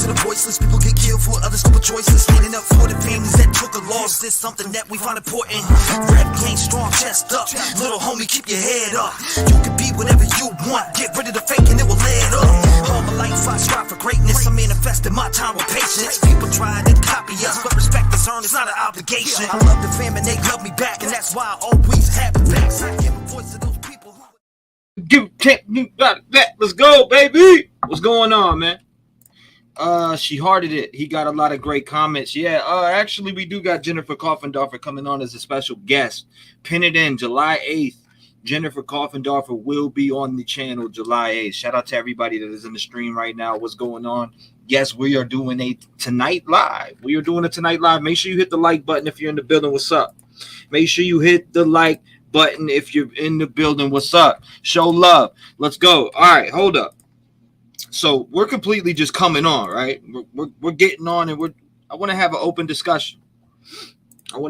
to the voiceless. People get killed for other stupid choices. Standing up for the families that took a loss. It's something that we find important. Rap game strong, chest up. Little homie, keep your head up. You can be whatever you want. Get rid of the fake and it will add up. All my life I strive for greatness. I'm manifesting my time with patience. People try to copy us, but respect is earned. It's not an obligation. I love the fam and they love me back, and that's why I always have it back. So I give a voice to those people who... Let's go, baby. What's going on, man? She hearted it. He got a lot of great comments. Yeah, actually, we do got Jennifer Coffendorfer coming on as a special guest. Pin it in, July 8th. Jennifer Coffendorfer will be on the channel July 8th. Shout out to everybody that is in the stream right now. What's going on? Yes, we are doing a Tonight Live. We are doing a Tonight Live. Make sure you hit the like button if you're in the building. What's up? Make sure you hit the like button if you're in the building. What's up? Show love. Let's go. All right, hold up. So we're completely just coming on, right? We're getting on, and I want to have an open discussion. Let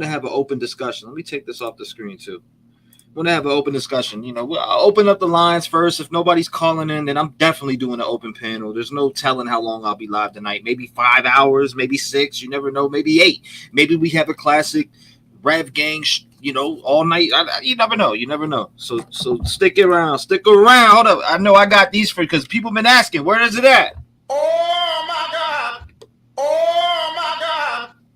me take this off the screen too. I want to have an open discussion. You know, I'll open up the lines first. If nobody's calling in, then I'm definitely doing an open panel. There's no telling how long I'll be live tonight. Maybe 5 hours, maybe 6. You never know. Maybe 8. Maybe we have a classic Rev gang, all night. You never know. So stick around. Hold up. I know I got these for because people been asking, where is it at? Oh my God.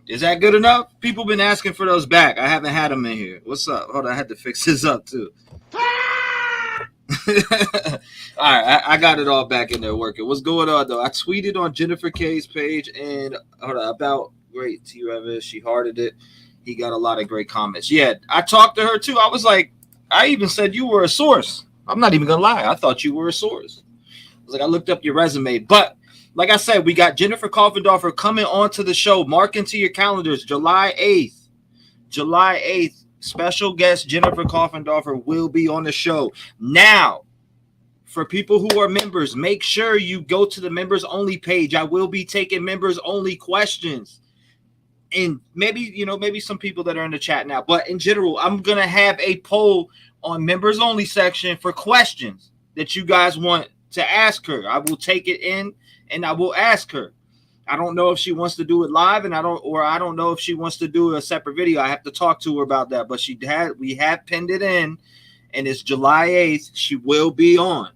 Is that good enough? People been asking for those back. I haven't had them in here. What's up? Hold on, I had to fix this up too. All right, I got it all back in there working. What's going on though? I tweeted on Jennifer K's page and about great T-REV. She hearted it. He got a lot of great comments. Yeah, I talked to her too. I was like, I even said you were a source. I'm not even gonna lie. I thought you were a source. I was like, I looked up your resume, but like I said, we got Jennifer Coffendorfer coming onto the show. Mark into your calendars, July 8th. July 8th, special guest Jennifer Coffendorfer will be on the show. Now, for people who are members, make sure you go to the members only page. I will be taking members only questions. And maybe some people that are in the chat now, but in general, I'm going to have a poll on members only section for questions that you guys want to ask her. I will take it in and I will ask her. I don't know if she wants to do it live, and I don't know if she wants to do a separate video. I have to talk to her about that, but we have pinned it in, and it's July 8th. She will be on.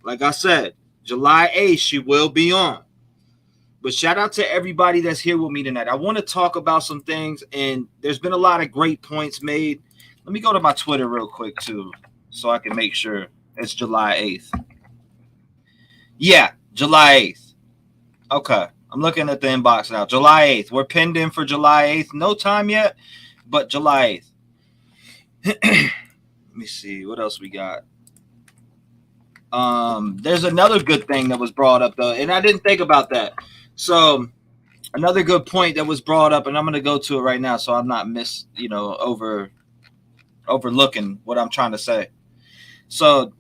Like I said, July 8th, she will be on. But shout out to everybody that's here with me tonight. I want to talk about some things, and there's been a lot of great points made. Let me go to my Twitter real quick, too, so I can make sure it's July 8th. Yeah, July 8th. Okay, I'm looking at the inbox now. July 8th. We're pinned in for July 8th. No time yet, but July 8th. Let me see. What else we got? There's another good thing that was brought up, though, and I didn't think about that. So another good point that was brought up, and I'm going to go to it right now so I'm not overlooking what I'm trying to say. So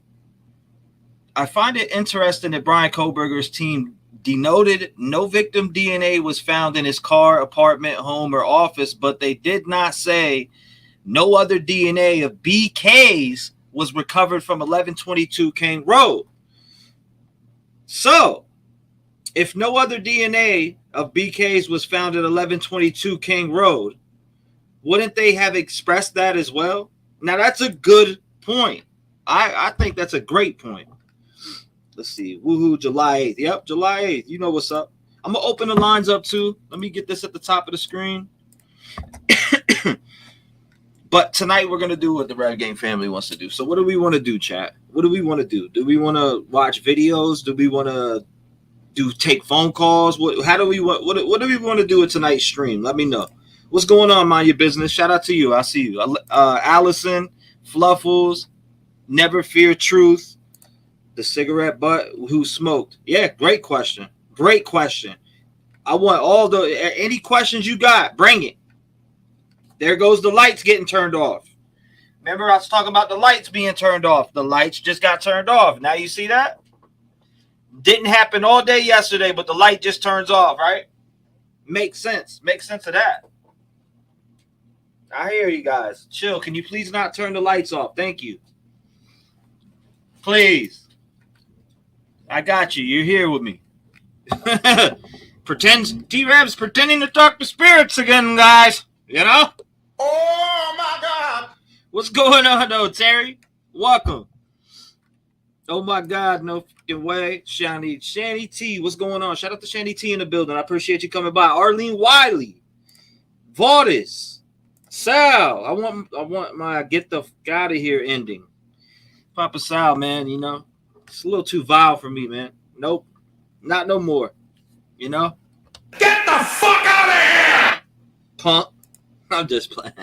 I find it interesting that Brian Kohlberger's team denoted no victim DNA was found in his car, apartment, home, or office, but they did not say no other DNA of BK's was recovered from 1122 King Road. So, if no other DNA of BK's was found at 1122 King Road, wouldn't they have expressed that as well? Now, that's a good point. I think that's a great point. Let's see. Woohoo, July 8th. Yep, July 8th. You know what's up. I'm going to open the lines up, too. Let me get this at the top of the screen. But tonight we're going to do what the Red Game family wants to do. So what do we want to do, chat? What do we want to do? Do we want to watch videos? Do we want to take phone calls? What do we want to do with tonight's stream? Let me know. What's going on, Mind Your Business? Shout out to you. I see you. Allison, Fluffles, Never Fear Truth, the cigarette butt who smoked. Yeah, great question. Great question. I want any questions you got, bring it. There goes the lights getting turned off. Remember I was talking about the lights being turned off. The lights just got turned off. Now you see that? Didn't happen all day yesterday, but the light just turns off, right? Makes sense. Makes sense of that. I hear you guys. Chill. Can you please not turn the lights off? Thank you. Please. I got you. You're here with me. T-REV's pretending to talk to spirits again, guys. You know? Oh my God! What's going on, though, Terry? Welcome. Oh my God, no fucking way. Shanny T, what's going on? Shout out to Shanny T in the building. I appreciate you coming by. Arlene Wiley, Valdis, Sal. I want my get the fuck out of here ending. Papa Sal, man, you know, it's a little too vile for me, man. Nope, not no more. You know? Get the fuck out of here! Punk. I'm just playing.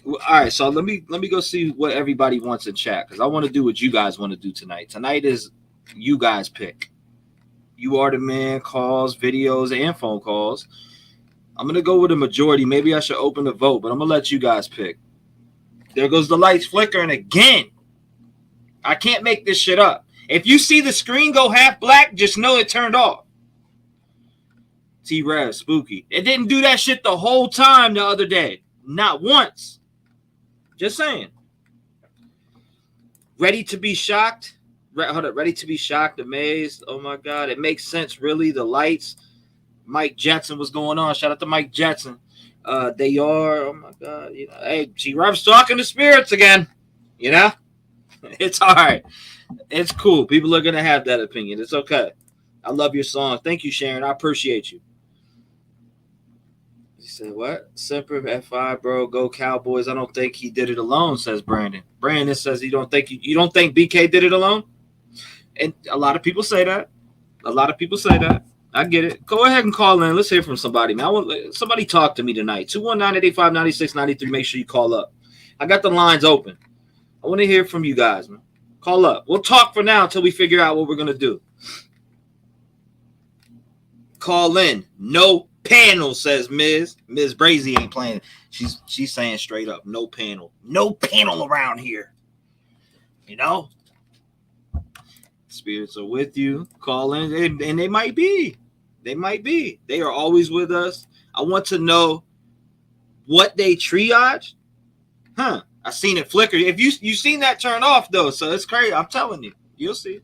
All right, so let me go see what everybody wants in chat, because I want to do what you guys want to do tonight. Tonight is you guys pick. You are the man. Calls, videos, and phone calls. I'm gonna go with a majority. Maybe I should open the vote, but I'm gonna let you guys pick. There goes the lights flickering again. I can't make this shit up. If you see the screen go half black, just know it turned off. T-REV, spooky. It didn't do that shit the whole time the other day. Not once. Just saying. Ready to be shocked? Hold up. Ready to be shocked, amazed. Oh my God. It makes sense, really. The lights. Mike Jetson, what's going on? Shout out to Mike Jetson. They are. Oh my God. You know, hey, T-REV's talking to spirits again. You know? It's all right. It's cool. People are going to have that opinion. It's okay. I love your song. Thank you, Sharon. I appreciate you. He said, what? Semper F5, bro. Go Cowboys. I don't think he did it alone, says Brandon. Brandon says you don't think BK did it alone? And a lot of people say that. I get it. Go ahead and call in. Let's hear from somebody, man. I want somebody talk to me tonight. 219-885-9693. Make sure you call up. I got the lines open. I want to hear from you guys, man. Call up. We'll talk for now until we figure out what we're going to do. Call in. No panel, says Ms. Ms. Brazy ain't playing. She's saying straight up, no panel. No panel around here. You know? Spirits are with you. Call in. And they might be. They might be. They are always with us. I want to know what they triage. Huh. I seen it flicker. If you seen that turn off though, so it's crazy. I'm telling you. You'll see.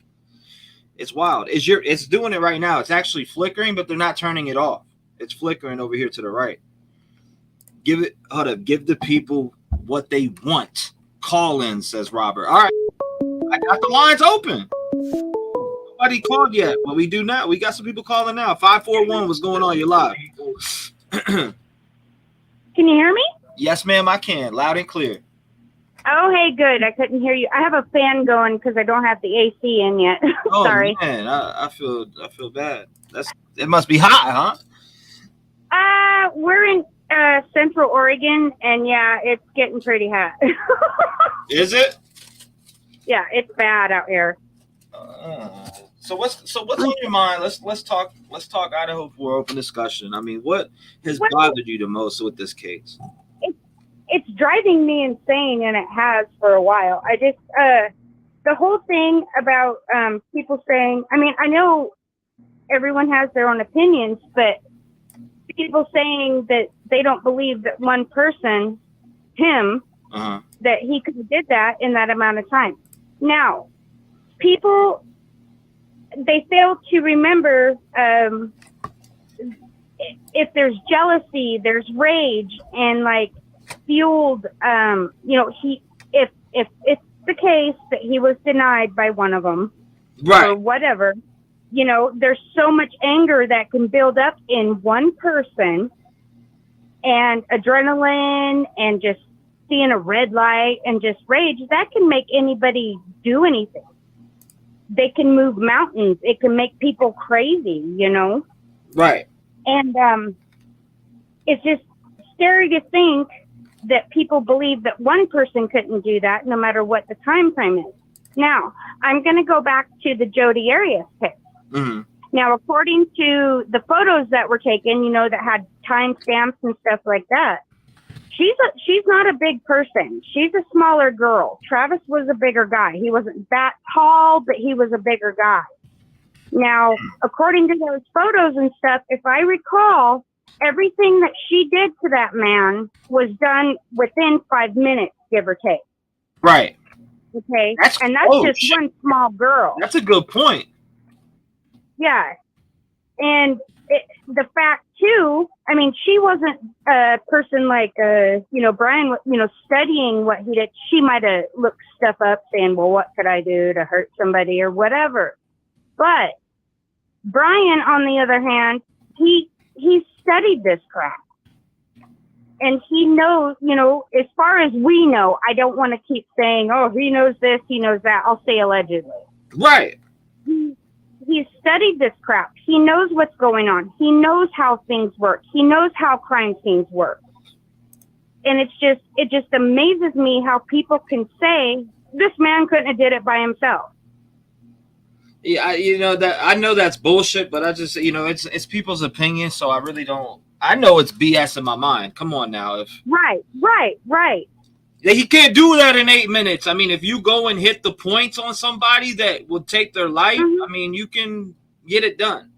It's wild. It's doing it right now. It's actually flickering, but they're not turning it off. It's flickering over here to the right. Give the people what they want. Call in, says Robert. All right. I got the lines open. Nobody called yet, but we do now. We got some people calling now. 541, what's going on? You're live. Can you hear me? Yes, ma'am, I can. Loud and clear. Oh, hey, good. I couldn't hear you. I have a fan going because I don't have the AC in yet. Oh, sorry. Man, I feel bad. It must be hot, huh? We're in Central Oregon, and yeah, it's getting pretty hot. Is it? Yeah, it's bad out here. So what's on your mind? Let's talk Idaho for open discussion. I mean, what has bothered you the most with this case? It's driving me insane, and it has for a while. I just the whole thing about people saying, I mean, I know everyone has their own opinions, but people saying that they don't believe that one person, him, that he could have did that in that amount of time. Now, people, they fail to remember if there's jealousy, there's rage, and like fueled, if it's the case that he was denied by one of them, right, or whatever, there's so much anger that can build up in one person, and adrenaline, and just seeing a red light, and just rage, that can make anybody do anything. They can move mountains. It can make people crazy, Right. And it's just scary to think that people believe that one person couldn't do that, no matter what the time frame is. Now, I'm going to go back to the Jodi Arias case. Mm-hmm. Now, according to the photos that were taken, that had time stamps and stuff like that, she's not a big person. She's a smaller girl. Travis was a bigger guy. He wasn't that tall, but he was a bigger guy. Now, according to those photos and stuff, if I recall, everything that she did to that man was done within 5 minutes, give or take. Right. Okay. That's just one small girl. That's a good point. Yeah. And the fact too, I mean, she wasn't a person like, Brian, studying what he did. She might have looked stuff up saying, well, what could I do to hurt somebody or whatever. But Brian, on the other hand, he studied this crap. And he knows, as far as we know, I don't want to keep saying, oh, he knows this, he knows that. I'll say allegedly. Right. He's studied this crap. He knows what's going on. He knows how things work. He knows how crime scenes work. And it just amazes me how people can say this man couldn't have did it by himself. Yeah, I know that's bullshit, but I just, it's people's opinion, so I really don't. I know it's BS in my mind. Come on now, Right. He can't do that in 8 minutes. I mean, if you go and hit the points on somebody that will take their life, I mean, you can get it done.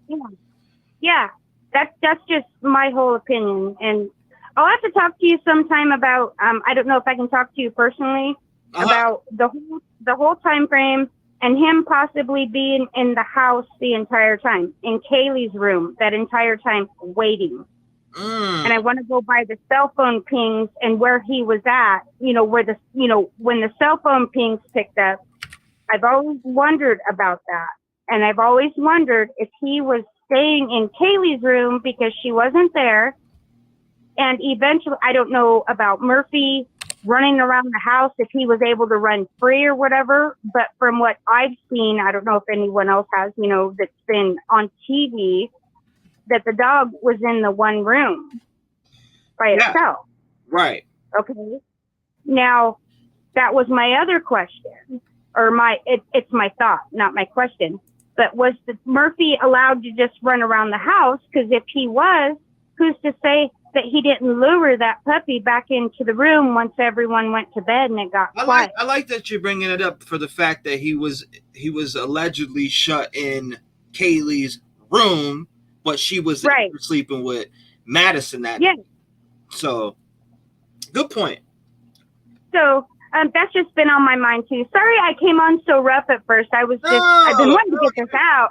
Yeah. That's just my whole opinion. And I'll have to talk to you sometime about, I don't know if I can talk to you personally about the whole time frame and him possibly being in the house the entire time, in Kaylee's room, that entire time waiting. And I want to go by the cell phone pings and where he was at, when the cell phone pings picked up. I've always wondered about that. And I've always wondered if he was staying in Kaylee's room because she wasn't there. And eventually, I don't know about Murphy running around the house, if he was able to run free or whatever. But from what I've seen, I don't know if anyone else has, that's been on TV, that the dog was in the one room by itself. Right. Okay. Now, that was my other question, or it's my thought, not my question. But was Murphy allowed to just run around the house? Because if he was, who's to say that he didn't lure that puppy back into the room once everyone went to bed and it got quiet? I like that you're bringing it up for the fact that he was allegedly shut in Kaylee's room, but she was sleeping with Madison that night. So, good point. So, that's just been on my mind too. Sorry I came on so rough at first. I've been wanting to get this out.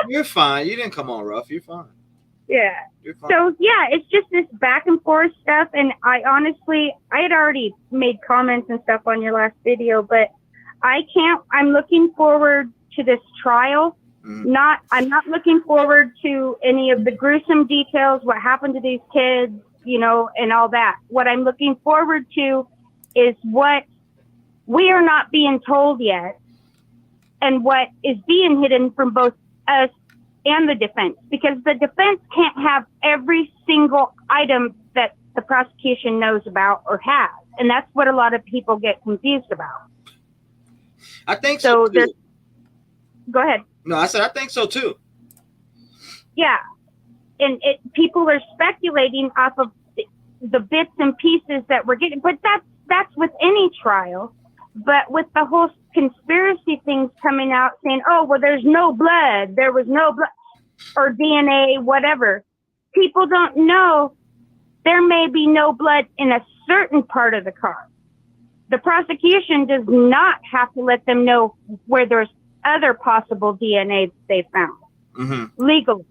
You're fine. You didn't come on rough. You're fine. Yeah. You're fine. So, it's just this back and forth stuff. And I had already made comments and stuff on your last video, but I'm looking forward to this trial. I'm not looking forward to any of the gruesome details, what happened to these kids, and all that. What I'm looking forward to is what we are not being told yet and what is being hidden from both us and the defense, because the defense can't have every single item that the prosecution knows about or has. And that's what a lot of people get confused about. I think so too. Go ahead. No, I said I think so too. Yeah. And people are speculating off of the bits and pieces that we're getting, but that's with any trial. But with the whole conspiracy things coming out saying, oh, well, there was no blood, or DNA, whatever. People don't know there may be no blood in a certain part of the car. The prosecution does not have to let them know where there's other possible DNA they found legally.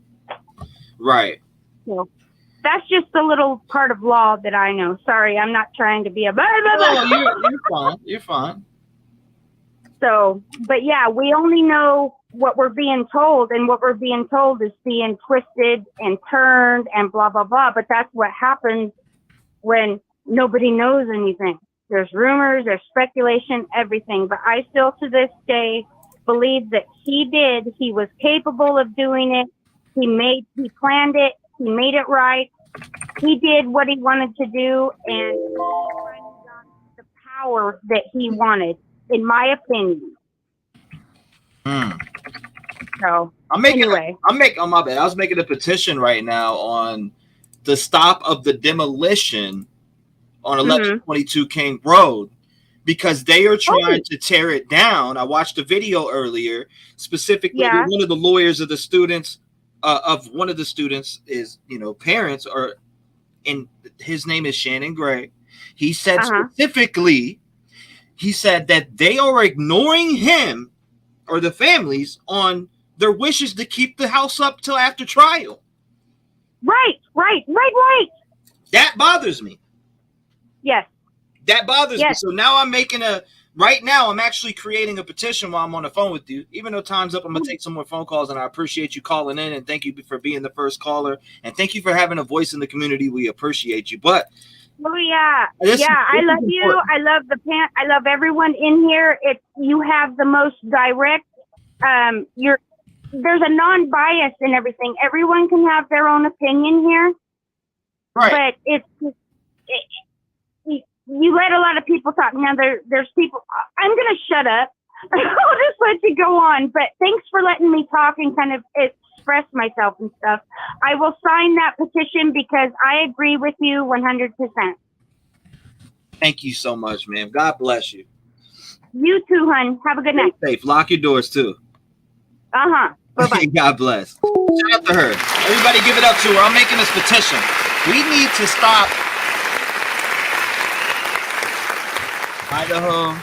Right. So that's just a little part of law that I know. Sorry, I'm not trying to be a blah, blah, blah. No, you're fine. You're fine. So, but yeah, we only know what we're being told, and what we're being told is being twisted and turned and blah, blah, blah. But that's what happens when nobody knows anything. There's rumors, there's speculation, everything. But I still to this day believe that he was capable of doing it. He planned it. He made it right. He did what he wanted to do, and he got the power that he wanted, in my opinion. So oh my bad. I was making a petition right now on the stop of the demolition on 1122 King Road, because they are trying to tear it down. I watched a video earlier, specifically one of the lawyers of the students, of one of the students is, parents are, and his name is Shannon Gray. He said specifically, he said that they are ignoring him or the families on their wishes to keep the house up till after trial. Right. That bothers me. Yes. That bothers me. Yes. So now right now I'm actually creating a petition while I'm on the phone with you. Even though time's up, I'm going to take some more phone calls, and I appreciate you calling in, and thank you for being the first caller, and thank you for having a voice in the community. We appreciate you. But Oh yeah. I love you. Important. I love I love everyone in here. You have the most direct, there's a non-bias in everything. Everyone can have their own opinion here. Right. But you let a lot of people talk. Now there's people. I'm gonna shut up. I'll just let you go on. But thanks for letting me talk and kind of express myself and stuff. I will sign that petition because I agree with you 100%. Thank you so much, ma'am. God bless you. You too, hon. Have a good night. Stay safe. Lock your doors too. Bye-bye. God bless. Shout out to her. Everybody give it up to her. I'm making this petition. We need to stop Idaho.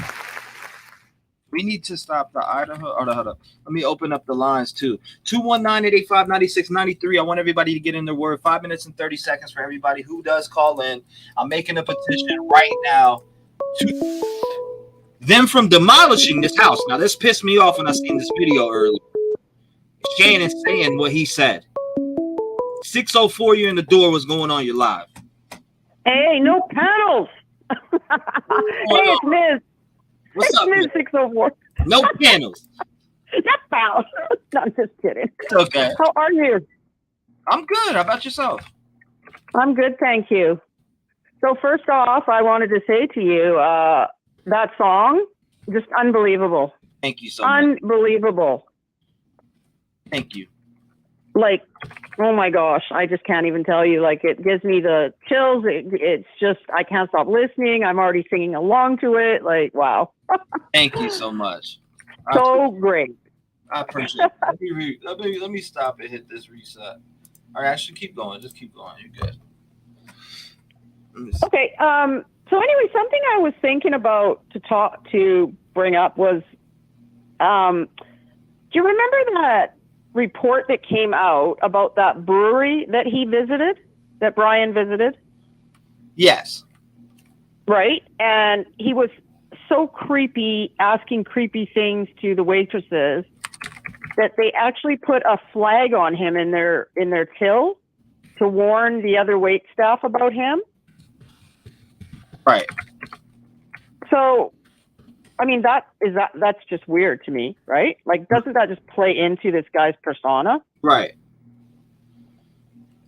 We need to stop the Idaho. Hold up. Let me open up the lines too. 219-885-9693. I want everybody to get in their word. 5 minutes and 30 seconds for everybody who does call in. I'm making a petition right now to them from demolishing this house. Now, this pissed me off when I seen this video earlier. Shannon saying what he said. 604, you're in the door. What's going on? You're live. Hey, no panels. Hey, it's Ms. What's up, Ms. 604. No panels. That's foul. No, I'm just kidding. It's okay. How are you? I'm good. How about yourself? I'm good, thank you. So first off, I wanted to say to you, that song, just unbelievable. Thank you so much. Unbelievable. Thank you. Like, oh my gosh, I just can't even tell you. Like, it gives me the chills. It's just, I can't stop listening. I'm already singing along to it. Like, wow. Thank you so much. So great. I appreciate it. Let me stop and hit this reset. All right, actually, keep going. Just keep going. You're good. Okay. So anyway, something I was thinking about to bring up was, do you remember that report that came out about that brewery that that Brian visited? Yes. Right. And he was so creepy, asking creepy things to the waitresses that they actually put a flag on him in their till to warn the other wait staff about him. Right. So, I mean, that's just weird to me, right? Like, doesn't that just play into this guy's persona? Right.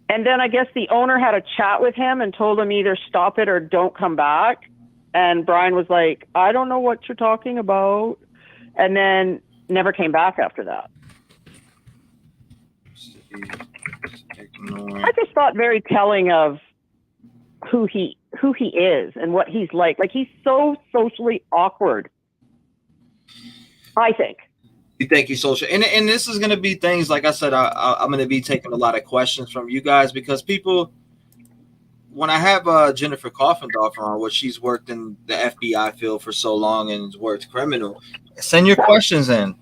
And then I guess the owner had a chat with him and told him either stop it or don't come back. And Brian was like, I don't know what you're talking about. And then never came back after that. I just thought very telling of who he is and what he's like. Like, he's so socially awkward, I think. You think he's social, and this is going to be things like I said. I'm going to be taking a lot of questions from you guys because people. When I have Jennifer Coffendorfer on, which she's worked in the FBI field for so long and has worked criminal, send your questions in.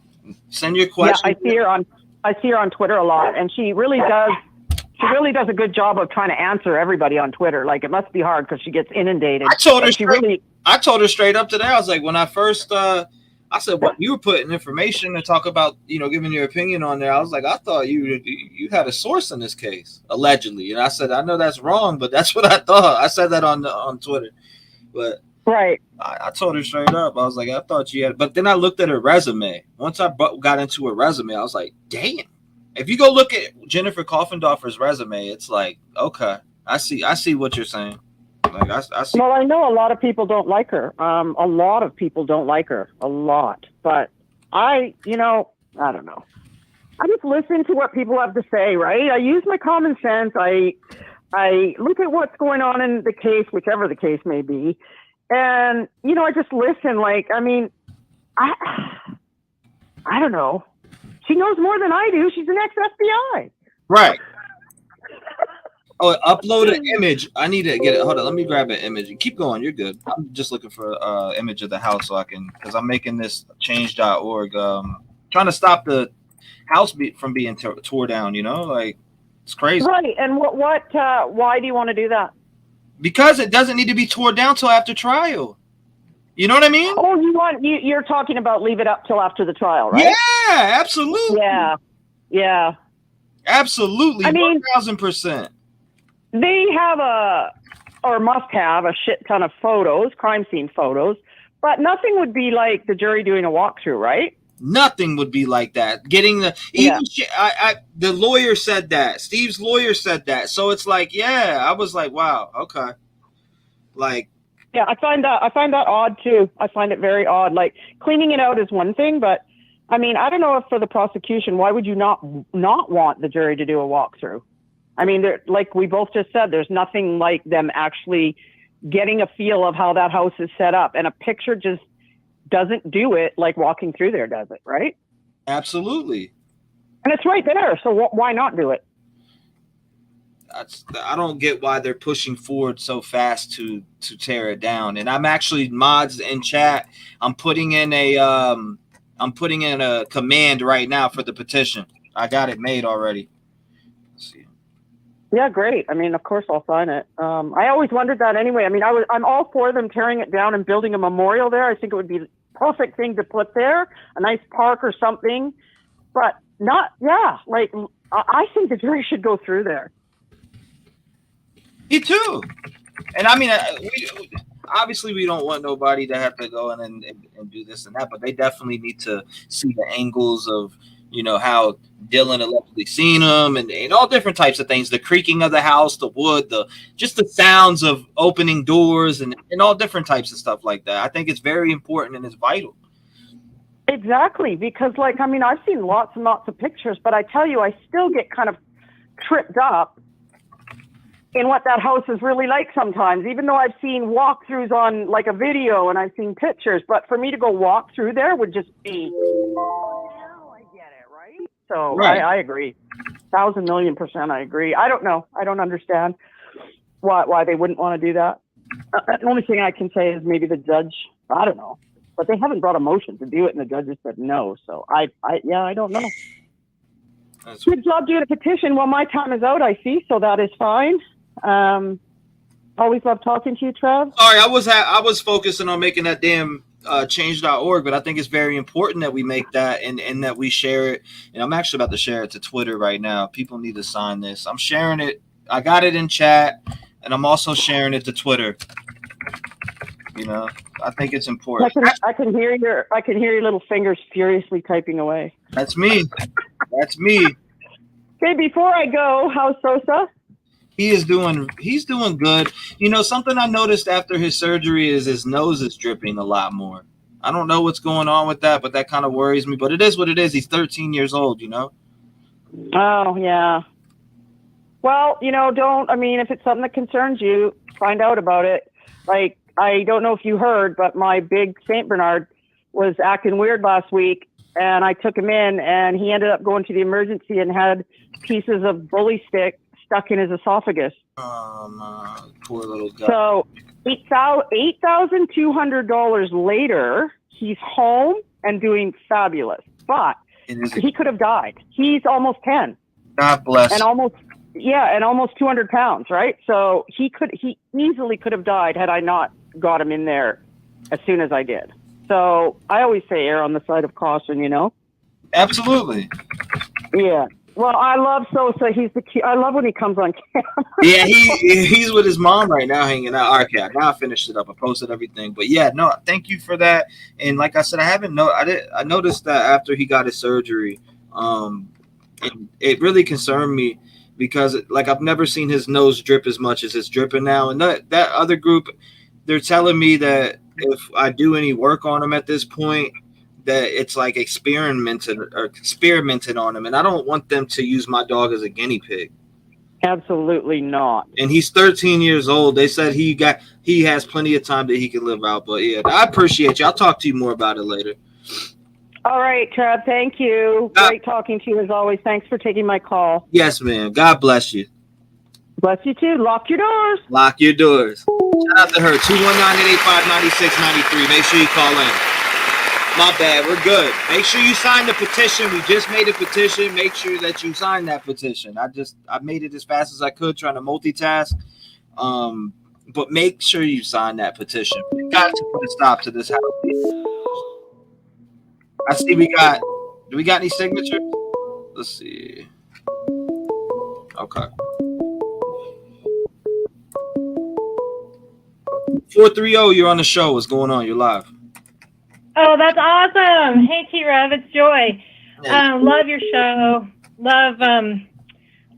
Send your questions. Yeah, I see her on Twitter a lot, and she really does. She really does a good job of trying to answer everybody on Twitter. Like, it must be hard because she gets inundated. I told her straight up today. I was like, when I first, I said, "What you were putting information to talk about, giving your opinion on there." I was like, I thought you had a source in this case, allegedly. And I said, I know that's wrong, but that's what I thought. I said that on Twitter, but right. I told her straight up. I was like, I thought she had, but then I looked at her resume. Once I got into her resume, I was like, damn. If you go look at Jennifer Coffendorfer's resume, it's like, okay, I see what you're saying. Like, I see. Well, I know a lot of people don't like her. A lot of people don't like her. A lot. But I don't know. I just listen to what people have to say, right? I use my common sense. I look at what's going on in the case, whichever the case may be. And, I just listen. Like, I mean, I don't know. She knows more than I do. She's an ex-FBI. Right. Oh, upload an image. I need to get it. Hold on. Let me grab an image. Keep going. You're good. I'm just looking for an image of the house so I can, because I'm making this change.org. Trying to stop the house from being tore down, like. It's crazy. Right. And why do you want to do that? Because it doesn't need to be torn down till after trial. You know what I mean? Oh, you're talking about leave it up till after the trial, right? Yeah, absolutely. Yeah. Absolutely. I mean, 1000%. They must have a shit ton of photos, crime scene photos, but nothing would be like the jury doing a walkthrough, right? Nothing would be like that. Getting the the lawyer said that. Steve's lawyer said that. So it's like, yeah, I was like, wow, okay. Like, yeah, I find that odd too. I find it very odd. Like, cleaning it out is one thing, but I mean, I don't know if for the prosecution, why would you not want the jury to do a walkthrough? I mean, like we both just said, there's nothing like them actually getting a feel of how that house is set up, and a picture just doesn't do it like walking through there does it, right? absolutely. And it's right there, so why not do it? I don't get why they're pushing forward so fast to tear it down. And I'm actually, mods in chat, I'm putting in a command right now for the petition. I got it made already. Let's see. Yeah, great. I mean, of course I'll sign it. I always wondered that anyway. I mean, I'm all for them tearing it down and building a memorial there. I think it would be the perfect thing to put there, a nice park or something. But I think the jury should go through there. Me too. And I mean, obviously we don't want nobody to have to go in and do this and that, but they definitely need to see the angles of, how Dylan allegedly seen him and all different types of things, the creaking of the house, the wood, just the sounds of opening doors and all different types of stuff like that. I think it's very important and it's vital. Exactly. Because I've seen lots and lots of pictures, but I tell you, I still get kind of tripped up in what that house is really like sometimes, even though I've seen walkthroughs on like a video and I've seen pictures, but for me to go walk through there would just be, now I get it, right? So right. I agree. 1,000,000,000% I agree. I don't know. I don't understand why they wouldn't want to do that. The only thing I can say is maybe the judge, I don't know, but they haven't brought a motion to do it and the judge has said no. So I don't know. Good job doing a petition. Well, my time is out, I see, so that is fine. Always love talking to you, Trev. Sorry, I was focusing on making that damn change.org, but I think it's very important that we make that and that we share it. And I'm actually about to share it to Twitter right now. People need to sign this. I'm sharing it. I got it in chat, and I'm also sharing it to Twitter. I think it's important. I can hear your little fingers furiously typing away. That's me. That's me. Okay, before I go, how's Sosa? He's doing good. Something I noticed after his surgery is his nose is dripping a lot more. I don't know what's going on with that, but that kind of worries me. But it is what it is. He's 13 years old, Oh, yeah. Well, if it's something that concerns you, find out about it. Like, I don't know if you heard, but my big St. Bernard was acting weird last week, and I took him in, and he ended up going to the emergency and had pieces of bully stick stuck in his esophagus. Poor little guy. So $8,200 later, he's home and doing fabulous. But he could have died. He's almost 10. God bless. And almost 200 pounds, right? So he easily could have died had I not got him in there as soon as I did. So I always say err on the side of caution, Absolutely. Yeah. Well, I love Sosa. He's the cute. I love when he comes on camera. Yeah, he's with his mom right now, hanging out. Okay, now I finished it up. I posted everything, but yeah, no, thank you for that. And like I said, I noticed that after he got his surgery, it really concerned me because I've never seen his nose drip as much as it's dripping now. And that other group, they're telling me that if I do any work on him at this point, that it's like experimented on him, and I don't want them to use my dog as a guinea pig. Absolutely not. And he's 13 years old. They said he has plenty of time that he can live out. But yeah, I appreciate you. I'll talk to you more about it later. All right, Trev. Thank you. Great talking to you as always. Thanks for taking my call. Yes, ma'am. God bless you. Bless you too. Lock your doors. Lock your doors. Shout out to her. 219-885-9693. Make sure you call in. My bad. We're good. Make sure you sign the petition. We just made a petition. Make sure that you sign that petition. I made it as fast as I could, trying to multitask. But make sure you sign that petition. We got to put a stop to this. I see do we got any signatures? Let's see. Okay. 430, you're on the show. What's going on? You're live. Oh, that's awesome. Hey, T-REV, it's Joy. Love your show. Love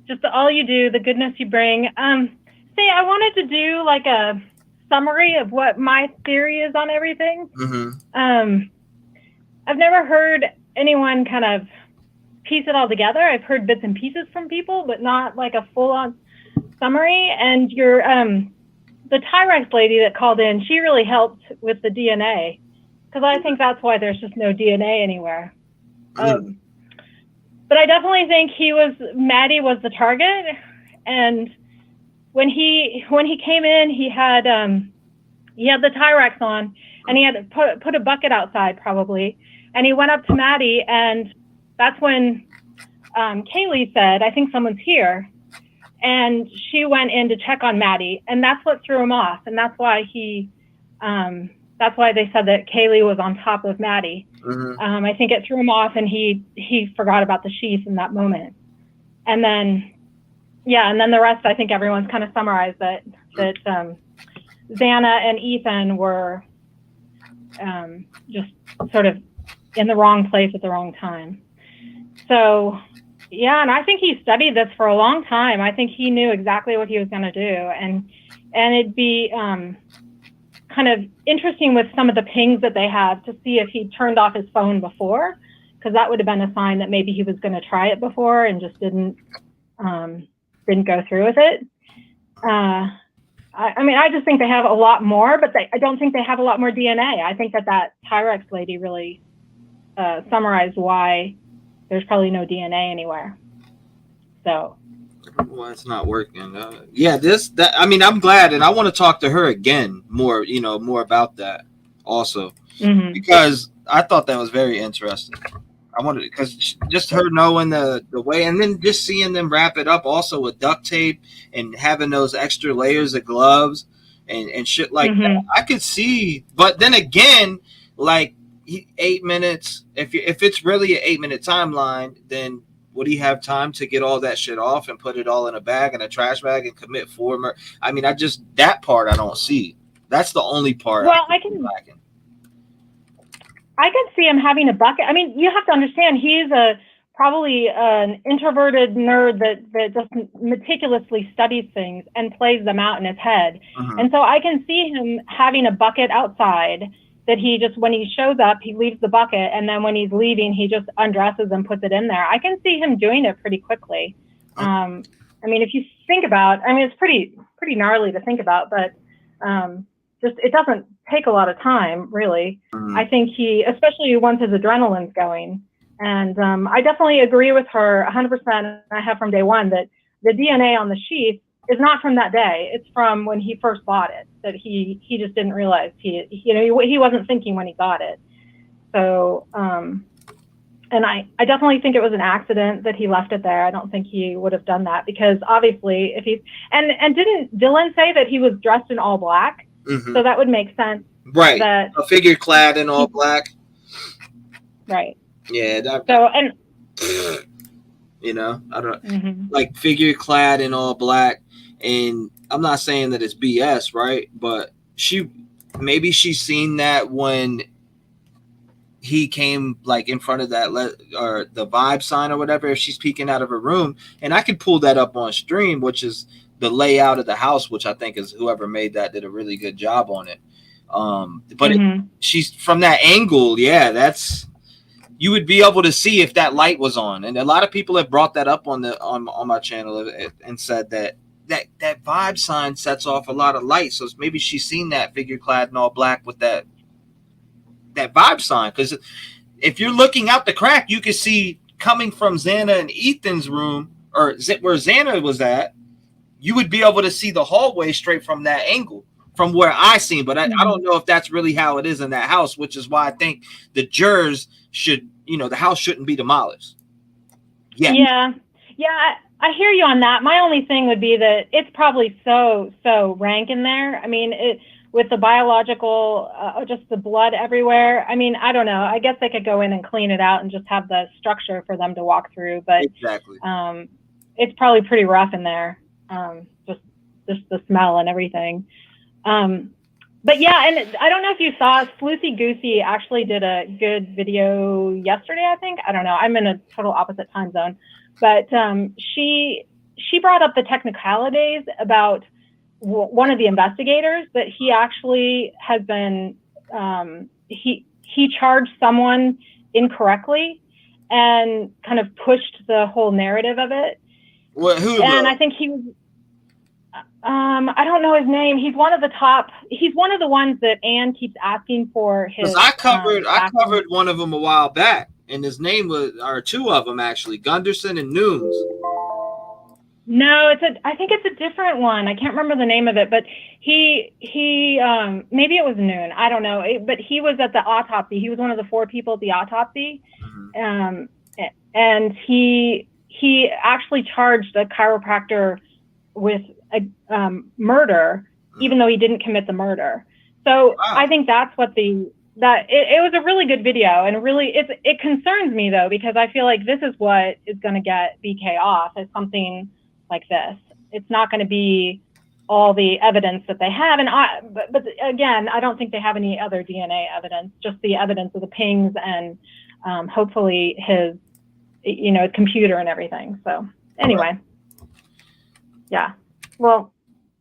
just all you do, the goodness you bring. Say, I wanted to do like a summary of what my theory is on everything. Mm-hmm. I've never heard anyone kind of piece it all together. I've heard bits and pieces from people, but not like a full-on summary. And the T-REV lady that called in, she really helped with the DNA. Because I think that's why there's just no DNA anywhere. But I definitely think Maddie was the target. And when he came in, he had the T-REV on, and he had to put a bucket outside probably. And he went up to Maddie, and that's when Kaylee said, "I think someone's here." And she went in to check on Maddie, and that's what threw him off. And that's why that's why they said that Kaylee was on top of Maddie. Mm-hmm. I think it threw him off, and he forgot about the sheath in that moment. And then, the rest, I think everyone's kind of summarized that Xana and Ethan were just sort of in the wrong place at the wrong time. So, yeah, and I think he studied this for a long time. I think he knew exactly what he was going to do, and it'd be kind of interesting with some of the pings that they have to see if he turned off his phone before, because that would have been a sign that maybe he was going to try it before and just didn't go through with it. I mean, I just think they have a lot more, but I don't think they have a lot more DNA. I think that T-REV lady really summarized why there's probably no DNA anywhere. So. Well, it's not working. I mean, I'm glad, and I want to talk to her again more about that also, because I thought that was very interesting. I wanted, because just her knowing the way, and then just seeing them wrap it up also with duct tape and having those extra layers of gloves and shit like that. I could see, but then again, like 8 minutes, if it's really an 8-minute timeline, then would he have time to get all that shit off and put it all in a bag, in a trash bag, and commit 4 murders? I mean, that part I don't see. That's the only part. Well, I can see him having a bucket. I mean, you have to understand, he's probably an introverted nerd that just meticulously studies things and plays them out in his head. And so I can see him having a bucket outside that he just, when he shows up, he leaves the bucket, and then when he's leaving, he just undresses and puts it in there. I can see him doing it pretty quickly. I mean, if you think about, I mean, it's pretty gnarly to think about, but just, it doesn't take a lot of time, really. I think especially once his adrenaline's going. And I definitely agree with her 100%. I have from day one that the DNA on the sheath is not from that day. It's from when he first bought it, that he just didn't realize he wasn't thinking when he got it. So, and I definitely think it was an accident that he left it there. I don't think he would have done that, because obviously if he's, and didn't Dylan say that he was dressed in all black? So that would make sense. Right. That a figure clad in all black. Right. Yeah. I don't like figure clad in all black. And I'm not saying that it's BS, right? But maybe she's seen that when he came like in front of that or the vibe sign or whatever, if she's peeking out of her room. And I could pull that up on stream, which is the layout of the house, which I think is whoever made that did a really good job on it. But she's from that angle. Yeah, you would be able to see if that light was on. And a lot of people have brought that up on my channel and said that vibe sign sets off a lot of light. So maybe she's seen that figure clad in all black with that vibe sign. Because if you're looking out the crack, you can see coming from Xana and Ethan's room, or where Xana was at, you would be able to see the hallway straight from that angle from where I seen, but I don't know if that's really how it is in that house, which is why I think the jurors should, the house shouldn't be demolished. Yeah. I hear you on that. My only thing would be that it's probably so rank in there. I mean, with the biological, just the blood everywhere. I mean, I don't know. I guess they could go in and clean it out and just have the structure for them to walk through. But exactly, it's probably pretty rough in there. Just the smell and everything. But yeah, and I don't know if you saw, Sloothy Goosey actually did a good video yesterday, I think. I don't know. I'm in a total opposite time zone. But she brought up the technicalities about one of the investigators, that he actually has been, he charged someone incorrectly and kind of pushed the whole narrative of it. Who? And I think he was, I don't know his name. He's one of the ones that Anne keeps asking for his. I covered one of them a while back, and his name or two of them actually, Gunderson and Nunes. No, I think it's a different one. I can't remember the name of it, but he maybe it was Noon. I don't know. But he was at the autopsy. He was one of the 4 people at the autopsy. Mm-hmm. And he actually charged a chiropractor with a murder, even though he didn't commit the murder. So wow. I think that's what it was a really good video, and really it concerns me though, because I feel like this is what is going to get BK off, is something like this. It's not going to be all the evidence that they have, and but again, I don't think they have any other DNA evidence, just the evidence of the pings and hopefully his computer and everything. So anyway, yeah. Well,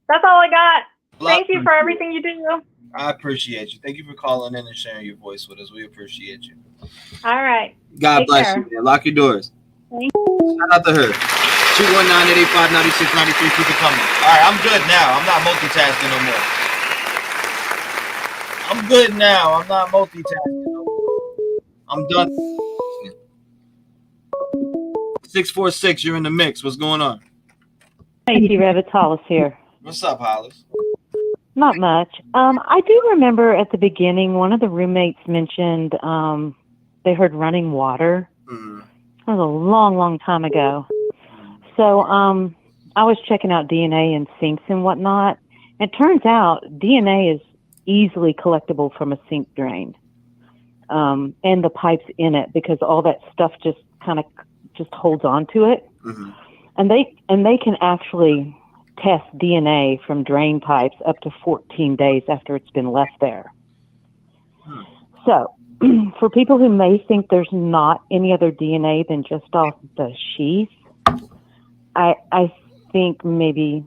that's all I got. Thank you for everything you do. I appreciate you. Thank you for calling in and sharing your voice with us. We appreciate you. All right. God bless you, man. Lock your doors. Thank you. Shout out to her. 219-885-9693. Keep it coming. All right, I'm good now. I'm not multitasking no more. I'm good now. I'm not multitasking no more. I'm done. 646, you're in the mix. What's going on? Hey, T-REV, it's Hollis here. What's up, Hollis? Not much. I do remember at the beginning, one of the roommates mentioned they heard running water. Mm-hmm. That was a long, long time ago. So I was checking out DNA in sinks and whatnot. It turns out DNA is easily collectible from a sink drain and the pipes in it, because all that stuff just kind of just holds on to it. Mm-hmm. And they can actually test DNA from drain pipes up to 14 days after it's been left there. So for people who may think there's not any other DNA than just off the sheath, I think maybe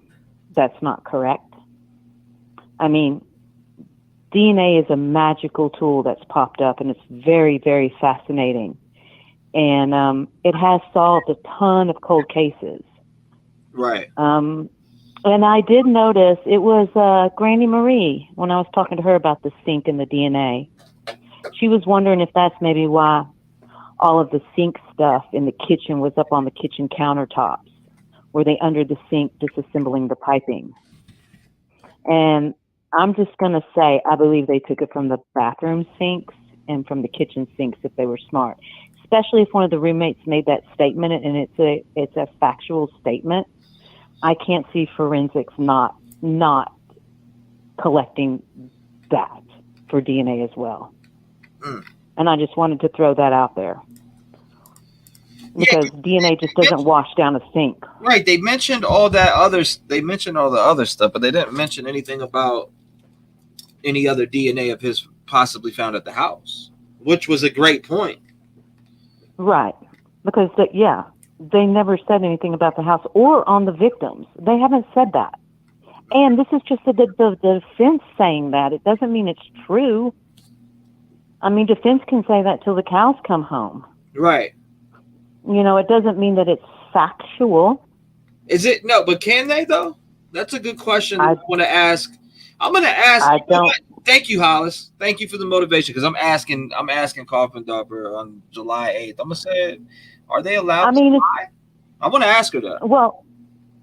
that's not correct. I mean, DNA is a magical tool that's popped up, and it's very, very fascinating. And it has solved a ton of cold cases. Right. And I did notice it was Granny Marie, when I was talking to her about the sink and the DNA. She was wondering if that's maybe why all of the sink stuff in the kitchen was up on the kitchen countertops. Were they under the sink disassembling the piping? And I'm just going to say, I believe they took it from the bathroom sinks and from the kitchen sinks if they were smart. Especially if one of the roommates made that statement and it's a factual statement. I can't see forensics not collecting that for DNA as well. Mm. And I just wanted to throw that out there. Because DNA just doesn't wash down a sink. Right. They mentioned all the other stuff, but they didn't mention anything about any other DNA of his possibly found at the house, which was a great point. Right. Because, they never said anything about the house or on the victims. They haven't said that. And this is just the defense saying that. It doesn't mean it's true. I mean, defense can say that till the cows come home. Right. It doesn't mean that it's factual. Is it? No, but can they, though? That's a good question I want to ask. I'm going to ask. I don't. Thank you, Hollis. Thank you for the motivation, because I'm asking Coffin Dupper on July 8th. I'm going to say, are they allowed to lie? I want to ask her that. Well,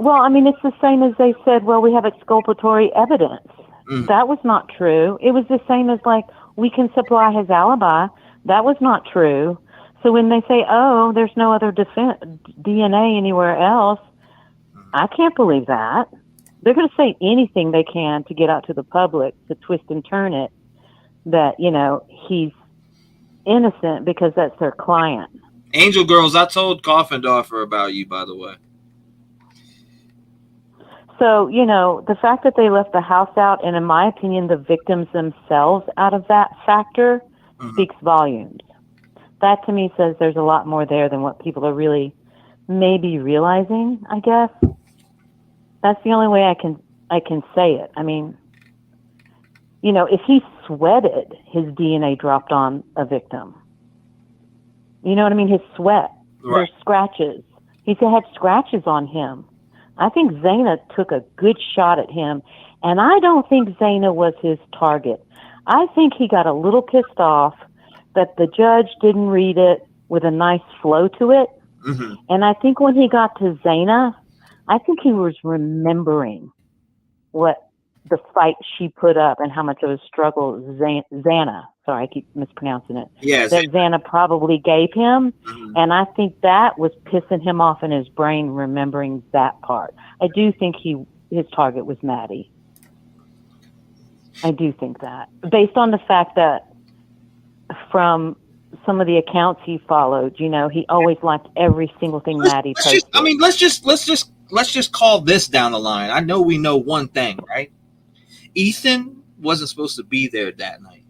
I mean, it's the same as they said, well, we have exculpatory evidence. That was not true. It was the same as like, we can supply his alibi. That was not true. So when they say, oh, there's no other DNA anywhere else, I can't believe that. They're going to say anything they can to get out to the public, to twist and turn it, that, you know, he's innocent because that's their client. Angel Girls, I told Coffindorfer about you, by the way. So, you know, the fact that they left the house out, and in my opinion, the victims themselves out of that factor, speaks volumes. That to me says there's a lot more there than what people are really maybe realizing, I guess. That's the only way I can say it. I mean, you know, if he sweated, his DNA dropped on a victim. You know what I mean? His sweat, there's scratches. He had scratches on him. I think Zaina took a good shot at him, and I don't think Zaina was his target. I think he got a little pissed off that the judge didn't read it with a nice flow to it. And I think when he got to Zaina, I think he was remembering what the fight she put up and how much of a struggle Xana, sorry, I keep mispronouncing it, that Xana probably gave him. And I think that was pissing him off in his brain, remembering that part. I do think his target was Maddie. I do think that. Based on the fact that from some of the accounts he followed, you know, he always liked every single thing Maddie posted. Let's just call this down the line. I know we know one thing, right? Ethan wasn't supposed to be there that night,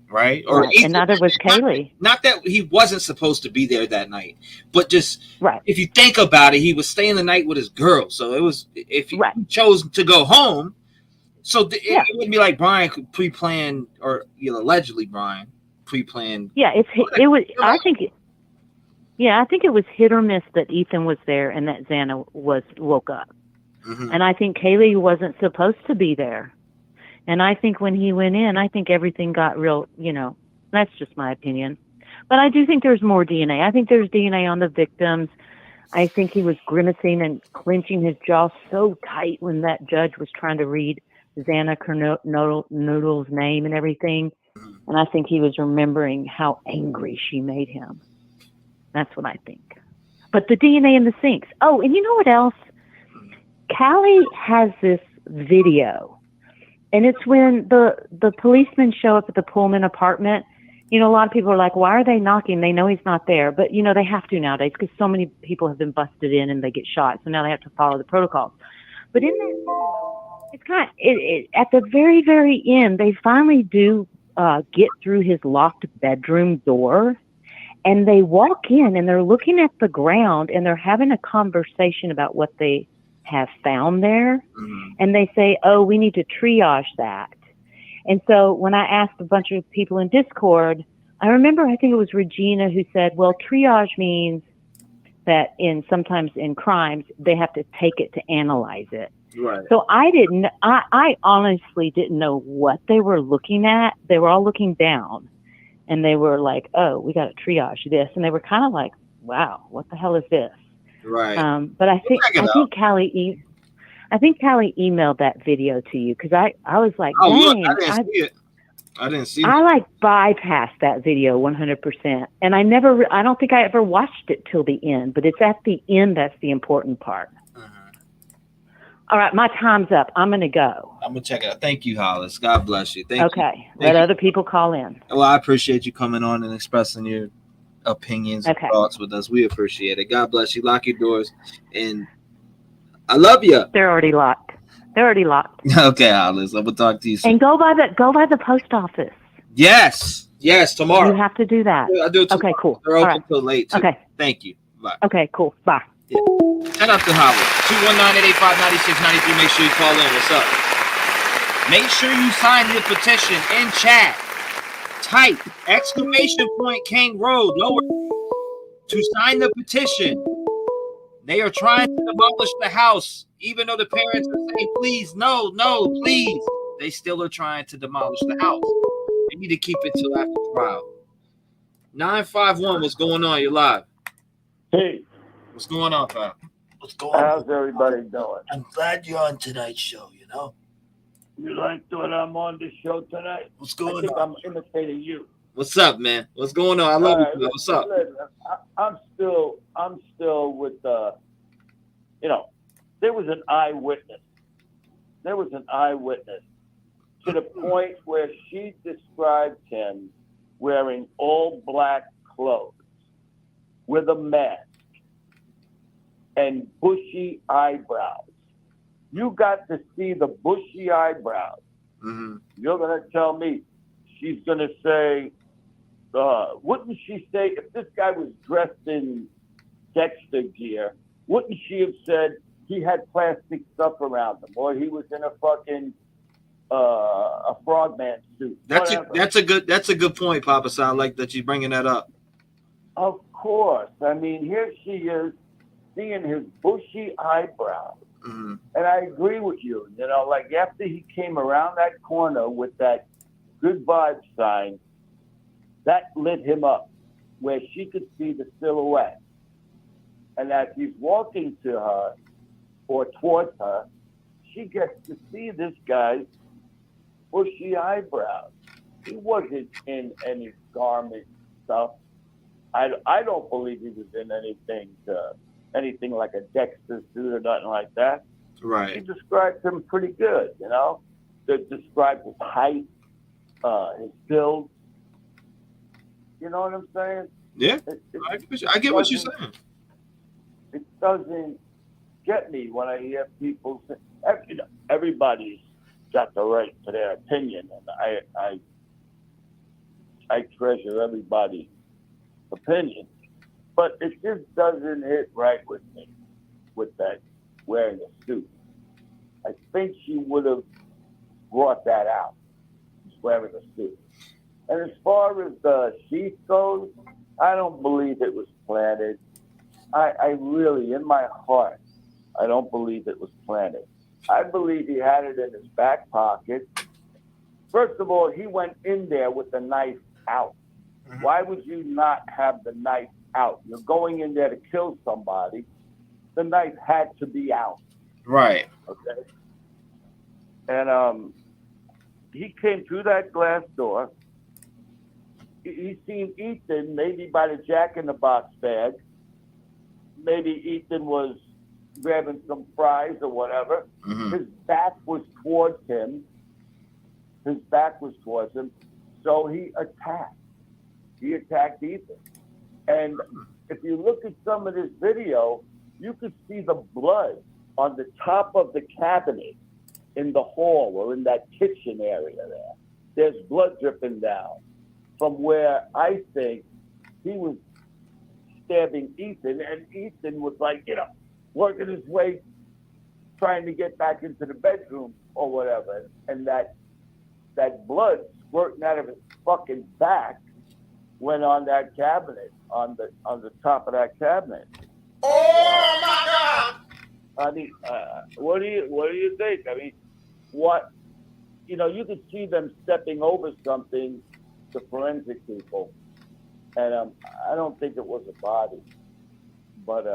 right? Or right. And neither was Kaylee. Not that he wasn't supposed to be there that night, but just if you think about it, he was staying the night with his girl. So it was, if he chose to go home, so it wouldn't be like Brian could pre-plan, or allegedly Brian pre-planned. Yeah, it was. I think it was hit or miss that Ethan was there and that Xana woke up. And I think Kaylee wasn't supposed to be there. And I think when he went in, I think everything got real, that's just my opinion. But I do think there's more DNA. I think there's DNA on the victims. I think he was grimacing and clenching his jaw so tight when that judge was trying to read Xana Noodle's name and everything. And I think he was remembering how angry she made him. That's what I think. But the DNA in the sinks. Oh, and you know what else? Callie has this video. And it's when the policemen show up at the Pullman apartment. A lot of people are like, why are they knocking? They know he's not there. But, they have to nowadays because so many people have been busted in and they get shot. So now they have to follow the protocols. But in that, it's kind of, at the very, very end, they finally do get through his locked bedroom door. And they walk in and they're looking at the ground and they're having a conversation about what they have found there. And they say, oh, we need to triage that. And so when I asked a bunch of people in Discord, I think it was Regina who said, well, triage means that sometimes in crimes, they have to take it to analyze it. Right. So I honestly didn't know what they were looking at. They were all looking down and they were like, oh, we got to triage this. And they were kind of like, wow, what the hell is this? Right. But I think Callie emailed that video to you because I was like, oh, dang, look, I didn't see it. I didn't see it. I bypassed that video 100%, and I don't think I ever watched it till the end. But it's at the end that's the important part. All right, my time's up. I'm gonna go. I'm gonna check it out. Thank you, Hollis. God bless you. Thank you. Let other people call in. Well, I appreciate you coming on and expressing your opinions and thoughts with us. We appreciate it. God bless you. Lock your doors, and I love you. They're already locked. Okay, Hollis. I'm gonna talk to you soon. And go by the post office. Yes, tomorrow. You have to do that. Yeah, I'll do it tomorrow. Okay, cool. They're open till late. Too. Okay. Thank you. Bye. Okay, cool. Bye. Yeah. Shout out to Howard. 219-885-9693. Make sure you call in. What's up? Make sure you sign the petition in chat. Type ! King Road lower to sign the petition. They are trying to demolish the house, even though the parents are saying, please, no, please. They still are trying to demolish the house. They need to keep it till after trial. 951, what's going on? You're live. Hey. What's going on, pal? How's everybody doing? I'm glad you're on tonight's show, You like that I'm on the show tonight? What's I going think on? I'm imitating you. What's up, man? What's going on? I love All right, you. Man. What's up? listen, I'm still with you know, there was an eyewitness. There was an eyewitness to the point where she described him wearing all black clothes with a mask and bushy eyebrows. You got to see the bushy eyebrows. Mm-hmm. You're going to tell me she's going to say, wouldn't she say, if this guy was dressed in Dexter gear, wouldn't she have said he had plastic stuff around him, or he was in a fucking a frogman suit? That's a good point, Papa. So I like that you bringing that up. Of course. I mean, here she is seeing his bushy eyebrows. Mm-hmm. And I agree with you. You know, like after he came around that corner with that good vibe sign, that lit him up where she could see the silhouette. And as he's walking to her or towards her, she gets to see this guy's bushy eyebrows. He wasn't in any garment stuff. I don't believe he was in anything like a Dexter suit or nothing like that. Right. He described him pretty good, you know. They described his height, his build. You know what I'm saying? Yeah. I get what you're saying. It doesn't get me when I hear people say, you know, everybody's got the right to their opinion, and I treasure everybody's opinion, but it just doesn't hit right with me with that wearing a suit. I think she would have brought that out, wearing a suit. And as far as the sheath goes, I don't believe it was planted. I really, in my heart, I don't believe it was planted. I believe he had it in his back pocket. First of all, he went in there with the knife out. Mm-hmm. Why would you not have the knife out? You're going in there to kill somebody. The knife had to be out. Right. Okay. And he came through that glass door. He seen Ethan, maybe by the Jack-in-the-Box bag. Maybe Ethan was grabbing some fries or whatever. Mm-hmm. His back was towards him. So he attacked. He attacked Ethan. And if you look at some of this video, you could see the blood on the top of the cabinet in the hall or in that kitchen area there. There's blood dripping down from where I think he was stabbing Ethan, and Ethan was like, you know, working his way, trying to get back into the bedroom or whatever. And that blood squirting out of his fucking back went on that cabinet, on the top of that cabinet. Oh my God! I mean, what do you think? I mean, what, you know, you could see them stepping over something, the forensic people, and I don't think it was a body, but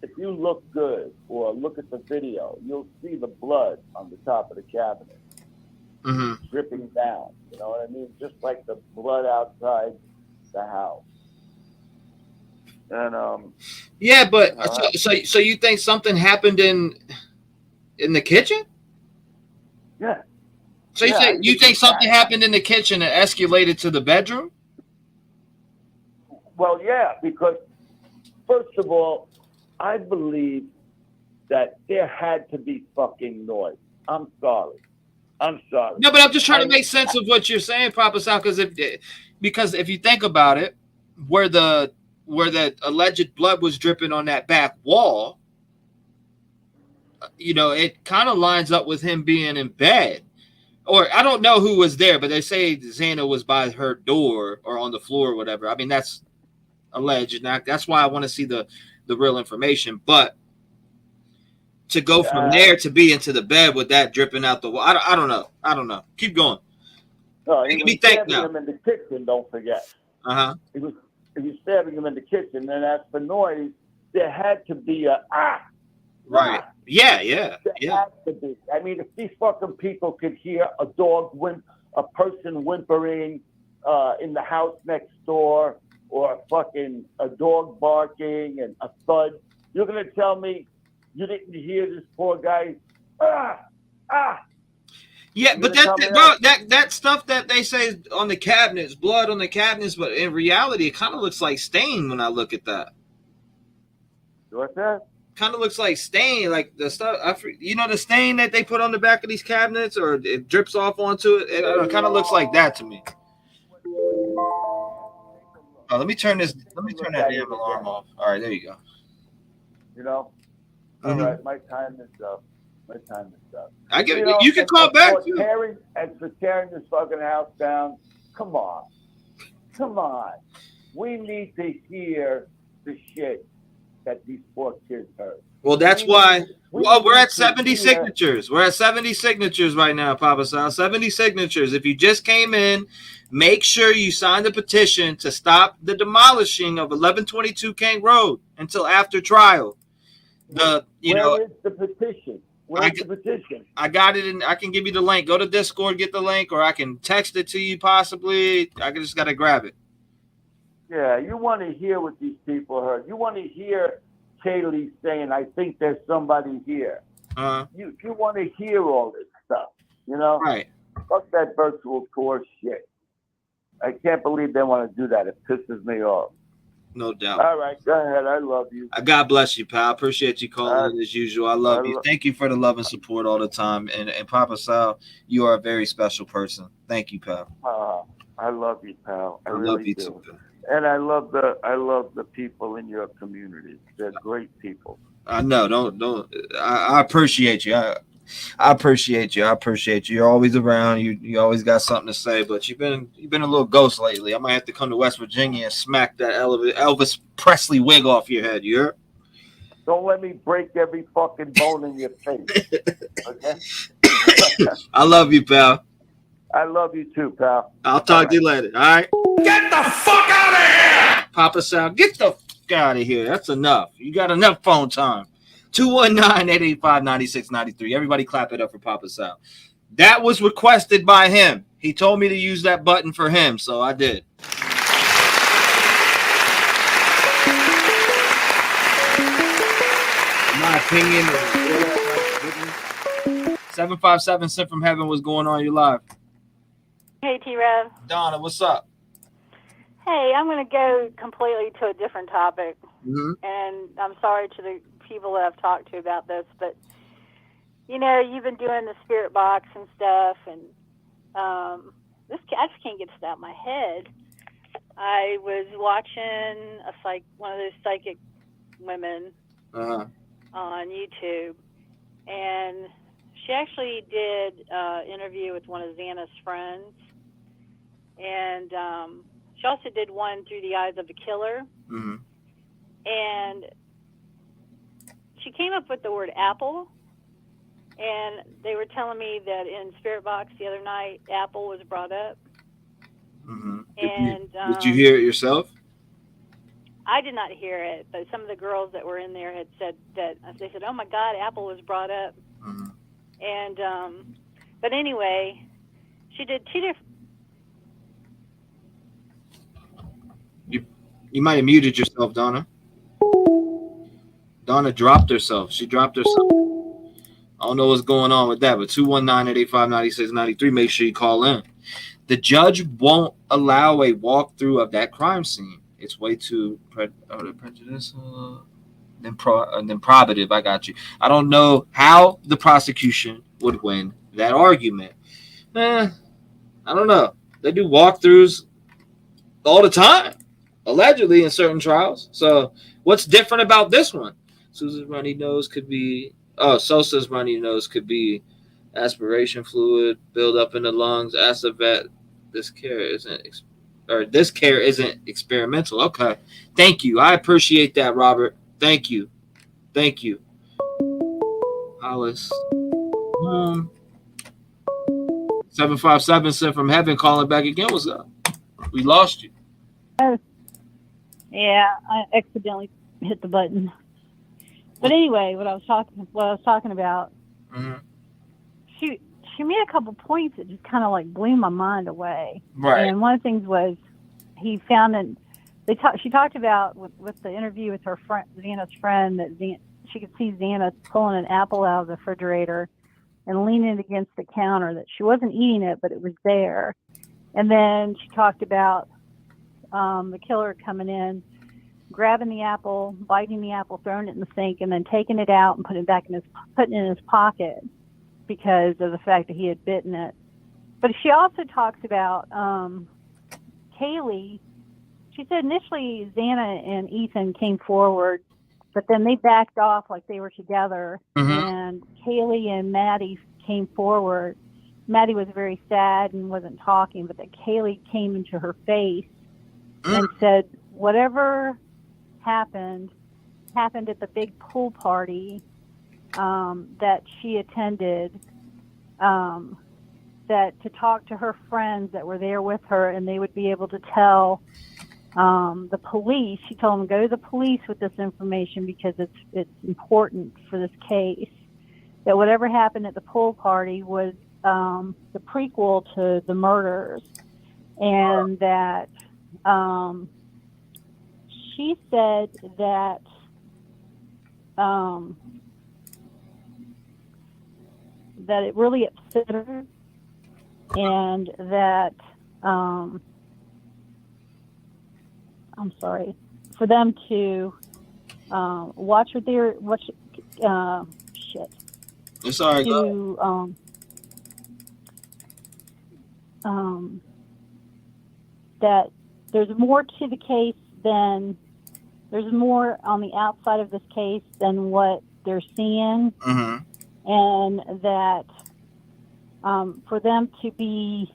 if you look good or look at the video, you'll see the blood on the top of the cabinet. Mm-hmm. Dripping down, you know what I mean? Just like the blood outside the house. And yeah, but so you think something happened in the kitchen? Yeah. So you think something happened in the kitchen that escalated to the bedroom? Well, yeah, because first of all, I believe that there had to be fucking noise. I'm sorry. No, but I'm just trying to make sense of what you're saying, Papa Sal, because if you think about it, where the alleged blood was dripping on that back wall, you know, it kind of lines up with him being in bed. Or I don't know who was there, but they say Xana was by her door or on the floor or whatever. I mean, that's alleged. And that's why I want to see the real information. But to go from there to be into the bed with that dripping out the wall, I don't know. Keep going. No, he was stabbing him in the kitchen, don't forget. Uh-huh. He was stabbing him in the kitchen. And as for noise, there had to be Right. Yeah. There has to be. I mean, if these fucking people could hear a person whimpering in the house next door, or a dog barking and a thud, you're gonna tell me you didn't hear this poor guy? Yeah, but that stuff that they say is on the cabinets, blood on the cabinets, but in reality, it kind of looks like stain when I look at that. What's that? Kind of looks like stain, like the stuff. The stain that they put on the back of these cabinets, or it drips off onto it. It kind of looks like that to me. Oh, let me turn that damn alarm off. All right, there you go. All right, my time is up. I get it. You can call back. For tearing this fucking house down, come on. We need to hear the shit that these poor kids heard. Well, that's why. We're at 70 signatures. We're at 70 signatures right now, Papa Sal. 70 signatures. If you just came in, make sure you sign the petition to stop the demolishing of 1122 King Road until after trial. Where is the petition? Where's the petition? I got it, and I can give you the link. Go to Discord, get the link, or I can text it to you possibly. I just got to grab it. Yeah, you want to hear what these people heard. You want to hear Kaylee saying, I think there's somebody here. You want to hear all this stuff, Right. Fuck that virtual tour shit. I can't believe they want to do that. It pisses me off. No doubt. All right, go ahead. I love you. God bless you, pal. Appreciate you calling as usual. I love you. Thank you for the love and support all the time. And Papa Sal, you are a very special person. Thank you, pal. I love you, pal. I really love you do. too, pal. And I love the people in your community. They're great people. I know. Don't. I appreciate you. I appreciate you. You're always around. You always got something to say. But you've been a little ghost lately. I might have to come to West Virginia and smack that Elvis Presley wig off your head. You heard? Don't let me break every fucking bone in your face. Okay? I love you, pal. I love you too, pal. I'll talk to you later. All right. Get the fuck out of here! Papa Sal, get the fuck out of here. That's enough. You got enough phone time. 219-885-9693. Everybody clap it up for Papa Sal. That was requested by him. He told me to use that button for him, so I did. My opinion. 757 sent from heaven. What's going on? You live. Hey, T-REV. Donna, what's up? Hey, I'm going to go completely to a different topic. Mm-hmm. And I'm sorry to the people that I've talked to about this, but, you've been doing the spirit box and stuff, and I just can't get this out of my head. I was watching one of those psychic women on YouTube, and she actually did an interview with one of Xana's friends, and she also did one through the eyes of a killer. Mm-hmm. And she came up with the word apple, and they were telling me that in Spirit Box the other night, apple was brought up. Mm-hmm. Did you hear it yourself? I did not hear it, but some of the girls that were in there had said that. They said, "Oh my God, apple was brought up." Mm-hmm. And but anyway, she did two different. You might have muted yourself, Donna. Donna dropped herself. She dropped herself. I don't know what's going on with that, but 219-885-9693. Make sure you call in. The judge won't allow a walkthrough of that crime scene. It's way too prejudicial. Then probative. I got you. I don't know how the prosecution would win that argument. I don't know. They do walkthroughs all the time, allegedly in certain trials. So what's different about this one? Sosa's runny nose could be aspiration fluid build up in the lungs. Ask the vet. This care isn't experimental. Okay. Thank you. I appreciate that, Robert. Thank you. Hollis. 757 sent from heaven calling back again. What's up? We lost you. Yeah, I accidentally hit the button. But anyway, what I was talking about, Mm-hmm. she made a couple points that just kind of like blew my mind away. Right. And one of the things was he found that she talked about with the interview with her friend, Xana's friend, that she could see Xana pulling an apple out of the refrigerator and leaning it against the counter, that she wasn't eating it, but it was there. And then she talked about the killer coming in, grabbing the apple, biting the apple, throwing it in the sink, and then taking it out and putting it in his pocket because of the fact that he had bitten it. But she also talks about Kaylee. She said initially Xana and Ethan came forward, but then they backed off like they were together. And Kaylee and Maddie came forward. Maddie was very sad and wasn't talking, but that Kaylee came into her face and said whatever happened at the big pool party that she attended, that to talk to her friends that were there with her, and they would be able to tell the police. She told them, go to the police with this information because it's important for this case. That whatever happened at the pool party was the prequel to the murders, and that she said that that it really upset her, and that I'm sorry, for them to watch what they're shit. It's all right. To that there's more to the case than there's more on the outside of this case than what they're seeing, and that for them to be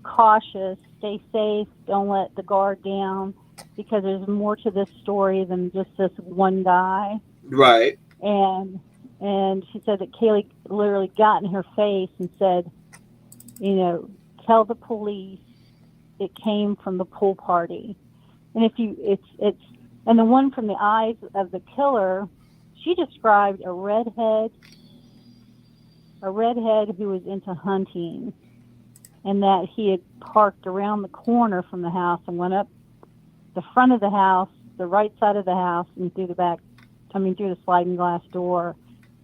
cautious, stay safe, don't let the guard down, because there's more to this story than just this one guy. Right. And she said that Kaylee literally got in her face and said, tell the police it came from the pool party. And and the one from the eyes of the killer, she described a redhead who was into hunting, and that he had parked around the corner from the house and went up the front of the house, the right side of the house, and through the sliding glass door.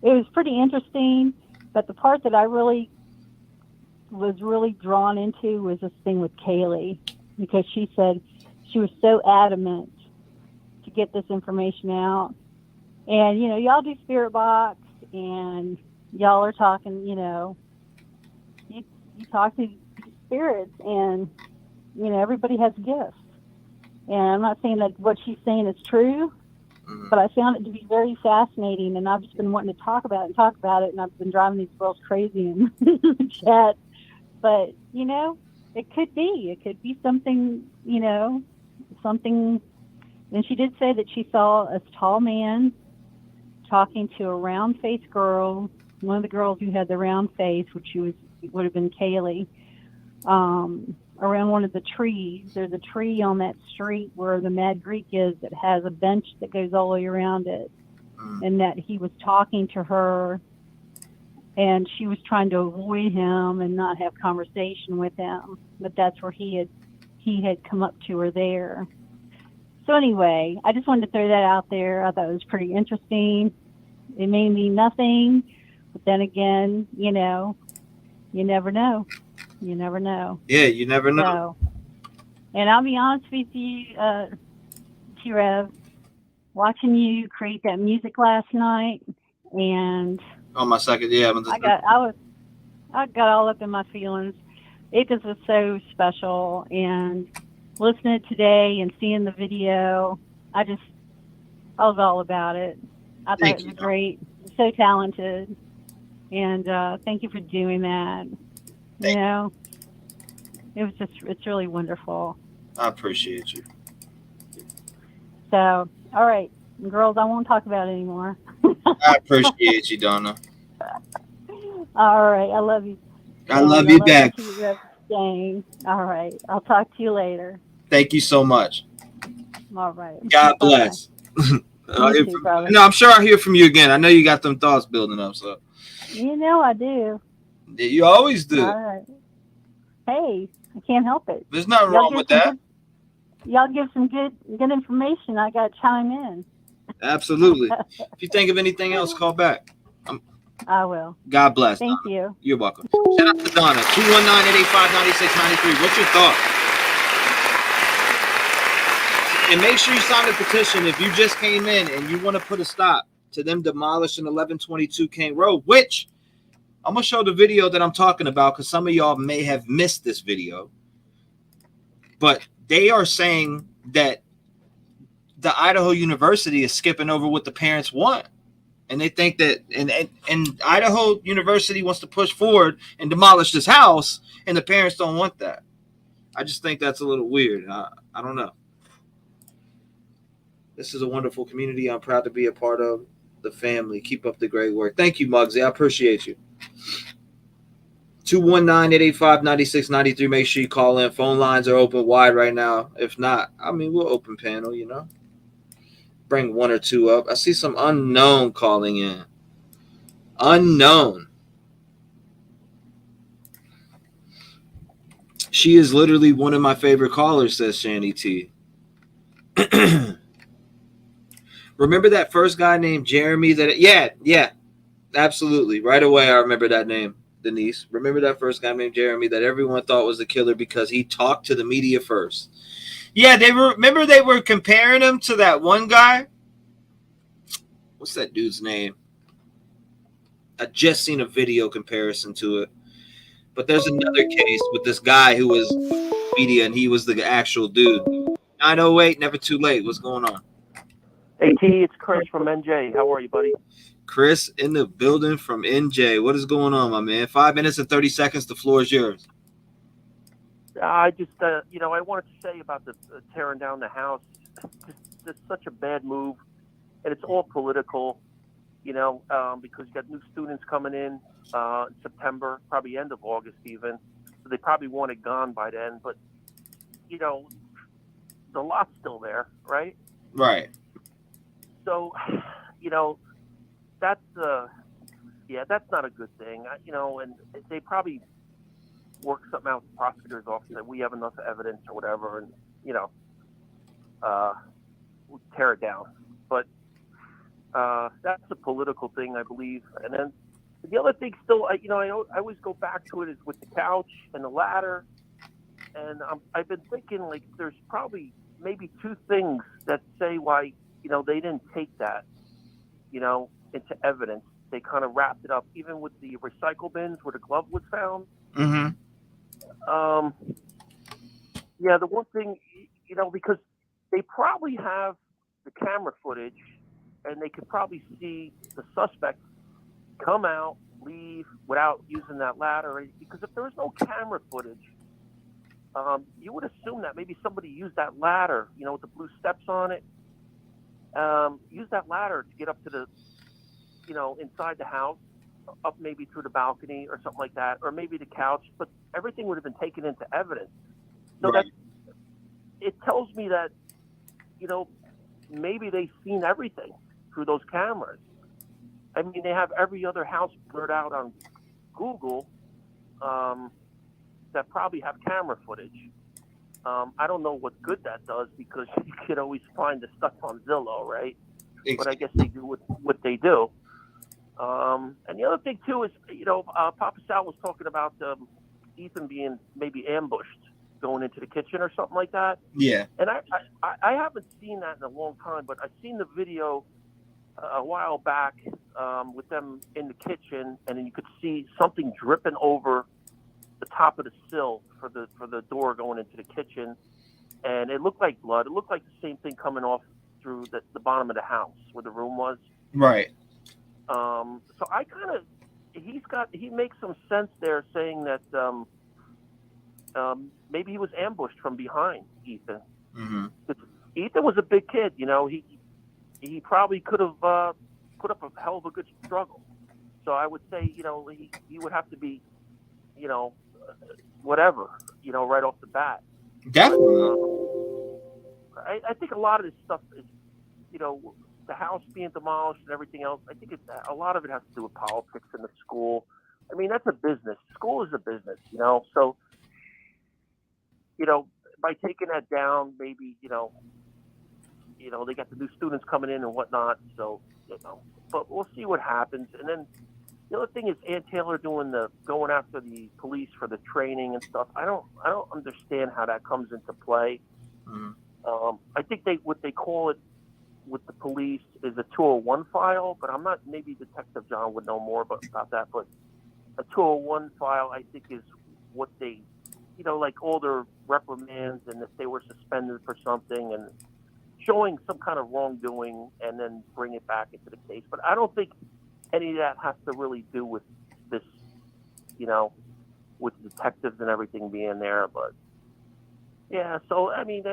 It was pretty interesting, but the part that I was really drawn into was this thing with Kaylee, because she said she was so adamant to get this information out. And, y'all do spirit box, and y'all are talking, you talk to spirits, and, everybody has gifts. And I'm not saying that what she's saying is true, but I found it to be very fascinating, and I've just been wanting to talk about it, and I've been driving these girls crazy in the chat. But, it could be something, something. And she did say that she saw a tall man talking to a round-faced girl, one of the girls who had the round face, which would have been Kaylee, around one of the trees. There's a tree on that street where the Mad Greek is that has a bench that goes all the way around it, and that he was talking to her, and she was trying to avoid him and not have conversation with him, but that's where he had come up to her there. So anyway, I just wanted to throw that out there. I thought it was pretty interesting. It may mean nothing, but then again, you never know. You never know. Yeah, you never know. So, and I'll be honest with you, T-REV, watching you create that music last night, and on my second, yeah. I got all up in my feelings. It just was so special, and listening today and seeing the video, I was all about it. I thought it was great, so talented, and thank you for doing that. It's really wonderful. I appreciate you. So, all right, girls, I won't talk about it anymore. I appreciate you, Donna. All right, I love you. I love you back. All right, I'll talk to you later. Thank you so much. All right. God bless. You too, brother. No, I'm sure I'll hear from you again. I know you got them thoughts building up, so You know I do. you always do. All right. Hey, I can't help it. There's nothing wrong with that. Y'all give some good information. I got to chime in. Absolutely. If you think of anything else, call back. I will. God bless. Thank Donna. you. You're welcome. Shout out to Donna. 219-885-9693. What's your thought? And make sure you sign the petition if you just came in and you want to put a stop to them demolishing 1122 King Road, which I'm going to show the video that I'm talking about because some of y'all may have missed this video. But they are saying that the Idaho University is skipping over what the parents want. And they think that and Idaho University wants to push forward and demolish this house, and the parents don't want that. I just think that's a little weird. I don't know. This is a wonderful community. I'm proud to be a part of the family. Keep up the great work. Thank you, Muggsy. I appreciate you. 219-885-9693. Make sure you call in. Phone lines are open wide right now. If not, I mean, we'll open panel, you know. Bring one or two up. I see some unknown calling in. Unknown. She is literally one of my favorite callers, says Shanny T. Remember that first guy named Jeremy? Yeah, absolutely. Right away, I remember that name, Denise. Remember that first guy named Jeremy that everyone thought was the killer because he talked to the media first. Yeah, they were comparing him to that one guy. What's that dude's name? I just seen a video comparison to it. But there's another case with this guy who was media and he was the actual dude. 908, never too late. What's going on? Hey, T, it's Chris from NJ. How are you, buddy? Chris in the building from NJ. What is going on, my man? 5 minutes and 30 seconds. The floor is yours. I just, I wanted to say about the tearing down the house. It's such a bad move, and it's all political, because you got new students coming in September, probably end of August even. So they probably want it gone by then. But, the lot's still there, right? Right. So, that's not a good thing, and they probably work something out with the prosecutor's office that we have enough evidence or whatever, and, we'll tear it down. But that's a political thing, I believe. And then the other thing still, I always go back to it is with the couch and the ladder. And I've been thinking, like, there's probably maybe two things that say why, they didn't take that, into evidence. They kind of wrapped it up, even with the recycle bins where the glove was found. Mm-hmm. The one thing, because they probably have the camera footage and they could probably see the suspect come out, leave without using that ladder. Because if there was no camera footage, you would assume that maybe somebody used that ladder, with the blue steps on it. Use that ladder to get up to the, inside the house, up maybe through the balcony or something like that, or maybe the couch, but everything would have been taken into evidence. So right. It tells me that, maybe they've seen everything through those cameras. I mean, they have every other house blurred out on Google that probably have camera footage. I don't know what good that does because you can always find the stuff on Zillow, right? Exactly. But I guess they do what they do. And the other thing, too, is, Papa Sal was talking about Ethan being maybe ambushed going into the kitchen or something like that. Yeah. And I haven't seen that in a long time, but I've seen the video a while back with them in the kitchen, and then you could see something dripping over the top of the sill for the door going into the kitchen, and it looked like blood. It looked like the same thing coming off through the bottom of the house where the room was. Right. So I kind of he makes some sense there, saying that maybe he was ambushed from behind Ethan. Mm-hmm. Ethan was a big kid, he probably could have put up a hell of a good struggle. So I would say, he would have to be, whatever, right off the bat. Definitely. I think a lot of this stuff is, the house being demolished and everything else, I think a lot of it has to do with politics in the school. I mean, that's a business. School is a business, you know. So, you know, by taking that down, maybe, you know, they got the new students coming in and whatnot. So, you know, but we'll see what happens. And then the other thing is Ann Taylor going after the police for the training and stuff. I don't understand how that comes into play. Mm-hmm. I think what they call it with the police is a 201 file, but I'm not. Maybe Detective John would know more about that. But a 201 file, I think, is what they, you know, like all their reprimands and if they were suspended for something and showing some kind of wrongdoing and then bring it back into the case. But I don't think any of that has to really do with this, you know, with detectives and everything being there. But yeah, so I mean,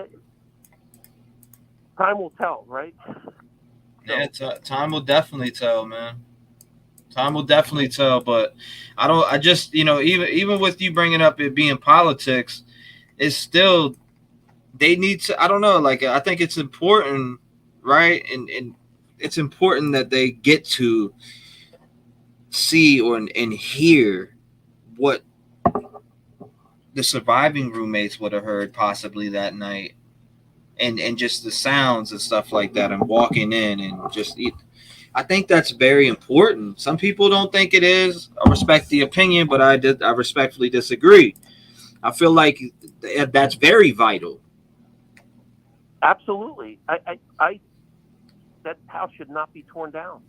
time will tell, right? Yeah, time will definitely tell, man. Time will definitely tell. But I just, you know, even with you bringing up it being politics, it's still, they need to, I don't know, like, I think it's important, right? And it's important that they get to see and hear what the surviving roommates would have heard possibly that night, and just the sounds and stuff like that, and walking in and just I think that's very important. Some people don't think it is. I respect the opinion, but I respectfully disagree. I feel like that's very vital. Absolutely. I that house should not be torn down.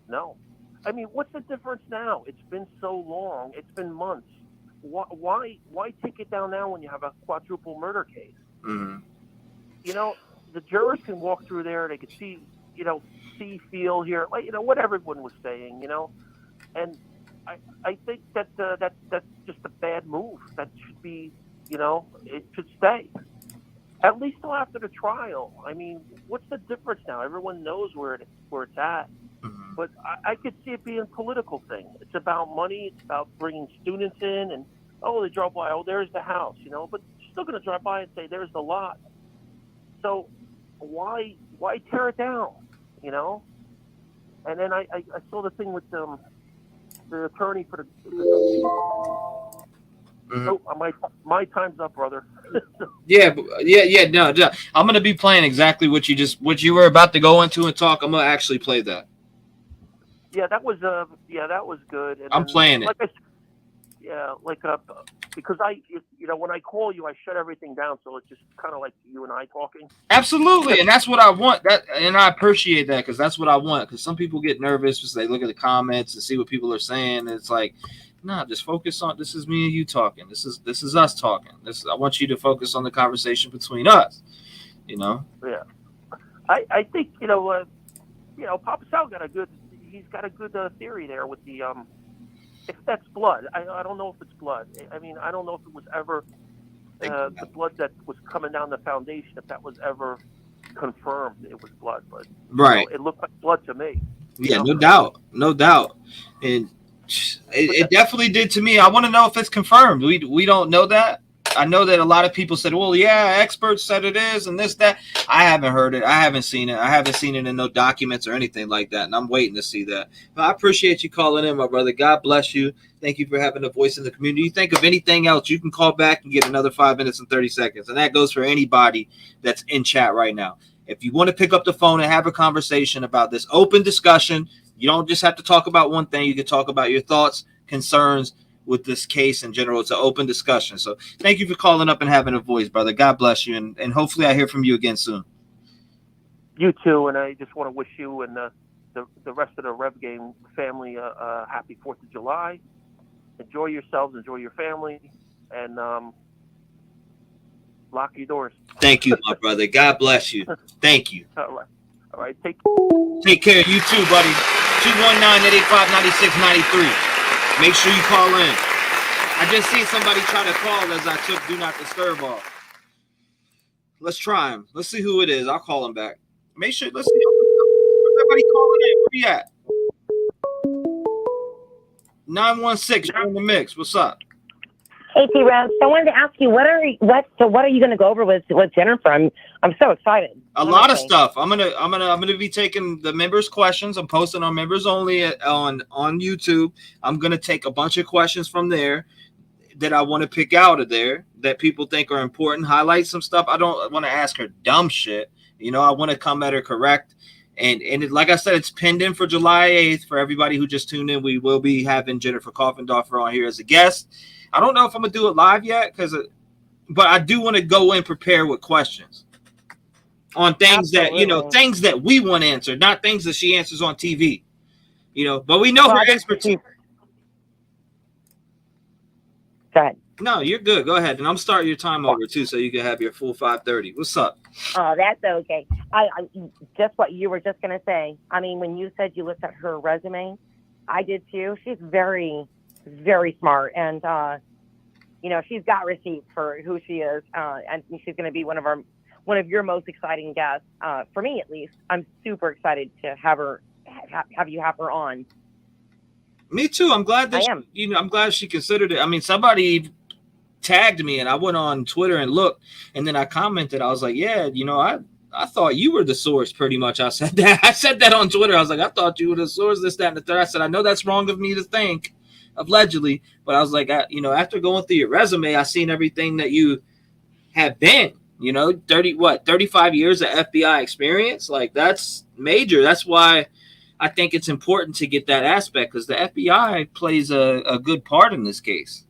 No. I mean, what's the difference now? It's been so long. It's been months. Why take it down now when you have a quadruple murder case? Mm-hmm. You know, the jurors can walk through there. They could see, you know, feel, hear, like, you know, what everyone was saying, you know. And I think that's just a bad move. That should be, you know, it should stay. At least till after the trial. I mean, what's the difference now? Everyone knows where it's at. Mm-hmm. But I could see it being a political thing. It's about money. It's about bringing students in, and they drove by. Oh, there's the house, you know. But you're still going to drive by and say there's the lot. So why tear it down, you know? And then I saw the thing with the attorney for the mm-hmm. Oh, my time's up, brother. Yeah. No. I'm gonna be playing exactly what you were about to go into and talk. I'm gonna actually play that. Yeah, that was good. And I'm playing it. Because when I call you, I shut everything down, so it's just kind of like you and I talking. Absolutely, and that's what I want. And I appreciate that, because that's what I want. Because some people get nervous because they look at the comments and see what people are saying, and it's like, nah, just focus on, this is me and you talking. This is us talking. I want you to focus on the conversation between us. You know. Yeah, I think Papa Sal he's got a good theory there with the if that's blood. I don't know if it's blood. I mean, I don't know if it was ever the blood that was coming down the foundation, if that was ever confirmed it was blood. But right, it looked like blood to me. Yeah, no doubt. And it definitely did to me. I want to know if it's confirmed. We don't know that. I know that a lot of people said, well, yeah, experts said it is, and this, that. I haven't heard it. I haven't seen it. I haven't seen it in no documents or anything like that, and I'm waiting to see that. But I appreciate you calling in, my brother. God bless you. Thank you for having a voice in the community. You think of anything else, you can call back and get another 5 minutes and 30 seconds, and that goes for anybody that's in chat right now. If you want to pick up the phone and have a conversation about this open discussion, you don't just have to talk about one thing. You can talk about your thoughts, concerns with this case in general. It's an open discussion. So thank you for calling up and having a voice, brother. God bless you. And hopefully I hear from you again soon. You too. And I just want to wish you and the rest of the Rev Game family a happy 4th of July. Enjoy yourselves. Enjoy your family. And lock your doors. Thank you, my brother. God bless you. Thank you. All right. Take care. You too, buddy. 219-885-9693. Make sure you call in. I just seen somebody try to call as I took Do Not Disturb off. Let's try him. Let's see who it is. I'll call him back. Make sure. Let's see. Everybody calling in. Where you at? 916. You're in the mix. What's up? Hey, T-REV. So I wanted to ask you, what are you going to go over with Jennifer? I'm so excited. A lot of stuff. I'm gonna be taking the members' questions. I'm posting on members only on YouTube. I'm gonna take a bunch of questions from there that I want to pick out of there that people think are important. Highlight some stuff. I don't want to ask her dumb shit. You know, I want to come at her correct. And like I said, it's pinned in for July 8th. For everybody who just tuned in, we will be having Jennifer Coffendorfer on here as a guest. I don't know if I'm gonna do it live yet, but I do want to go in prepared with questions on things things that we want answered, not things that she answers on TV. But we know her expertise. Go ahead. No, you're good. Go ahead, and I'm starting your time over too, so you can have your full 5:30. What's up? Oh, that's okay. I just what you were just gonna say. I mean, when you said you looked at her resume, I did too. She's very, very smart, and she's got receipts for who she is, and she's gonna be one of your most exciting guests, for me at least. I'm super excited to have you have her on. Me too. I'm glad that I'm glad she considered it. I mean, somebody tagged me and I went on Twitter and looked, and then I commented. I was like, yeah, I thought you were the source pretty much. I said that. I said that on Twitter. I was like, I thought you were the source, this, that, and the third. I said, I know that's wrong of me to think, allegedly, but I was like, after going through your resume, I seen everything that you have been, 35 years of FBI experience. Like, that's major. That's why I think it's important to get that aspect, because the FBI plays a good part in this case.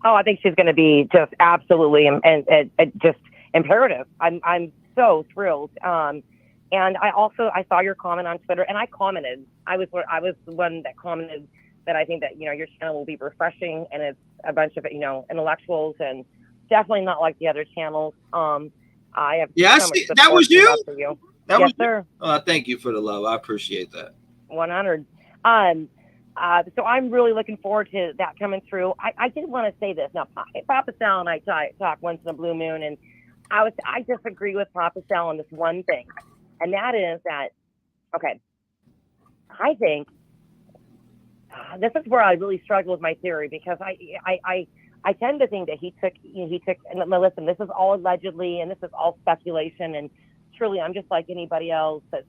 Oh, I think she's going to be just absolutely and just imperative. I'm so thrilled. And I saw your comment on Twitter, and I commented. I was the one that commented that I think that your channel will be refreshing, and it's a bunch of intellectuals, and definitely not like the other channels. I have so much that was you. you. That yes, was sir. Thank you for the love. I appreciate that. 100. So I'm really looking forward to that coming through. I did want to say this. Now, Papa Sal and I talk once in a blue moon, and I disagree with Papa Sal on this one thing, and that is that, okay, I think this is where I really struggle with my theory, because I tend to think that he took, and listen, this is all allegedly, and this is all speculation, and truly I'm just like anybody else that's,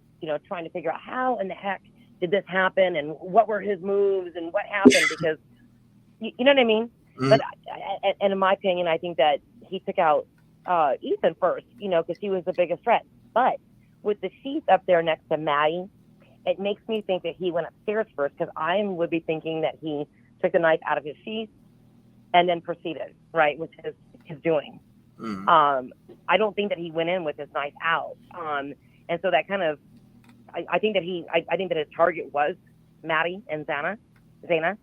trying to figure out how in the heck did this happen, and what were his moves, and what happened, because you know what I mean? Mm-hmm. But and in my opinion, I think that he took out Ethan first, because he was the biggest threat. But with the sheath up there next to Maddie, it makes me think that he went upstairs first, because I would be thinking that he took the knife out of his sheath and then proceeded, right, with his doing. Mm-hmm. I don't think that he went in with his knife out. And so that kind of, I think that his target was Maddie and Zana, right,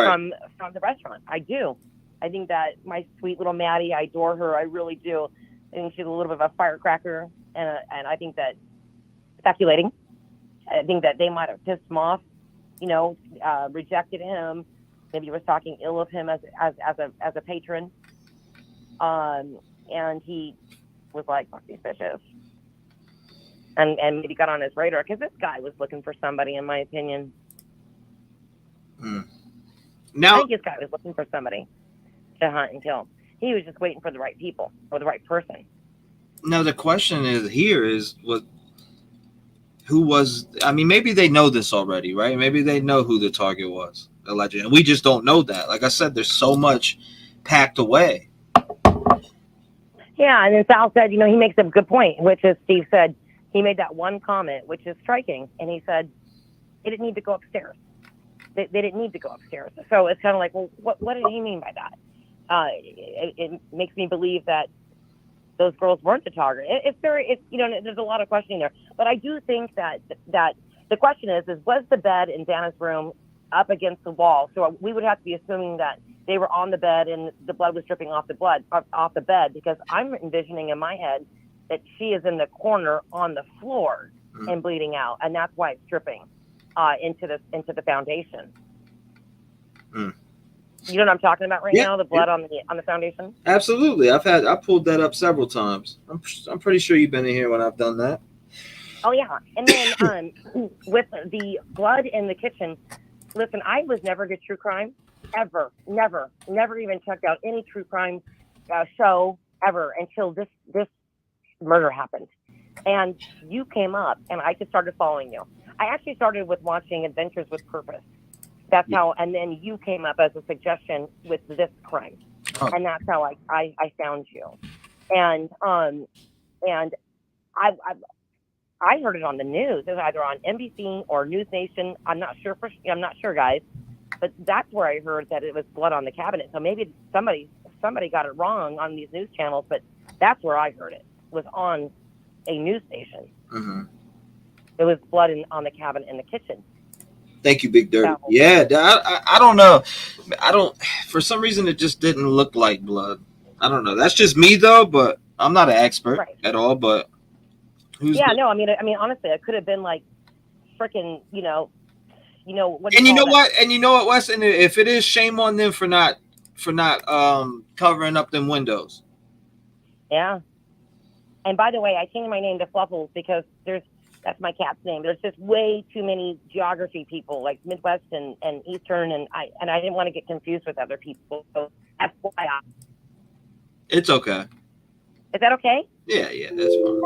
from the restaurant. I do. I think that my sweet little Maddie, I adore her. I really do. I think she's a little bit of a firecracker, and I think that, speculating, I think that they might have pissed him off, rejected him. Maybe he was talking ill of him as a patron, and he was like, "Fuck these bitches." And maybe got on his radar, because this guy was looking for somebody, in my opinion. Now, I think this guy was looking for somebody to hunt and kill. He was just waiting for the right people or the right person. Now the question who was? I mean, maybe they know this already, right? Maybe they know who the target was, allegedly, and we just don't know that. Like I said, there's so much packed away. Yeah, and then Sal said, he makes a good point, which is Steve said. He made that one comment, which is striking, and he said, they didn't need to go upstairs. They didn't need to go upstairs. So it's kind of like, well, what did he mean by that? It makes me believe that those girls weren't the target. There's a lot of questioning there. But I do think that the question is was the bed in Dana's room up against the wall? So we would have to be assuming that they were on the bed and the blood was dripping off the bed, because I'm envisioning in my head that she is in the corner on the floor and bleeding out, and that's why it's dripping into the foundation. You know what I'm talking about right now? The blood on the foundation. Absolutely, I pulled that up several times. I'm pretty sure you've been in here when I've done that. Oh yeah, and then with the blood in the kitchen. Listen, I was never good true crime, ever, never even checked out any true crime show ever until this murder happened. And you came up, and I just started following you. I actually started with watching Adventures with Purpose. That's how, and then you came up as a suggestion with this crime, and that's how I found you. And I heard it on the news. It was either on NBC or News Nation. I'm not sure, guys, but that's where I heard that it was blood on the cabinet. So maybe somebody got it wrong on these news channels, but that's where I heard it, was on a news station. Mm-hmm. It was blood on the cabinet in the kitchen. Thank you, Big Dirty. Yeah, I don't know. For some reason, it just didn't look like blood. I don't know. That's just me, though, but I'm not an expert at all, but I mean, honestly, it could have been like freaking, what? And you know what, Wes? And if it is, shame on them for not covering up them windows. Yeah. And by the way, I changed my name to Fluffles because that's my cat's name. There's just way too many geography people, like Midwest and Eastern, and I didn't want to get confused with other people. So FYI. It's okay. Is that okay? Yeah, that's fine.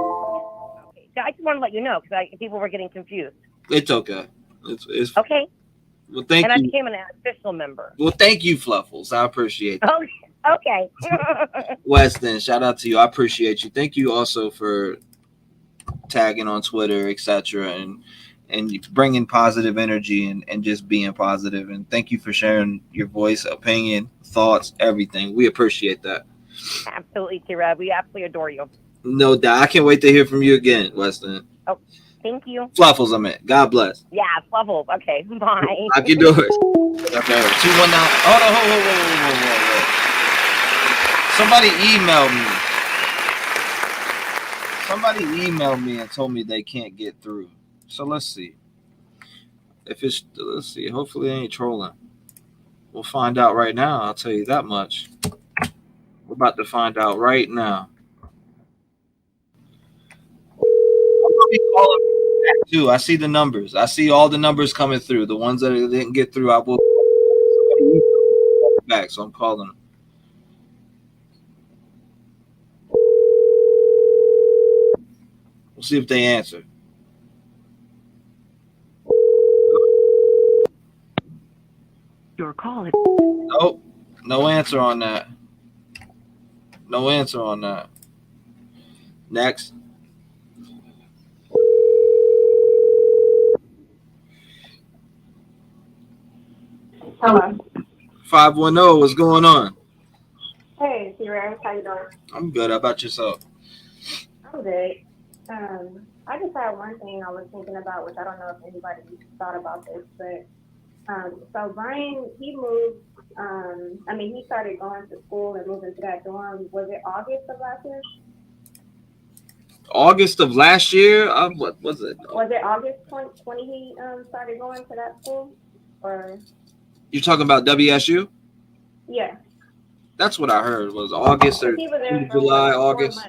Okay. So I just want to let you know because people were getting confused. It's okay. It's okay. Well, thank you. And I became an official member. Well, thank you, Fluffles. I appreciate it. Okay. Weston, shout out to you. I appreciate you. Thank you also for tagging on Twitter, etc., and bringing positive energy and just being positive. And thank you for sharing your voice, opinion, thoughts, everything. We appreciate that. Absolutely, T-REV. We absolutely adore you. No doubt. I can't wait to hear from you again, Weston. Oh, thank you. Fluffles, I meant. God bless. Yeah, Fluffles. Okay, bye. Lock your doors. Okay. 219. Hold on. Whoa. Somebody emailed me and told me they can't get through. So let's see. Let's see. Hopefully they ain't trolling. We'll find out right now. I'll tell you that much. We're about to find out right now. I'll be calling back too. I see the numbers. I see all the numbers coming through. The ones that didn't get through, I will. Somebody emailed me back, so I'm calling them. We'll see if they answer. Your call is. Nope. No answer on that. Next. Hello. 510, what's going on? Hey, T-REV, how you doing? I'm good. How about yourself? I'm good. I just had one thing I was thinking about, which I don't know if anybody thought about this, but so Brian, he moved. He started going to school and moving to that dorm. Was it August of last year? August of last year? What was it? Was it August 2020 he started going to that school? Or You're talking about WSU? Yeah. That's what I heard was August or he was there July, for August.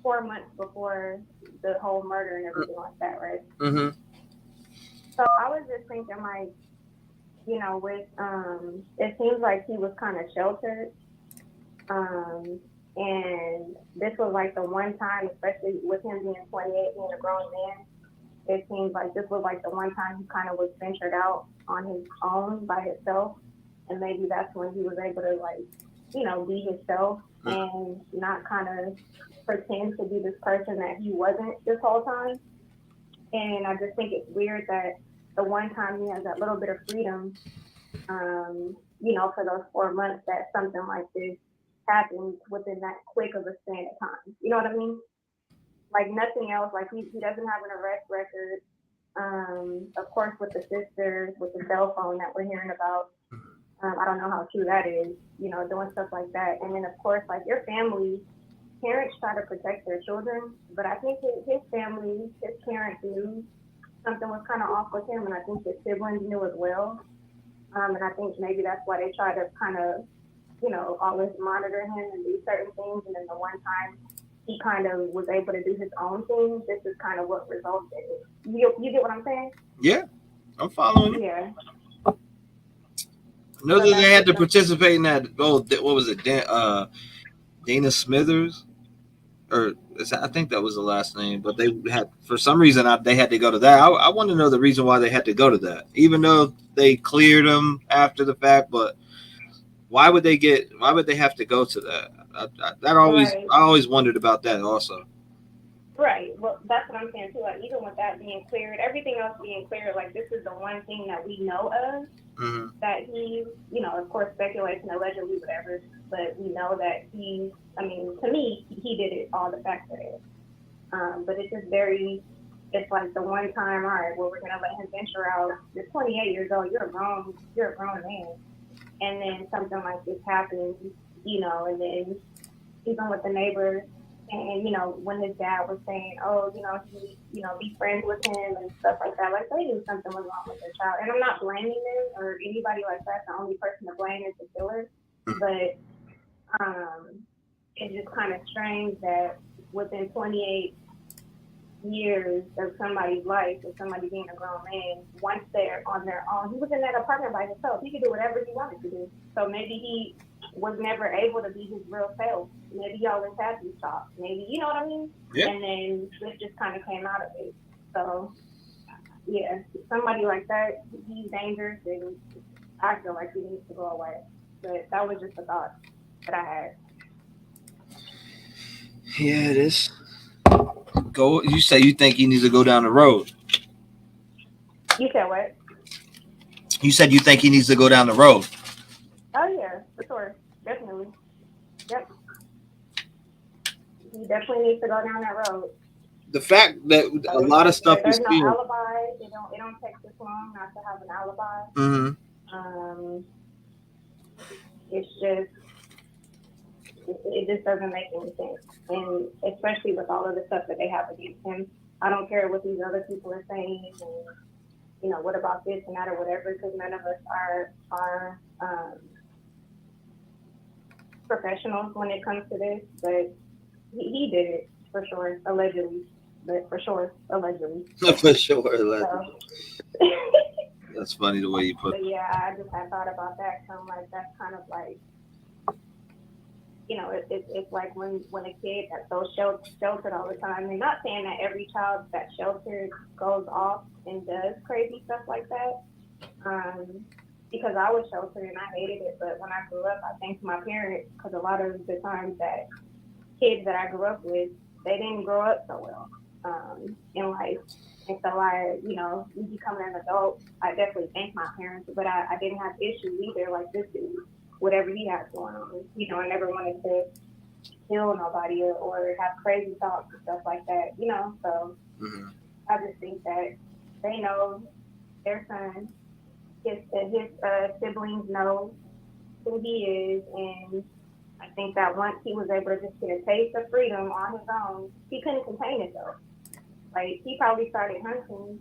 4 months before the whole murder and everything like that, right? Mm-hmm. So I was just thinking, like, with it seems like he was kind of sheltered, and this was like the one time, especially with him being 28, being a grown man. It seems like this was like the one time he kind of was ventured out on his own by himself, and maybe that's when he was able to, like, be himself and not kind of pretend to be this person that he wasn't this whole time. And I just think it's weird that the one time he has that little bit of freedom, for those 4 months, that something like this happens within that quick of a span of time. You know what I mean? Like nothing else. Like he doesn't have an arrest record. Of course, with the sisters, with the cell phone that we're hearing about. I don't know how true that is, doing stuff like that. And then, of course, like your family, parents try to protect their children, but I think his family, his parents knew something was kind of off with him, and I think his siblings knew as well. And I think maybe that's why they try to kind of, always monitor him and do certain things. And then the one time he kind of was able to do his own thing, this is kind of what resulted. You get what I'm saying? Yeah, I'm following you. Yeah. No, that they had to participate in that. Oh, what was it? Dana Smithers, or I think that was the last name. But they had, for some reason, they had to go to that. I want to know the reason why they had to go to that, even though they cleared them after the fact. But why would they have to go to that? I always wondered about that also. Right. Well, that's what I'm saying too. Like, even with that being cleared, everything else being cleared, like, this is the one thing that we know of that he, you know, of course, speculation, allegedly, whatever, but we know that he, I mean, to me, he did it, all the facts are there. But it's just it's like the one time, all right, well, we're going to let him venture out. You're 28 years old. You're a grown man. And then something like this happens, you know, and then even with the neighbors, and, you know, when his dad was saying, oh, you know, he, you know, be friends with him and stuff like that, like, they knew something was wrong with their child. And I'm not blaming them or anybody like that. The only person to blame is the killer. But it's just kind of strange that within 28 years of somebody's life, of somebody being a grown man, once they're on their own, he was in that apartment by himself. He could do whatever he wanted to do. So maybe he was never able to be his real self. Maybe he always had these thoughts. Maybe, you know what I mean? Yeah. And then this just kind of came out of it. So, yeah, somebody like that, he's dangerous, and I feel like he needs to go away. But that was just a thought that I had. Yeah, it is. You say you think he needs to go down the road. You said what? You said you think he needs to go down the road. Oh, yeah, for sure. Definitely. Yep. He definitely needs to go down that road. The fact that a lot of stuff is there's no alibi. It don't take this long not to have an alibi. Mm-hmm. It's just, it just doesn't make any sense. And especially with all of the stuff that they have against him, I don't care what these other people are saying, and, you know, what about this and that or whatever, because none of us are professionals when it comes to this. But he did it for sure, allegedly. But for sure, allegedly. For sure, allegedly. So. That's funny the way you put it. But yeah, I just had thought about that. So I'm like, that's kind of like, you know, it's like when a kid that's so sheltered all the time. And not saying that every child that's sheltered goes off and does crazy stuff like that. Because I was sheltered and I hated it. But when I grew up, I thanked my parents, because a lot of the times that kids that I grew up with, they didn't grow up so well in life. And so you know, becoming an adult, I definitely thank my parents, but I didn't have issues either like this dude, whatever he has going on. You know, I never wanted to kill nobody or have crazy thoughts and stuff like that, you know. So I just think that they know their son, his siblings know who he is, and I think that once he was able to just get a taste of freedom on his own, he couldn't contain himself. Like, he probably started hunting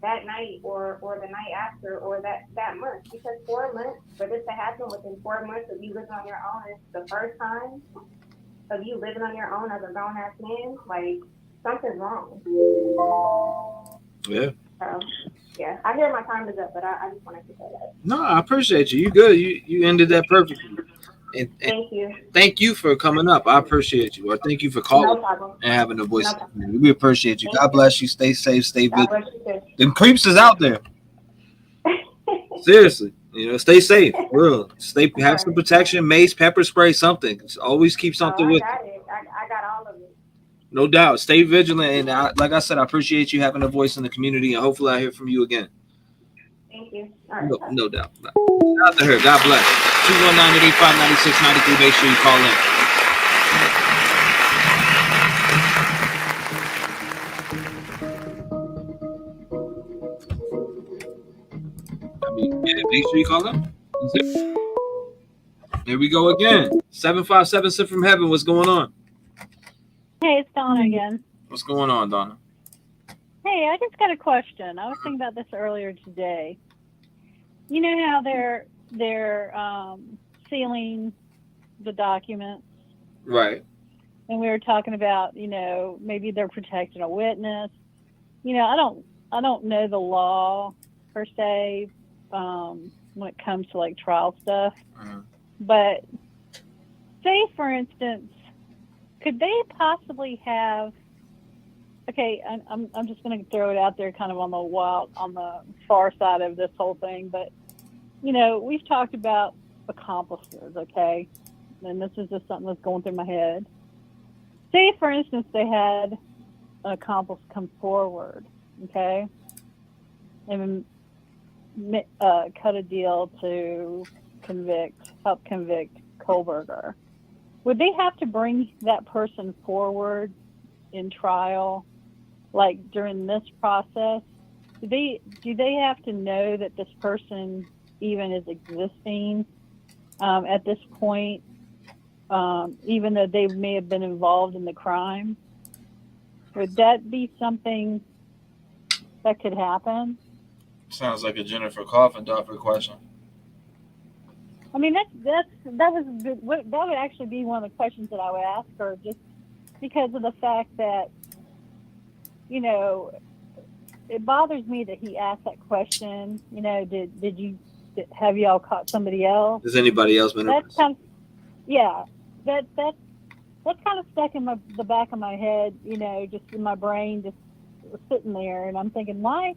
that night or the night after or that month, because 4 months, for this to happen within 4 months of you living on your own, is the first time of you living on your own as a grown-ass man. Like, something's wrong. Yeah. So, yeah, I hear my time is up, but I just wanted to say that. No, I appreciate you. You good. You ended that perfectly. And thank you. Thank you for coming up. I appreciate you. Or thank you for calling and having a voice. No, we appreciate you. God bless you. Stay safe. Stay vigilant. Them creeps is out there. Seriously. You know, stay safe. Real. Have some protection, mace, pepper spray, something. Always keep something with you. I got all of it. No doubt. Stay vigilant. And like I said, I appreciate you having a voice in the community. And hopefully I hear from you again. Thank you. All right. No doubt. Shout out to her. God bless. 219-885-9693. Make sure you call in. Make sure you call in. There we go again. 757 sent from heaven. What's going on? Hey, it's Donna again. What's going on, Donna? Hey, I just got a question. I was thinking about this earlier today. You know how they're sealing the documents, right? And we were talking about, you know, maybe they're protecting a witness. You know, I don't know the law per se, when it comes to like trial stuff. But say, for instance, could they possibly have? Okay, I'm just going to throw it out there, kind of on the far side of this whole thing. But you know, we've talked about accomplices, okay, and this is just something that's going through my head. Say, for instance, they had an accomplice come forward, okay, and cut a deal to help convict Kohlberger. Would they have to bring that person forward in trial, like during this process? Do they have to know that this person even is existing at this point, even though they may have been involved in the crime? Would that be something that could happen? Sounds like a Jennifer Coffinduffer question. I mean, that would actually be one of the questions that I would ask her, just because of the fact that, you know, it bothers me that he asked that question. You know, have y'all caught somebody else? Has anybody else been? That's kind of, yeah, that's kind of stuck in the back of my head. You know, just in my brain, just sitting there, and I'm thinking, why?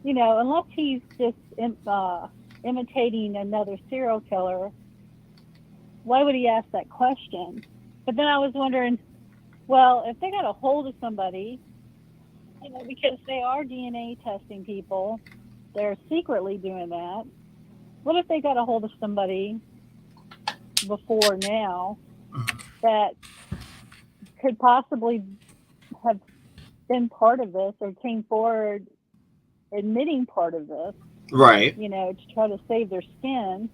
You know, unless he's just imitating another serial killer, why would he ask that question? But then I was wondering, well, if they got a hold of somebody, you know, because they are DNA testing people, they're secretly doing that. What if they got a hold of somebody before now that could possibly have been part of this or came forward admitting part of this? Right. You know, to try to save their skin,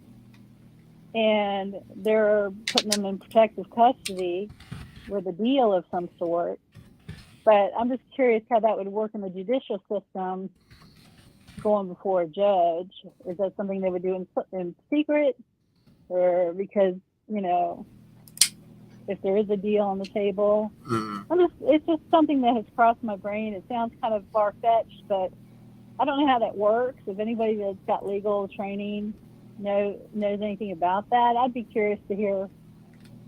and they're putting them in protective custody with a deal of some sort. But I'm just curious how that would work in the judicial system going before a judge. Is that something they would do in secret? Or because, you know, if there is a deal on the table? It's just something that has crossed my brain. It sounds kind of far-fetched, but I don't know how that works. If anybody that's got legal training knows anything about that, I'd be curious to hear,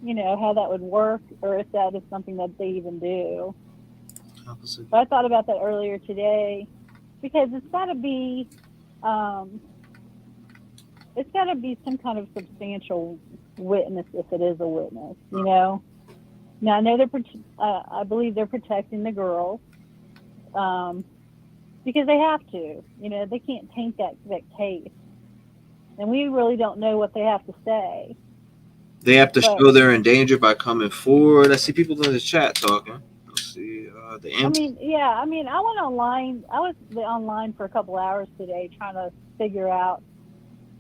you know, how that would work, or if that is something that they even do. But I thought about that earlier today, because it's got to be some kind of substantial witness, if it is a witness, you know. Now I know I believe they're protecting the girls. Because they have to, you know, they can't taint that case. And we really don't know what they have to say. They have to show they're in danger by coming forward. I see people in the chat talking. Let's see. I went online. I was online for a couple hours today trying to figure out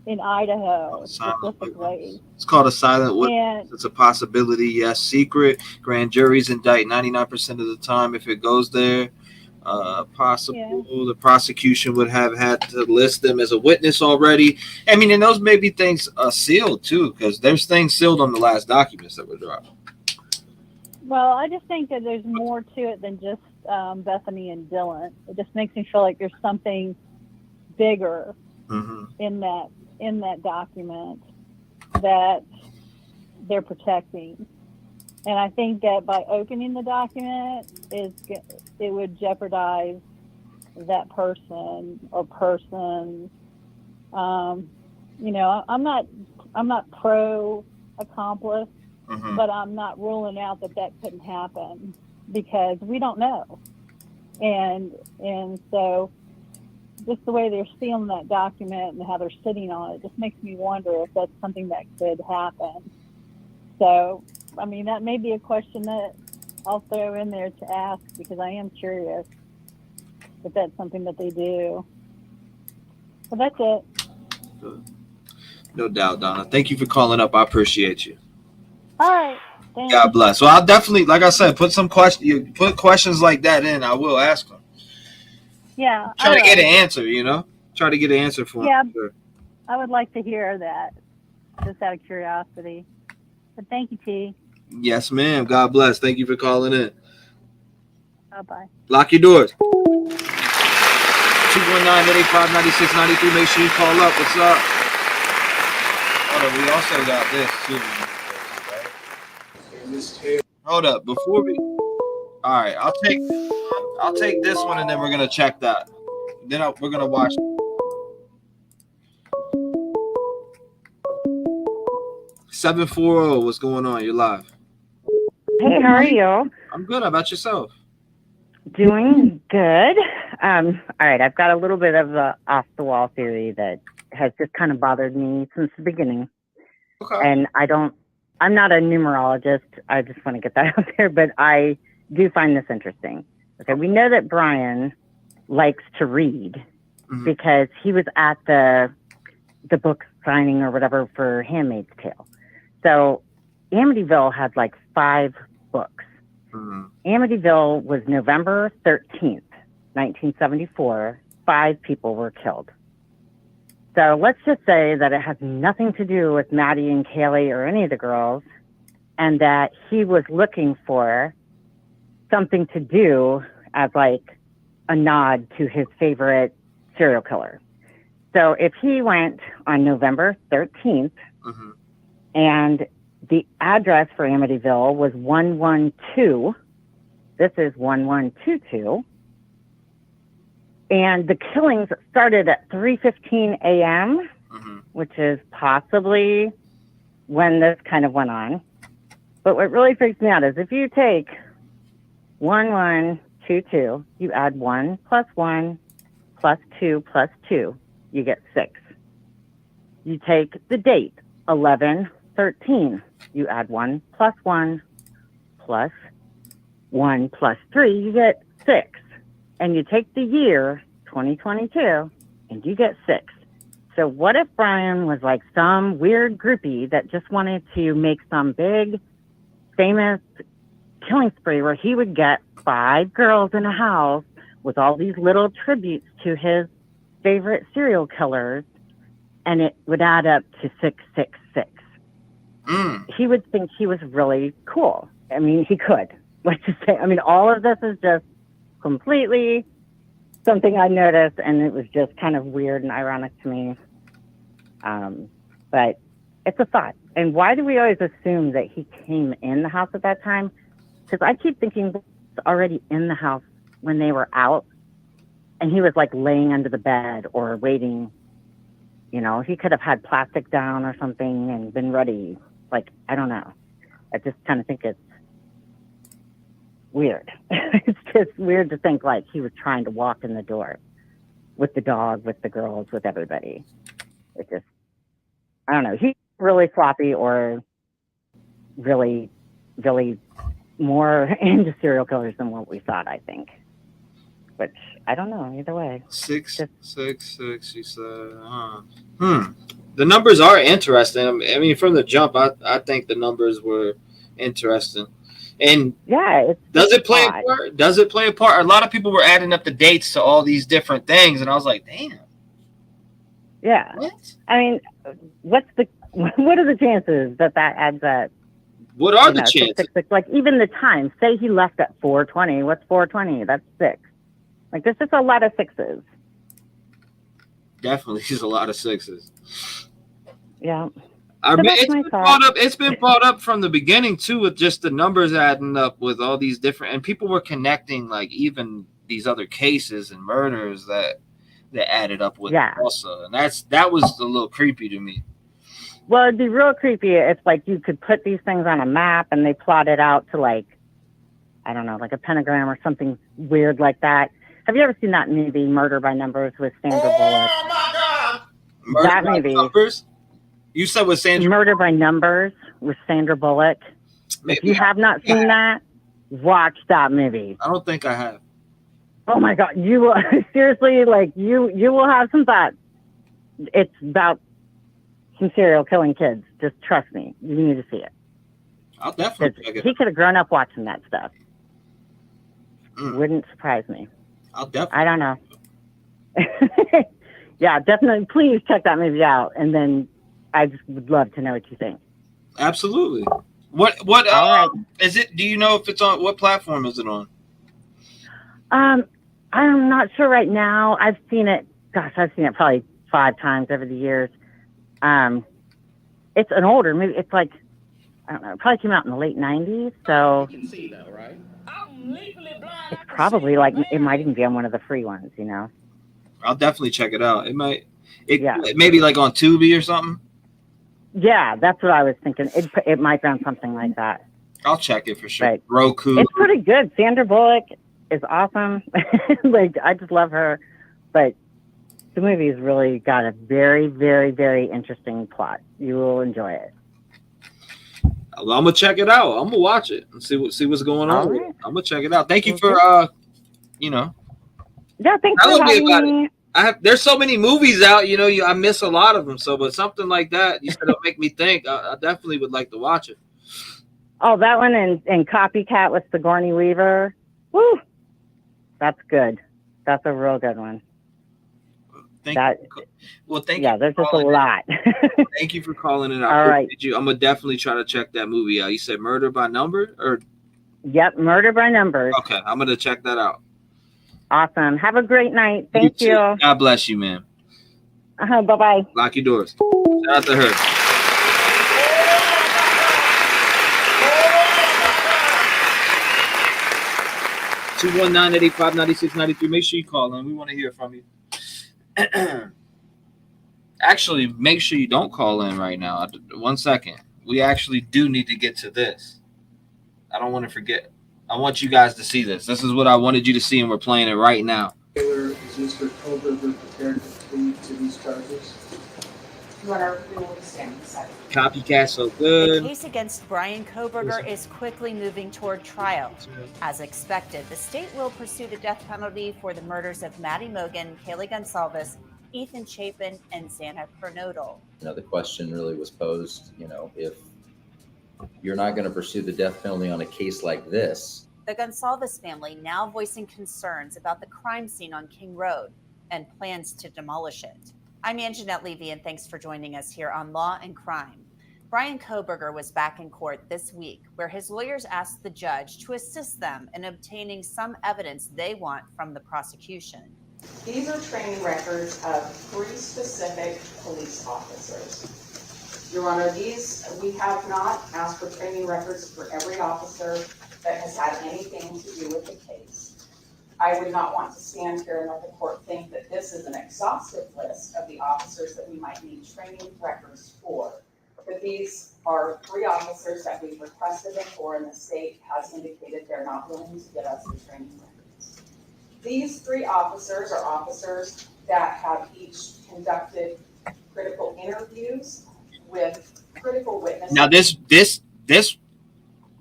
in Idaho specifically. It's called a silent witness. It's a possibility. Yes, secret. Grand juries indict 99% of the time if it goes there. Possible. Yeah. The prosecution would have had to list them as a witness already. I mean, and those may be things sealed too, because there's things sealed on the last documents that were dropped. Well, I just think that there's more to it than just Bethany and Dylan. It just makes me feel like there's something bigger in that document that they're protecting. And I think that by opening the document, it would jeopardize that person or persons. You know, I'm not pro accomplice, but I'm not ruling out that couldn't happen, because we don't know. And so just the way they're sealing that document and how they're sitting on it just makes me wonder if that's something that could happen. So, I mean, that may be a question that I'll throw in there to ask, because I am curious if that's something that they do. So that's it. Good. No doubt, Donna. Thank you for calling up. I appreciate you. All right. Thanks. God bless. So I'll definitely, like I said, put questions like that in. I will ask them. Yeah. Try to get an answer, you know? Try to get an answer for them. Yeah. Sure. I would like to hear that, just out of curiosity. But thank you, T. Yes, ma'am. God bless. Thank you for calling in. Bye-bye. Lock your doors. 219-885-9693. Make sure you call up. What's up? we also got this too. Hold up, before we. All right, I'll take this one, and then we're gonna check that. Then we're gonna watch. 740, what's going on? You're live. Hey, how are you? I'm good. How about yourself? Doing good. All right, I've got a little bit of a off-the-wall theory that has just kind of bothered me since the beginning. Okay. And I'm not a numerologist. I just want to get that out there, but I do find this interesting. Okay, we know that Brian likes to read because he was at the book signing or whatever for Handmaid's Tale. So Amityville had like 5 books. Amityville was November 13th, 1974. 5 people were killed. So let's just say that it has nothing to do with Maddie and Kaylee or any of the girls, and that he was looking for something to do as like a nod to his favorite serial killer. So if he went on November 13th and the address for Amityville was 112, this is 1122, and the killings started at 3:15 a.m., which is possibly when this kind of went on. But what really freaks me out is if you take 1122, you add 1 plus 1 plus 2 plus 2, you get 6. You take the date, 11/13, you add 1 plus 1 plus 1 plus 3, you get 6. And you take the year, 2022, and you get 6. So what if Brian was like some weird groupie that just wanted to make some big, famous killing spree where he would get 5 girls in a house with all these little tributes to his favorite serial killers, and it would add up to 666. He would think he was really cool. I mean, he could. Let's just say, I mean, all of this is just completely something I noticed, and it was just kind of weird and ironic to me. But it's a thought. And why do we always assume that he came in the house at that time? Because I keep thinking he was already in the house when they were out, and he was like laying under the bed or waiting. You know, he could have had plastic down or something and been ready. Like, I don't know. I just kind of think it's weird. It's just weird to think like he was trying to walk in the door with the dog, with the girls, with everybody. It just, I don't know. He's really sloppy or really, really more into serial killers than what we thought, I think. Which, I don't know, either way. 666, you said. The numbers are interesting. I mean, from the jump, I think the numbers were interesting. And yeah, does it play a part? Does it play a part? A lot of people were adding up the dates to all these different things, and I was like, damn. Yeah. What? I mean, what are the chances that adds up? What are the chances? 666, like even the time. Say he left at 4:20. What's 4:20? That's 6. Like there's just a lot of 6s. Definitely, there's a lot of 6s. Yeah. I mean, it's been brought up from the beginning too, with just the numbers adding up with all these different, and people were connecting like even these other cases and murders that added up with also, and that was a little creepy to me. Well, it'd be real creepy if like you could put these things on a map and they plot it out to like, I don't know, like a pentagram or something weird like that. Have you ever seen that movie, Murder by Numbers, with Sandra Bullock? Oh my God! Murder that by movie. Numbers? You said with Sandra. Murder by Numbers with Sandra Bullock. If you have not seen that, watch that movie. I don't think I have. Oh my God, you will seriously like you will have some thoughts. It's about some serial killing kids. Just trust me, you need to see it. I'll definitely check it. He could have grown up watching that stuff. Wouldn't surprise me. I'll definitely. I don't know. Yeah, definitely. Please check that movie out, and then I just would love to know what you think. Absolutely. What is it? Do you know if it's on what platform is it on? I'm not sure right now. I've seen it. Gosh, I've seen it probably 5 times over the years. it's an older movie. It's like, I don't know, it probably came out in the late 90s. So You can see though, right? I'm legally blind. it's probably like, it might even be on one of the free ones, you know? I'll definitely check it out. It maybe like on Tubi or something. Yeah, that's what I was thinking. It might be on something like that. I'll check it for sure. Right. Roku. It's pretty good. Sandra Bullock is awesome. Like, I just love her. But the movie's really got a very, very, very interesting plot. You will enjoy it. I'm gonna check it out. I'm gonna watch it and see what's going on. Right. I'm gonna check it out. Thank you for Yeah, thanks for having me. There's so many movies out, I miss a lot of them. So, but something like that, you said it'll make me think. I definitely would like to watch it. Oh, that one and Copycat with Sigourney Weaver. Woo! That's good. That's a real good one. Thank you. Yeah, there's just a lot. Thank you for calling it out. All right. I'm gonna definitely try to check that movie out. You said Murder by Number, or? Yep, Murder by Numbers. Okay, I'm gonna check that out. Awesome. Have a great night. Thank you. God bless you, man. Bye-bye. Lock your doors. Shout out to her. (219-885-9693). Make sure you call in. We want to hear from you. Actually, make sure you don't call in right now. 1 second. We actually do need to get to this. I don't want to forget. I want you guys to see this. This is what I wanted you to see, and we're playing it right now. Taylor, is Mr. Koberger prepared to plead to these charges? Your Honor, we will be standing aside. Copycat, so good. The case against Brian Koberger is quickly moving toward trial. As expected, the state will pursue the death penalty for the murders of Maddie Mogan, Kaylee Gonsalves, Ethan Chapin, and Xana Kernodle. The question really was posed, if you're not going to pursue the death penalty on a case like this. The Gonsalves family now voicing concerns about the crime scene on King Road and plans to demolish it. I'm Anjanette Levy, and thanks for joining us here on Law and Crime. Brian Koberger was back in court this week, where his lawyers asked the judge to assist them in obtaining some evidence they want from the prosecution. These are training records of 3 specific police officers. Your Honor, we have not asked for training records for every officer that has had anything to do with the case. I would not want to stand here and let the court think that this is an exhaustive list of the officers that we might need training records for. But these are 3 officers that we've requested them for, and the state has indicated they're not willing to get us the training records. These 3 officers are officers that have each conducted critical interviews with critical witnesses. Now, this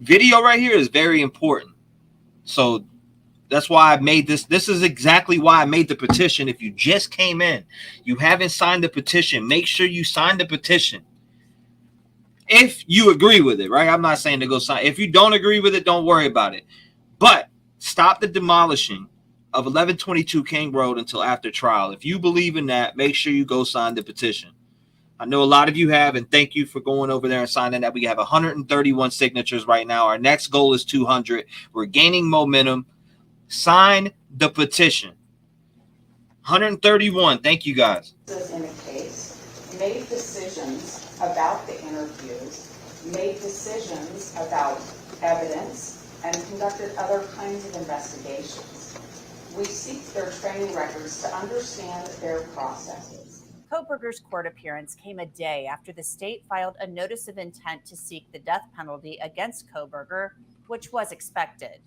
video right here is very important. So that's why I made this. This is exactly why I made the petition. If you just came in, you haven't signed the petition, make sure you sign the petition. If you agree with it, right? I'm not saying to go sign. If you don't agree with it, don't worry about it. But stop the demolishing of 1122 King Road until after trial. If you believe in that, make sure you go sign the petition. I know a lot of you have, and thank you for going over there and signing that. We have 131 signatures right now. Our next goal is 200. We're gaining momentum. Sign the petition. 131. Thank you, guys. In a case, made decisions about the interviews, made decisions about evidence, and conducted other kinds of investigations. We seek their training records to understand their processes. Koberger's court appearance came a day after the state filed a notice of intent to seek the death penalty against Koberger, which was expected.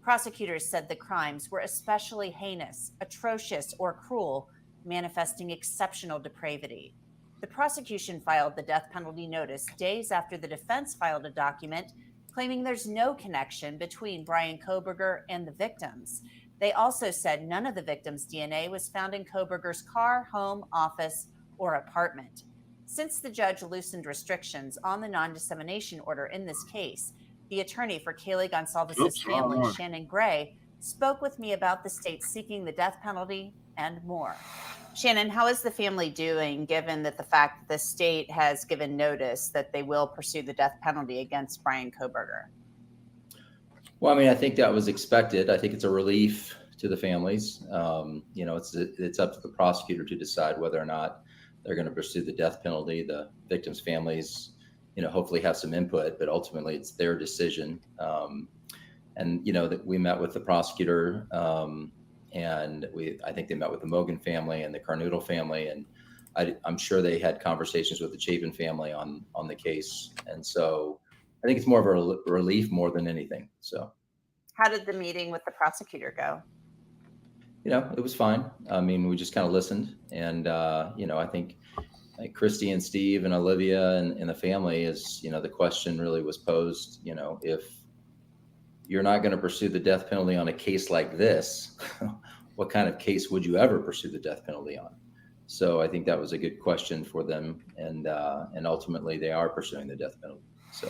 Prosecutors said the crimes were especially heinous, atrocious, or cruel, manifesting exceptional depravity. The prosecution filed the death penalty notice days after the defense filed a document claiming there's no connection between Brian Koberger and the victims. They also said none of the victims' DNA was found in Koberger's car, home, office, or apartment. Since the judge loosened restrictions on the non-dissemination order in this case, the attorney for Kaylee Gonsalves' family, Shannon Gray, spoke with me about the state seeking the death penalty and more. Shannon, how is the family doing given that the fact that the state has given notice that they will pursue the death penalty against Brian Koberger? Well, I think that was expected. I think it's a relief to the families. It's up to the prosecutor to decide whether or not they're going to pursue the death penalty. The victims' families hopefully have some input, but ultimately it's their decision. And that we met with the prosecutor, and I think they met with the Mogan family and the Carnoodle family, and I'm sure they had conversations with the Chapin family on the case. And so I think it's more of a relief more than anything. So how did the meeting with the prosecutor go? It was fine. I mean, we just kind of listened, and I think like Christy and Steve and Olivia and the family is, the question really was posed, if you're not going to pursue the death penalty on a case like this, what kind of case would you ever pursue the death penalty on? So I think that was a good question for them, and ultimately they are pursuing the death penalty. So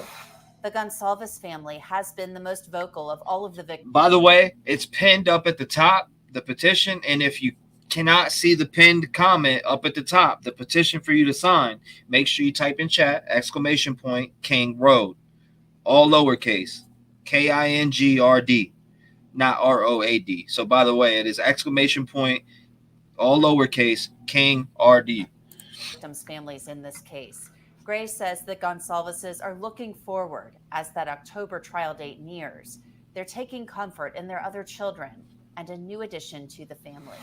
the Gonsalves family has been the most vocal of all of the victims. By the way, it's pinned up at the top, the petition, and if you cannot see the pinned comment up at the top, the petition for you to sign, make sure you type in chat, King Road, all lowercase, KINGRD, not ROAD. So by the way, it is ! All lowercase, King RD. Victims' families in this case. Gray says the Gonsalveses are looking forward as that October trial date nears. They're taking comfort in their other children and a new addition to the family.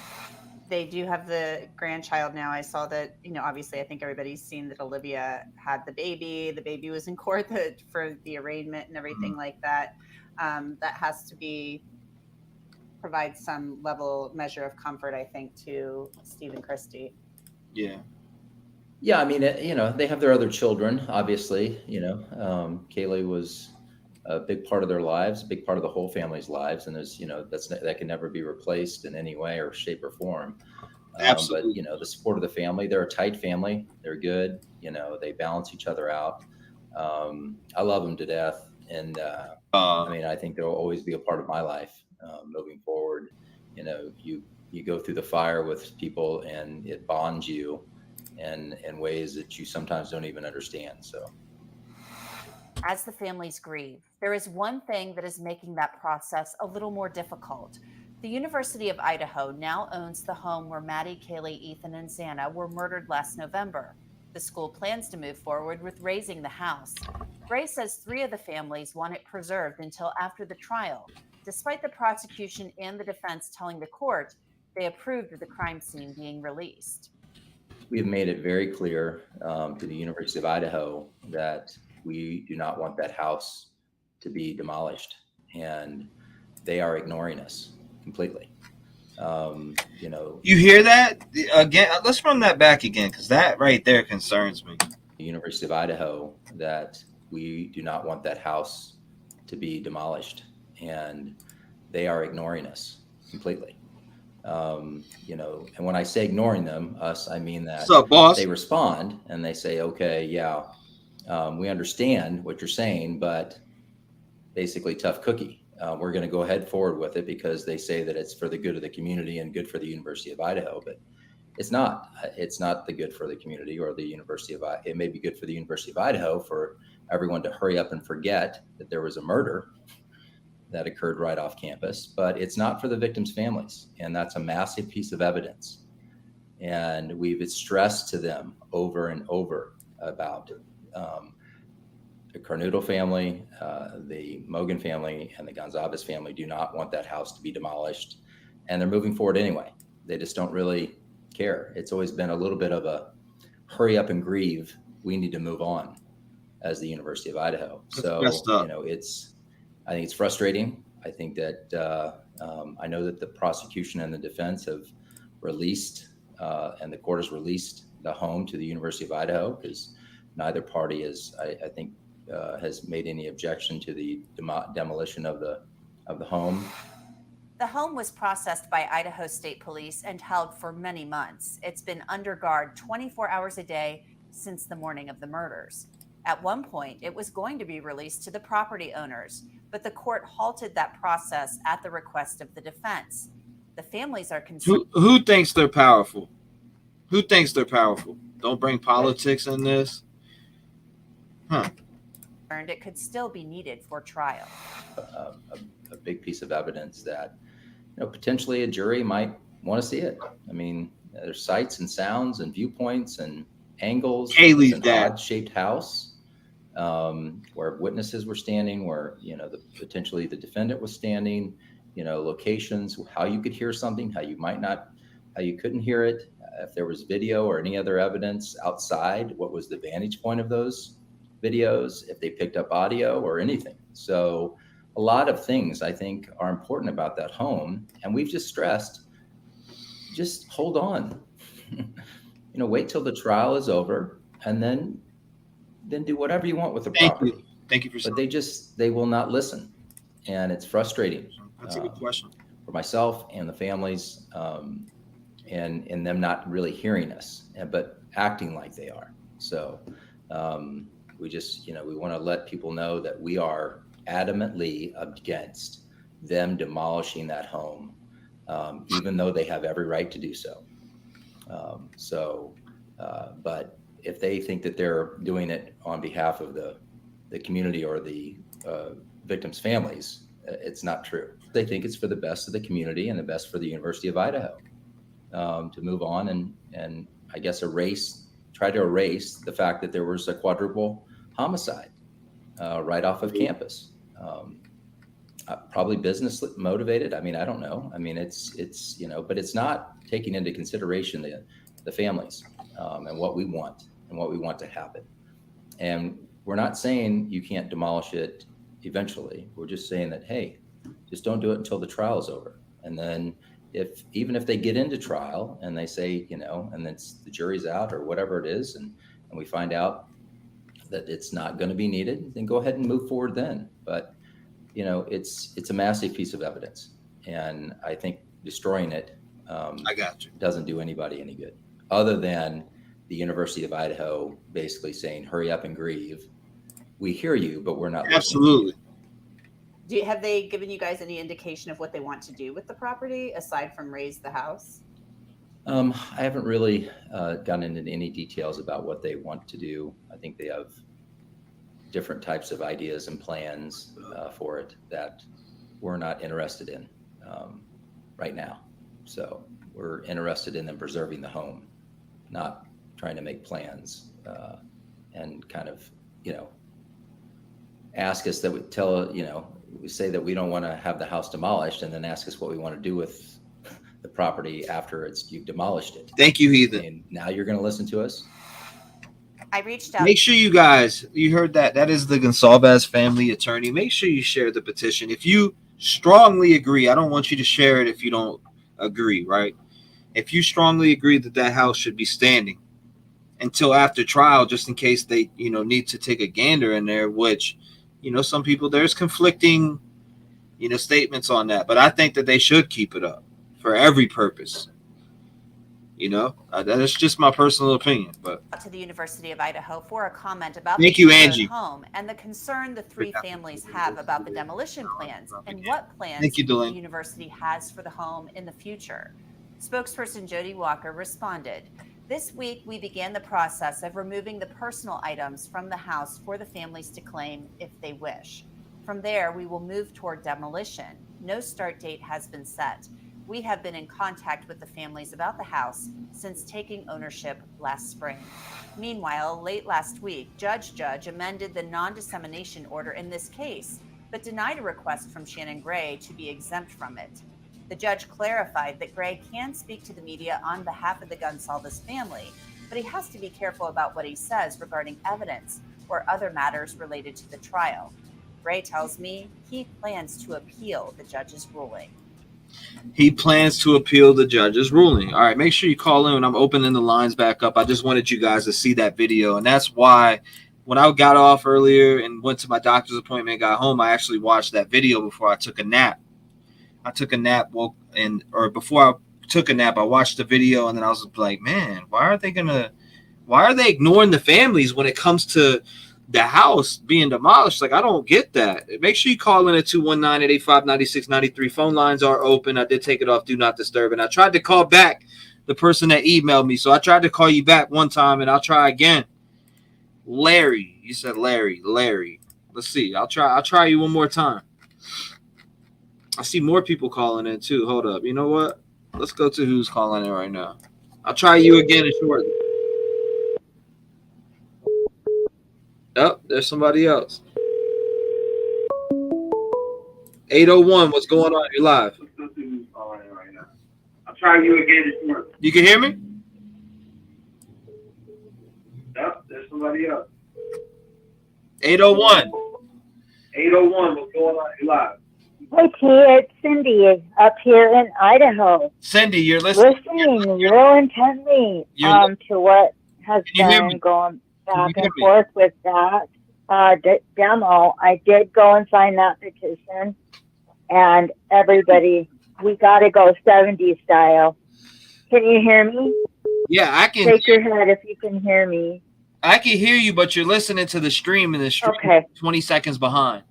They do have the grandchild now. I saw that, obviously I think everybody's seen that Olivia had the baby. The baby was in court for the arraignment and everything like that. That has to provide some measure of comfort, I think, to Steve and Christy. Yeah. Yeah, I mean, they have their other children, obviously. Kaylee was a big part of their lives, a big part of the whole family's lives, and there's, that can never be replaced in any way or shape or form. Absolutely. But the support of the family, they're a tight family. They're good. They balance each other out. I love them to death, and I think they'll always be a part of my life moving forward. You go through the fire with people, and it bonds you in ways that you sometimes don't even understand. So as the families grieve, there is one thing that is making that process a little more difficult. The University of Idaho now owns the home where Maddie, Kaylee, Ethan, and Xana were murdered last November. The school plans to move forward with razing the house. Gray says 3 of the families want it preserved until after the trial. Despite the prosecution and the defense telling the court they approved of the crime scene being released. We've made it very clear to the University of Idaho that we do not want that house to be demolished, and they are ignoring us completely. You hear that again? Let's run that back again, because that right there concerns me. The University of Idaho that we do not want that house to be demolished, and they are ignoring us completely. And when I say ignoring us, I mean that What's up, boss? They respond and they say, okay, yeah, we understand what you're saying, but basically tough cookie. We're going to go ahead forward with it because they say that it's for the good of the community and good for the University of Idaho, but it's not. It's not the good for the community or the University of Idaho. It may be good for the University of Idaho for everyone to hurry up and forget that there was a murder that occurred right off campus, but it's not for the victims' families. And that's a massive piece of evidence. And we've stressed to them over and over about the Carnoodle family, the Mogan family, and the Gonsalves family do not want that house to be demolished. And they're moving forward anyway. They just don't really care. It's always been a little bit of a hurry up and grieve. We need to move on as the University of Idaho. So, I think it's frustrating. I think that I know that the prosecution and the defense have released, and the court has released the home to the University of Idaho because neither party has made any objection to the demolition of the home. The home was processed by Idaho State Police and held for many months. It's been under guard 24 hours a day since the morning of the murders. At one point, it was going to be released to the property owners, but the court halted that process at the request of the defense. The families are concerned. Who thinks they're powerful? Who thinks they're powerful? Don't bring politics in this. It could still be needed for trial. A big piece of evidence that, potentially a jury might want to see it. I mean, there's sights and sounds and viewpoints and angles. Haley's it's an odd-shaped house. where witnesses were standing, where, potentially the defendant was standing, locations, how you could hear something, how you couldn't hear it, if there was video or any other evidence outside, what was the vantage point of those videos, if they picked up audio or anything. So a lot of things I think are important about that home. And we've just stressed, just hold on, wait till the trial is over and then do whatever you want with the property. Thank you for But they will not listen. And it's frustrating. That's a good question. For myself and the families, and them not really hearing us, but acting like they are. So we just, we want to let people know that we are adamantly against them demolishing that home, even though they have every right to do so. But if they think that they're doing it on behalf of the community or the victims' families, it's not true. They think it's for the best of the community and the best for the University of Idaho to move on and I guess try to erase the fact that there was a quadruple homicide right off of campus. Probably business motivated. I mean, I don't know. I mean, it's but it's not taking into consideration the families and what we want to happen. And we're not saying you can't demolish it eventually. We're just saying that, hey, just don't do it until the trial is over. And then even if they get into trial and they say, and then the jury's out or whatever it is, and we find out that it's not going to be needed, then go ahead and move forward then. But, it's a massive piece of evidence. And I think destroying it doesn't do anybody any good, other than the University of Idaho basically saying, hurry up and grieve. We hear you, but we're not Absolutely. Have they given you guys any indication of what they want to do with the property aside from raise the house? I haven't really gotten into any details about what they want to do. I think they have different types of ideas and plans for it that we're not interested in right now. So we're interested in them preserving the home, not trying to make plans and kind of, ask us that we we say that we don't want to have the house demolished and then ask us what we want to do with the property after you've demolished it. Thank you, Heathen. And now you're going to listen to us? I reached out. Make sure you guys, you heard that. That is the Gonsalves family attorney. Make sure you share the petition. If you strongly agree, I don't want you to share it if you don't agree, right? If you strongly agree that house should be standing until after trial, just in case they, need to take a gander in there, which, some people, there's conflicting, statements on that. But I think that they should keep it up for every purpose. That's just my personal opinion. But to the University of Idaho for a comment about Thank the you, Angie. home and the concern the three families have about the demolition plans and what plans Thank you, the Delaney. university has for the home in the future. Spokesperson Jody Walker responded, "This week, we began the process of removing the personal items from the house for the families to claim if they wish. From there, we will move toward demolition. No start date has been set. We have been in contact with the families about the house since taking ownership last spring." Meanwhile, late last week, Judge amended the non-dissemination order in this case, but denied a request from Shannon Gray to be exempt from it. The judge clarified that Gray can speak to the media on behalf of the Gonsalves family, but he has to be careful about what he says regarding evidence or other matters related to the trial. Gray tells me he plans to appeal the judge's ruling. He plans to appeal the judge's ruling. All right, make sure you call in when I'm opening the lines back up. I just wanted you guys to see that video, and that's why when I got off earlier and went to my doctor's appointment and got home, I actually watched that video before I took a nap. I took a nap, before I took a nap, I watched the video, and then I was like, man, why are they ignoring the families when it comes to the house being demolished? Like, I don't get that. Make sure you call in at 219-885-9693. Phone lines are open. I did take it off Do Not Disturb, and I tried to call back the person that emailed me, so I tried to call you back one time, and I'll try again. Larry, you said Larry. Let's see. I'll try you one more time. I see more people calling in too. Hold up. You know what? Let's go to who's calling in right now. I'll try you again shortly. Oh, there's somebody else. 801, what's going on? You're live. I'm trying you again this morning. You can hear me? Yep, there's somebody else. 801. 801, what's going on? You're live. Hey, T, it's Cindy up here in Idaho. Cindy, you're listening. Listening real intently to what has been going back and forth with that demo. I did go and sign that petition, and everybody, we got to go 70s style. Can you hear me? Yeah, I can. Shake your head if you can hear me. I can hear you, but you're listening to the stream, and the stream is 20 seconds behind.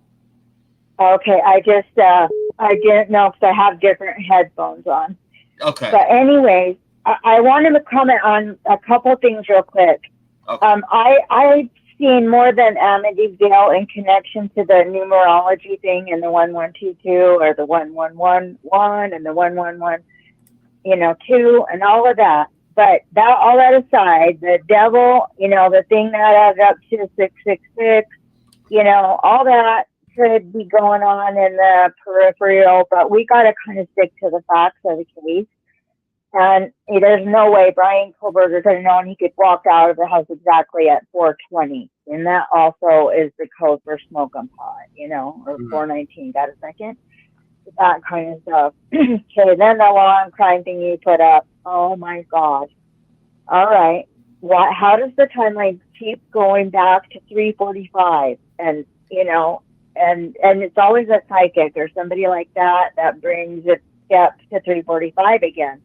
Okay, I didn't know because I have different headphones on. Okay. But anyways, I wanted to comment on a couple things real quick. Okay. I've seen more than Amityville in connection to the numerology thing and the 1122 or the 1111 and the 111, 2 and all of that. But all that aside, the devil, the thing that adds up to 666, all that could be going on in the peripheral, but we got to kind of stick to the facts of the case. And there's no way Brian Kohlberger could have known he could walk out of the house exactly at 4:20. And that also is the code for smoking pot, or 4:19. Got a second? That kind of stuff. Okay, then the long crime thing you put up. Oh my God. All right. How does the timeline keep going back to 3:45? And, and it's always a psychic or somebody like that brings it up to 3:45 again.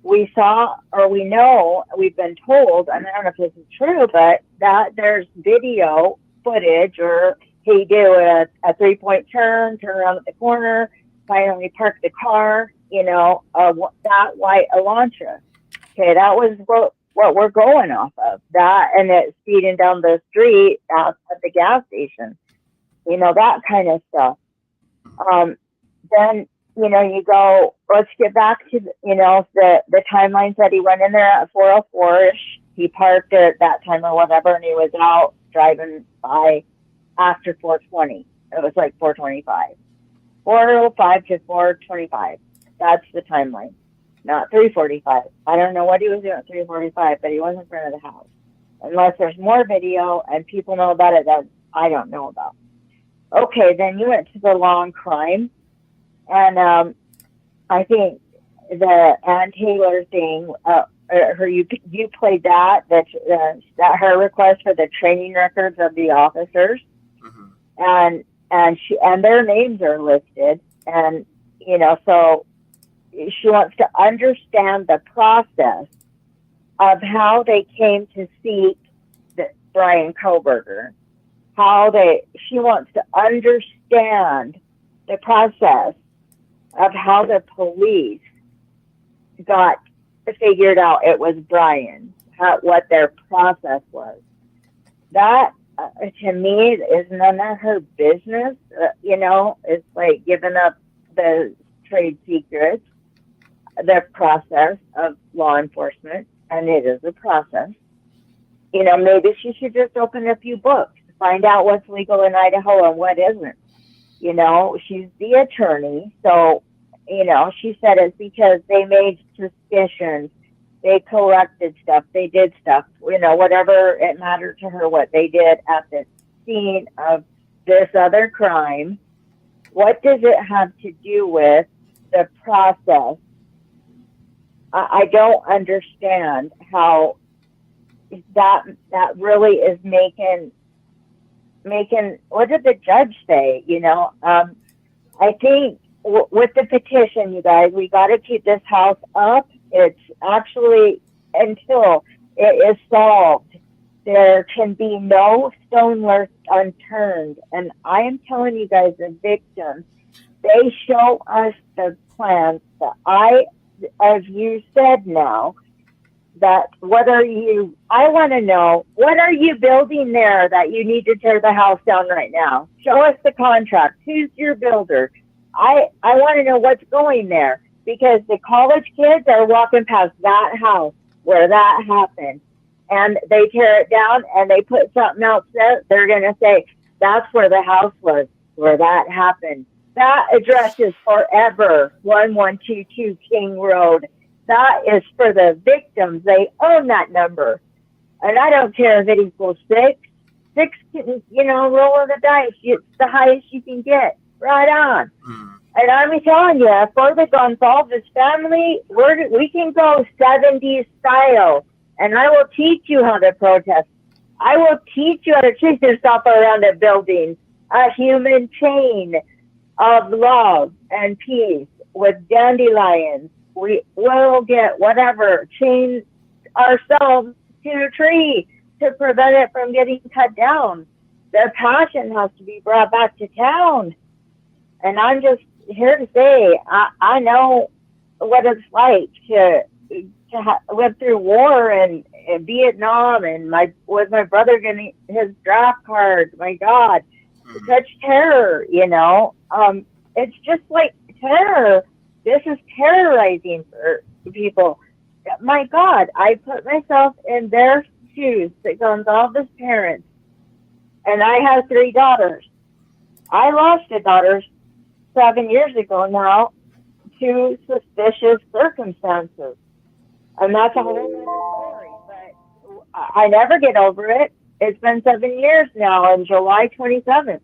We saw, or we know, we've been told, and I don't know if this is true, but that there's video footage, or he do a 3-point turn around at the corner, finally park the car, that white Elantra. Okay, that was what we're going off of. That, and it's speeding down the street at the gas station. That kind of stuff. Then, you go, let's get back to, the timelines that he went in there at 4:04-ish. He parked at that time or whatever, and he was out driving by after 4:20. It was like 4:25. 4:05 to 4:25. That's the timeline, not 3:45. I don't know what he was doing at 3:45, but he was in front of the house. Unless there's more video and people know about it that I don't know about. Okay, then you went to the long crime. And I think the Ann Taylor thing, you played that her request for the training records of the officers, and their names are listed, and so she wants to understand the process of how they came to seek Brian Kohlberger. She wants to understand the process of how the police got figured out it was Brian, what their process was. That, to me, is none of her business. It's like giving up the trade secrets, the process of law enforcement, and it is a process. Maybe she should just open a few books, find out what's legal in Idaho and what isn't. She's the attorney, so, she said it's because they made suspicions, they collected stuff, they did stuff, whatever it mattered to her what they did at the scene of this other crime. What does it have to do with the process? I don't understand how that really is making, what did the judge say? I think with the petition, you guys, we got to keep this house up. It's actually, until it is solved, there can be no stone left unturned. And I am telling you guys, the victims, they show us the plans that as you said now, that I want to know, what are you building there that you need to tear the house down right now? Show us the contract. Who's your builder? I want to know what's going there, because the college kids are walking past that house where that happened. and they tear it down and they put something else there, they're going to say, that's where the house was, where that happened. That address is forever 1122 King Road. That is for the victims. They own that number. And I don't care if it equals 6. 6, rolling the dice. It's the highest you can get. Right on. And I'm telling you, for the Gonzalez family, we can go 70s style. And I will teach you how to protest. I will teach you how to treat yourself around a building. A human chain of love and peace with dandelions. We will get whatever, chain ourselves to a tree to prevent it from getting cut down. The passion has to be brought back to town. And I'm just here to say, I know what it's like to live through war and Vietnam and with my brother getting his draft card. My God, such terror, it's just like terror. This is terrorizing for people. My God, I put myself in their shoes, the Gonzalez parents, and I have 3 daughters. I lost a daughter 7 years ago now to suspicious circumstances. And that's a whole other story, but I never get over it. It's been 7 years now on July 27th.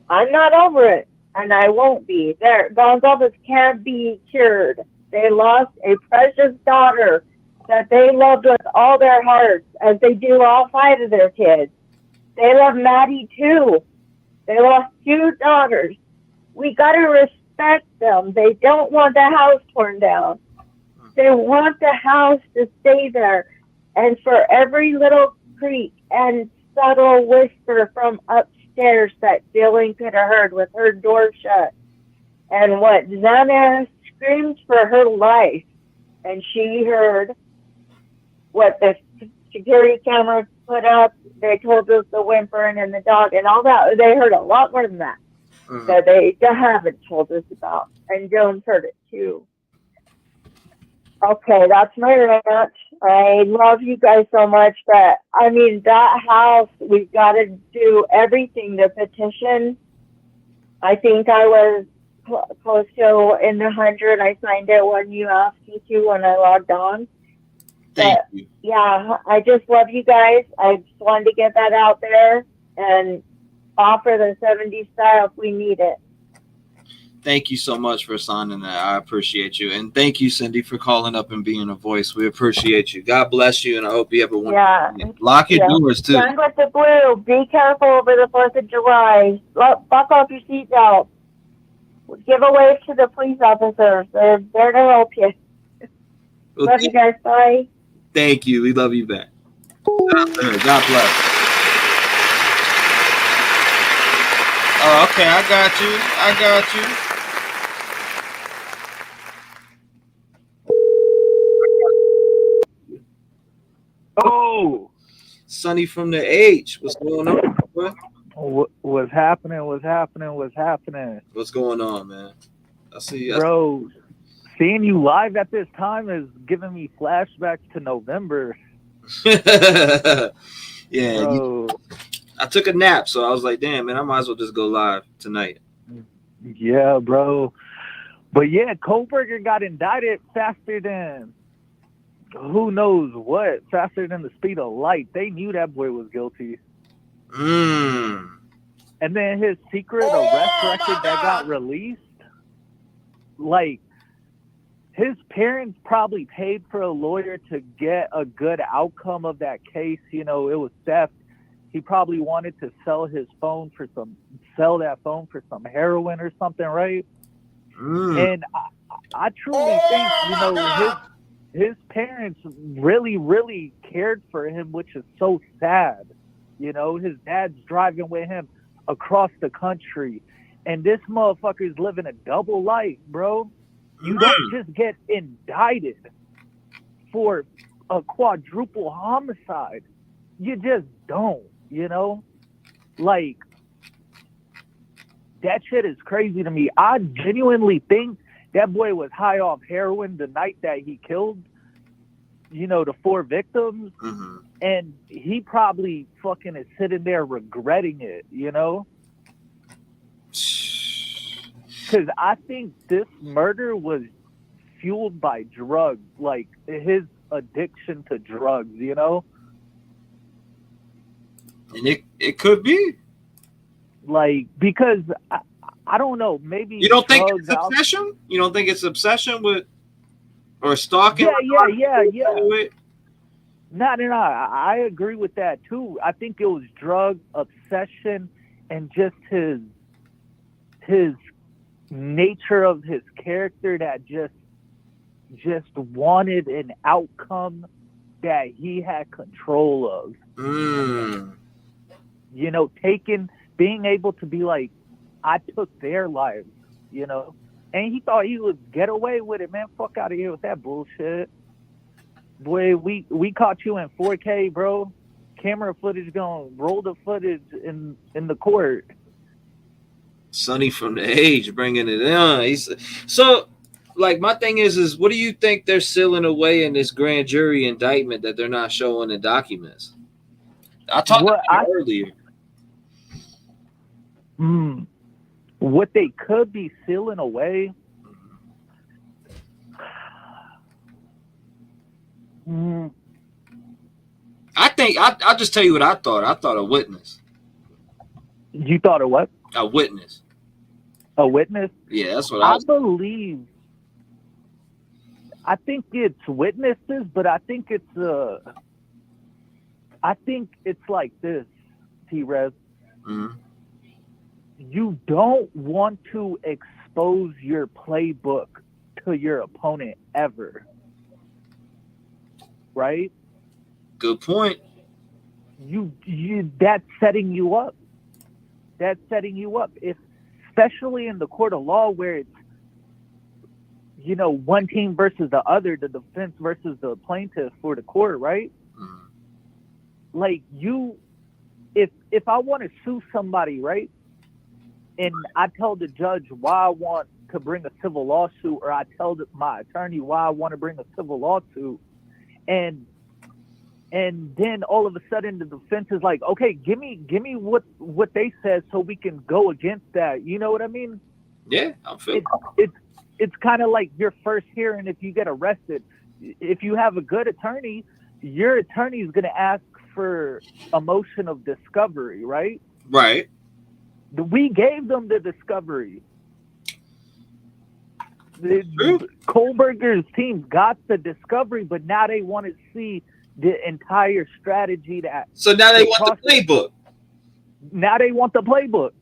I'm not over it, and I won't be. Gonzalez can't be cured. They lost a precious daughter that they loved with all their hearts, as they do all 5 of their kids. They love Maddie too. They lost 2 daughters. We got to respect them. They don't want the house torn down. They want the house to stay there. And for every little creak and subtle whisper from upstairs that Dylan could have heard with her door shut, and what Zana screamed for her life, and she heard what the security camera put up. They told us the whimpering and the dog and all that. They heard a lot more than that that they haven't told us about. And Dylan's heard it too. Okay, that's my rant. I love you guys so much, but I mean, that house, we've got to do everything. The petition, I think I was close to in the 100. I signed it when you asked me to when I logged on. Thank you. Yeah, I just love you guys. I just wanted to get that out there and offer the 70s style if we need it. Thank you so much for signing that. I appreciate you. And thank you, Cindy, for calling up and being a voice. We appreciate you. God bless you, and I hope you have a wonderful day. Lock your doors, too. Stand with the blue. Be careful over the 4th of July. Buckle up your seatbelt. Give a wave to the police officers. They're there to help you. Well, love you guys. Bye. Thank you. We love you back. God bless. Oh, okay. I got you. Oh, Sonny from the H. What's going on, bro? What's happening? What's going on, man? I see you. Bro, seeing you live at this time is giving me flashbacks to November. Yeah. I took a nap, so I was like, damn, man, I might as well just go live tonight. Yeah, bro. But yeah, Kohlberger got indicted faster than who knows what, faster than the speed of light. They knew that boy was guilty. And then his secret arrest record that got released, like, his parents probably paid for a lawyer to get a good outcome of that case. You know, it was theft. He probably wanted to sell that phone for some heroin or something, right? And I truly think, you know, his parents really, really cared for him, which is so sad. You know, his dad's driving with him across the country, and this motherfucker's living a double life, bro. You don't just get indicted for a quadruple homicide. You just don't, you know? Like, that shit is crazy to me. I genuinely think that boy was high off heroin the night that he killed you know, the 4 victims, and he probably fucking is sitting there regretting it, you know? Because I think this murder was fueled by drugs, like his addiction to drugs, you know? And it could be. Like, because I don't know, maybe you don't think drugs, it's obsession? You don't think it's obsession with or stalking? Yeah. No, I agree with that too. I think it was drug obsession and just his nature of his character that just wanted an outcome that he had control of. You know, being able to be like, I took their lives, you know, and he thought he would get away with it, man. Fuck out of here with that bullshit. Boy, we caught you in 4K, bro. Camera footage gonna roll the footage in the court. Sonny from the Age bringing it on. So, like, my thing is what do you think they're sealing away in this grand jury indictment that they're not showing in documents? I talked about it earlier. What they could be sealing away. I think I'll just tell you what I thought. I thought a witness. You thought of what? A witness. A witness? Yeah, that's what I believe. I think it's witnesses, but I think it's like this, T-REV. You don't want to expose your playbook to your opponent ever. Right? Good point. You that's setting you up. That's setting you up. Especially in the court of law where it's, you know, one team versus the other, the defense versus the plaintiff for the court, right? Like if I want to sue somebody, right? And I tell the judge why I want to bring a civil lawsuit, or I tell my attorney why I want to bring a civil lawsuit, and then all of a sudden the defense is like, okay, give me what they said so we can go against that. You know what I mean? Yeah, I'm feeling it's kind of like your first hearing if you get arrested. If you have a good attorney, your attorney is going to ask for a motion of discovery, right? Right. We gave them the discovery. Kohlberger's team got the discovery, but now they want to see the entire strategy that. So now they want the playbook. Now they want the playbook.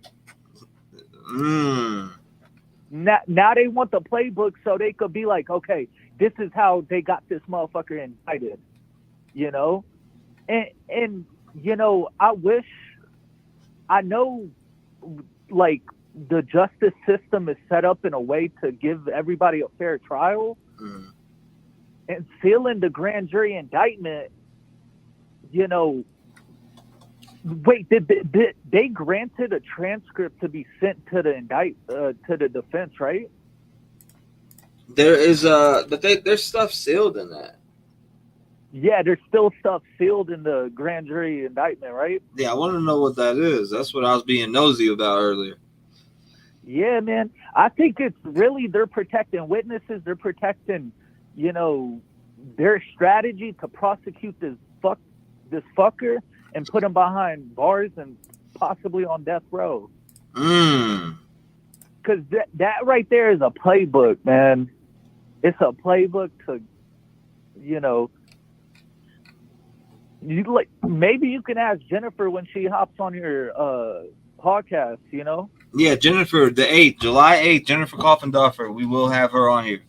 Now they want the playbook so they could be like, okay, this is how they got this motherfucker indicted, you know? And you know, I know, like, the justice system is set up in a way to give everybody a fair trial. And sealing the grand jury indictment, you know, wait, did they granted a transcript to be sent to the to the defense, right? There is but there's stuff sealed in that. Yeah, there's still stuff sealed in the grand jury indictment, right? Yeah, I want to know what that is. That's what I was being nosy about earlier. Yeah, man. I think it's really they're protecting witnesses. They're protecting, you know, their strategy to prosecute this fucker and put him behind bars and possibly on death row. Because that right there is a playbook, man. It's a playbook to, you know, maybe you can ask Jennifer when she hops on your podcast, you know? Yeah, Jennifer, July 8th, Jennifer Coffinduffer. We will have her on here.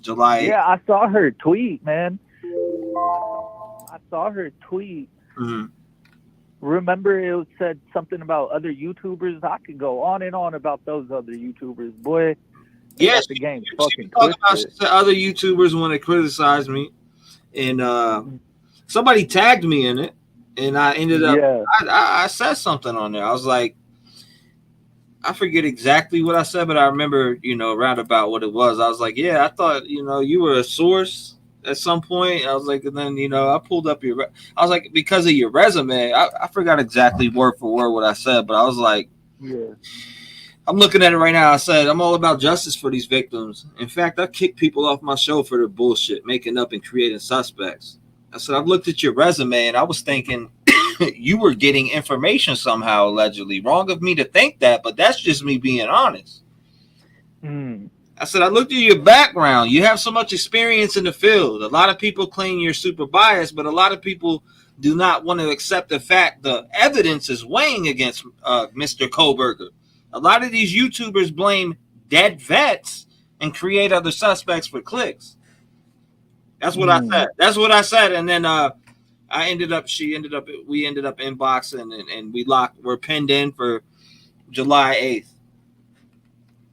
July 8th. Yeah, I saw her tweet, man. I saw her tweet. Remember it said something about other YouTubers? I could go on and on about those other YouTubers, boy. Yes, the game she fucking talked about other YouTubers when they criticized me, and somebody tagged me in it, and I ended up. Yeah. I said something on there. I was like, I forget exactly what I said, but I remember, you know, roundabout what it was. I was like, yeah, I thought, you know, you were a source, at some point. I was like, and then I pulled up I was like, because of your resume, I forgot exactly word for word what I said, but I was like, Yeah. I'm looking at it right now. I said, I'm all about justice for these victims. In fact, I kicked people off my show for their bullshit, making up and creating suspects. I said, I've looked at your resume and I was thinking you were getting information somehow, allegedly. Wrong of me to think that, but that's just me being honest. I said, I looked at your background. You have so much experience in the field. A lot of people claim you're super biased, but a lot of people do not want to accept the fact the evidence is weighing against Mr. Koberger. A lot of these YouTubers blame dead vets and create other suspects for clicks. That's what I said. That's what I said. And then we ended up inboxing and we're pinned in for July 8th.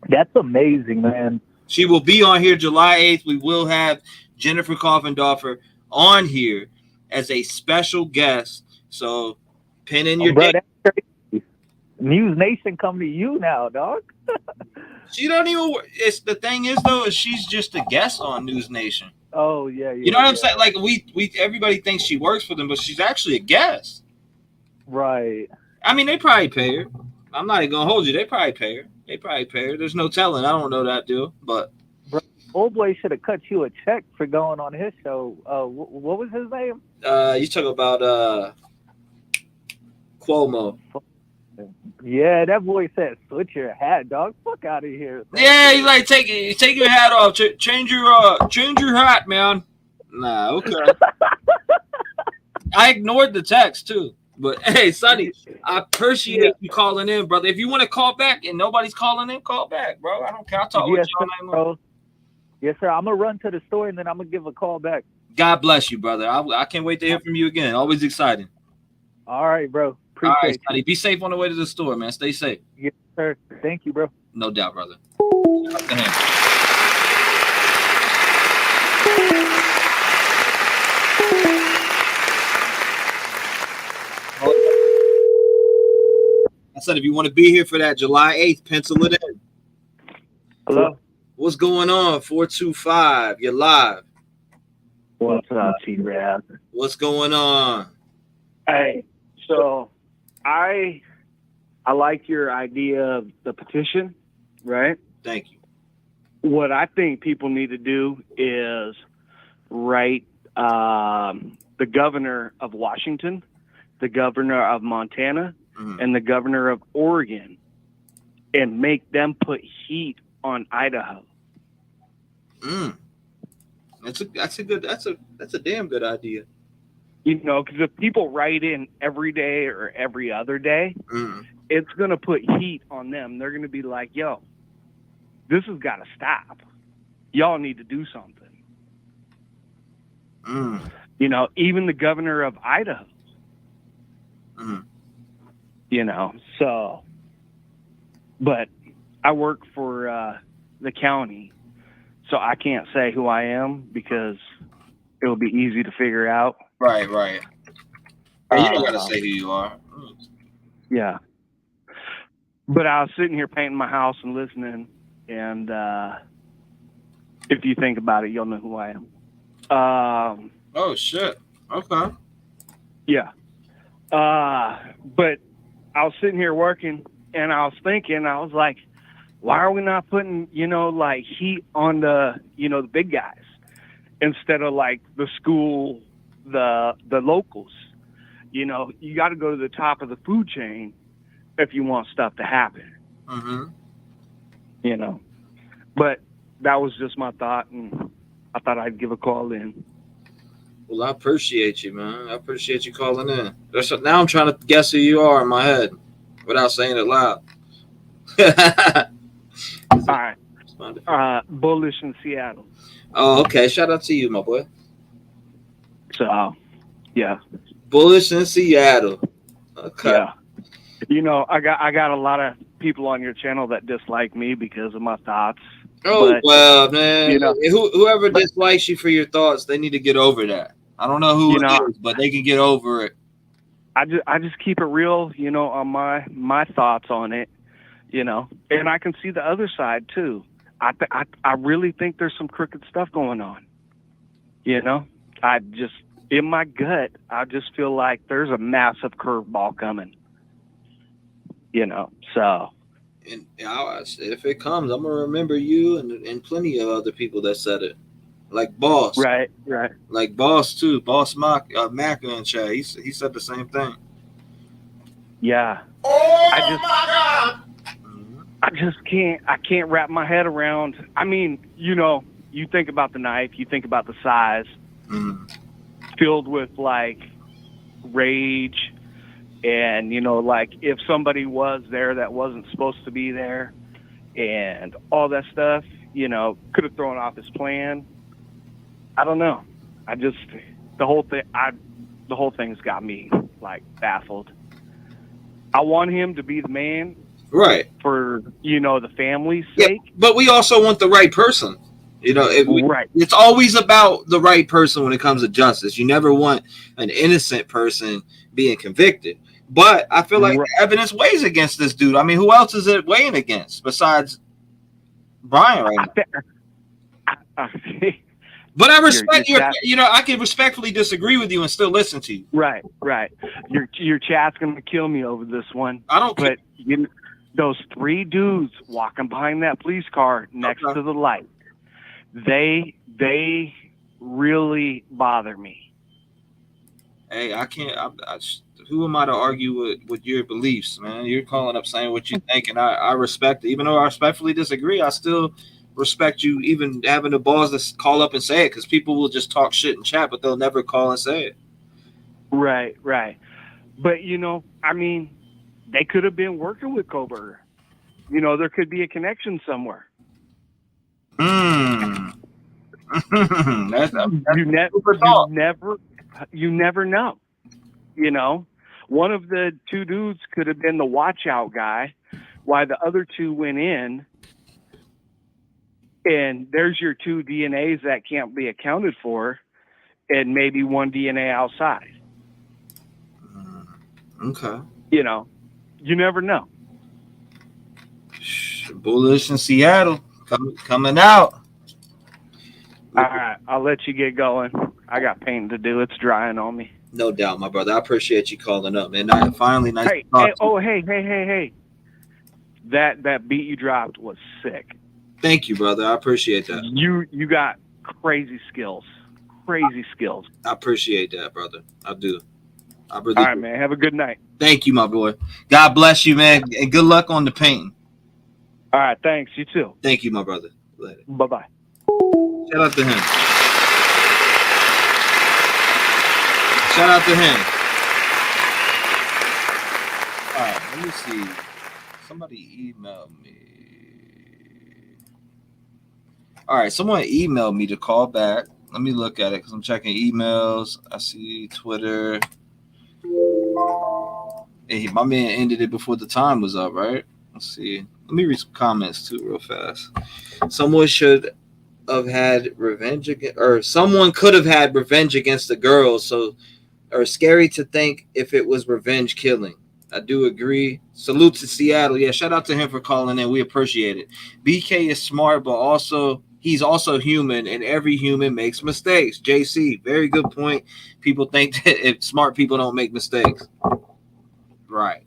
That's amazing, man. She will be on here July 8th. We will have Jennifer Coffendorfer on here as a special guest. So pin in your date. That's crazy. News Nation come to you now, dog. She don't even. It's the thing is though, is she's just a guest on News Nation. Oh yeah. You know what I'm saying? Like we everybody thinks she works for them, but she's actually a guest. Right. I mean, they probably pay her. I'm not even gonna hold you. They probably pay her. There's no telling. I don't know that deal, but bro, old boy should have cut you a check for going on his show. What was his name? You talk about Cuomo. Yeah, that boy said, "Switch your hat, dog. Fuck out of here." Yeah, he's like, take your hat off. Change your hat, man. Nah, okay. I ignored the text too. But hey, Sonny, I appreciate you calling in, brother. If you want to call back and nobody's calling in, call back, bro. I don't care. I'll talk with you all night long. Yes, sir. I'm gonna run to the store and then I'm gonna give a call back. God bless you, brother. I can't wait to hear from you again. Always exciting. All right, bro. All right, Sonny. Be safe on the way to the store, man. Stay safe. Yes, sir. Thank you, bro. No doubt, brother. I said, if you want to be here for that July 8th, pencil it in. Hello. What's going on? 425. You're live. What's up, T-REV? What's going on? Hey, so I like your idea of the petition, right? Thank you. What I think people need to do is write the governor of Washington, the governor of Montana, and the governor of Oregon, and make them put heat on Idaho. That's a damn good idea. You know, because if people write in every day or every other day, it's going to put heat on them. They're going to be like, yo, this has got to stop. Y'all need to do something. You know, even the governor of Idaho. You know, so, but I work for the county, so I can't say who I am because it will be easy to figure out. Right. Hey, you don't gotta say who you are. Yeah. But I was sitting here painting my house and listening, and if you think about it, you'll know who I am. Oh shit. Okay. Yeah. But I was sitting here working, and I was thinking, I was like, why are we not putting, like heat on the big guys instead of like the school, the locals? You got to go to the top of the food chain if you want stuff to happen. But that was just my thought, and I thought I'd give a call in. Well, I appreciate you, man. I appreciate you calling in. Now I'm trying to guess who you are in my head without saying it loud. All right. Bullish in Seattle. Oh, okay. Shout out to you, my boy. So, yeah. Bullish in Seattle. Okay. Yeah. I got a lot of people on your channel that dislike me because of my thoughts. Oh, but, well, man. Whoever dislikes you for your thoughts, they need to get over that. I don't know who it is, but they can get over it. I just keep it real, on my thoughts on it, and I can see the other side too. I really think there's some crooked stuff going on, You know, in my gut, I just feel like there's a massive curveball coming. You know, so. And if it comes, I'm gonna remember you and plenty of other people that said it, like Boss, right, like Boss too, Boss Mac in chat. He said the same thing. Yeah. I can't wrap my head around. I mean, you know, you think about the knife, you think about the size, filled with like rage, and you know, like if somebody was there that wasn't supposed to be there, and all that stuff, you know, could have thrown off his plan. I don't know. The whole thing's got me like baffled. I want him to be the man, right? For, you know, the family's sake. But we also want the right person. You know, right. It's always about the right person when it comes to justice. You never want an innocent person being convicted. But I feel like the evidence weighs against this dude. I mean, who else is it weighing against besides Brian right now? But I respect you know, I can respectfully disagree with you and still listen to you. Right. Your chat's gonna kill me over this one. I don't care. But those 3 dudes walking behind that police car next to the light, they really bother me. Hey, I can't. Who am I to argue with your beliefs, man? You're calling up saying what you think, and I respect it. Even though I respectfully disagree, I still respect you even having the balls to call up and say it, because people will just talk shit and chat, but they'll never call and say it. Right. But, you know, I mean, they could have been working with Kohberger. You know, there could be a connection somewhere. You never know. You know, one of the 2 dudes could have been the watch out guy, while the other 2 went in. And there's your 2 DNAs that can't be accounted for, and maybe 1 DNA outside. Okay. You know, you never know. Bullish in Seattle coming out. All right, I'll let you get going. I got painting to do. It's drying on me. No doubt, my brother. I appreciate you calling up, man. Finally, nice. Hey. That beat you dropped was sick. Thank you, brother. I appreciate that. You got crazy skills. I appreciate that, brother. I do. All right, man. Have a good night. Thank you, my boy. God bless you, man. And good luck on the painting. All right. Thanks. You too. Thank you, my brother. Later. Bye-bye. Shout out to him. Shout out to him. All right. Let me see. Somebody emailed me. All right. Someone emailed me to call back. Let me look at it because I'm checking emails. I see Twitter. Hey, my man ended it before the time was up, right? Let's see. Let me read some comments too real fast. Someone should have had revenge against, or someone could have had revenge against the girls. So, or scary to think if it was revenge killing. I do agree. Salute to Seattle. Yeah, shout out to him for calling in. We appreciate it. BK is smart, but he's also human, and every human makes mistakes. JC, very good point. People think that if smart people don't make mistakes. Right.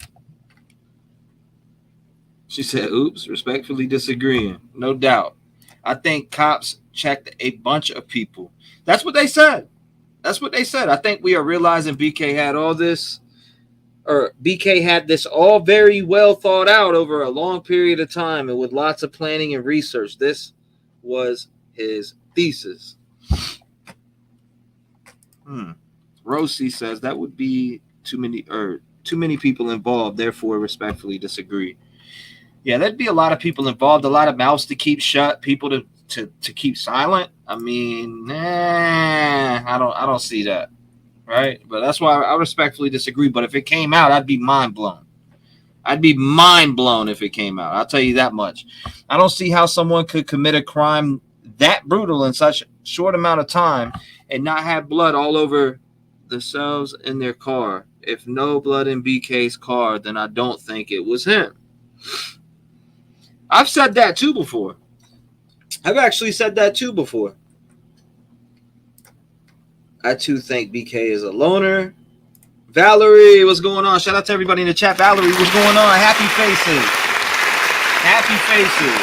She said, oops, respectfully disagreeing. No doubt. I think cops checked a bunch of people. That's what they said. I think we are realizing BK had all this, or BK had this all very well thought out over a long period of time and with lots of planning and research. This was his thesis. Rosie says that would be too many people involved, therefore respectfully disagree. Yeah, there'd be a lot of people involved, a lot of mouths to keep shut, people to keep silent. I mean, I don't see that. Right? But that's why I respectfully disagree. But if it came out, I'd be mind blown. If it came out. I'll tell you that much. I don't see how someone could commit a crime that brutal in such a short amount of time and not have blood all over themselves in their car. If no blood in BK's car, then I don't think it was him. I've said that too before. I've actually said that too before. I too think BK is a loner. Valerie, what's going on? Shout out to everybody in the chat. Valerie, what's going on? Happy faces. Happy faces.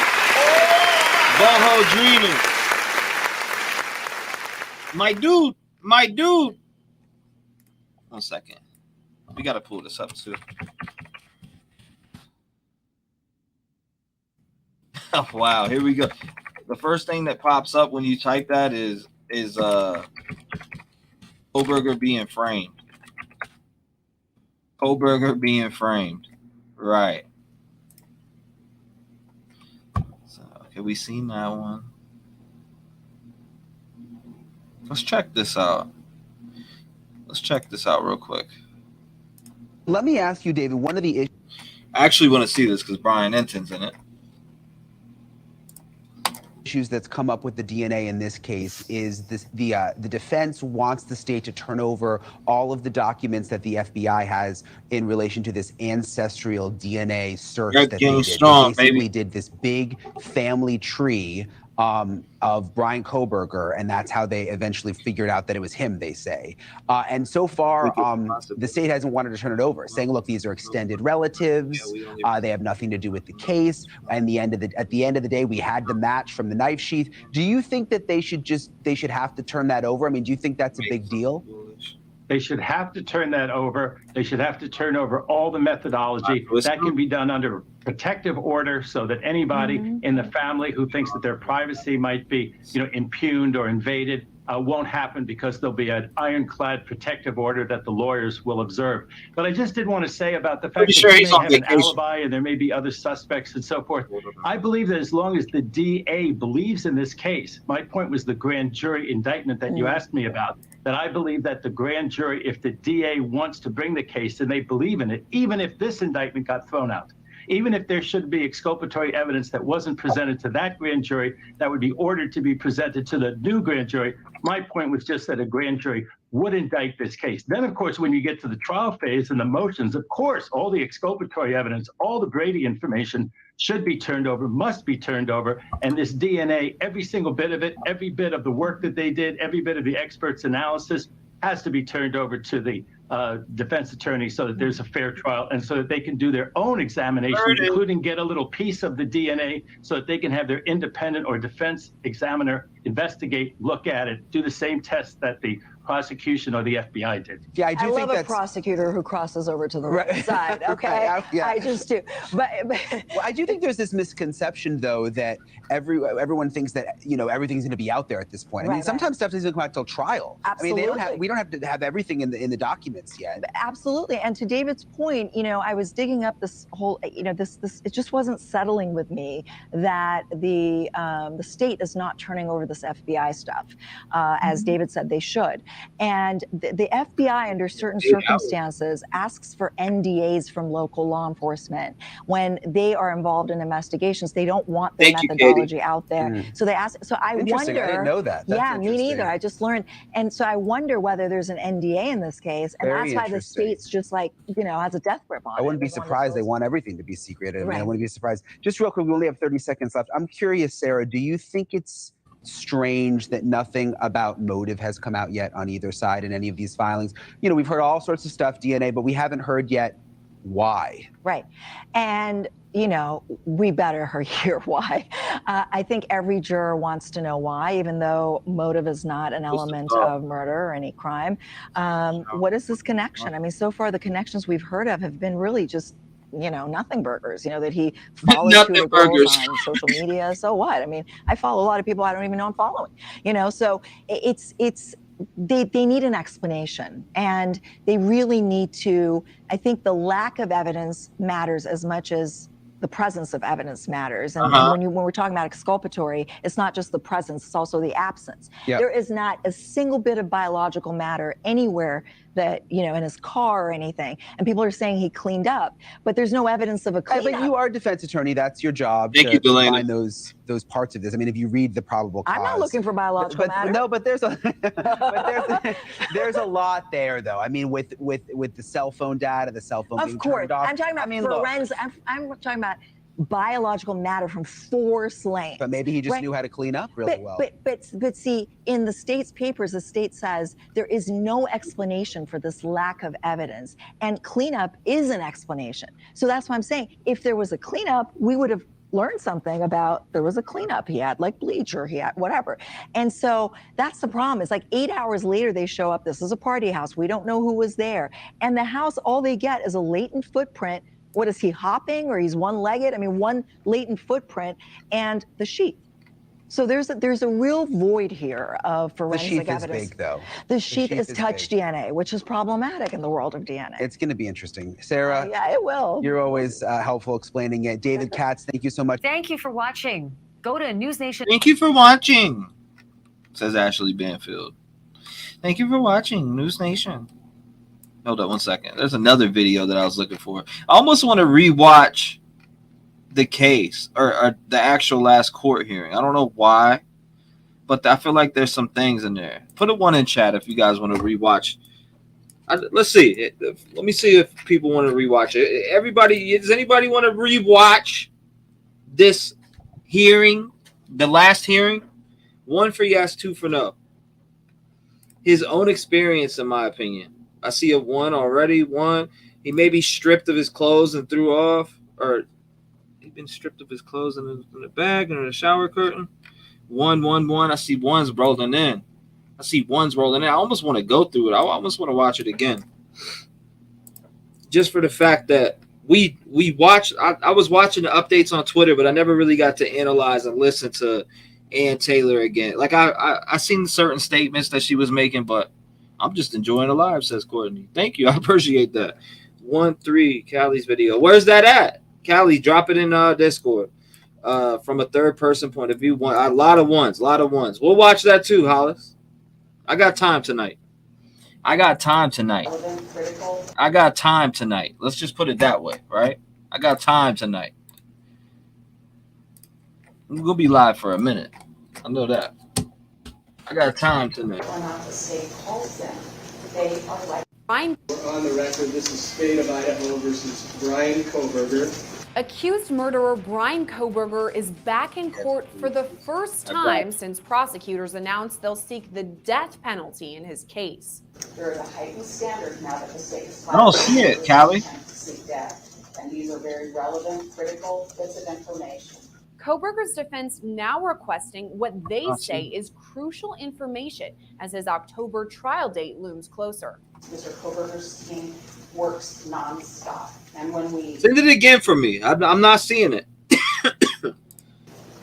Boho dreaming. My dude. 1 second. We got to pull this up too. Oh, wow. Here we go. The first thing that pops up when you type that is Koberger being framed. Koberger being framed. Right. So, okay, we seen that one. Let's check this out. Let's check this out real quick. Let me ask you, David, one of the issues. I actually want to see this because Brian Enton's in it. Issues that's come up with the DNA in this case is the defense wants the state to turn over all of the documents that the FBI has in relation to this ancestral DNA search that they did. Strong, they basically did this big family tree of Brian Koberger, and that's how they eventually figured out that it was him, they say. And so far, the state hasn't wanted to turn it over, saying, look, these are extended relatives. They have nothing to do with the case. And at the end of the day, we had the match from the knife sheath. Do you think that they should have to turn that over? I mean, do you think that's a big deal? They should have to turn that over. They should have to turn over all the methodology. That can be done under protective order so that anybody in the family who thinks that their privacy might be, impugned or invaded won't happen, because there'll be an ironclad protective order that the lawyers will observe. But I just did want to say about the fact that they may have an alibi and there may be other suspects and so forth. I believe that as long as the DA believes in this case, my point was the grand jury indictment that you asked me about, that I believe that the grand jury, if the DA wants to bring the case and they believe in it, even if this indictment got thrown out, even if there should be exculpatory evidence that wasn't presented to that grand jury, that would be ordered to be presented to the new grand jury. My point was just that a grand jury would indict this case. Then, of course, when you get to the trial phase and the motions, of course, all the exculpatory evidence, all the Brady information should be turned over, must be turned over. And this DNA, every single bit of it, every bit of the work that they did, every bit of the experts' analysis has to be turned over to the defense attorney so that there's a fair trial and so that they can do their own examination, including get a little piece of the DNA so that they can have their independent or defense examiner investigate, look at it, do the same test that the prosecution or the FBI did. Yeah, I love a prosecutor who crosses over to the right side. Okay, I just do. But well, I do think there's this misconception, though, that everyone thinks that everything's going to be out there at this point. I mean, sometimes stuff doesn't come out till trial. Absolutely. I mean, we don't have to have everything in the documents yet. Absolutely. And to David's point, I was digging up this whole, this it just wasn't settling with me that the state is not turning over this FBI stuff, as David said they should. And the FBI, under certain circumstances, asks for NDAs from local law enforcement when they are involved in investigations. They don't want their methodology out there. So they ask. So I wonder. I didn't know that. That's me neither. I just learned. And so I wonder whether there's an NDA in this case, and that's why the state's just has a death grip on it. I wouldn't be surprised. They want everything to be secret. I mean, I wouldn't be surprised. Just real quick, we only have 30 seconds left. I'm curious, Sarah, do you think it's strange that nothing about motive has come out yet on either side in any of these filings? We've heard all sorts of stuff, DNA, but we haven't heard yet why. Right. And, we better hear why. I think every juror wants to know why, even though motive is not an element of murder or any crime. What is this connection? I mean, so far the connections we've heard of have been really just nothing burgers, that he follows two girls on social media. So what? I mean, I follow a lot of people I don't even know I'm following, so they need an explanation, and they really need to. I think the lack of evidence matters as much as the presence of evidence matters. And when we're talking about exculpatory, it's not just the presence, it's also the absence. Yep. There is not a single bit of biological matter anywhere that, in his car or anything. And people are saying he cleaned up, but there's no evidence of a cleanup. But you are a defense attorney. That's your job to find those parts of this. I mean, if you read the probable cause. I'm not looking for biological matter. No, but there's a there's a lot there, though. I mean, with the cell phone data, the cell phone being turned off. I'm talking about forensic. I'm talking about biological matter from 4 slain. But maybe he just right? knew how to clean up really well. But see, in the state's papers, the state says there is no explanation for this lack of evidence, and cleanup is an explanation. So that's why I'm saying, if there was a cleanup, we would have learned something about there was a cleanup. He had like bleach, or he had whatever. And so that's the problem. It's like 8 hours later, they show up. This is a party house. We don't know who was there. And the house, all they get is a latent footprint. What is he, hopping, or he's one-legged? I mean, one latent footprint and the sheath. So there's a real void here of forensic evidence. The sheath is big, though. The sheath is touch DNA, which is problematic in the world of DNA. It's going to be interesting. Sarah, yeah, it will. You're always helpful explaining it. David Katz, thank you so much. Thank you for watching. Go to News Nation. Thank you for watching, says Ashley Banfield. Thank you for watching, News Nation. Hold on 1 second. There's another video that I was looking for. I almost want to rewatch the case or the actual last court hearing. I don't know why, but I feel like there's some things in there. Put a 1 in chat if you guys want to rewatch. Let's see. Let me see if people want to rewatch it. Everybody, does anybody want to rewatch this hearing, the last hearing? 1 for yes, 2 for no. His own experience, in my opinion. I see a 1 already. 1. He may be stripped of his clothes and threw off, or he's been stripped of his clothes in the bag and in the shower curtain. 1, 1, 1. I see 1s rolling in. I almost want to go through it. I almost want to watch it again. Just for the fact that we watched. I was watching the updates on Twitter, but I never really got to analyze and listen to Ann Taylor again. Like I seen certain statements that she was making, but I'm just enjoying the live, says Courtney. Thank you. I appreciate that. 1-3, Callie's video. Where's that at? Callie, drop it in Discord. From a third person point of view. A lot of ones. We'll watch that too, Hollis. I got time tonight. Let's just put it that way, right? I got time tonight. I'm going to be live for a minute. I know that. I got time tonight. We're on the record. This is State of Idaho versus Brian Kohberger. Accused murderer Brian Kohberger is back in court for the first time since prosecutors announced they'll seek the death penalty in his case. There is a heightened standard now that the state is I don't see it, Callie. seek death, and these are very relevant, critical bits of information. Kohberger's defense now requesting what they say is crucial information as his October trial date looms closer. Mr. Kohberger's team works nonstop, and when we Send it again for me. I'm not seeing it.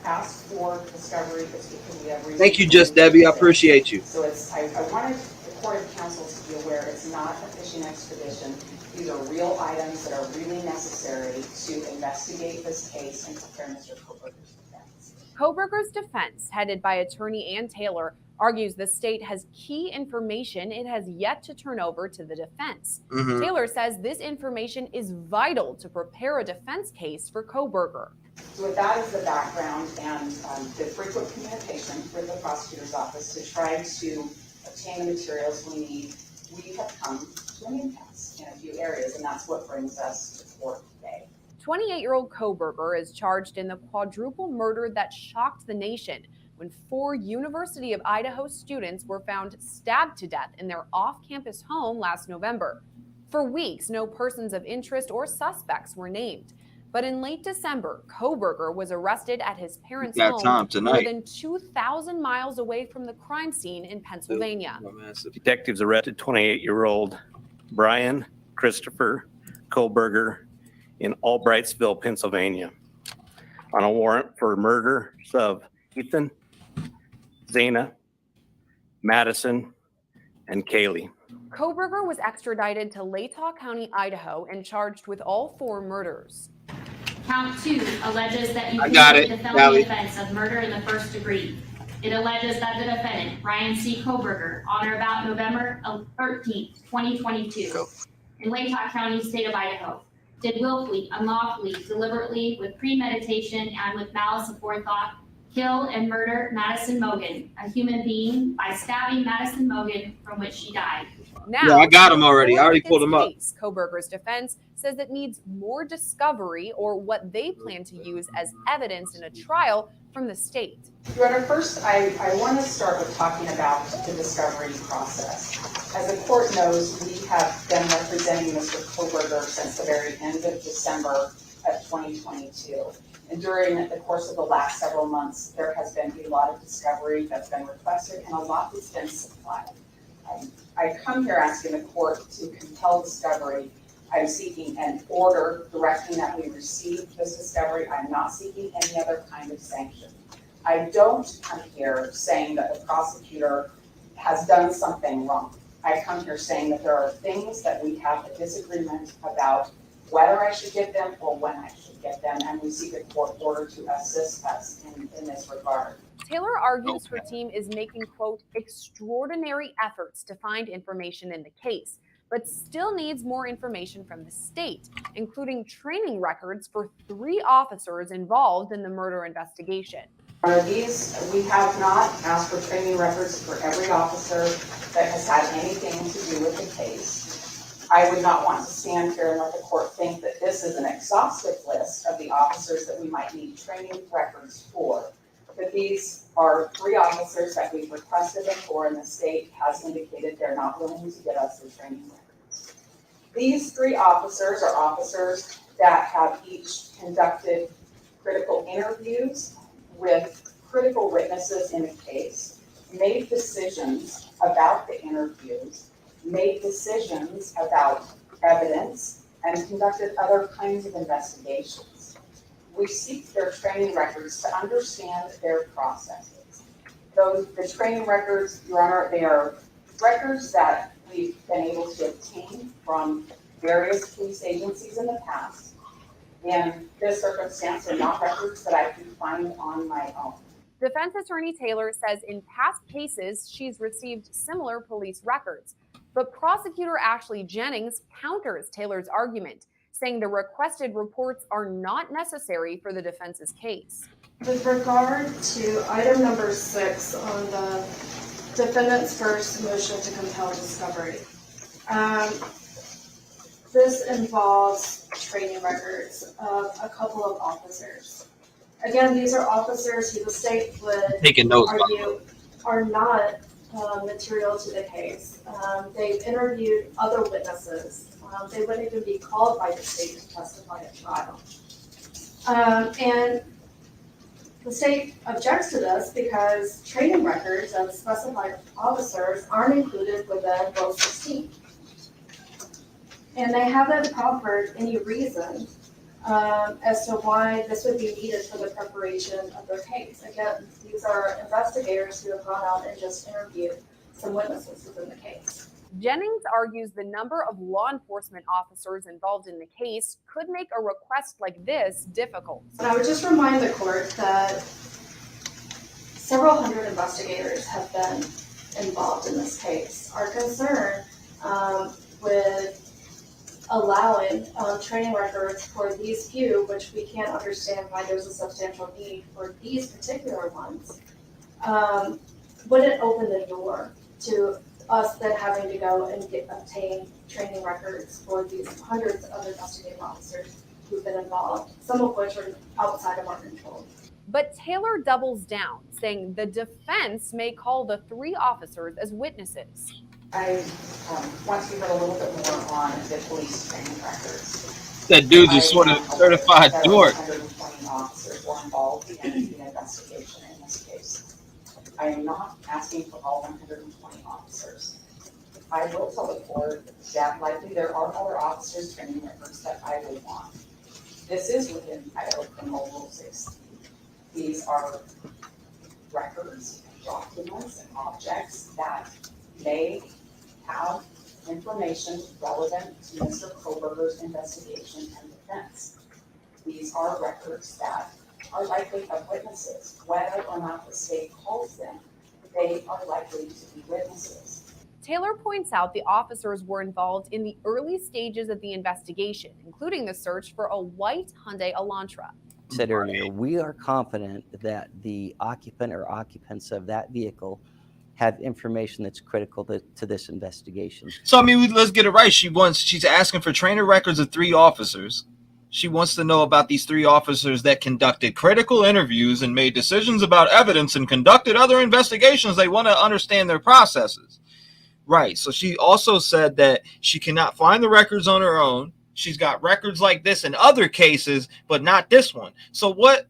ask for discovery, it's because we have reason. Thank you, Just Debbie. I appreciate you. So I wanted the court of counsel to be aware it's not a fishing expedition. These are real items that are really necessary to investigate this case and prepare Mr. Kohberger's defense. Kohberger's defense, headed by attorney Ann Taylor, argues the state has key information it has yet to turn over to the defense. Taylor says this information is vital to prepare a defense case for Kohberger. So with that as the background and the frequent communication with the prosecutor's office to try to obtain the materials we need, we have come to an impasse in a few areas, and that's what brings us to court today. 28-year-old Kohberger is charged in the quadruple murder that shocked the nation when 4 University of Idaho students were found stabbed to death in their off-campus home last November. For weeks, no persons of interest or suspects were named. But in late December, Kohberger was arrested at his parents' home more than 2,000 miles away from the crime scene in Pennsylvania. Detectives arrested 28-year-old Brian Christopher Kohberger in Albrightsville, Pennsylvania, on a warrant for murders of Ethan, Zana, Madison, and Kaylee. Kohberger was extradited to Latah County, Idaho, and charged with all 4 murders. Count 2 alleges that you committed the felony offense of murder in the first degree. It alleges that the defendant, Brian C. Kohberger, on or about November 13, 2022, in Latah County, state of Idaho, did willfully, unlawfully, deliberately, with premeditation, and with malice aforethought, kill and murder Madison Mogan, a human being, by stabbing Madison Mogan, from which she died. Now, yeah, I got him already. I already pulled him up. Kohberger's defense says it needs more discovery or what they plan to use as evidence in a trial from the state. Your Honor, first, I want to start with talking about the discovery process. As the court knows, we have been representing Mr. Koberger since the very end of December of 2022. And during the course of the last several months, there has been a lot of discovery that's been requested and a lot that's been supplied. I come here asking the court to compel discovery. I'm seeking an order directing that we receive this discovery. I'm not seeking any other kind of sanction. I don't come here saying that the prosecutor has done something wrong. I come here saying that there are things that we have a disagreement about whether I should get them or when I should get them, and we seek a court order to assist us in this regard. Taylor argues her team is making, quote, extraordinary efforts to find information in the case, but still needs more information from the state, including training records for 3 officers involved in the murder investigation. We have not asked for training records for every officer that has had anything to do with the case. I would not want to stand here and let the court think that this is an exhaustive list of the officers that we might need training records for. But these are 3 officers that we've requested them for, and the state has indicated they're not willing to get us the training records. These 3 officers are officers that have each conducted critical interviews with critical witnesses in a case, made decisions about the interviews, made decisions about evidence, and conducted other kinds of investigations. We seek their training records to understand their processes. The training records, Your Honor, they are records that we've been able to obtain from various police agencies in the past. In this circumstance, are not records that I can find on my own. Defense attorney Taylor says in past cases, she's received similar police records. But prosecutor Ashley Jennings counters Taylor's argument, saying the requested reports are not necessary for the defense's case. With regard to item number 6 on the defendant's first motion to compel discovery, this involves training records of a couple of officers. Again, these are officers who the state would argue are not material to the case. They've interviewed other witnesses. They wouldn't even be called by the state to testify at trial. And the state objects to this because training records of specified officers aren't included within Bill 16. And they haven't offered any reason as to why this would be needed for the preparation of their case. Again, these are investigators who have gone out and just interviewed some witnesses within the case. Jennings argues the number of law enforcement officers involved in the case could make a request like this difficult. And I would just remind the court that several hundred investigators have been involved in this case. Our concern with allowing training records for these few, which we can't understand why there's a substantial need for these particular ones, wouldn't open the door to us then having to go and obtain training records for these hundreds of investigative officers who've been involved, some of which are outside of our control. But Taylor doubles down, saying the defense may call the 3 officers as witnesses. I want to hear a little bit more on the police training records. That dude's a sort of certified dork. 120 officers were involved in the investigation in this case. I am not asking for all 120 officers. I will tell the court that likely there are other officers' training records that I would want. This is within Idaho Criminal Rule 6. These are records, documents, and objects that may have information relevant to Mr. Koberger's investigation and defense. These are records that are likely of witnesses. Whether or not the state calls them, they are likely to be witnesses. Taylor points out the officers were involved in the early stages of the investigation, including the search for a white Hyundai Elantra. Said earlier, we are confident that the occupant or occupants of that vehicle have information that's critical to this investigation. So, I mean, let's get it right. She's asking for training records of 3 officers. She wants to know about these 3 officers that conducted critical interviews and made decisions about evidence and conducted other investigations. They want to understand their processes. Right. So she also said that she cannot find the records on her own. She's got records like this in other cases, but not this one. So what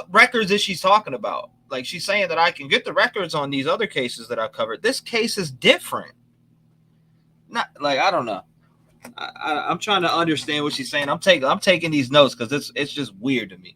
records is she talking about? Like, she's saying that I can get the records on these other cases that I covered. This case is different. Not like, I don't know. I'm trying to understand what she's saying. I'm taking these notes because it's just weird to me.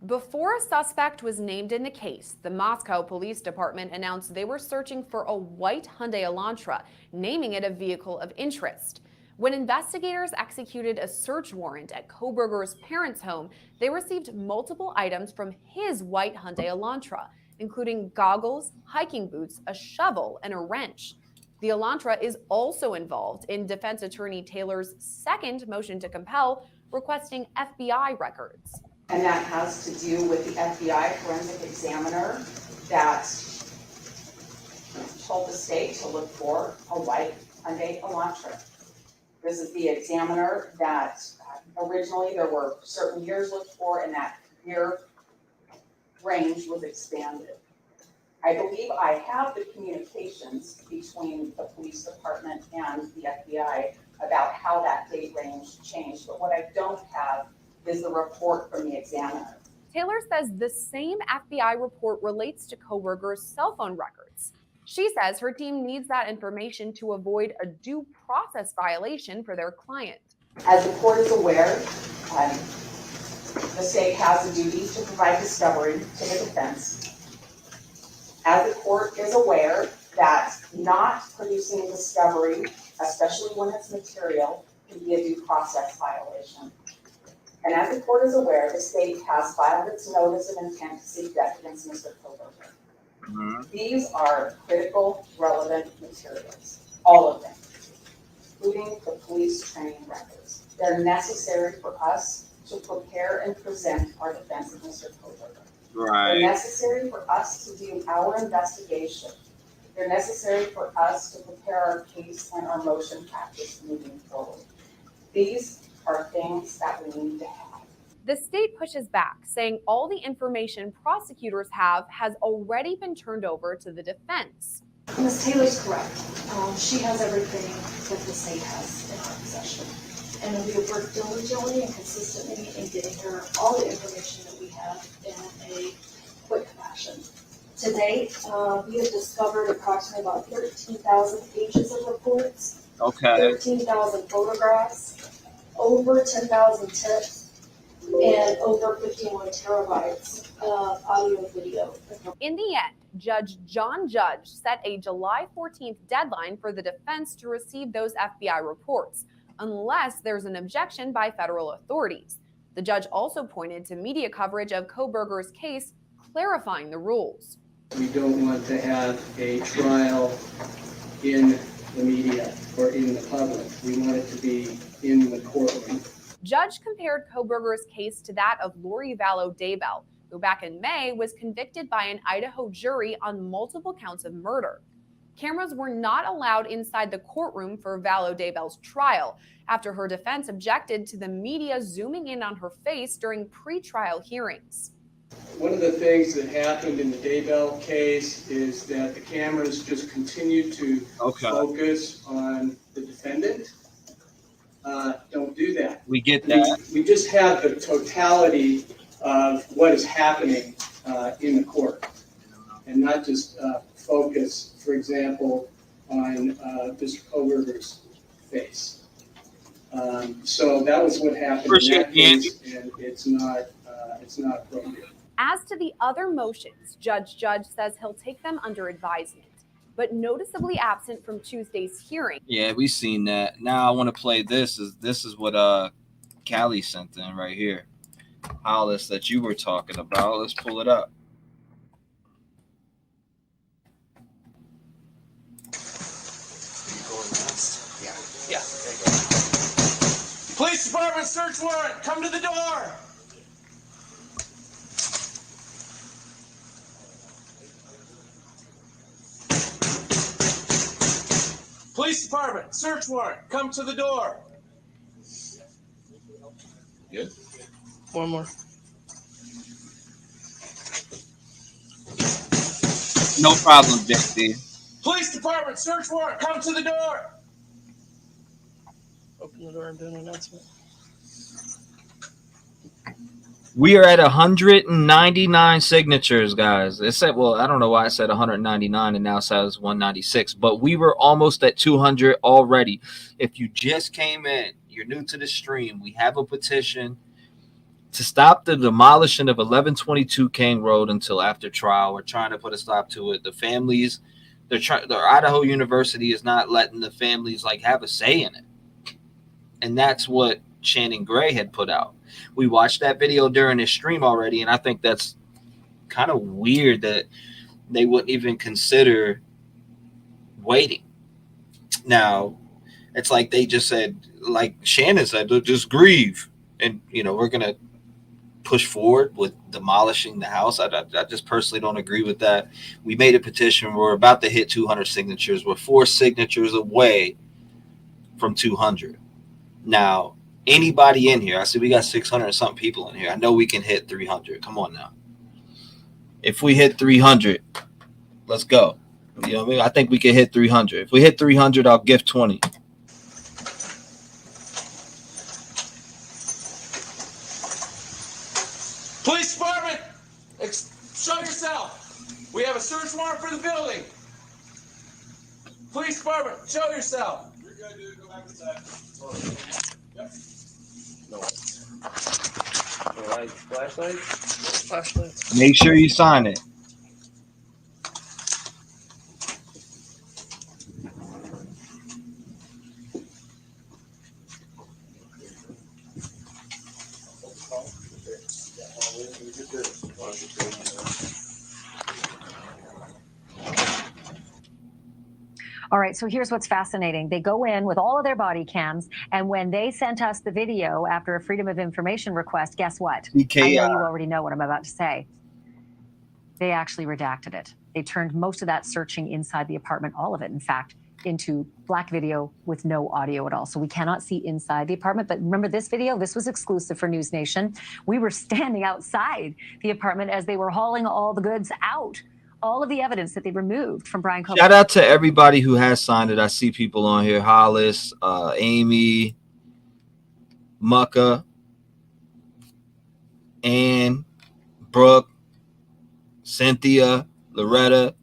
Before a suspect was named in the case, the Moscow Police Department announced they were searching for a white Hyundai Elantra, naming it a vehicle of interest. When investigators executed a search warrant at Kohberger's parents' home, they received multiple items from his white Hyundai Elantra, including goggles, hiking boots, a shovel, and a wrench. The Elantra is also involved in defense attorney Taylor's second motion to compel, requesting FBI records. And that has to do with the FBI forensic examiner that told the state to look for a white Hyundai Elantra. This is the examiner that originally there were certain years looked for, and that year range was expanded. I believe I have the communications between the police department and the FBI about how that date range changed, but what I don't have is the report from the examiner. Taylor says the same FBI report relates to Kohberger's cell phone records. She says her team needs that information to avoid a due process violation for their client. As the court is aware, the state has a duty to provide discovery to the defense. As the court is aware that not producing discovery, especially when it's material, can be a due process violation. And as the court is aware, the state has filed its notice of intent to seek death against Mr. Kohberger. These are critical, relevant materials, all of them, including the police training records. They're necessary for us to prepare and present our defense of Mr. Kohberger. Right. They're necessary for us to do our investigation. They're necessary for us to prepare our case and our motion practice moving forward. These are things that we need to have. The state pushes back, saying all the information prosecutors have has already been turned over to the defense. Ms. Taylor's correct. She has everything that the state has in her possession. And we have worked diligently and consistently in getting her all the information that we have in a quick fashion. To date, we have discovered approximately about 13,000 pages of reports, Okay. 13,000 photographs, over 10,000 tips, and over 51 terabytes of audio and video. In the end, Judge John Judge set a July 14th deadline for the defense to receive those FBI reports, unless there's an objection by federal authorities. The judge also pointed to media coverage of Kohberger's case, clarifying the rules. We don't want to have a trial in the media or in the public. We want it to be in the courtroom. Judge compared Kohberger's case to that of Lori Vallow Daybell, who back in May was convicted by an Idaho jury on multiple counts of murder. Cameras were not allowed inside the courtroom for Vallow Daybell's trial after her defense objected to the media zooming in on her face during pre-trial hearings. One of the things that happened in the Daybell case is that the cameras just continued to focus on the defendant. Don't do that. We get that. We just have the totality of what is happening in the court, and not just focus, for example, on Mr. Kohberger's face. So that was what happened in that case, and it's not appropriate. As to the other motions, Judge Judge says he'll take them under advisement, but noticeably absent from Tuesday's hearing. Yeah, we've seen that. Now I want to play this. This is what Callie sent in right here. Hollis that you were talking about. Let's pull it up. Yeah. Police department search warrant. Come to the door. Police department, search warrant, come to the door. Good. One more. No problem, JD. Police department, search warrant, come to the door. Open the door and do an announcement. We are at 199 signatures, guys. It said, well, I don't know why I said 199 and now it says 196, but we were almost at 200 already. If you just came in, you're new to the stream, we have a petition to stop the demolition of 1122 King Road until after trial. We're trying to put a stop to it. The families, the Idaho University is not letting the families like have a say in it. And that's what Shannon Gray had put out. We watched that video during his stream already, and I think that's kind of weird that they wouldn't even consider waiting. Now, it's like they just said, like Shannon said, just grieve. And, we're going to push forward with demolishing the house. I just personally don't agree with that. We made a petition. We're about to hit 200 signatures. We're 4 signatures away from 200. Now, anybody in here, I see we got 600 and something people in here. I know we can hit 300. Come on now. If we hit 300, let's go. You know what I mean? I think we can hit 300. If we hit 300, I'll gift 20. Police department, show yourself. We have a search warrant for the building. Police department, show yourself. You're good, dude. Go back inside. Yep. No. Flashlights. Make sure you sign it. All right, so here's what's fascinating. They go in with all of their body cams, and when they sent us the video after a Freedom of Information request, guess what? PKI. I know you already know what I'm about to say. They actually redacted it. They turned most of that searching inside the apartment, all of it, in fact, into black video with no audio at all. So we cannot see inside the apartment. But remember this video? This was exclusive for News Nation. We were standing outside the apartment as they were hauling all the goods out. All of the evidence that they removed from Brian Coburger. Shout out to everybody who has signed it. I see people on here. Hollis, Amy, Mucka, Ann, Brooke, Cynthia, Loretta,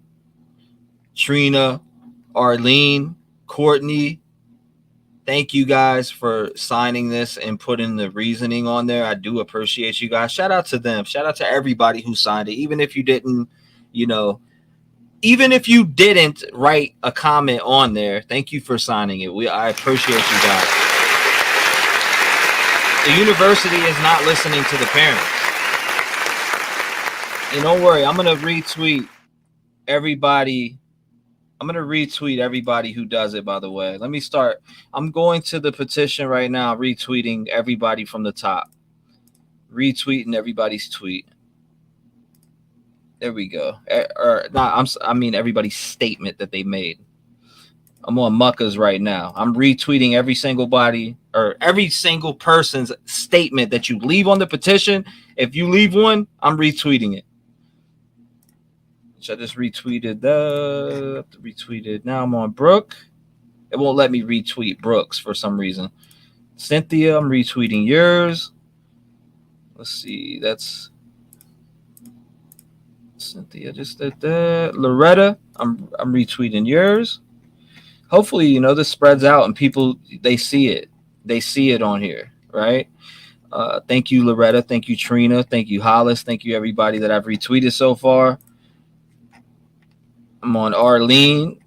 Trina, Arlene, Courtney. Thank you guys for signing this and putting the reasoning on there. I do appreciate you guys. Shout out to them. Shout out to everybody who signed it. Even if you didn't, even if you didn't write a comment on there, thank you for signing it. I appreciate you guys. The university is not listening to the parents. And don't worry, I'm going to retweet everybody. I'm going to retweet everybody who does it, by the way. Let me start. I'm going to the petition right now, retweeting everybody from the top. Retweeting everybody's tweet. There we go. I mean everybody's statement that they made. I'm on Mucka's right now. I'm retweeting every single person's statement that you leave on the petition. If you leave one, I'm retweeting it. Which I just retweeted. Retweeted. Now I'm on Brooke. It won't let me retweet Brooks for some reason. Cynthia, I'm retweeting yours. Let's see. That's Cynthia, just that. Loretta, I'm retweeting yours. Hopefully, this spreads out and people, they see it. They see it on here, right? Thank you, Loretta. Thank you, Trina. Thank you, Hollis. Thank you, everybody that I've retweeted so far. I'm on Arlene.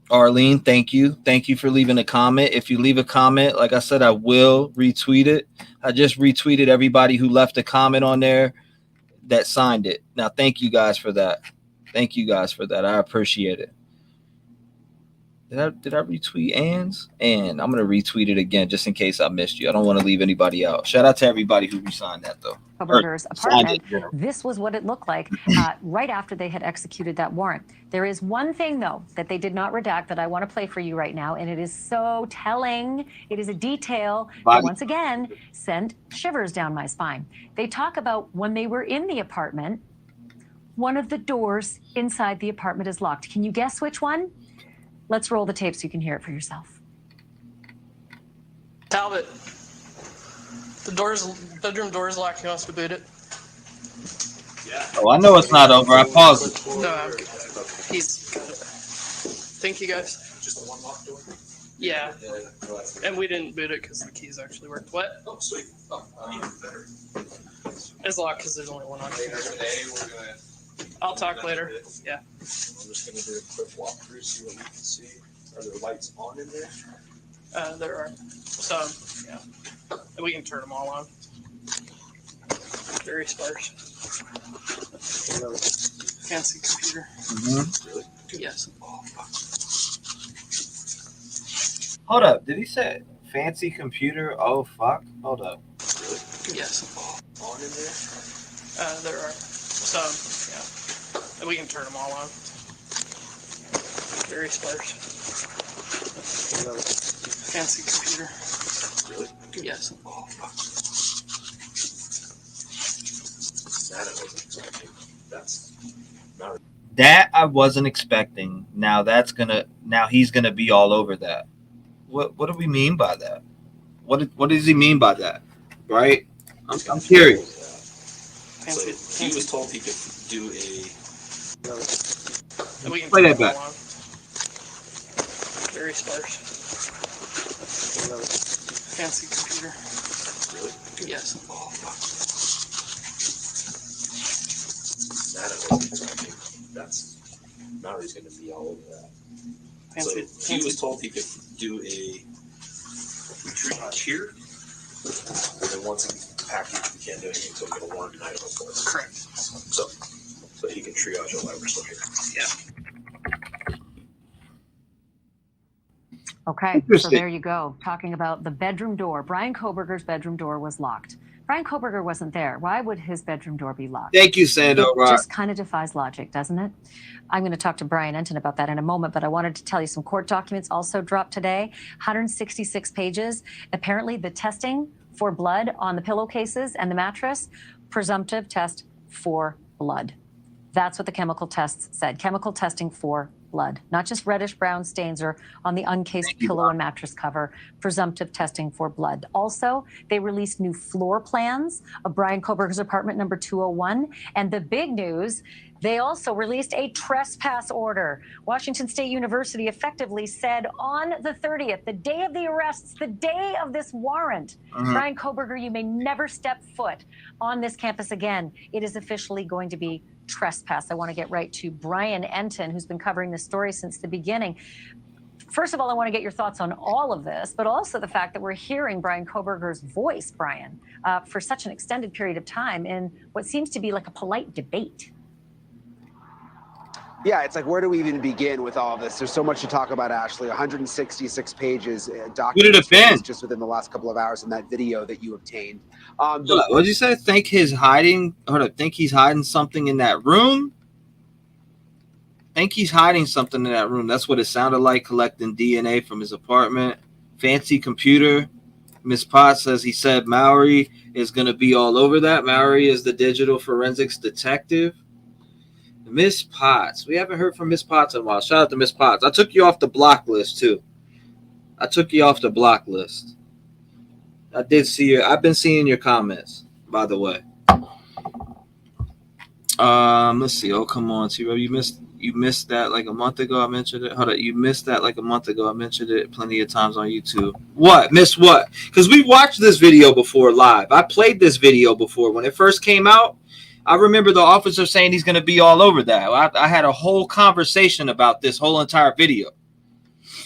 Arlene, thank you. Thank you for leaving a comment. If you leave a comment, like I said, I will retweet it. I just retweeted everybody who left a comment on there that signed it. Now, thank you guys for that. Thank you guys for that. I appreciate it. Did I retweet Ann's? And I'm gonna retweet it again just in case I missed you. I don't want to leave anybody out. Shout out to everybody who resigned that though. Koberger's apartment. This was what it looked like right after they had executed that warrant. There is one thing though that they did not redact that I want to play for you right now, and it is so telling. It is a detail that once again sent shivers down my spine. They talk about when they were in the apartment, one of the doors inside the apartment is locked. Can you guess which one? Let's roll the tape so you can hear it for yourself. Talbot, bedroom door is locked. He wants to boot it. Yeah. Oh, I know it's not over. I paused it. No, I'm good. He's got it. Thank you, guys. Just the one locked door? Yeah. And we didn't boot it because the keys actually worked. What? Oh, sweet. Oh, even better. It's locked because there's only one on here. I'll talk later. Yeah. I'm just going to do a quick walkthrough, see what we can see. Are there lights on in there? There are some, yeah. And we can turn them all on. Very sparse. Fancy computer. Yes. Hold up. Did he say fancy computer? Oh, fuck. Hold up. Yes. On in there? There are some, yeah. And we can turn them all on. Very sparse. Fancy computer. Yes. That I wasn't expecting. Now he's gonna be all over that. What do we mean by that? What does he mean by that? Right? I'm curious. So he was told he could do a. And we can Play turn that them back. all on. Very sparse. Fancy computer. Yes. That I wasn't expecting. That's Mallory's going to be all over that. Fancy. So he was told he could do a triage here, and then once it's packaged, he can't do anything until we get a warrant in Idaho for it. Correct. So he can triage it while we're still here. Yeah. Okay, so there you go. Talking about the bedroom door. Brian Koberger's bedroom door was locked. Brian Koberger wasn't there. Why would his bedroom door be locked? Thank you, Sando. It just kind of defies logic, doesn't it? I'm going to talk to Brian Enton about that in a moment, but I wanted to tell you some court documents also dropped today. 166 pages. Apparently the testing for blood on the pillowcases and the mattress, presumptive test for blood. That's what the chemical tests said. Chemical testing for blood, not just reddish brown stains or on the uncased pillow and mattress cover, presumptive testing for blood. Also, they released new floor plans of Brian Koberger's apartment number 201. And the big news, they also released a trespass order. Washington State University effectively said on the 30th, the day of the arrests, the day of this warrant, Brian Koberger, you may never step foot on this campus again. It is officially going to be trespass. I want to get right to Brian Enton, who's been covering this story since the beginning. First of all, I want to get your thoughts on all of this, but also the fact that we're hearing Brian Koberger's voice, Brian, for such an extended period of time in what seems to be like a polite debate. Yeah, it's like, where do we even begin with all of this? There's so much to talk about, Ashley. 166 pages documented just within the last couple of hours in that video that you obtained. What did you say? Think he's hiding something in that room? Think he's hiding something in that room. That's what it sounded like, collecting DNA from his apartment. Fancy computer. Miss Potts says he said Mallory is going to be all over that. Mallory is the digital forensics detective. Miss Potts. We haven't heard from Miss Potts in a while. Shout out to Miss Potts. I took you off the block list, too. I did see I've been seeing your comments, by the way. Let's see. Oh, come on, T-REV. You missed that like a month ago. I mentioned it. Hold on. You missed that like a month ago. I mentioned it plenty of times on YouTube. What? Missed what? Because we watched this video before live. I played this video before when it first came out. I remember the officer saying he's going to be all over that. I had a whole conversation about this whole entire video.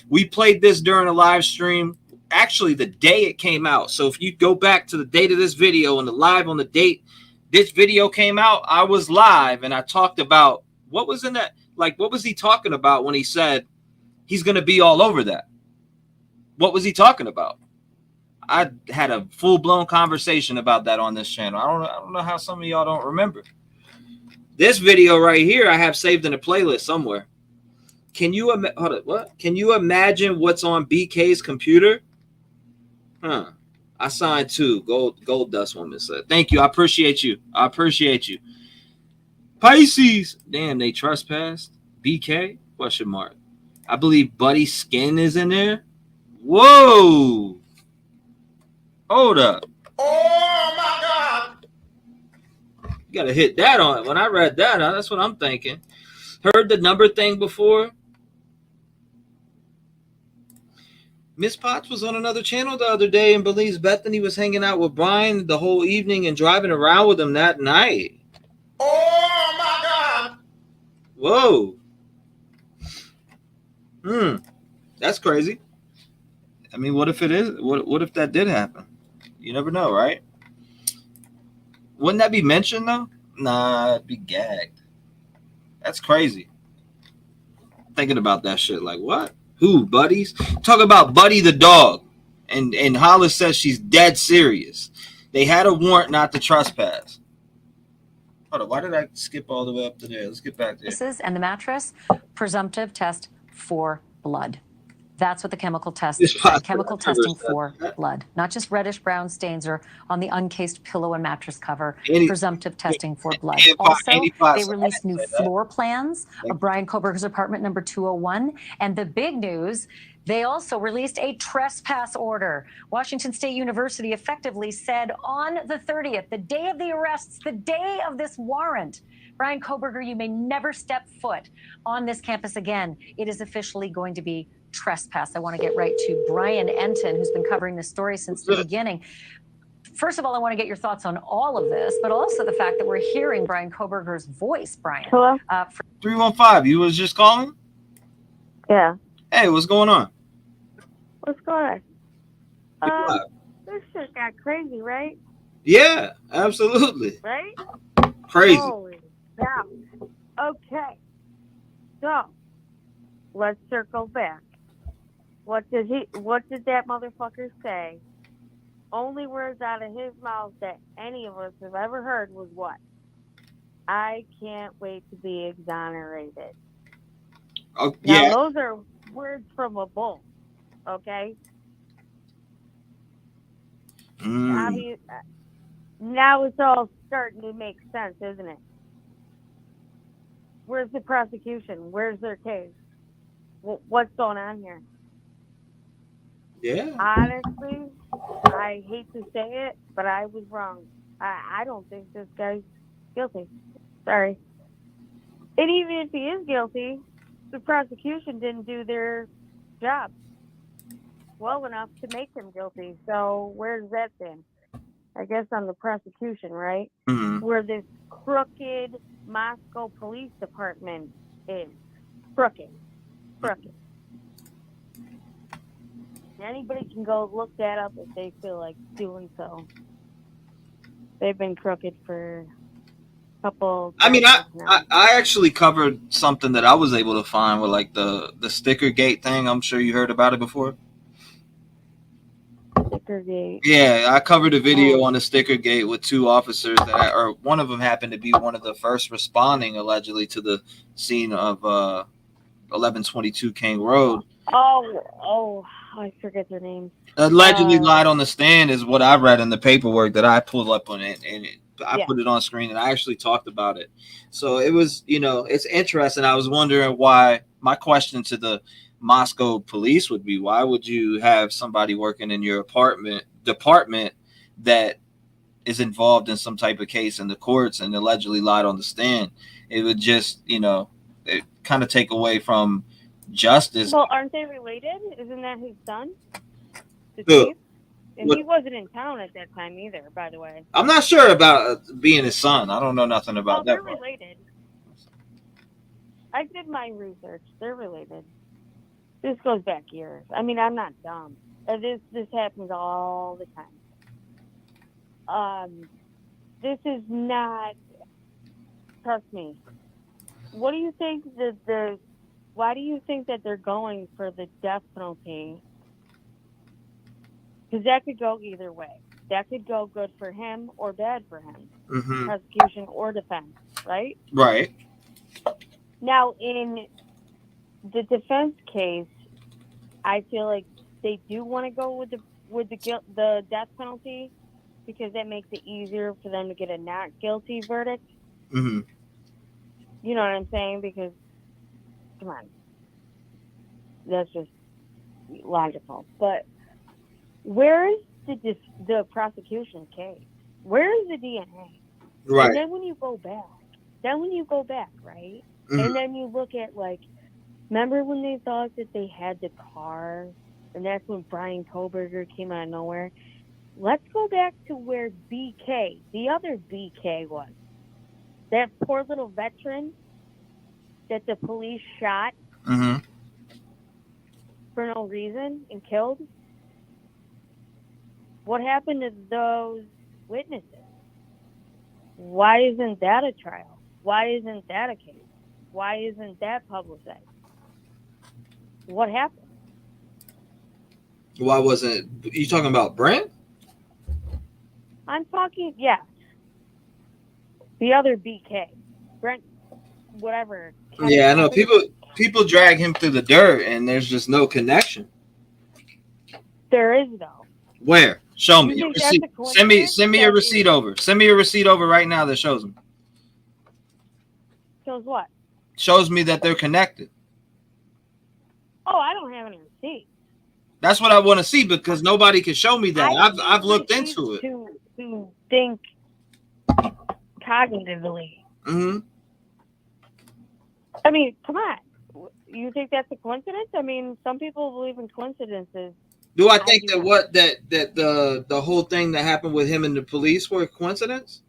We played this during a live stream, actually the day it came out. So if you go back to the date of this video and the live on the date this video came out, I was live and I talked about what was in that. Like, what was he talking about when he said he's going to be all over that. What was he talking about? I had a full-blown conversation about that on this channel. I don't know how some of y'all don't remember. This video right here I have saved in a playlist somewhere. Can you hold it? What? Can you imagine what's on BK's computer? Huh. I signed 2. Gold Dust Woman said. Thank you. I appreciate you. I appreciate you. Pisces. Damn, they trespassed. BK? Question mark. I believe Buddy Skin is in there. Whoa. Hold up. Oh my God. You gotta hit that on. When I read that, that's what I'm thinking. Heard the number thing before. Miss Potts was on another channel the other day and believes Bethany was hanging out with Brian the whole evening and driving around with him that night. Oh my God. Whoa. That's crazy. I mean, what if it is? What if that did happen? You never know, right? Wouldn't that be mentioned though? Nah, it'd be gagged. That's crazy. Thinking about that shit, like what? Who, Buddies? Talk about Buddy the dog. And Hollis says she's dead serious. They had a warrant not to trespass. Hold on, why did I skip all the way up to there? Let's get back there. And the mattress, presumptive test for blood. That's what the chemical test is. Chemical testing for blood, not just reddish brown stains or on the uncased pillow and mattress cover. Presumptive testing for blood. Also, they released new floor plans of Brian Koberger's apartment number 201. And the big news, they also released a trespass order. Washington State University effectively said on the 30th, the day of the arrests, the day of this warrant, Brian Koberger, you may never step foot on this campus again. It is officially going to be trespass. I want to get right to Brian Enton, who's been covering this story since the beginning. First of all, I want to get your thoughts on all of this, but also the fact that we're hearing Brian Koberger's voice, Brian. Hello? 315, you was just calling? Yeah. Hey, what's going on? What's going on? This shit got crazy, right? Yeah, absolutely. Right? Crazy. Holy cow. Okay. So, let's circle back. What did that motherfucker say? Only words out of his mouth that any of us have ever heard was what? I can't wait to be exonerated. Oh, now, yeah. those are words from a bull, okay? Now it's all starting to make sense, isn't it? Where's the prosecution? Where's their case? What's going on here? Yeah. Honestly, I hate to say it, but I was wrong. I don't think this guy's guilty. Sorry. And even if he is guilty, the prosecution didn't do their job well enough to make him guilty. So where's that then? I guess on the prosecution, right? Mm-hmm. Where this crooked Moscow police department is. Crooked. Anybody can go look that up if they feel like doing so. They've been crooked for a couple. I mean, I actually covered something that I was able to find with like the sticker gate thing. I'm sure you heard about it before. Sticker gate. Yeah, I covered a video on the sticker gate with 2 officers or one of them happened to be one of the first responding allegedly to the scene of 1122 King Road. Oh, I forget their names. Allegedly lied on the stand is what I read in the paperwork that I pulled up on it, and I put it on screen, and I actually talked about it. So it was, it's interesting. I was wondering why. My question to the Moscow police would be, why would you have somebody working in your department that is involved in some type of case in the courts and allegedly lied on the stand? It would just, it kind of take away from justice. Well, aren't they related? Isn't that his son? The Who? chief? And he wasn't in town at that time either, by the way. I'm not sure about being his son. I don't know nothing about that. They're related. I did my research. They're related. This goes back years. I mean, I'm not dumb. This happens all the time. This is not. Trust me. What do you think the why do you think that they're going for the death penalty? Because that could go either way. That could go good for him or bad for him. Mm-hmm. Prosecution or defense, right? Right. Now, in the defense case, I feel like they do want to go with the death penalty because that makes it easier for them to get a not guilty verdict. Mm-hmm. You know what I'm saying? Because, come on, that's just logical. But where is the prosecution case? Where is the DNA? Right. And then when you go back, right? Mm-hmm. And then you look at, like, remember when they thought that they had the car? And that's when Brian Koberger came out of nowhere. Let's go back to where BK, the other BK, was. That poor little veteran that the police shot Mm-hmm. for no reason and killed. What happened to those witnesses? Why isn't that a trial? Why isn't that a case? Why isn't that publicized? What happened? Why wasn't you talking about Brent? I'm talking, yeah. The other BK. Brent, whatever. Yeah, I know. People drag him through the dirt, and there's just no connection. There is, though. Where? Show me. You Your think receipt. that's a Send me coincidence? your receipt over. Send me your receipt over right now that shows them. Shows what? Shows me that they're connected. Oh, I don't have any receipts. That's what I want to see because nobody can show me that. I've looked into it. To think cognitively. Mm-hmm. I mean, come on. You think that's a coincidence? I mean, some people believe in coincidences. Do I think that the whole thing that happened with him and the police were a coincidence?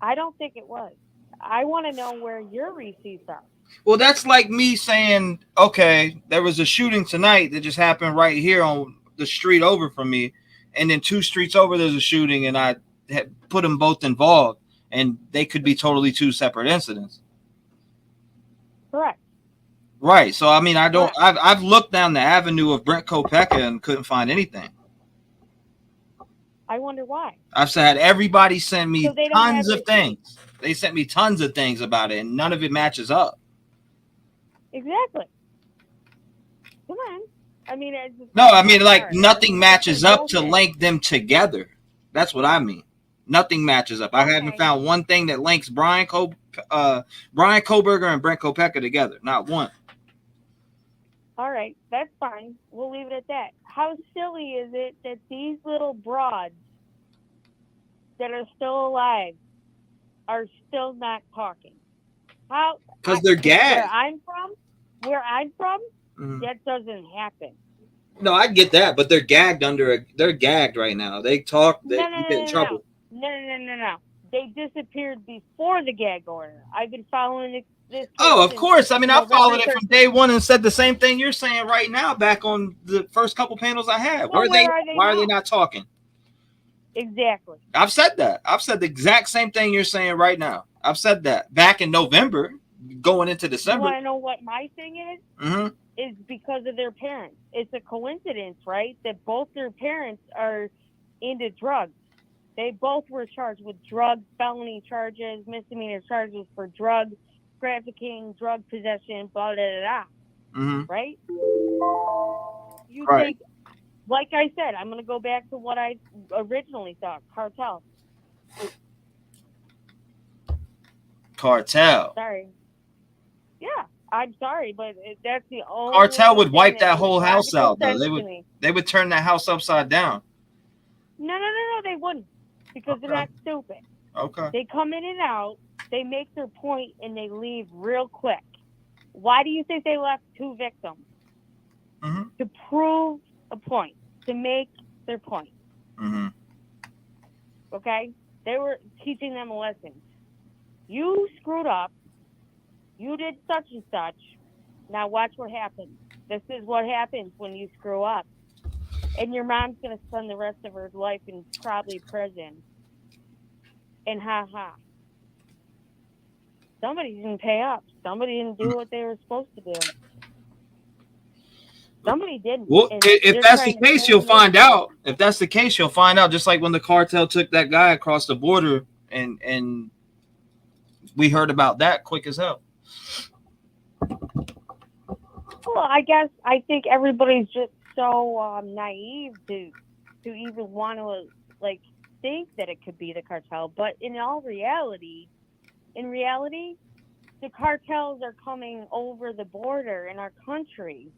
I don't think it was. I want to know where your receipts are. Well, that's like me saying, okay, there was a shooting tonight that just happened right here on the street over from me, and then 2 streets over there's a shooting, and I had put them both involved, and they could be totally 2 separate incidents. Correct. Right. So I mean, I've looked down the avenue of Brent Kopeka and couldn't find anything. I wonder why. I've had everybody send me So they don't tons have of things. They sent me tons of things about it, and none of it matches up. Exactly. Come on. I mean, like nothing matches up to link them together. That's what I mean. Nothing matches up. I haven't found one thing that links Brian Koberger and Brent Kopeka together. Not one. All right, that's fine. We'll leave it at that. How silly is it that these little broads that are still alive are still not talking? How? Because they're gagged. Where I'm from, Mhm. that doesn't happen. No, I get that, but they're gagged they're gagged right now. They talk, you get in trouble. No. They disappeared before the gag order. I've been following this. Oh, of course. I mean, I followed it from day one and said the same thing you're saying right now back on the first couple panels I had. Well, Why where are they not talking? Exactly. I've said that. I've said the exact same thing you're saying right now. I've said that back in November, going into December. You want to know what my thing is? Mm-hmm. Is because of their parents. It's a coincidence, right? That both their parents are into drugs. They both were charged with drug felony charges, misdemeanor charges for drug trafficking, drug possession, blah, blah, blah, blah. Mm-hmm. Right? You Right. think, like I said, I'm going to go back to what I originally thought, cartel. Cartel. Sorry. Yeah, I'm sorry, but that's the only Cartel would thing wipe that makes whole house logical out, though. sense They to would me. turn that house upside down. No, they wouldn't, because they're not stupid. Okay. They come in and out, they make their point, and they leave real quick. Why do you think they left 2 victims? Mm-hmm. To prove a point, to make their point. Mm-hmm. Okay? They were teaching them a lesson. You screwed up. You did such and such. Now watch what happens. This is what happens when you screw up. And your mom's going to spend the rest of her life in probably prison. And ha-ha. Somebody didn't pay up. Somebody didn't do what they were supposed to do. Somebody didn't. Well, And if they're that's the trying to case, you'll blame find out. If that's the case, you'll find out. Just like when the cartel took that guy across the border, and we heard about that quick as hell. Well, I think everybody's just so naive to even want to like think that it could be the cartel. But in reality, the cartels are coming over the border in our country,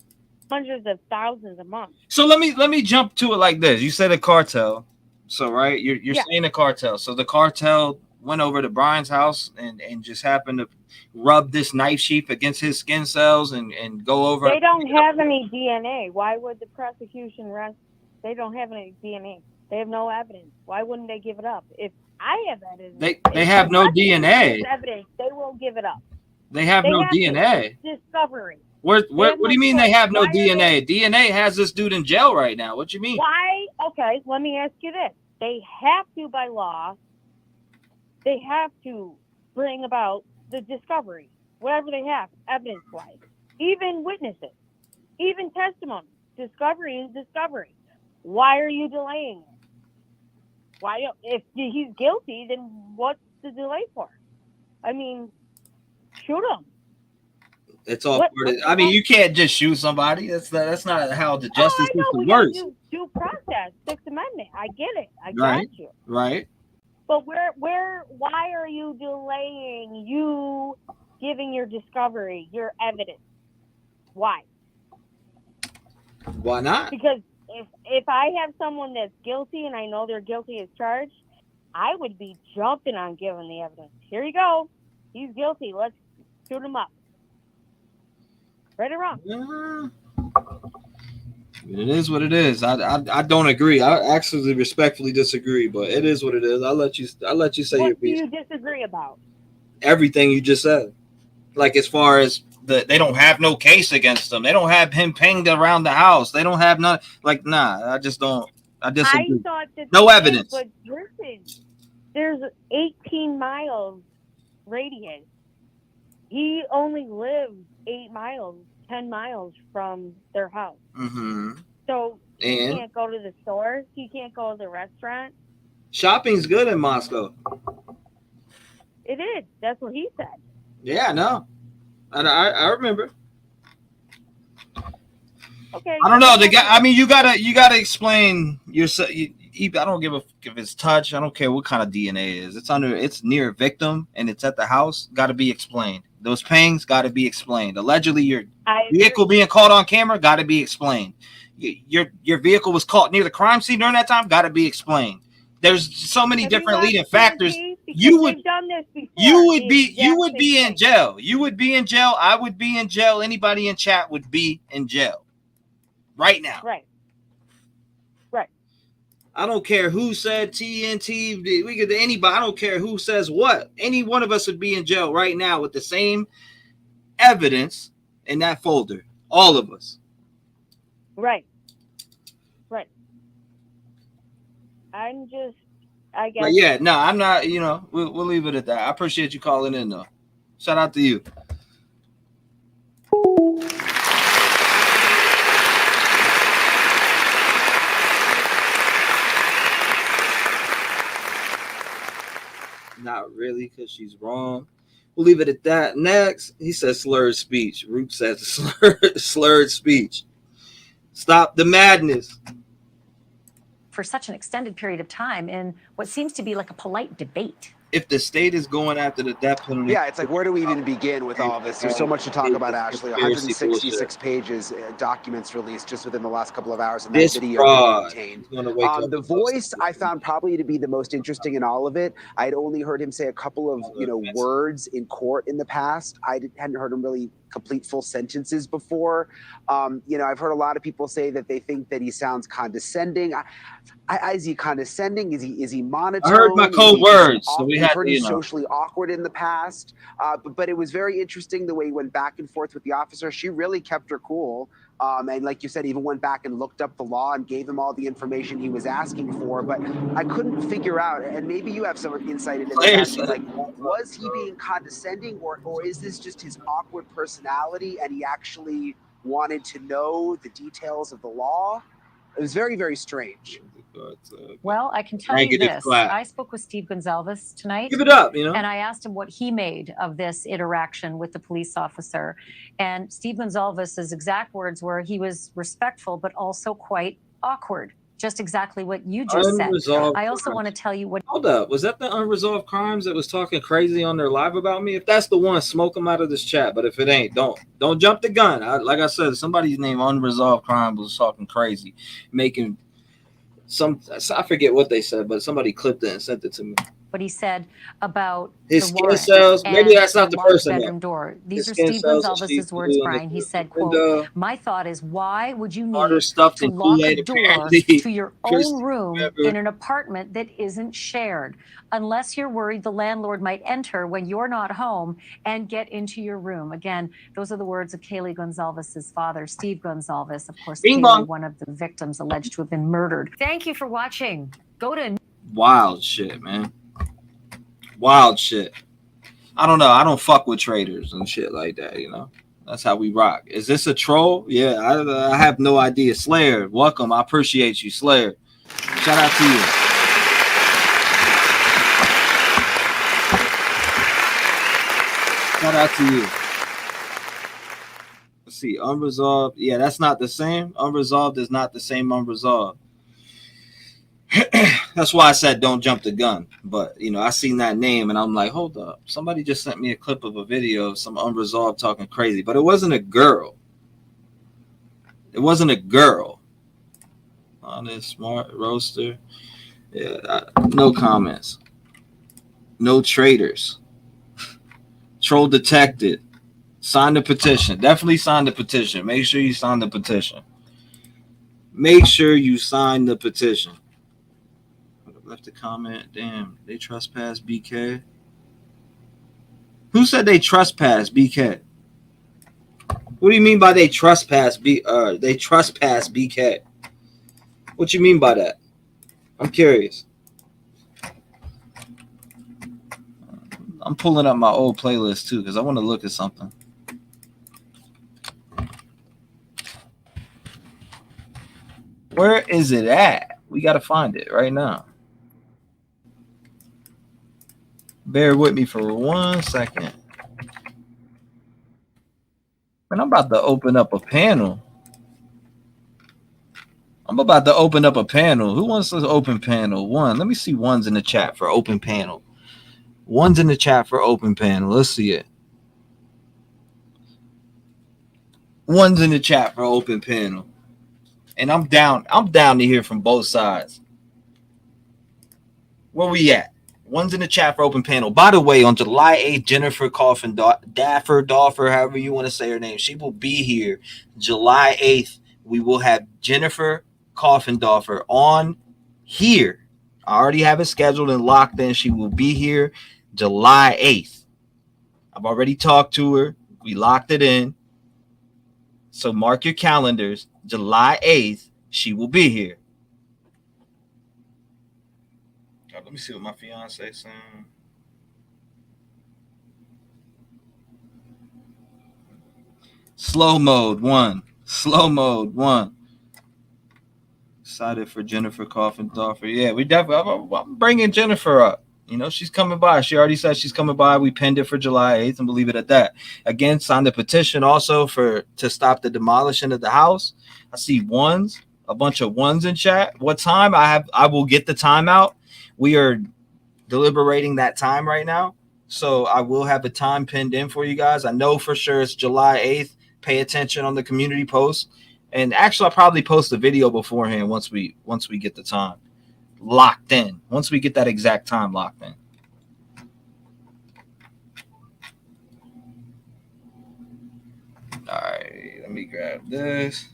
hundreds of thousands a month. So let me jump to it like this. You said a cartel, so right? You're Yeah. saying a cartel. So the cartel went over to Brian's house and just happened to rub this knife sheath against his skin cells and go over. They don't have any DNA. Why would the prosecution rest? They don't have any DNA. They have no evidence. Why wouldn't they give it up? If I have evidence, They have no DNA. Evidence, they won't give it up. They have no DNA. Discovery. What do you mean they have no Why are DNA? DNA has this dude in jail right now. What you mean? Why? Okay, let me ask you this. They have to, by law, they have to bring about the discovery, whatever they have, evidence-wise. Even witnesses, even testimony. Discovery is discovery. Why are you delaying it? Why? If he's guilty, then what's the delay for? I mean, shoot him. It's all part of, I mean, you can't just shoot somebody. That's not how the justice system works. Due process, Sixth Amendment. I get it. I Right. got you. Right. But why are you delaying you giving your discovery, your evidence? Why? Why not? Because if I have someone that's guilty and I know they're guilty as charged, I would be jumping on giving the evidence. Here you go. He's guilty. Let's shoot him up. Right or wrong? It is what it is. I don't agree. I actually respectfully disagree, but it is what it is. I'll let you say your What do piece. you disagree about? Everything you just said. Like as far as they don't have no case against him. They don't have him pinged around the house. They don't have none. Like, nah, I just don't. I disagree. I thought that No they evidence. Did, but listen, there's 18 miles radius. He only lives 8 miles, 10 miles from their house. Mm-hmm. So he And? can't go to the store. He can't go to the restaurant. Shopping's good in Moscow. It is. That's what he said. Yeah, I know. I remember. Okay. I don't know. The guy. I mean, you gotta explain yourself. I don't give a if it's touch. I don't care what kind of DNA it is. It's near a victim and it's at the house. Got to be explained. Those pangs got to be explained. Allegedly, your vehicle being caught on camera got to be explained. Your vehicle was caught near the crime scene during that time. Got to be explained. There's so many different leading factors. You would done this before. You would be in jail. You would be in jail. I would be in jail. Anybody in chat would be in jail right now. Right. I don't care who said TNT. We could anybody. I don't care who says what. Any one of us would be in jail right now with the same evidence in that folder. All of us. Right. I guess. But yeah, no, I'm not. You know, we'll leave it at that. I appreciate you calling in, though. Shout out to you. Not really, because she's wrong. We'll leave it at that. Next, he says slurred speech. Root says slurred speech. Stop the madness. For such an extended period of time in what seems to be like a polite debate. If the state is going after the death penalty. Yeah, it's like, where do we even begin with all this? There's so much to talk about, Ashley. 166 pages, documents released just within the last couple of hours, and that This video fraud. maintained. The voice I found probably to be the most interesting in all of it. I'd only heard him say a couple of words in court in the past. I hadn't heard him really complete full sentences before. I've heard a lot of people say that they think that he sounds condescending. Is he condescending? Is he monotone? I heard my code words, so we I've had heard to, he's socially awkward in the past, but it was very interesting the way he went back and forth with the officer. She really kept her cool. And like you said, even went back and looked up the law and gave him all the information he was asking for. But I couldn't figure out, and maybe you have some insight into this, actually, like, was he being condescending, or is this just his awkward personality and he actually wanted to know the details of the law? It was very, very strange. Well, I can tell you this. I spoke with Steve Gonzalez tonight. Give it up, you know. And I asked him what he made of this interaction with the police officer. And Steve Gonzalez's exact words were he was respectful, but also quite awkward. Just exactly what you just said. I also want to tell you what. Hold up. Was that the unresolved crimes that was talking crazy on their live about me? If that's the one, smoke them out of this chat. But if it ain't, don't jump the gun. Like I said, somebody's name Unresolved Crime was talking crazy, making I forget what they said, but somebody clipped it and sent it to me. What he said about his skin cells. Maybe that's not the person. Bedroom door. These are Steve Gonzalez's words, Brian. He said, "quote My thought is, why would you need to lock a door to your own room in an apartment that isn't shared, unless you're worried the landlord might enter when you're not home and get into your room?" Again, those are the words of Kaylee Gonzalez's father, Steve Gonzalez. Of course, Kaylee, one of the victims alleged to have been murdered. Thank you for watching. Go to wild shit, man. Wild shit. I don't know. I don't fuck with traitors and shit like that, you know. That's how we rock. Is this a troll? Yeah, I have no idea. Slayer, welcome. I appreciate you, Slayer. Shout out to you. Shout out to you. Let's see. Unresolved. Yeah, that's not the same. Unresolved is not the same unresolved. That's why I said don't jump the gun. But, you know, I seen that name and I'm like, hold up. Somebody just sent me a clip of a video of some unresolved talking crazy. But it wasn't a girl. It wasn't a girl. Honest, smart, roaster. Yeah, no comments. No traitors. Troll detected. Sign the petition. Definitely sign the petition. Make sure you sign the petition. Make sure you sign the petition. Left a comment. Damn, they trespass BK. Who said they trespass BK? What do you mean by they trespass they trespass BK? What you mean by that? I'm curious. I'm pulling up my old playlist too because I want to look at something. Where is it at? We got to find it right now. Bear with me for 1 second. And I'm about to open up a panel. Who wants to open panel? One. Let me see ones in the chat for open panel. One's in the chat for open panel. Let's see it. One's in the chat for open panel. And I'm down to hear from both sides. Where we at? One's in the chat for open panel. By the way, on July 8th, Jennifer Daffer, however you want to say her name, she will be here. July 8th, we will have Jennifer Coffindoffer on here. I already have it scheduled and locked in. She will be here July 8th. I've already talked to her. We locked it in. So mark your calendars. July 8th, she will be here. Let me see what my fiance is saying. Slow mode one. Excited for Jennifer Coffindoffer. Yeah, we definitely. I'm bringing Jennifer up. You know, she's coming by. She already said she's coming by. We pinned it for July 8th, and we'll leave it at that. Again, sign the petition also to stop the demolition of the house. I see ones, a bunch of ones in chat. What time? I will get the time out. We are deliberating that time right now, so I will have a time pinned in for you guys. I know for sure it's July 8th. Pay attention on the community post, and actually I'll probably post a video beforehand once we get the time locked in. Once we get that exact time locked in. All right, let me grab this.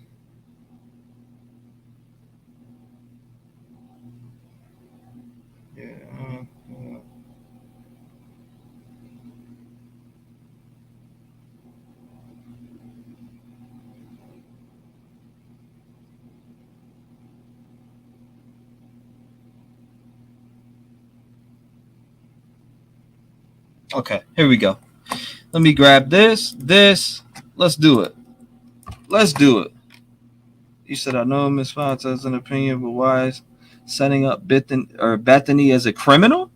Okay, here we go. Let me grab this. Let's do it. You said, I know Ms. Fox has an opinion, but why is setting up Bethany as a criminal?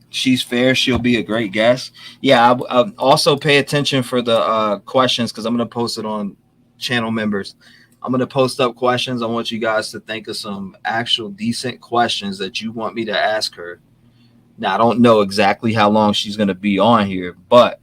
She's fair. She'll be a great guest. Yeah, I'll also pay attention for the questions because I'm going to post it on channel members. I'm going to post up questions. I want you guys to think of some actual decent questions that you want me to ask her. Now, I don't know exactly how long she's going to be on here, but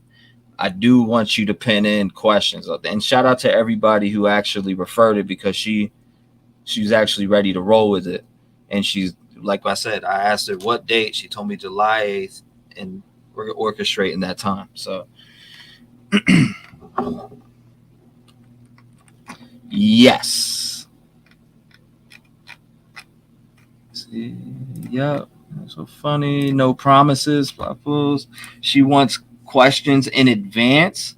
I do want you to pin in questions. And shout out to everybody who actually referred it because she's actually ready to roll with it. And she's, like I said, I asked her what date. She told me July 8th, and we're orchestrating that time. So, yes. See, yep. So funny. No promises. Fools. She wants questions in advance.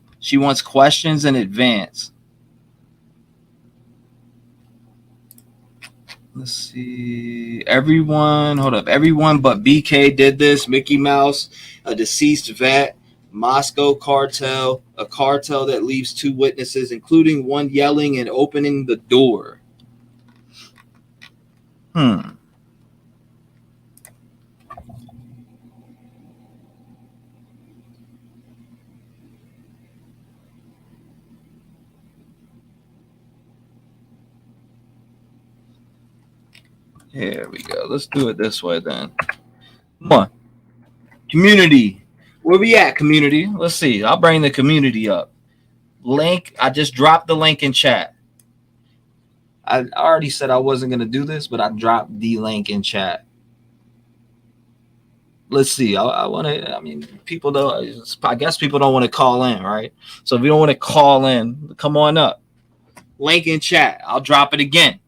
Let's see. Everyone but BK did this. Mickey Mouse, a deceased vet, Moscow cartel, a cartel that leaves 2 witnesses, including one yelling and opening the door. Here we go. Let's do it this way then. Come on. Community. Where we at, community? Let's see. I'll bring the community up. Link. I just dropped the link in chat. I already said I wasn't going to do this, but I dropped the link in chat. Let's see. People don't, I guess people don't want to call in, right? So if you don't want to call in, come on up. Link in chat. I'll drop it again.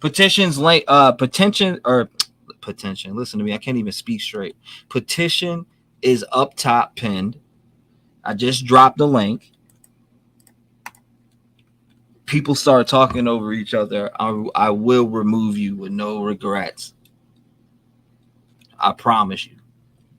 Petitions link, petition. Listen to me. I can't even speak straight. Petition is up top pinned. I just dropped the link. People start talking over each other. I will remove you with no regrets. I promise you.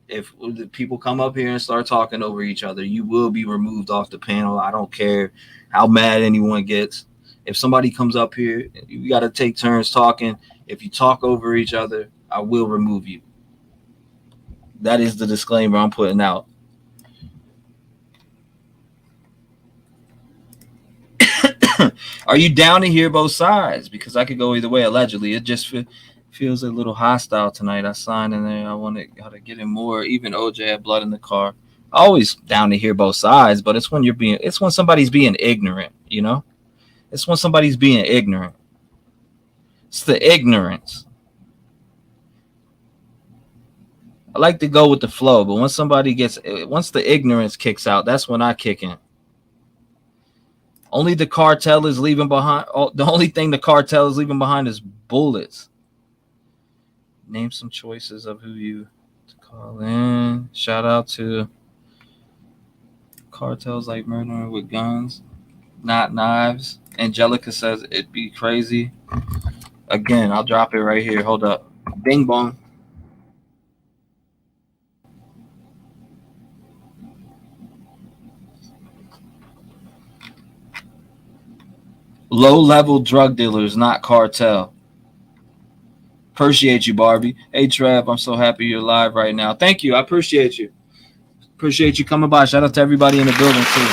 If the people come up here and start talking over each other, you will be removed off the panel. I don't care how mad anyone gets. If somebody comes up here, you got to take turns talking. If you talk over each other, I will remove you. That is the disclaimer I'm putting out. Are you down to hear both sides? Because I could go either way, allegedly. It just feels a little hostile tonight. I signed in there. I wanted to get in more. Even OJ had blood in the car. Always down to hear both sides, but it's when somebody's being ignorant, you know? It's when somebody's being ignorant. It's the ignorance. I like to go with the flow, but once the ignorance kicks out, that's when I kick in. Only the cartel is leaving behind. The only thing the cartel is leaving behind is bullets. Name some choices of who you to call in. Shout out to cartels like murdering with guns, not knives. Angelica says it'd be crazy. Again, I'll drop it right here. Hold up. Bing bong. Low-level drug dealers, not cartel. Appreciate you, Barbie. Hey, Trev, I'm so happy you're live right now. Thank you. I appreciate you. Appreciate you coming by. Shout out to everybody in the building, too.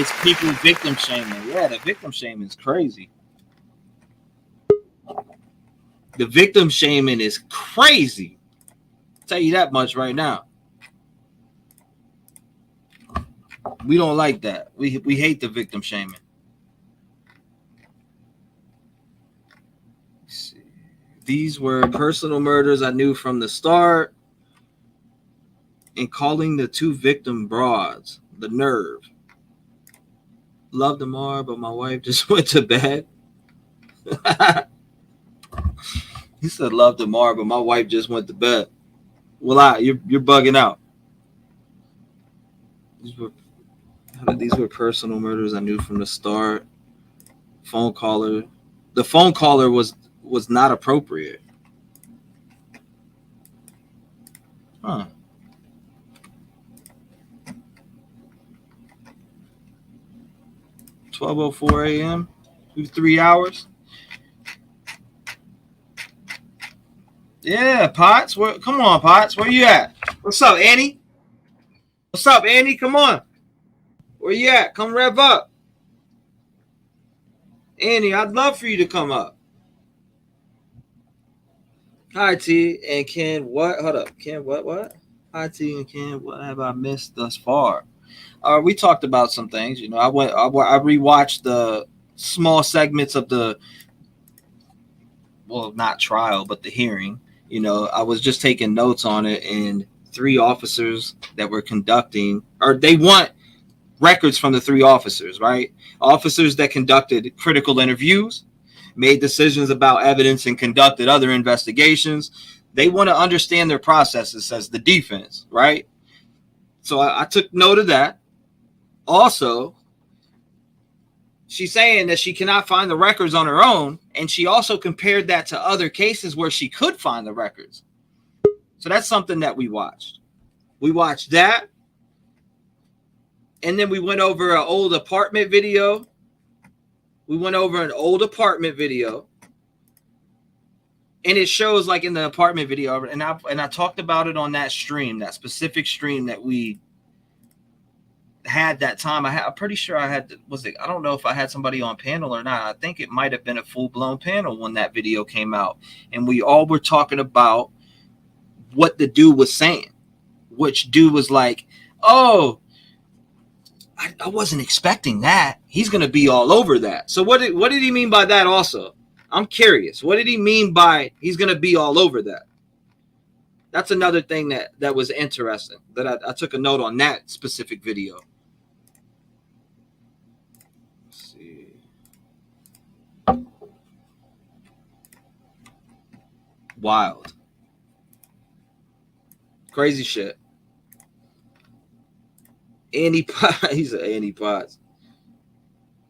It's people victim shaming. Yeah, the victim shaming is crazy. The victim shaming is crazy. I'll tell you that much right now. We don't like that. We hate the victim shaming. These were personal murders I knew from the start. And calling the 2 victim broads, the nerve. Love them all, but my wife just went to bed. He said love them all, but my wife just went to bed. Well, you're bugging out. These were personal murders I knew from the start. Phone caller. The phone caller was not appropriate. Huh. $12:04 a.m. 3 hours. Yeah, Potts. Come on, Potts. Where you at? What's up, Annie? What's up, Annie? Come on. Where you at? Come rev up. Annie, I'd love for you to come up. Hi, T and Ken. What? Hold up. Ken, what? Hi, T and Ken. What have I missed thus far? We talked about some things. You know, I rewatched the small segments of the, well, not trial, but the hearing. You know, I was just taking notes on it, and 3 officers that were conducting, or they want records from the 3 officers, right? Officers that conducted critical interviews, made decisions about evidence, and conducted other investigations. They want to understand their processes as the defense, right? So I took note of that. Also, she's saying that she cannot find the records on her own, and she also compared that to other cases where she could find the records. So that's something that we watched. We watched that, and then we went over an old apartment video. And it shows, like, in the apartment video, and I talked about it on that stream, that specific stream that we had that time. I'm pretty sure I had, I don't know if I had somebody on panel or not. I think it might have been a full-blown panel when that video came out, and we all were talking about what the dude was saying, which dude was like, oh, I wasn't expecting that. He's going to be all over that. So what did he mean by that also? I'm curious. What did he mean by he's going to be all over that? That's another thing that was interesting, that I took a note on that specific video. Let's see. Wild. Crazy shit. Annie Potts. He's an Annie Potts.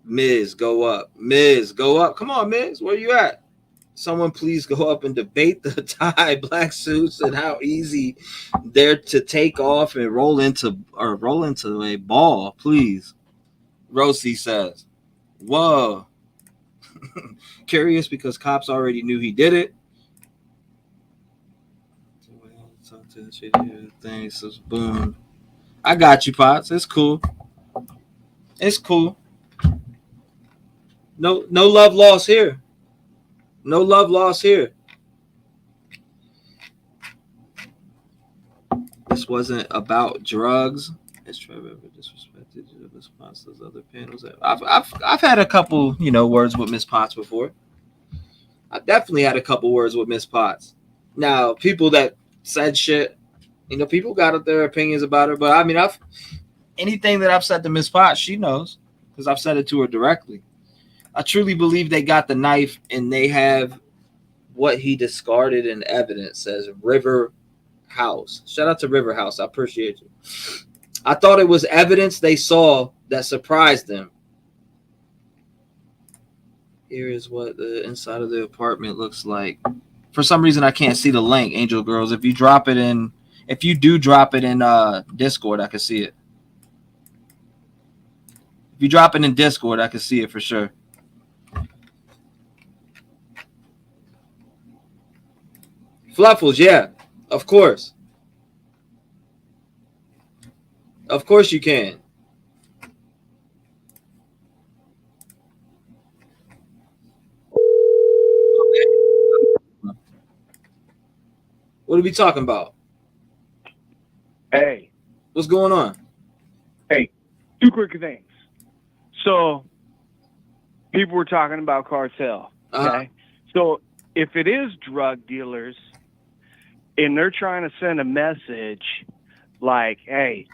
Miz, go up. Miz, go up. Come on, Miz. Where you at? Someone please go up and debate the tie black suits and how easy they're to take off and roll into a ball, please. Rosie says, whoa. Curious because cops already knew he did it. Thanks. Boom. I got you, Potts. It's cool. It's cool. No love lost here. No love lost here. This wasn't about drugs. As Trevor disrespected Miss Potts, those other panels. I've had a couple, words with Miss Potts before. I definitely had a couple words with Miss Potts. Now, people that said shit, people got their opinions about her, but I mean, anything that I've said to Miss Potts, she knows because I've said it to her directly. I truly believe they got the knife and they have what he discarded in evidence as River House. Shout out to River House. I appreciate you. I thought it was evidence they saw that surprised them. Here is what the inside of the apartment looks like. For some reason, I can't see the link, Angel Girls. If you do drop it in Discord, I can see it. If you drop it in Discord, I can see it for sure. Fluffles, yeah, of course. Of course you can. What are we talking about? Hey. What's going on? Hey, 2 quick things. So, people were talking about cartel, okay? So, if it is drug dealers and they're trying to send a message like, hey,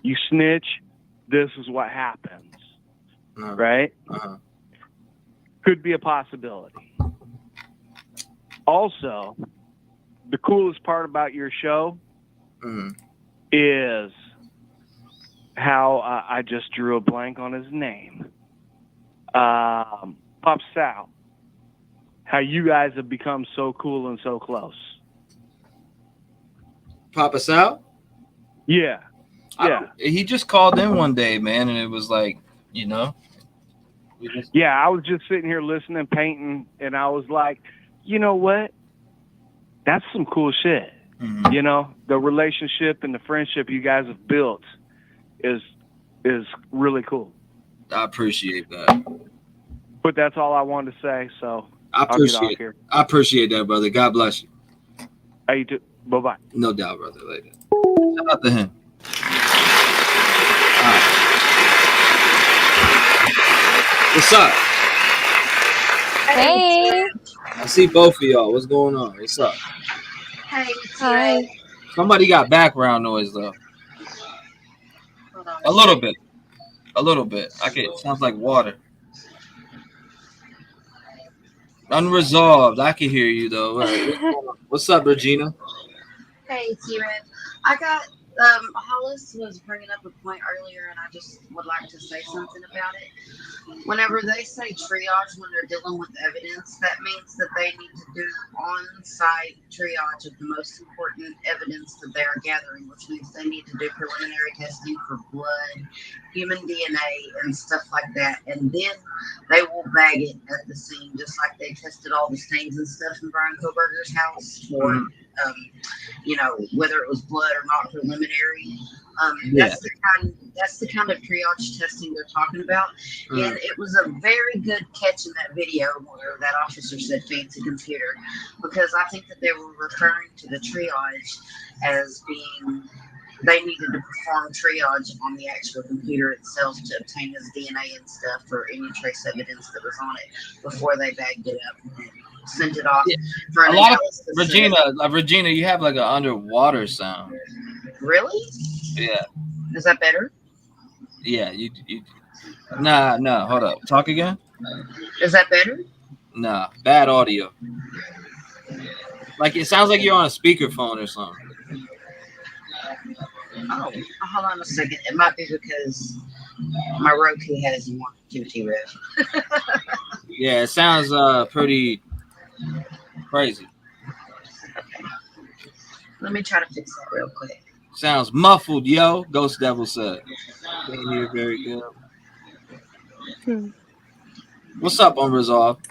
you snitch, this is what happens, right? Could be a possibility. Also, the coolest part about your show is how I just drew a blank on his name. Pop Sal. How you guys have become so cool and so close. Papa Sal? Yeah. He just called in one day, man, and it was like, you know. Yeah, I was just sitting here listening, painting, and I was like, you know what? That's some cool shit. You know, the relationship and the friendship you guys have built is really cool. I appreciate that. But that's all I wanted to say, so I appreciate that, brother. God bless you. How you do? Bye-bye. No doubt, brother. Later. Shout out to him. All right. What's up? Hey. I see both of y'all. What's going on? What's up? Hey. Hi. Somebody got background noise though. A little bit. It sounds like water. Unresolved. I can hear you though. Right. What's up, Regina? Hey, T-REV. I got, Hollis was bringing up a point earlier, and I just would like to say something about it. Whenever they say triage when they're dealing with evidence, that means that they need to do on-site triage of the most important evidence that they are gathering, which means they need to do preliminary testing for blood, human DNA, and stuff like that. And then they will bag it at the scene, just like they tested all the stains and stuff in Brian Koberger's house for, you know, whether it was blood or not preliminary. That's the kind of triage testing they're talking about. And it was a very good catch in that video where that officer said fancy computer, because I think that they were referring to the triage as being, they needed to perform triage on the actual computer itself to obtain his DNA and stuff or any trace evidence that was on it before they bagged it up and sent it off for an analysis. Regina, you have like an underwater sound. Really? Yeah. Is that better? Yeah, you Nah, hold up. Talk again? Is that better? Nah, bad audio. Like it sounds like you're on a speakerphone or something. Oh, hold on a second. It might be because my Roku has more T-REV. Yeah, it sounds pretty crazy. Let me try to fix that real quick. Sounds muffled, yo. Ghost Devil said. Can't hear very good. What's up, Unresolved?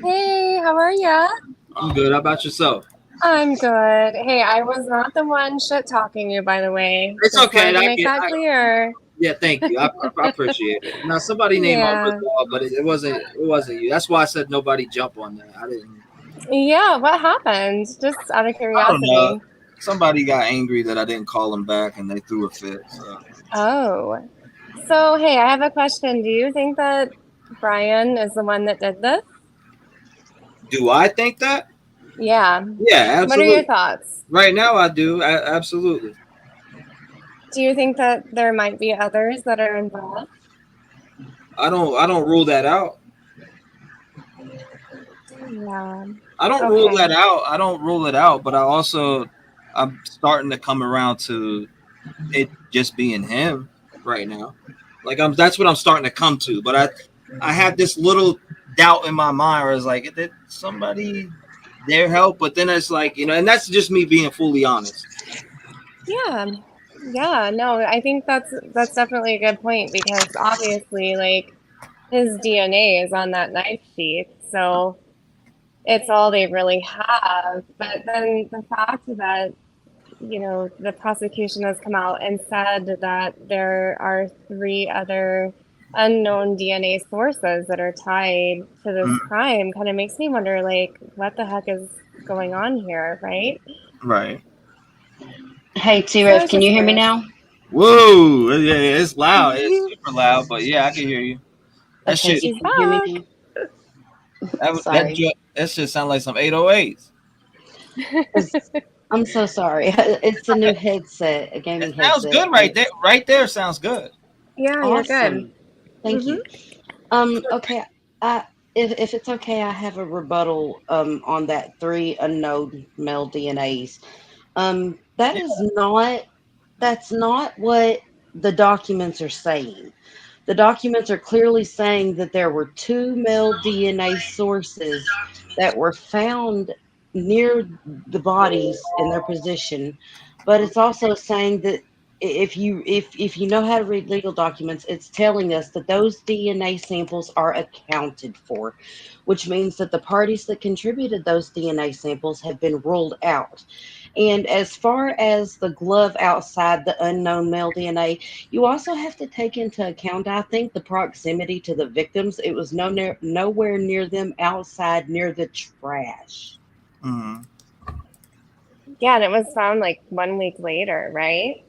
Hey, how are ya? I'm good. How about yourself? I'm good. Hey, I was not the one shit talking you, by the way. It's okay. To make that clear. Yeah, thank you. I appreciate it. Now somebody named Unresolved, but it wasn't you. That's why I said nobody jump on that. I didn't. Yeah, what happened? Just out of I curiosity. don't know. Somebody got angry that I didn't call them back, and they threw a fit. So. Oh. So, hey, I have a question. Do you think that Brian is the one that did this? Do I think that? Yeah. Yeah, absolutely. What are your thoughts? Right now, I do. Absolutely. Do you think that there might be others that are involved? I don't rule that out. Yeah. I don't rule that out. I don't rule it out, but I'm starting to come around to it just being him right now. Like that's what I'm starting to come to. But I had this little doubt in my mind where I was like, did somebody there help? But then it's like, you know, and that's just me being fully honest. Yeah. Yeah, no, I think that's definitely a good point, because obviously, like, his DNA is on that knife sheath, so it's all they really have. But then the fact that, you know, the prosecution has come out and said that there are 3 other unknown DNA sources that are tied to this crime kind of makes me wonder, like, what the heck is going on here, right? Right. Hey, T-REV, can you hear me now? Whoa, yeah, it's loud. It's super loud, but yeah, I can hear you. That shit. She's back. That shit sound like some 808s. I'm so sorry. It's a new headset, a gaming headset. Sounds good right there. Right there sounds good. Yeah, awesome. you're good. Thank you. Okay. if it's okay, I have a rebuttal on that 3 unknown male DNAs. That is not that's not what the documents are saying. The documents are clearly saying that there were 2 male DNA sources that were found near the bodies in their position, but it's also saying that if you know how to read legal documents, it's telling us that those DNA samples are accounted for, which means that the parties that contributed those DNA samples have been ruled out. And as far as the glove outside the unknown male DNA, you also have to take into account, I think, the proximity to the victims. It was nowhere near them outside near the trash. Mm-hmm. Yeah, and it was found like 1 week later, right?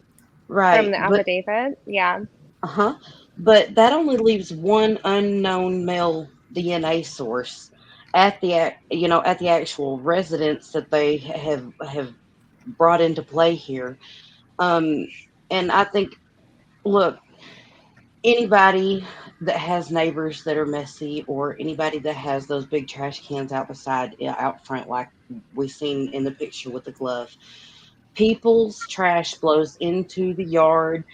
Right. From the affidavit. Yeah. Uh-huh. But that only leaves 1 unknown male DNA source at the at the actual residence that they have brought into play here. And I think, look, anybody that has neighbors that are messy, or anybody that has those big trash cans out front, like we seen in the picture with the glove, people's trash blows into the yard.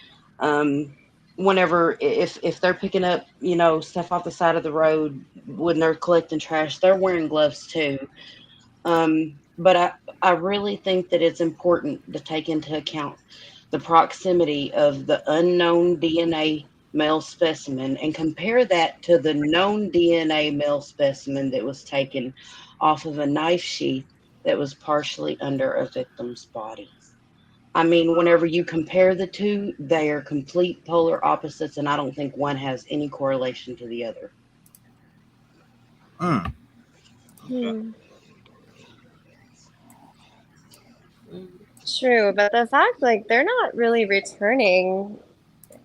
Whenever if they're picking up stuff off the side of the road when they're collecting trash, they're wearing gloves too. But I really think that it's important to take into account the proximity of the unknown DNA male specimen and compare that to the known DNA male specimen that was taken off of a knife sheath that was partially under a victim's body. I mean, whenever you compare the two, they are complete polar opposites, and I don't think one has any correlation to the other. True, but the fact, like, they're not really returning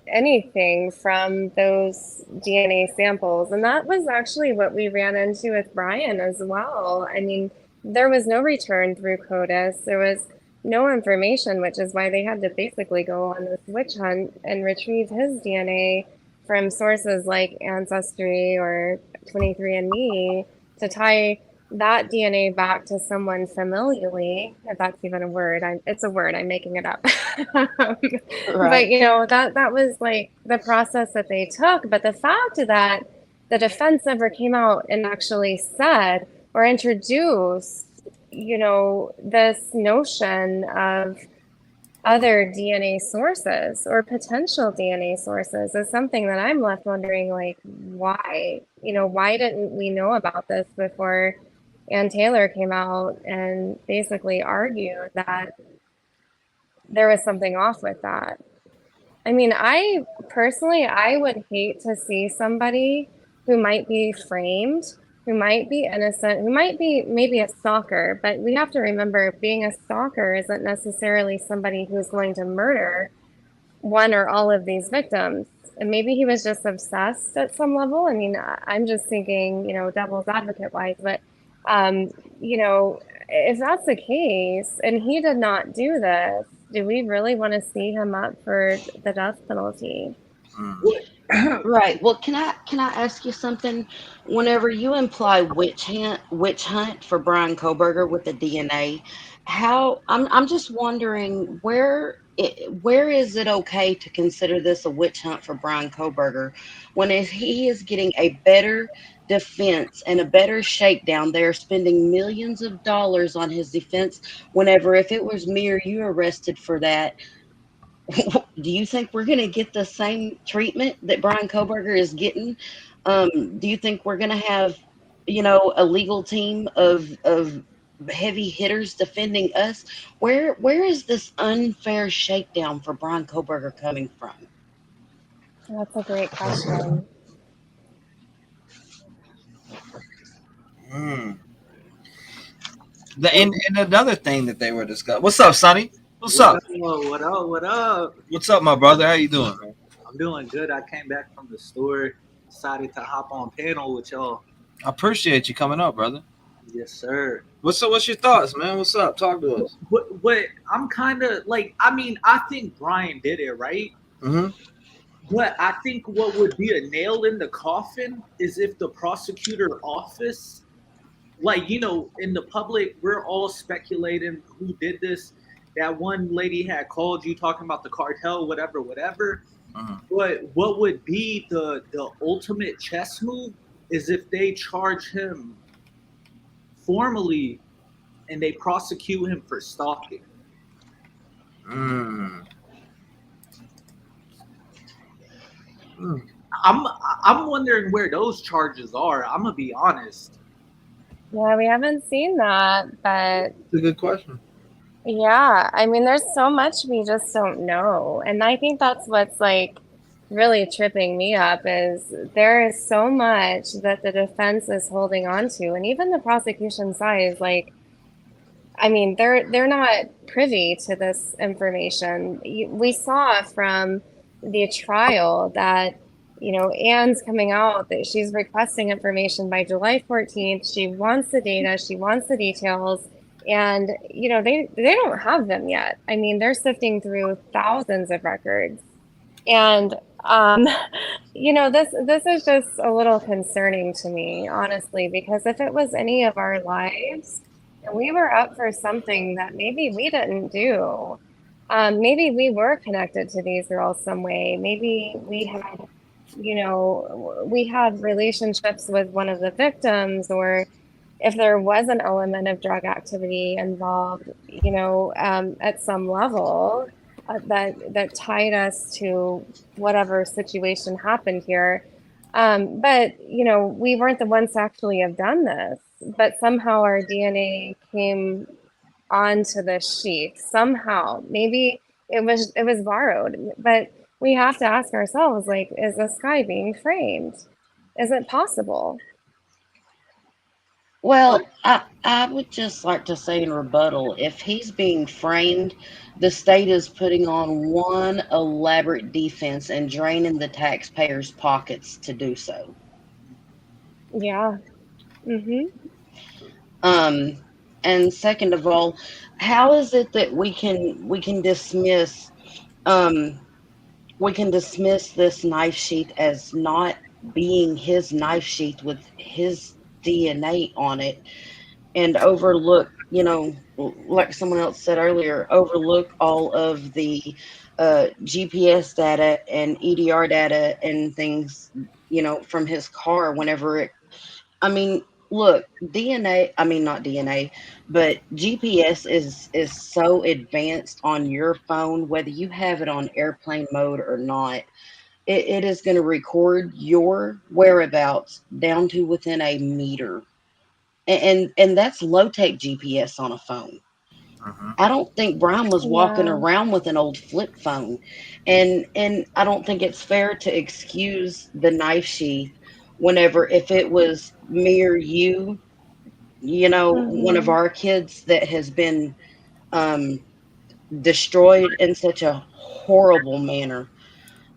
anything from those DNA samples, and that was actually what we ran into with Brian as well. I mean, there was no return through CODIS. There was no information, which is why they had to basically go on this witch hunt and retrieve his DNA from sources like Ancestry or 23andMe to tie that DNA back to someone familially, if that's even a word. It's a word, I'm making it up. But that was like the process that they took. But the fact that the defense never came out and actually said or introduced, this notion of other DNA sources or potential DNA sources is something that I'm left wondering, like, why? Why didn't we know about this before Ann Taylor came out and basically argued that there was something off with that? I mean, I would hate to see somebody who might be framed, who might be innocent, who might be maybe a stalker, but we have to remember being a stalker isn't necessarily somebody who's going to murder one or all of these victims. And maybe he was just obsessed at some level. I mean, I'm just thinking, devil's advocate wise, but, if that's the case and he did not do this, do we really want to see him up for the death penalty? Right. Well, can I ask you something? Whenever you imply witch hunt for Brian Koberger with the DNA, I'm just wondering where is it okay to consider this a witch hunt for Brian Koberger when he is getting a better defense and a better shakedown? They're spending millions of dollars on his defense. Whenever, if it was me or you arrested for that, do you think we're going to get the same treatment that Brian Koberger is getting? Do you think we're going to have, a legal team of heavy hitters defending us? Where is this unfair shakedown for Brian Koberger coming from? That's a great question. And another thing that they were discussing. What's up, Sonny? What's up? What up? What up? What's up, my brother? How you doing? I'm doing good. I came back from the store, decided to hop on panel with y'all. I appreciate you coming up, brother. Yes, sir. What's your thoughts, man? What's up? Talk to us. What I'm kind of like, I mean, I think Brian did it, right? Mm-hmm. But I think what would be a nail in the coffin is if the prosecutor office, like, you know, in the public, we're all speculating who did this. That one lady had called you talking about the cartel, whatever. But what would be the ultimate chess move is if they charge him formally and they prosecute him for stalking. I'm wondering where those charges are. I'm gonna be honest. Yeah, we haven't seen that, but It's a good question. yeah, I mean, there's so much we just don't know. And I think that's what's like really tripping me up is there is so much that the defense is holding on to. And even the prosecution side is like, I mean, they're not privy to this information. We saw from the trial that, you know, Anne's coming out that she's requesting information by July 14th. She wants the data, she wants the details, and you know, they don't have them yet. I mean, they're sifting through thousands of records. And you know, this is just a little concerning to me, honestly, because if it was any of our lives, and we were up for something that maybe we didn't do. Maybe we were connected to these girls some way. Maybe we had, you know, we had relationships with one of the victims, or if there was an element of drug activity involved, you know, at some level that tied us to whatever situation happened here. But, you know, we weren't the ones to actually have done this. But somehow our DNA came onto the sheet. Somehow, maybe it was borrowed. But we have to ask ourselves, like, is this guy being framed? Is it possible? Well, I would just like to say in rebuttal, if he's being framed, the state is putting on one elaborate defense and draining the taxpayers' pockets to do so. Yeah. And second of all, how is it that we can dismiss this knife sheath as not being his knife sheath with his DNA on it, and overlook, you know, like someone else said earlier, overlook all of the GPS data and EDR data and things, you know, from his car whenever it, I mean, look, DNA, I mean, not DNA, but GPS is so advanced on your phone, whether you have it on airplane mode or not, it is going to record your whereabouts down to within a meter. And that's low-tech GPS on a phone. I don't think Brian was walking around with an old flip phone. And I don't think it's fair to excuse the knife sheath whenever, if it was me or you, you know, one of our kids that has been destroyed in such a horrible manner.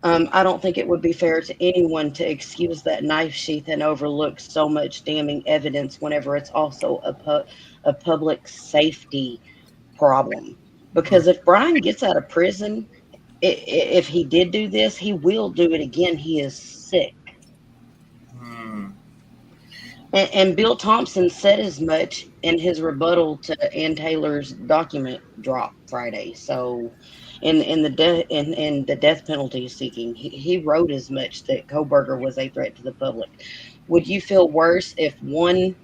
I don't think it would be fair to anyone to excuse that knife sheath and overlook so much damning evidence whenever it's also a public safety problem. Because if Brian gets out of prison, if he did do this, he will do it again. He is sick. And Bill Thompson said as much in his rebuttal to Ann Taylor's document drop Friday. So in the death penalty seeking, he wrote as much that Kohberger was a threat to the public. Would you feel worse if one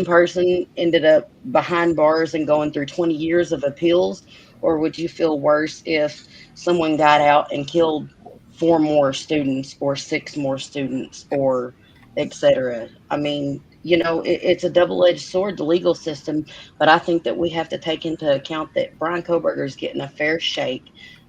person ended up behind bars and going through 20 years of appeals, or would you feel worse if someone got out and killed 4 more students or 6 more students or etc.? I mean, you know, it's a double-edged sword, the legal system, but I think that we have to take into account that Brian Kohberger is getting a fair shake.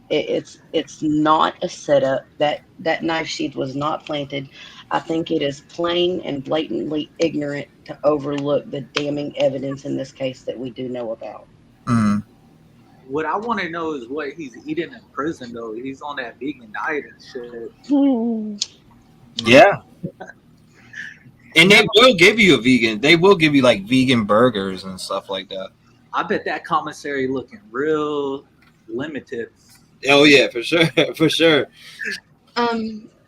It's not a setup. That knife sheath was not planted. I think it is plain and blatantly ignorant to overlook the damning evidence in this case that we do know about. What I want to know is what he's eating in prison, though. He's on that vegan diet and shit. Yeah. And they will give you a vegan. They will give you like vegan burgers and stuff like that. I bet that commissary looking real limited. Oh yeah, for sure, for sure.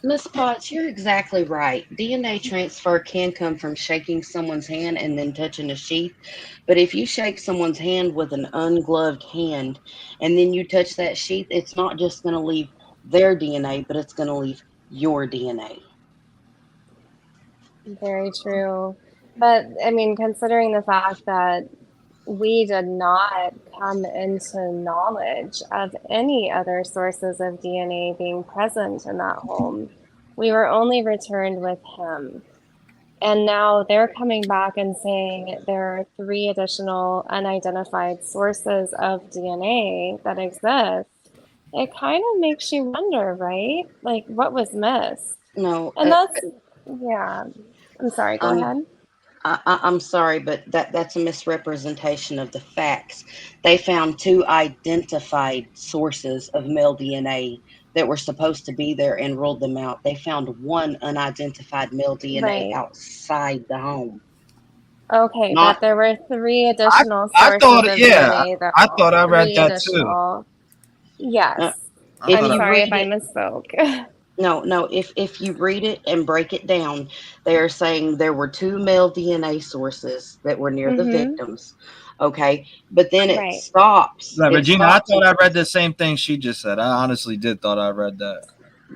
Miss Potts, you're exactly right. DNA transfer can come from shaking someone's hand and then touching a sheath. But if you shake someone's hand with an ungloved hand and then you touch that sheath, it's not just going to leave their DNA, but it's going to leave your DNA. Very true. But I mean, considering the fact that we did not come into knowledge of any other sources of DNA being present in that home, we were only returned with him. And now they're coming back and saying there are 3 additional unidentified sources of DNA that exist. It kind of makes you wonder, right? Like, what was missed? No. And that's, yeah. I'm sorry, go ahead. I'm sorry, but that's a misrepresentation of the facts. They found 2 identified sources of male DNA that were supposed to be there and ruled them out. They found 1 unidentified male DNA Right. outside the home. Okay, Not- but there were 3 additional I sources thought, of yeah, DNA, though. I thought I read 3 that additional. Yes. If I'm you sorry if read I it- misspoke. No. If you read it and break it down, they are saying there were 2 male DNA sources that were near the victims. Okay, but then it Right. stops. Like, It Regina, stops I thought I read the same thing she just said. I honestly did thought I read that.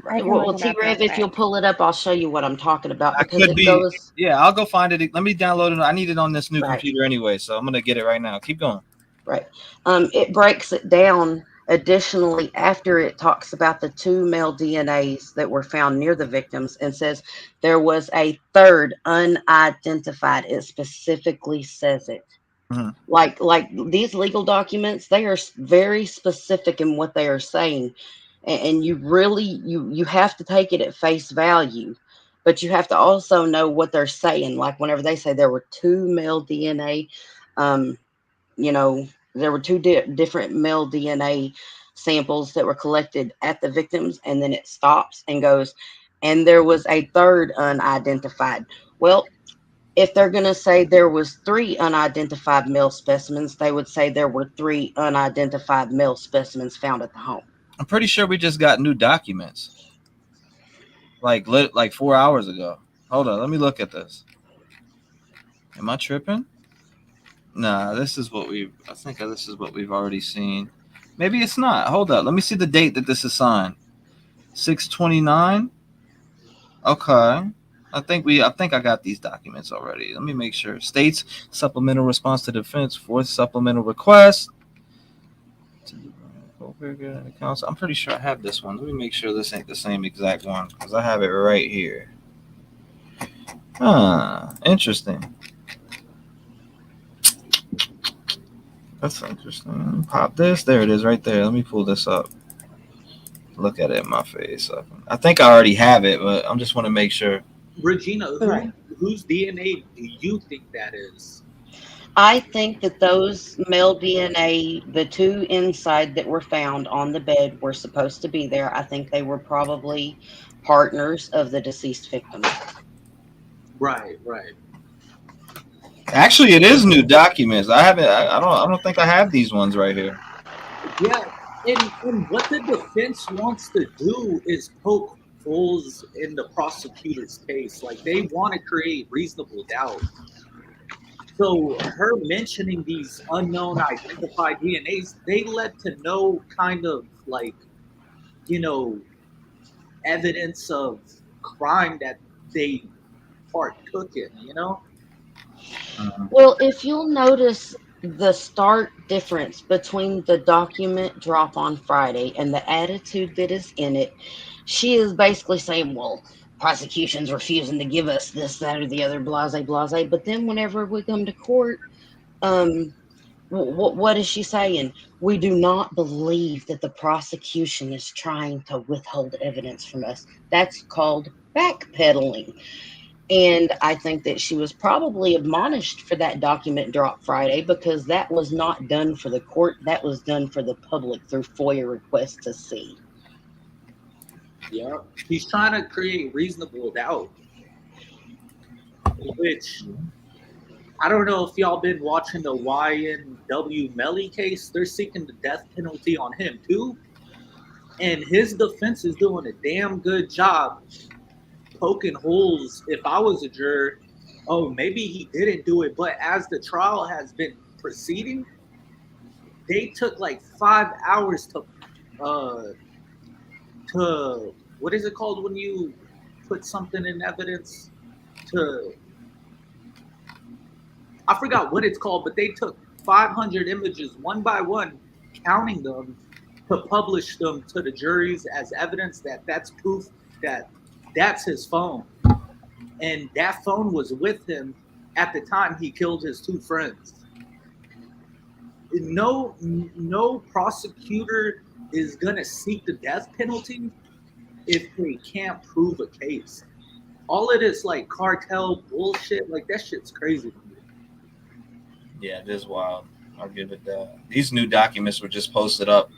Well, T-REV, if you'll pull it up, I'll show you what I'm talking about I because could it be. goes. Yeah, I'll go find it. Let me download it. I need it on this new Right. computer anyway, so I'm gonna get it right now. Keep going. Right. It breaks it down. Additionally, after it talks about the 2 male DNAs that were found near the victims and says there was a 3rd unidentified. It specifically says it. Mhm. Like these legal documents, they are very specific in what they are saying, and you really you have to take it at face value, but you have to also know what they're saying. Like whenever they say there were 2 male DNA, you know, there were 2 different male DNA samples that were collected at the victims, and then it stops and goes, and there was a 3rd unidentified. Well, if they're going to say there was 3 unidentified male specimens, they would say there were 3 unidentified male specimens found at the home. I'm pretty sure we just got new documents, like 4 hours ago. Hold on, let me look at this. Am I tripping? Nah, this is what I think this is what we've already seen. Maybe it's not. Hold up. Let me see the date that this is signed. 6/29. Okay. I think I got these documents already. Let me make sure. States supplemental response to defense, 4th supplemental request. I'm pretty sure I have this one. Let me make sure this ain't the same exact one because I have it right here. Interesting. That's interesting. Pop this. There it is right there. Let me pull this up. Look at it in my face. I think I already have it, but I just want to make sure. Regina, whose DNA do you think that is? I think that those male DNA, the 2 inside that were found on the bed, were supposed to be there. I think they were probably partners of the deceased victim. Right. Actually, it is new documents. I haven't. I don't think I have these ones right here. Yeah, and what the defense wants to do is poke holes in the prosecutor's case. Like they want to create reasonable doubt. So her mentioning these unknown identified DNAs, they led to no kind of like, evidence of crime that they partook in, Well, if you'll notice the stark difference between the document drop on Friday and the attitude that is in it, she is basically saying, well, prosecution's refusing to give us this, that, or the other, blase, blase. But then whenever we come to court, what is she saying? We do not believe that the prosecution is trying to withhold evidence from us. That's called backpedaling. And I think that she was probably admonished for that document drop Friday because that was not done for the court. That was done for the public through FOIA requests to see. Yeah, he's trying to create reasonable doubt, which I don't know if y'all been watching the YNW Melly case. They're seeking the death penalty on him too. And his defense is doing a damn good job poking holes. If I was a juror, oh, maybe he didn't do it. But as the trial has been proceeding, they took like 5 hours to what is it called when you put something in evidence? I forgot what it's called, but they took 500 images one by one, counting them, to publish them to the juries as evidence that that's proof that that's his phone. And that phone was with him at the time he killed his two friends. No prosecutor is gonna seek the death penalty if they can't prove a case. All of this like cartel bullshit, like that shit's crazy to me. Yeah, it is wild. I'll give it that. These new documents were just posted up.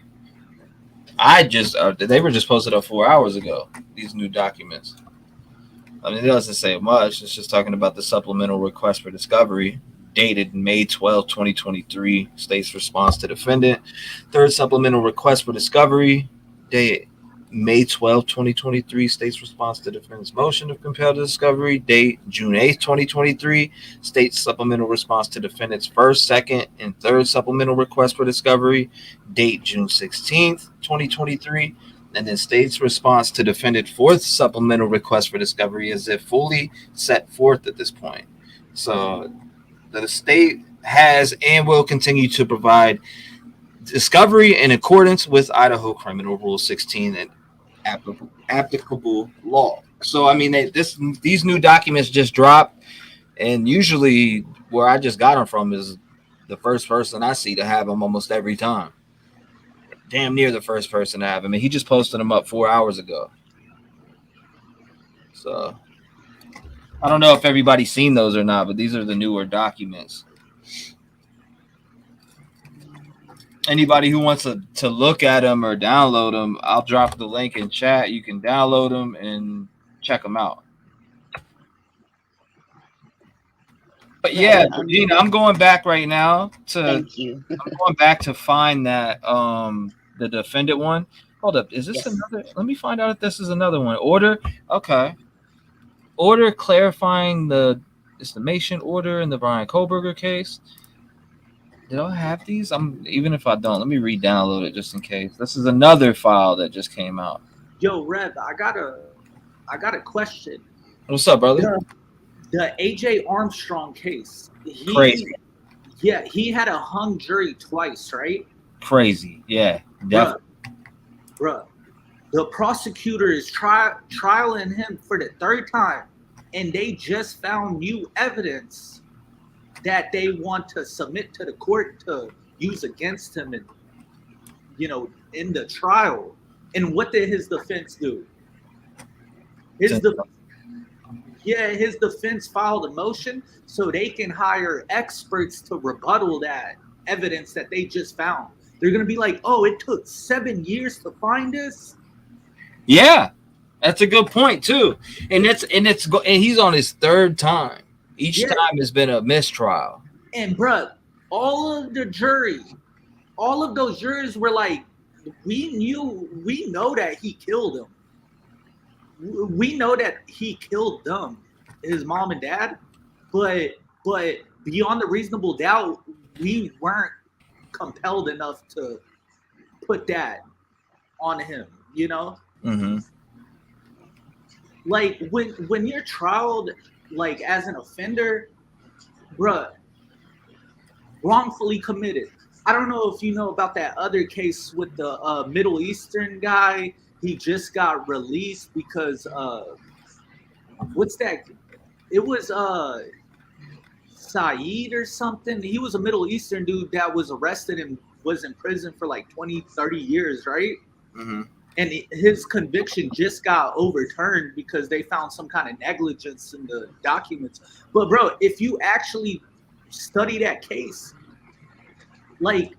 They were just posted up 4 hours ago. These new documents. I mean, it doesn't say much. It's just talking about the supplemental request for discovery, dated May 12, 2023. State's response to defendant. Third supplemental request for discovery, dated May 12, 2023. State's response to defendant's motion to compel the discovery, date June 8, 2023. State's supplemental response to defendant's first, second, and third supplemental request for discovery, date June 16th, 2023. And then state's response to defendant's fourth supplemental request for discovery is if fully set forth at this point. So the state has and will continue to provide discovery in accordance with Idaho Criminal Rule 16 and applicable law. So I mean, these new documents just dropped, and usually where I just got them from is the first person I see to have them almost every time. Damn near the first person to have him. And he just posted them up 4 hours ago. So I don't know if everybody's seen those or not, but these are the newer documents. Anybody who wants to look at them or download them, I'll drop the link in chat. You can download them and check them out. But yeah, Gina, I'm going back right now to. Thank you. I'm going back to find that the defendant one. Hold up, is this another? Let me find out if this is another one. Order, okay. Order clarifying the estimation order in the Brian Kohlberger case. Did I have these? Even if I don't, let me re-download it just in case. This is another file that just came out. Yo, Rev, I got a question. What's up, brother? The AJ Armstrong case. Crazy. Yeah, he had a hung jury twice, right? Crazy. Yeah, definitely. Bruh, the prosecutor is trialing him for the third time, and they just found new evidence that they want to submit to the court to use against him, and in the trial. And what did his defense do? His defense filed a motion so they can hire experts to rebuttal that evidence that they just found. They're gonna be like, "Oh, it took 7 years to find this." Yeah, that's a good point too. And he's on his third time. Each time has been a mistrial. And bruh, all of those jurors were like, we know that he killed him. We know that he killed them, his mom and dad, but beyond a reasonable doubt, we weren't compelled enough to put that on him, Mm-hmm. Like when you're trialed like as an offender, bruh, wrongfully committed. I don't know if you know about that other case with the Middle Eastern guy. He just got released because what's that? It was Saeed or something. He was a Middle Eastern dude that was arrested and was in prison for like 20, 30 years, right? Mm-hmm. And his conviction just got overturned because they found some kind of negligence in the documents. But bro, if you actually study that case, like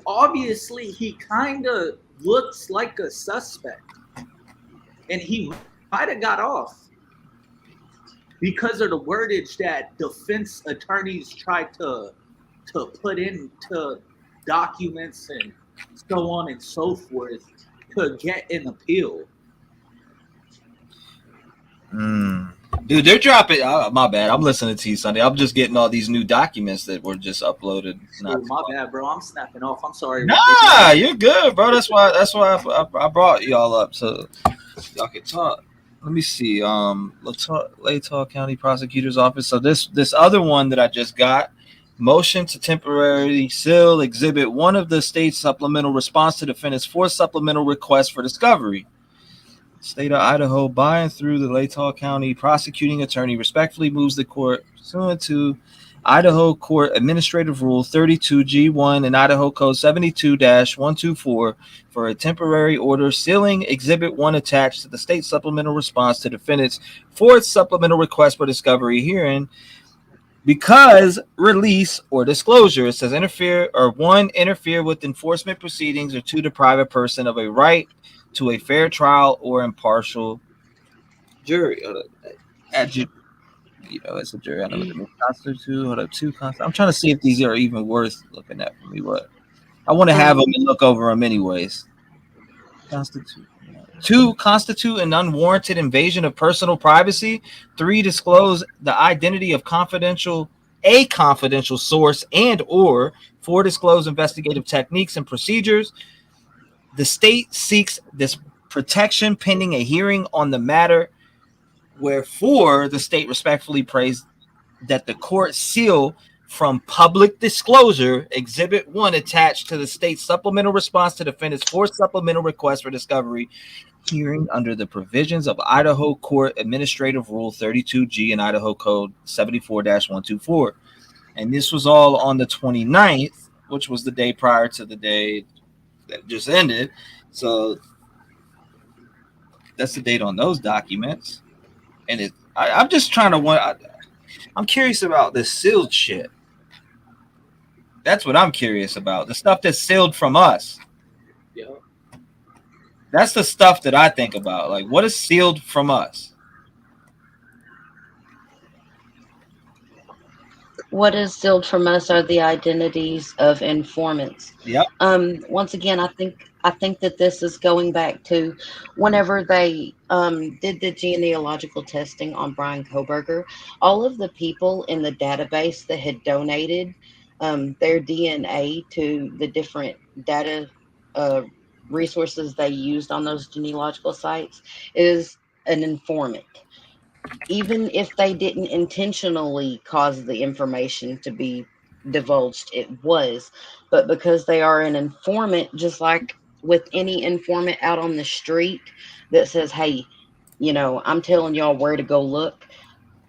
obviously he kind of looks like a suspect, and he might have got off because of the wordage that defense attorneys tried to put into documents and so on and so forth. to get an appeal. Dude, they're dropping. My bad. I'm listening to you, Sunday. I'm just getting all these new documents that were just uploaded. Oh, my bad, bro. I'm snapping off. I'm sorry. Nah, you're good, bro. That's why I brought y'all up so y'all can talk. Let me see. Latah County Prosecutor's Office. So this other one that I just got, motion to temporarily seal Exhibit 1 of the state's supplemental response to defendant's 4th supplemental request for discovery. State of Idaho, by and through the Latah County prosecuting attorney, respectfully moves the court pursuant to Idaho Court Administrative Rule 32G1 and Idaho Code 72-124 for a temporary order sealing Exhibit 1 attached to the state supplemental response to defendant's 4th supplemental request for discovery herein, because release or disclosure, it says interfere with enforcement proceedings, or 2, deprive a person of a right to a fair trial or impartial jury. It's a jury. I don't know what the 2. I'm trying to see if these are even worth looking at for me. What I want to have them and look over them anyways. 2, constitute an unwarranted invasion of personal privacy. 3, disclose the identity of a confidential source and or 4, disclose investigative techniques and procedures. The state seeks this protection pending a hearing on the matter, wherefore the state respectfully prays that the court seal from public disclosure Exhibit 1 attached to the state's supplemental response to defendant's 4th supplemental request for discovery hearing under the provisions of Idaho Court Administrative Rule 32G and Idaho Code 74-124. And this was all on the 29th, which was the day prior to the day that just ended. So that's the date on those documents. And I'm just trying to I'm curious about this sealed shit. That's what I'm curious about. The stuff that's sealed from us. Yeah. That's the stuff that I think about. Like, what is sealed from us? What is sealed from us are the identities of informants. Yep. Once again, I think that this is going back to whenever they did the genealogical testing on Brian Koberger. All of the people in the database that had donated their DNA to the different data resources they used on those genealogical sites is an informant. Even if they didn't intentionally cause the information to be divulged, it was. But because they are an informant, just like with any informant out on the street that says, hey, I'm telling y'all where to go look,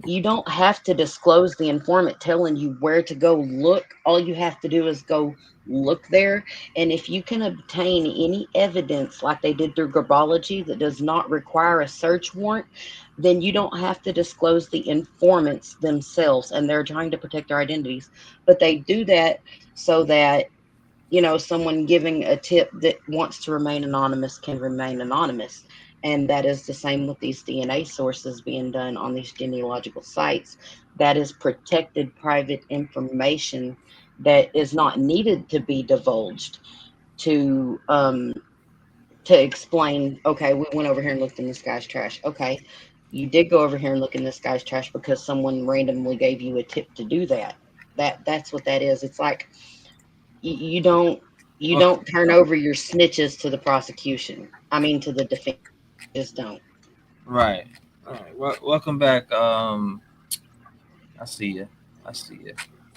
you don't have to disclose the informant telling you where to go look. All you have to do is go look there. And if you can obtain any evidence like they did through garbology that does not require a search warrant, then you don't have to disclose the informants themselves, and they're trying to protect their identities. But they do that so that, someone giving a tip that wants to remain anonymous can remain anonymous. And that is the same with these DNA sources being done on these genealogical sites. That is protected private information that is not needed to be divulged to explain, okay, we went over here and looked in this guy's trash. Okay, you did go over here and look in this guy's trash because someone randomly gave you a tip to do that. That's what that is. It's like you don't turn over your snitches to the prosecution. I mean, to the defense. Just don't. Right. All right. Welcome back. I see you.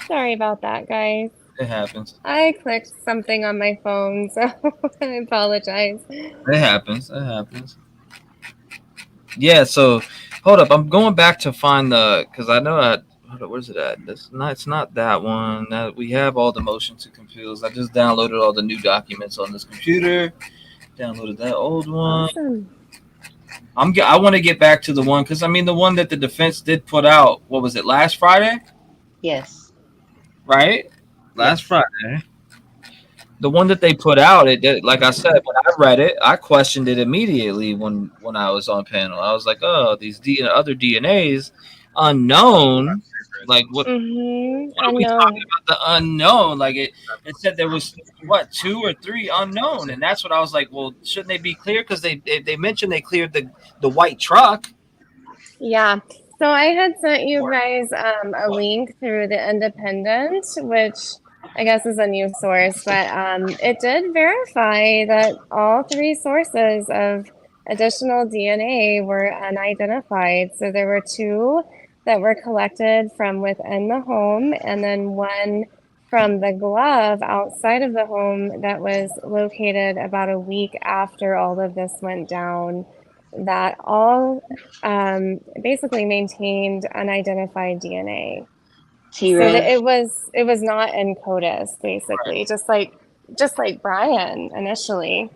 Sorry about that, guys. It happens. I clicked something on my phone, so I apologize. It happens. Yeah. So hold up. I'm going back to find because I know where's it at? It's not that one. We have all the motion to compels. I just downloaded all the new documents on this computer. Downloaded that old one. Awesome. I want to get back to the one because the one that the defense did put out. What was it? Last Friday? Yes. Right. Last Friday. The one that they put out. It like I said, when I read it, I questioned it immediately when I was on panel. I was like, oh, these other DNAs unknown. Like what? Mm-hmm. What are we talking about? The unknown? Like it said there was what 2 or 3 unknown, and that's what I was like. Well, shouldn't they be clear? Because they mentioned they cleared the white truck. Yeah. So I had sent you guys a link through the Independent, which I guess is a news source, but it did verify that all 3 sources of additional DNA were unidentified. So there were 2 that were collected from within the home, and then 1 from the glove outside of the home that was located about a week after all of this went down, that all basically maintained unidentified DNA. T-REV. So that it was not in CODIS, basically, just like Brian initially.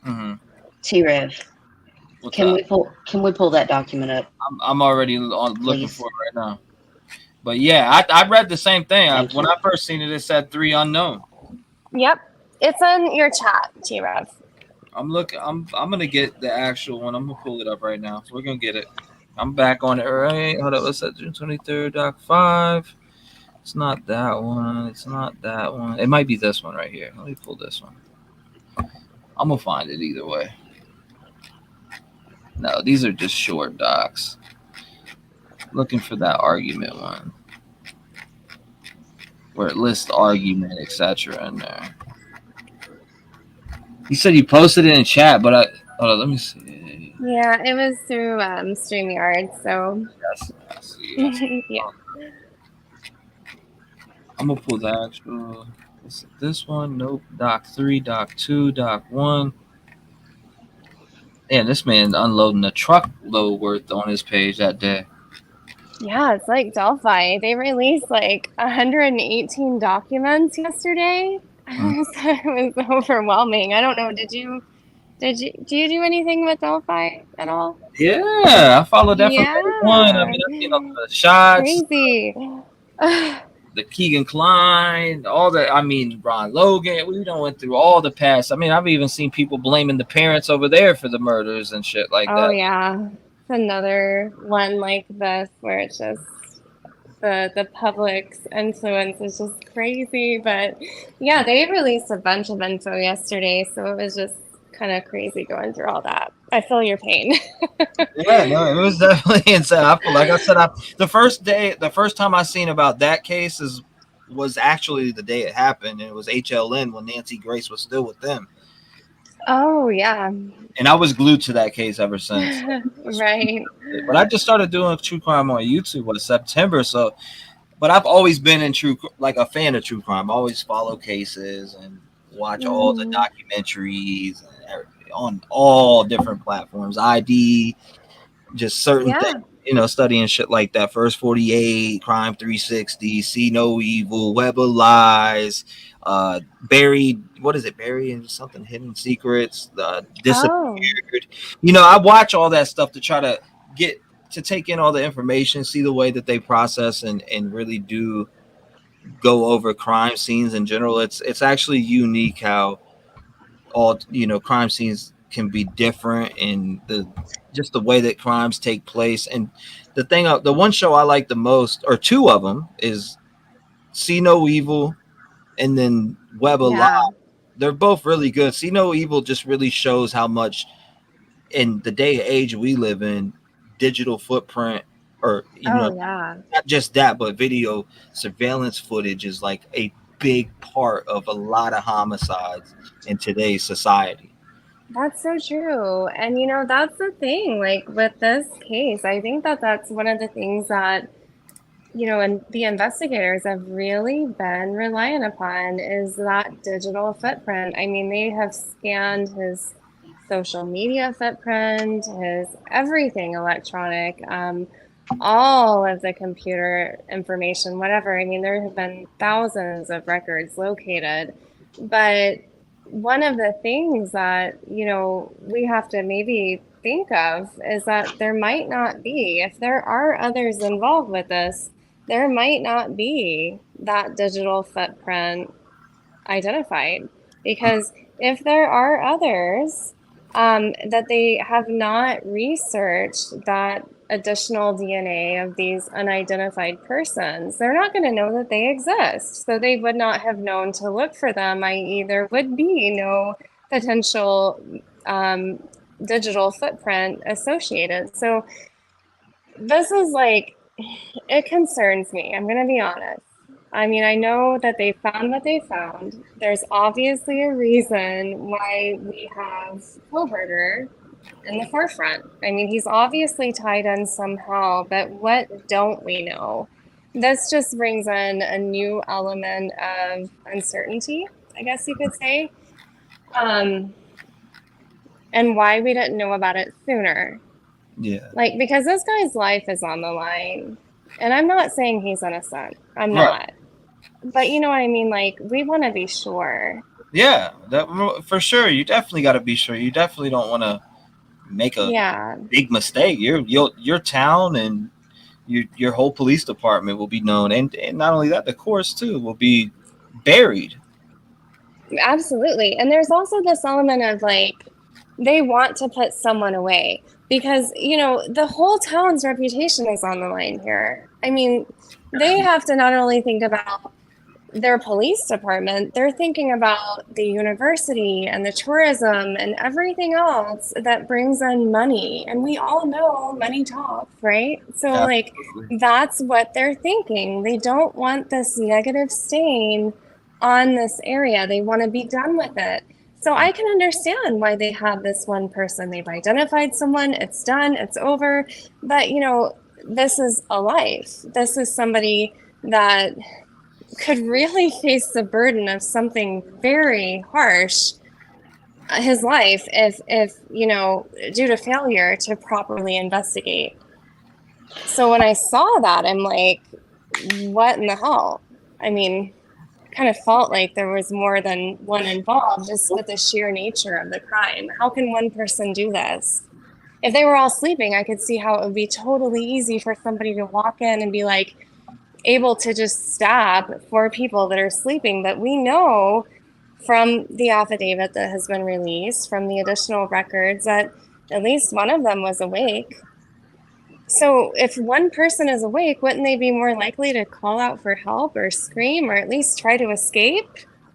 Mm-hmm. T-REV. Can we pull that document up? I'm already looking for it right now. But yeah, I read the same thing. When I first seen it, it said 3 unknown. Yep, it's in your chat, T-REV. I'm gonna get the actual one. I'm gonna pull it up right now. We're gonna get it. I'm back on it. Right? Hold up. What's that? June 23rd, Doc 5. It's not that one. It's not that one. It might be this one right here. Let me pull this one. I'm gonna find it either way. No, these are just short docs. Looking for that argument one where it lists argument, etc. in there. You said you posted it in chat, but hold on, let me see. Yeah, it was through StreamYard, so. Yes, yeah. I'm gonna pull the actual. Is it this one? Nope. Doc 3, Doc 2, Doc 1. Yeah, this man unloading a truckload worth on his page that day. Yeah, it's like Delphi. They released like 118 documents yesterday. So it was overwhelming. I don't know. Do you do anything with Delphi at all? Yeah, I followed that from day one. I mean, I've seen all the shots. Crazy. The Keegan Klein, all that. I mean, Ron Logan. We done went through all the past. I mean, I've even seen people blaming the parents over there for the murders and shit like that. Oh yeah, it's another one like this where it's just the public's influence is just crazy. But yeah, they released a bunch of info yesterday, so it was just kind of crazy going through all that. I feel your pain. Yeah, no, it was definitely insane. Like I said, the first time I seen about that case was actually the day it happened, and it was HLN when Nancy Grace was still with them. Oh yeah. And I was glued to that case ever since. Right. But I just started doing true crime on YouTube in September, so. But I've always been like a fan of true crime. I always follow cases and watch all the documentaries on all different platforms. ID, just certain things, studying shit like that. First 48, Crime 360, See No Evil, Web of Lies, Buried. What is it? Buried in something, Hidden Secrets, Disappeared. I watch all that stuff to try to take in all the information, see the way that they process and really do go over crime scenes in general. It's actually unique how all crime scenes can be different in the way that crimes take place. And the one show I like the most, or 2 of them, is See No Evil and then Web of Lies. They're both really good. See No Evil just really shows how much in the day and age we live in, digital footprint, or not just that, but video surveillance footage is like a big part of a lot of homicides in today's society. That's so true. And that's the thing, like with this case, I think that's one of the things that and the investigators have really been relying upon is that digital footprint. I mean, they have scanned his social media footprint, his everything electronic, all of the computer information, whatever. I mean, there have been thousands of records located, but one of the things that, we have to maybe think of is that there might not be, if there are others involved with this, there might not be that digital footprint identified, because if there are others, that they have not researched that additional DNA of these unidentified persons, they're not going to know that they exist. So they would not have known to look for them, i.e., there would be no potential digital footprint associated. So this is like, it concerns me. I'm going to be honest. I mean, I know that they found what they found. There's obviously a reason why we have Koberger in the forefront. I mean, he's obviously tied in somehow, but what don't we know? This just brings in a new element of uncertainty, I guess you could say, and why we didn't know about it sooner. Yeah. Like, because this guy's life is on the line, and I'm not saying he's innocent. I'm not. But you know what I mean? Like, we want to be sure. Yeah, that for sure. You definitely got to be sure. You definitely don't want to make a big mistake. Your town and your whole police department will be known, and not only that, the course too will be buried. Absolutely. And there's also this element of like, they want to put someone away because, you know, the whole town's reputation is on the line here. I mean, they have to not only think about their police department, they're thinking about the university and the tourism and everything else that brings in money. And we all know money talks, right? So like, that's what they're thinking. They don't want this negative stain on this area. They want to be done with it. So I can understand why they have this one person. They've identified someone, it's done, it's over. But you know, this is a life. This is somebody that could really face the burden of something very harsh, his life, if you know, due to failure to properly investigate. So when I saw that, I'm like, what in the hell? I mean, kind of felt like there was more than one involved just with the sheer nature of the crime. How can one person do this? If they were all sleeping, I could see how it would be totally easy for somebody to walk in and be like, able to just stab 4 people that are sleeping. But we know from the affidavit that has been released, from the additional records, that at least one of them was awake. So if one person is awake, wouldn't they be more likely to call out for help or scream or at least try to escape?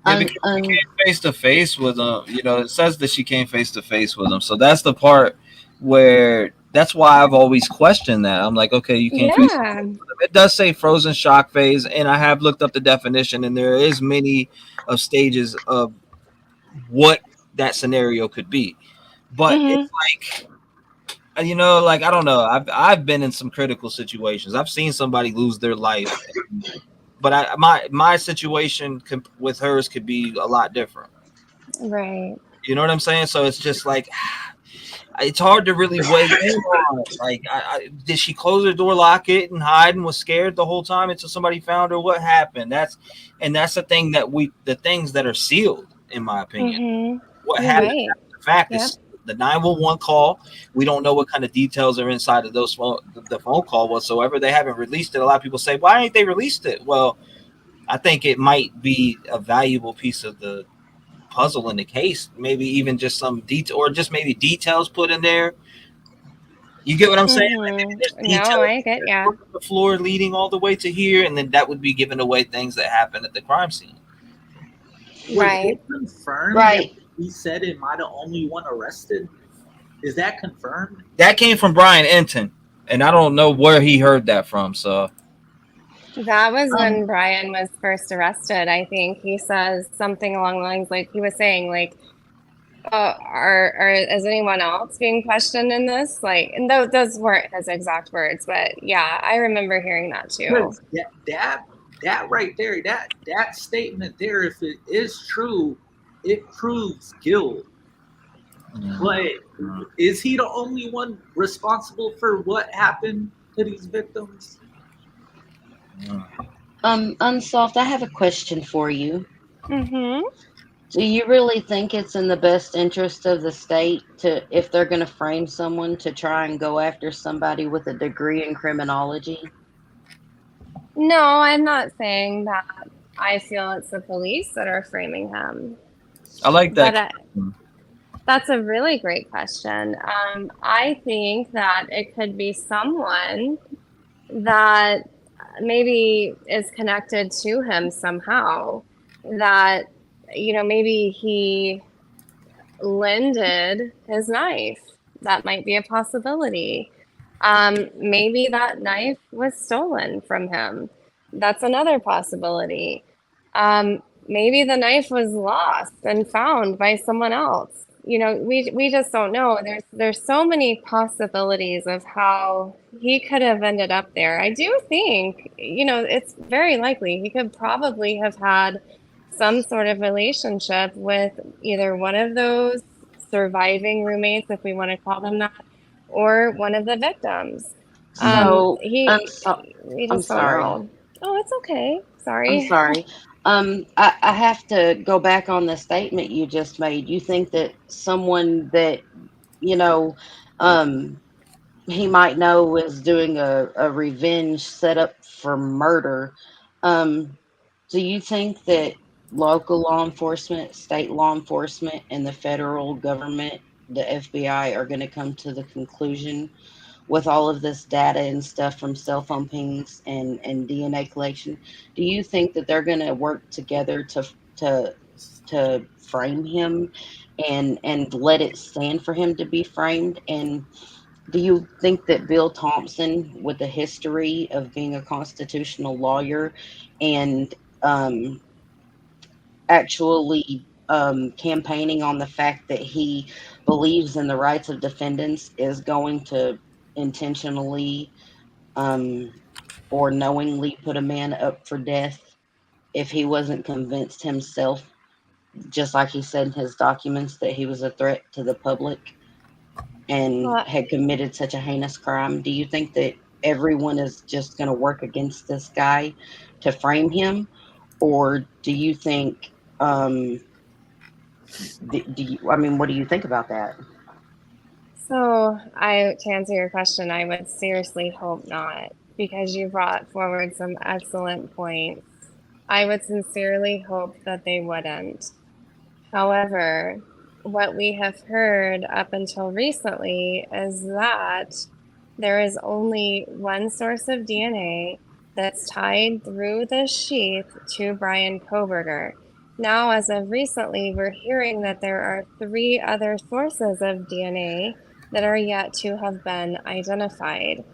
Yeah, because she came face to face with him. You know, it says that she came face to face with him. So that's the part where that's why I've always questioned that. I'm like, okay, you can't face it. It does say frozen shock phase, and I have looked up the definition, and there is many of stages of what that scenario could be. But it's like, you know, like, I don't know. I've been in some critical situations. I've seen somebody lose their life, but my situation with hers could be a lot different. Right. You know what I'm saying? So it's just like, it's hard to really weigh in on. Like, did she close her door, lock it, and hide, and was scared the whole time until somebody found her? What happened? That's the thing that the things that are sealed, in my opinion. What happened? The fact is the 911 call. We don't know what kind of details are inside of the phone call whatsoever. They haven't released it. A lot of people say, why ain't they released it? Well, I think it might be a valuable piece of the puzzle in the case. Maybe even just some detail, or just maybe details put in there. You get what I'm saying? Like, No, I get, the floor leading all the way to here, and then that would be giving away things that happened at the crime scene. Right. Confirmed that he said it might have only one arrested. Is that confirmed? That came from Brian Enton, and I don't know where he heard that from. So that was when Brian was first arrested. I think he says something along the lines like, he was saying like, is anyone else being questioned in this? Like, and those weren't his exact words, but yeah, I remember hearing that too. That right there, that statement there, if it is true, it proves guilt. But is he the only one responsible for what happened to these victims? Unsolved, I have a question for you. Do you really think it's in the best interest of the state to, if they're going to frame someone, to try and go after somebody with a degree in criminology? No, I'm not saying that. I feel it's the police that are framing him. I like that. That's a really great question. I think that it could be someone that maybe is connected to him somehow, that, maybe he lended his knife. That might be a possibility. Maybe that knife was stolen from him. That's another possibility. Maybe the knife was lost and found by someone else. We just don't know. There's so many possibilities of how he could have ended up there. I do think, it's very likely he could probably have had some sort of relationship with either one of those surviving roommates, if we want to call them that, or one of the victims. So We I'm just don't sorry. know. Oh, it's okay. Sorry. I'm sorry. I have to go back on the statement you just made. You think that someone that, you know, he might know is doing a revenge setup for murder. Do you think that local law enforcement, state law enforcement, and the federal government, the FBI, are going to come to the conclusion with all of this data and stuff from cell phone pings and DNA collection? Do you think that they're going to work together to frame him and let it stand for him to be framed? And do you think that Bill Thompson, with a history of being a constitutional lawyer and actually campaigning on the fact that he believes in the rights of defendants, is going to intentionally or knowingly put a man up for death if he wasn't convinced himself, just like he said in his documents, that he was a threat to the public and Well, had committed such a heinous crime? Do you think that everyone is just going to work against this guy to frame him? Or do you think, I mean, what do you think about that? So, to answer your question, I would seriously hope not, because you brought forward some excellent points. I would sincerely hope that they wouldn't. However, what we have heard up until recently is that there is only one source of DNA that's tied through the sheath to Brian Koberger. Now, as of recently, we're hearing that there are 3 other sources of DNA that are yet to have been identified.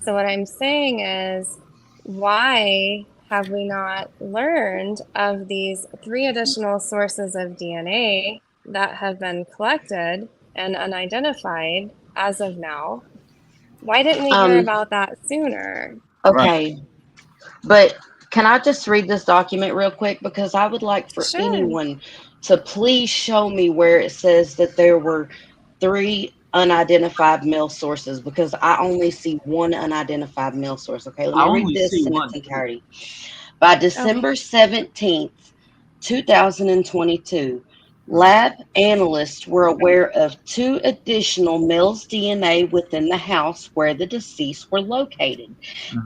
So, what I'm saying is, why have we not learned of these 3 additional sources of DNA that have been collected and unidentified as of now? Why didn't we hear about that sooner? Okay, but can I just read this document real quick? Because I would like for Sure. anyone to please show me where it says that there were 3 unidentified male sources, because I only see 1 unidentified male source. Okay, let I me read only this see in one. its entirety. By December 17th, 2022, lab analysts were aware of 2 additional males' DNA within the house where the deceased were located,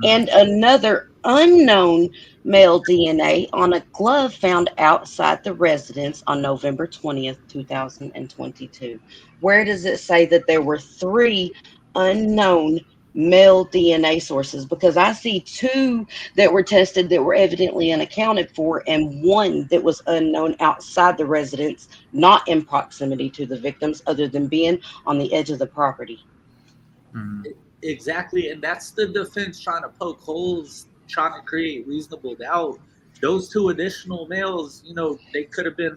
and another unknown male DNA on a glove found outside the residence on November 20th, 2022. Where does it say that there were 3 unknown male DNA sources? Because I see 2 that were tested that were evidently unaccounted for, and 1 that was unknown outside the residence, not in proximity to the victims, other than being on the edge of the property. Exactly, and that's the defense trying to poke holes, trying to create reasonable doubt. Those 2 additional males, they could have been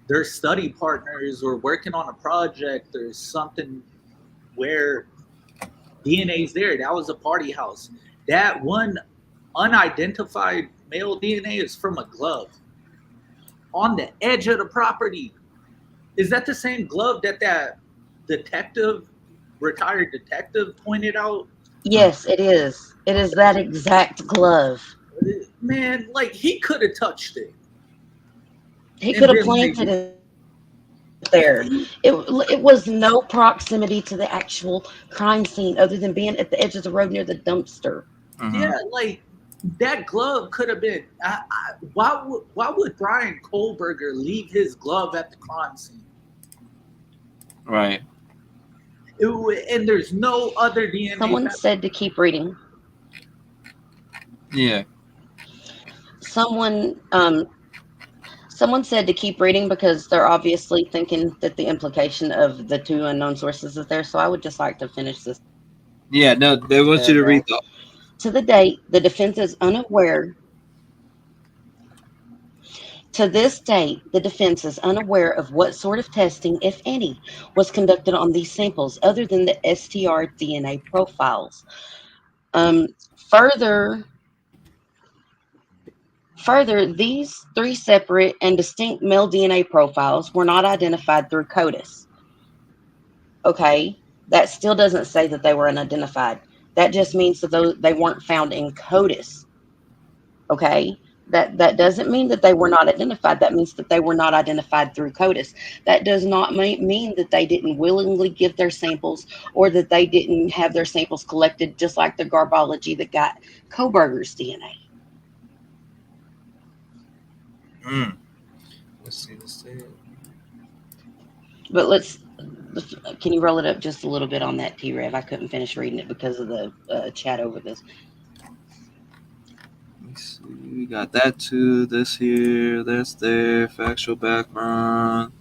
their study partners or working on a project or something where DNA's there. That was a party house. That one unidentified male DNA is from a glove on the edge of the property. Is that the same glove that detective, retired detective, pointed out? Yes, it is. It is that exact glove. Man, like, he could have touched it. He could have planted it there. It was no proximity to the actual crime scene, other than being at the edge of the road near the dumpster. Yeah, like, that glove could have been. Why would Brian Kohlberger leave his glove at the crime scene? Right. And there's no other DNA. Someone said to keep reading. Yeah. Someone said to keep reading because they're obviously thinking that the implication of the two unknown sources is there. So I would just like to finish this. Yeah, no, they want you to read the. To the date, the defense is unaware. To this date, the defense is unaware of what sort of testing, if any, was conducted on these samples other than the STR DNA profiles. Further, these three separate and distinct male DNA profiles were not identified through CODIS. Okay, that still doesn't say that they were unidentified. That just means that they weren't found in CODIS. Okay, that doesn't mean that they were not identified. That means that they were not identified through CODIS. That does not mean that they didn't willingly give their samples or that they didn't have their samples collected, just like the garbology that got Kohberger's DNA. Let's see. But can you roll it up just a little bit on that T-REV? I couldn't finish reading it because of the chat over this. Let's see. We got that too. This here. That's there. Factual background.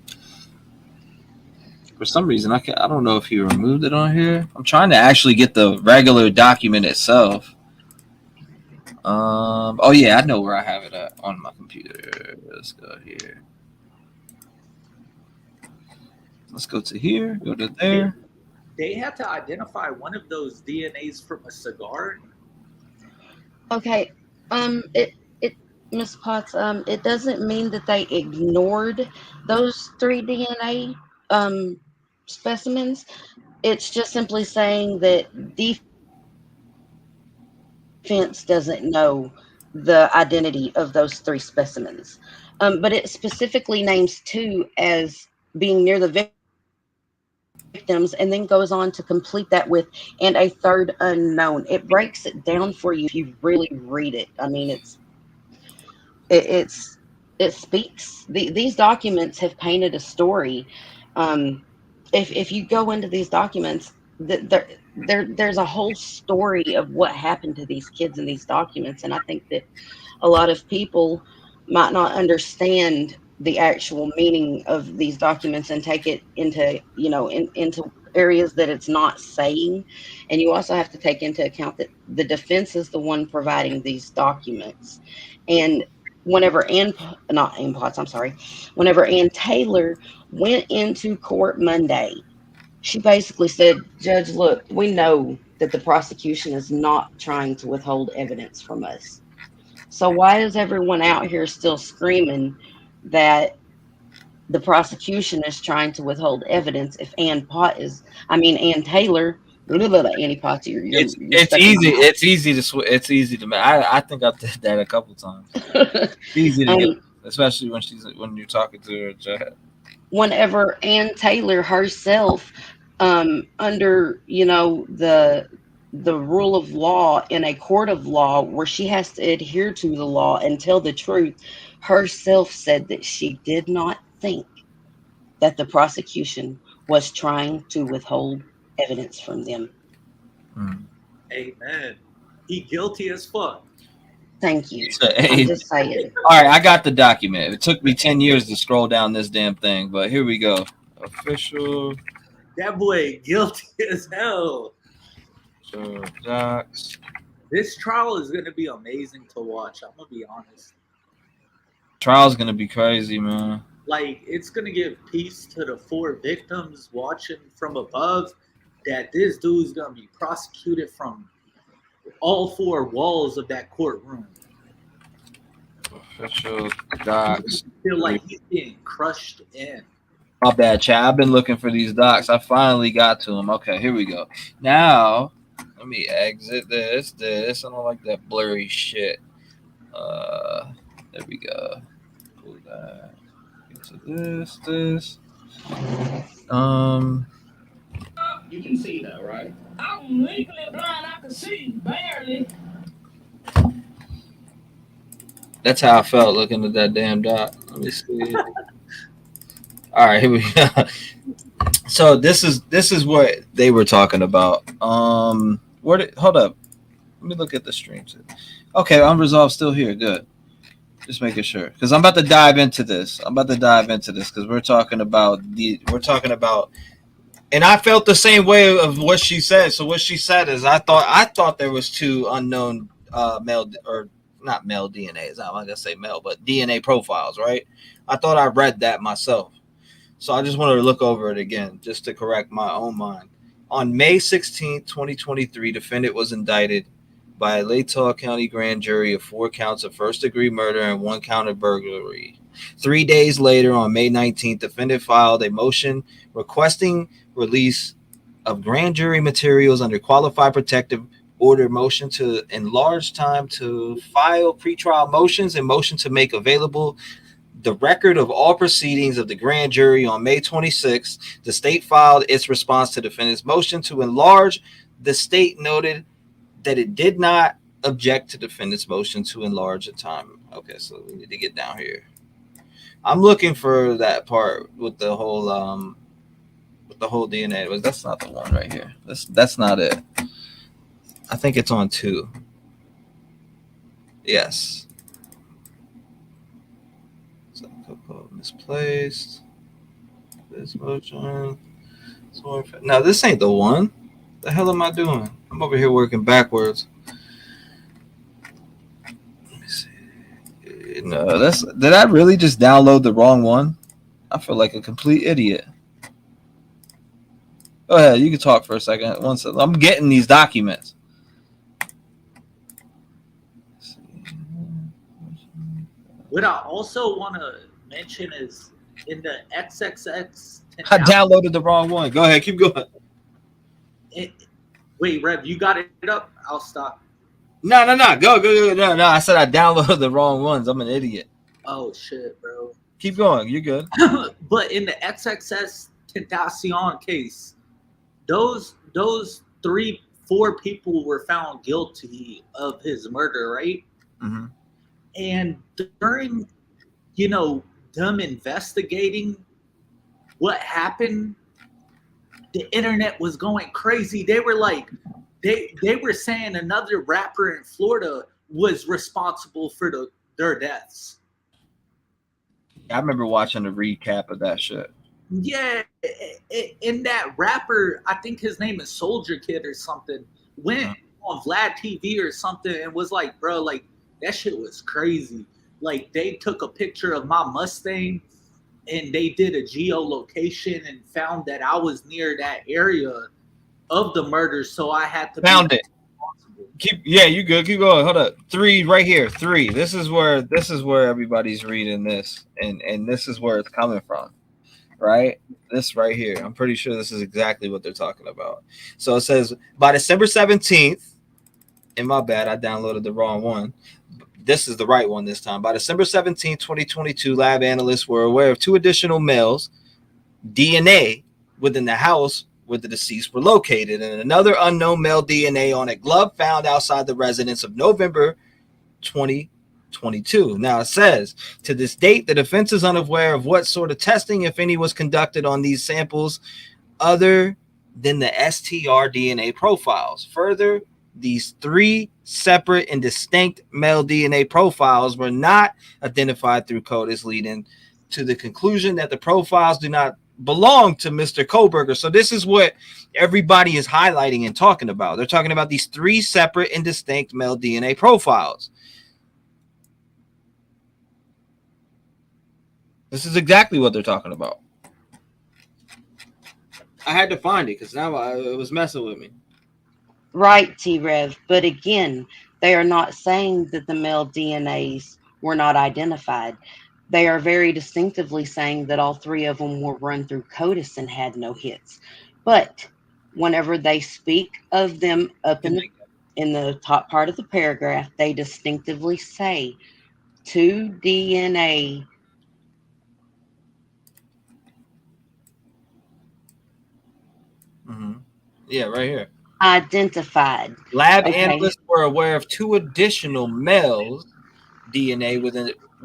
For some reason, I don't know if he removed it on here. I'm trying to actually get the regular document itself. Oh yeah, I know where I have it at on my computer. Let's go here. Let's go to here. Go to there. They had to identify one of those DNAs from a cigar. Okay. Ms. Potts, it doesn't mean that they ignored those three DNA specimens. It's just simply saying that defense doesn't know the identity of those three specimens. But it specifically names two as being near the victims and then goes on to complete that with and a third unknown. It breaks it down for you if you really read it. I mean, it speaks. These documents have painted a story. If you go into these documents, there's a whole story of what happened to these kids in these documents, and I think that a lot of people might not understand the actual meaning of these documents and take it into into areas that it's not saying. And you also have to take into account that the defense is the one providing these documents. And whenever Ann Taylor went into court Monday, she basically said, "Judge, look, we know that the prosecution is not trying to withhold evidence from us. So why is everyone out here still screaming that the prosecution is trying to withhold evidence if Ann Taylor, Annie Potts, it's easy. It's easy to. I think I did that a couple times. It's easy to get, especially when you're talking to her. Whenever Ann Taylor herself, under the rule of law in a court of law where she has to adhere to the law and tell the truth, herself said that she did not think that the prosecution was trying to withhold evidence from them." Amen. He guilty as fuck. Thank you. I'm just saying. All right, I got the document. It took me 10 years to scroll down this damn thing, but here we go. Official. That boy guilty as hell. So docs. This trial is gonna be amazing to watch. I'm gonna be honest. Trial's gonna be crazy, man. Like, it's gonna give peace to the 4 victims watching from above that this dude's gonna be prosecuted from all 4 walls of that courtroom. Official docs. I feel like he's being crushed in. My bad, Chad. I've been looking for these docs. I finally got to them. Okay, here we go. Now, let me exit this. I don't like that blurry shit. There we go. Pull that. Get to this. You can see that, right? I'm legally blind. I can see barely. That's how I felt looking at that damn doc. Let me see. All right, here we go. So this is what they were talking about. Hold up. Let me look at the streams. Okay, Unresolved still here. Good. Just making sure, because I'm about to dive into this. Because we're talking about, and I felt the same way of what she said. So what she said is, I thought there was two unknown male, or not male DNAs. I'm not gonna say male, but DNA profiles, right? I thought I read that myself. So I just wanted to look over it again, just to correct my own mind. On May 16th, 2023, defendant was indicted by a Latah County grand jury of 4 counts of first-degree murder and 1 count of burglary. 3 days later, on May 19th, defendant filed a motion requesting release of grand jury materials under qualified protective order, motion to enlarge time to file pretrial motions, and motion to make available the record of all proceedings of the grand jury. On May 26th, the state filed its response to defendant's motion to enlarge. The state noted that it did not object to defendant's motion to enlarge the time. Okay, so we need to get down here. I'm looking for that part with the whole DNA. That's not the one right here. That's not it. I think it's on 2. Yes. Misplaced. This motion. No, this ain't the one. The hell am I doing? I'm over here working backwards. Let me see. No, did I really just download the wrong one? I feel like a complete idiot. Go ahead, you can talk for a second. One second. I'm getting these documents. What I also want to mention is in the XXX. I downloaded the wrong one. Go ahead, keep going. Wait, Rev, you got it up? I'll stop. No. Go. No. I said I downloaded the wrong ones. I'm an idiot. Oh shit, bro. Keep going. You're good. But in the XXS Tentacion case, those 4 people were found guilty of his murder, right? Mm-hmm. And during, them investigating what happened, the internet was going crazy. They were like, they were saying another rapper in Florida was responsible for their deaths. I remember watching a recap of that shit. Yeah, and that rapper, I think his name is Soldier Kid or something, went on Vlad TV or something and was like, bro, like, that shit was crazy. Like, they took a picture of my Mustang and they did a geolocation and found that I was near that area of the murder, so I had to found it. You good. Keep going. Hold up. 3 right here. 3. This is where everybody's reading this, and this is where it's coming from, right? This right here. I'm pretty sure this is exactly what they're talking about. So it says by December 17th. And my bad, I downloaded the wrong one. This is the right one this time. By December 17, 2022, lab analysts were aware of 2 additional males' DNA within the house where the deceased were located, and another unknown male DNA on a glove found outside the residence of November 2022. Now it says, to this date, the defense is unaware of what sort of testing, if any, was conducted on these samples other than the STR DNA profiles. Further, these 3 separate and distinct male DNA profiles were not identified through CODIS, leading to the conclusion that the profiles do not belong to Mr. Kohberger. So this is what everybody is highlighting and talking about. They're talking about these 3 separate and distinct male DNA profiles. This is exactly what they're talking about. I had to find it because now it was messing with me. Right, T-REV. But again, they are not saying that the male DNAs were not identified. They are very distinctively saying that all 3 of them were run through CODIS and had no hits. But whenever they speak of them up in the top part of the paragraph, they distinctively say 2 DNA. Mm-hmm. Yeah, right here. Identified. Lab analysts were aware of 2 additional males' DNA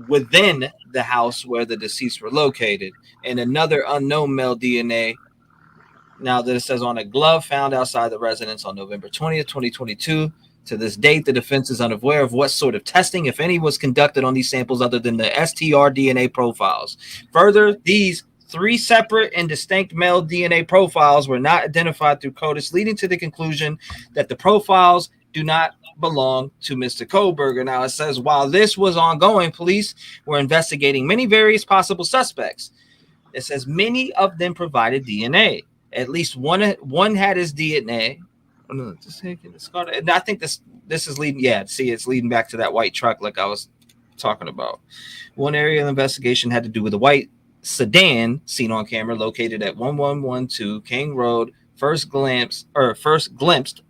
within the house where the deceased were located, and another unknown male DNA Now that it says on a glove found outside the residence on November 20th, 2022. To this date, the defense is unaware of what sort of testing, if any, was conducted on these samples other than the STR DNA profiles. Further, these 3 separate and distinct male DNA profiles were not identified through CODIS, leading to the conclusion that the profiles do not belong to Mr. Kohlberger. Now, it says, while this was ongoing, police were investigating many various possible suspects. It says many of them provided DNA. At least one had his DNA. And I think this is leading. Yeah, see, it's leading back to that white truck, like I was talking about. One area of investigation had to do with a white sedan seen on camera, located at 1112 King Road. First glimpsed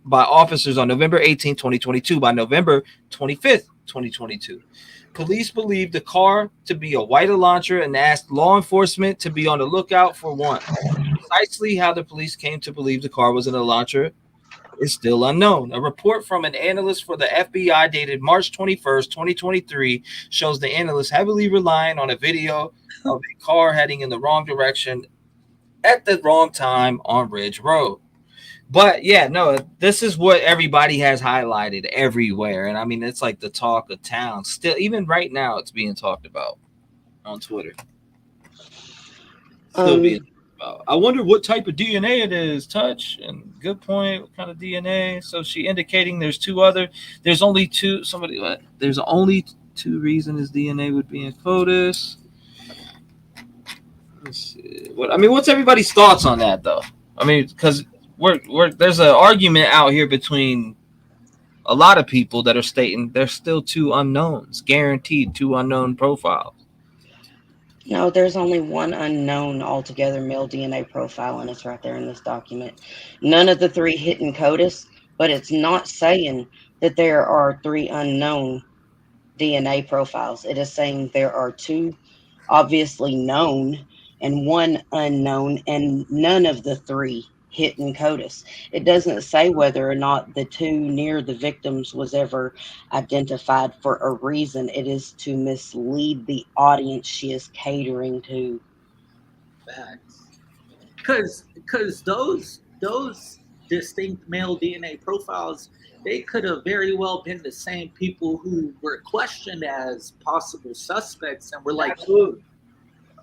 by officers on November 18, 2022. By November 25th, 2022, police believed the car to be a white Elantra and asked law enforcement to be on the lookout for one. Precisely how the police came to believe the car was an Elantra is still unknown. A report from an analyst for the FBI dated March 21st, 2023 shows the analyst heavily relying on a video of a car heading in the wrong direction at the wrong time on Ridge Road. But yeah, no, this is what everybody has highlighted everywhere. And I mean, it's like the talk of town. Still, even right now, it's being talked about on Twitter. Still being I wonder what type of DNA it is. Touch and good point. What kind of DNA? So she indicating there's only two reasons his DNA would be in CODIS. Let's see. What's everybody's thoughts on that though? I mean, because there's an argument out here between a lot of people that are stating there's still 2 unknowns, guaranteed 2 unknown profiles. No, there's only one unknown altogether male DNA profile, and it's right there in this document. None of the 3 hit in CODIS, but it's not saying that there are 3 unknown DNA profiles. It is saying there are 2 obviously known and 1 unknown, and none of the 3 hit in CODIS. It doesn't say whether or not the 2 near the victims was ever identified for a reason. It is to mislead the audience she is catering to. Facts. Because those distinct male DNA profiles, they could have very well been the same people who were questioned as possible suspects and were like,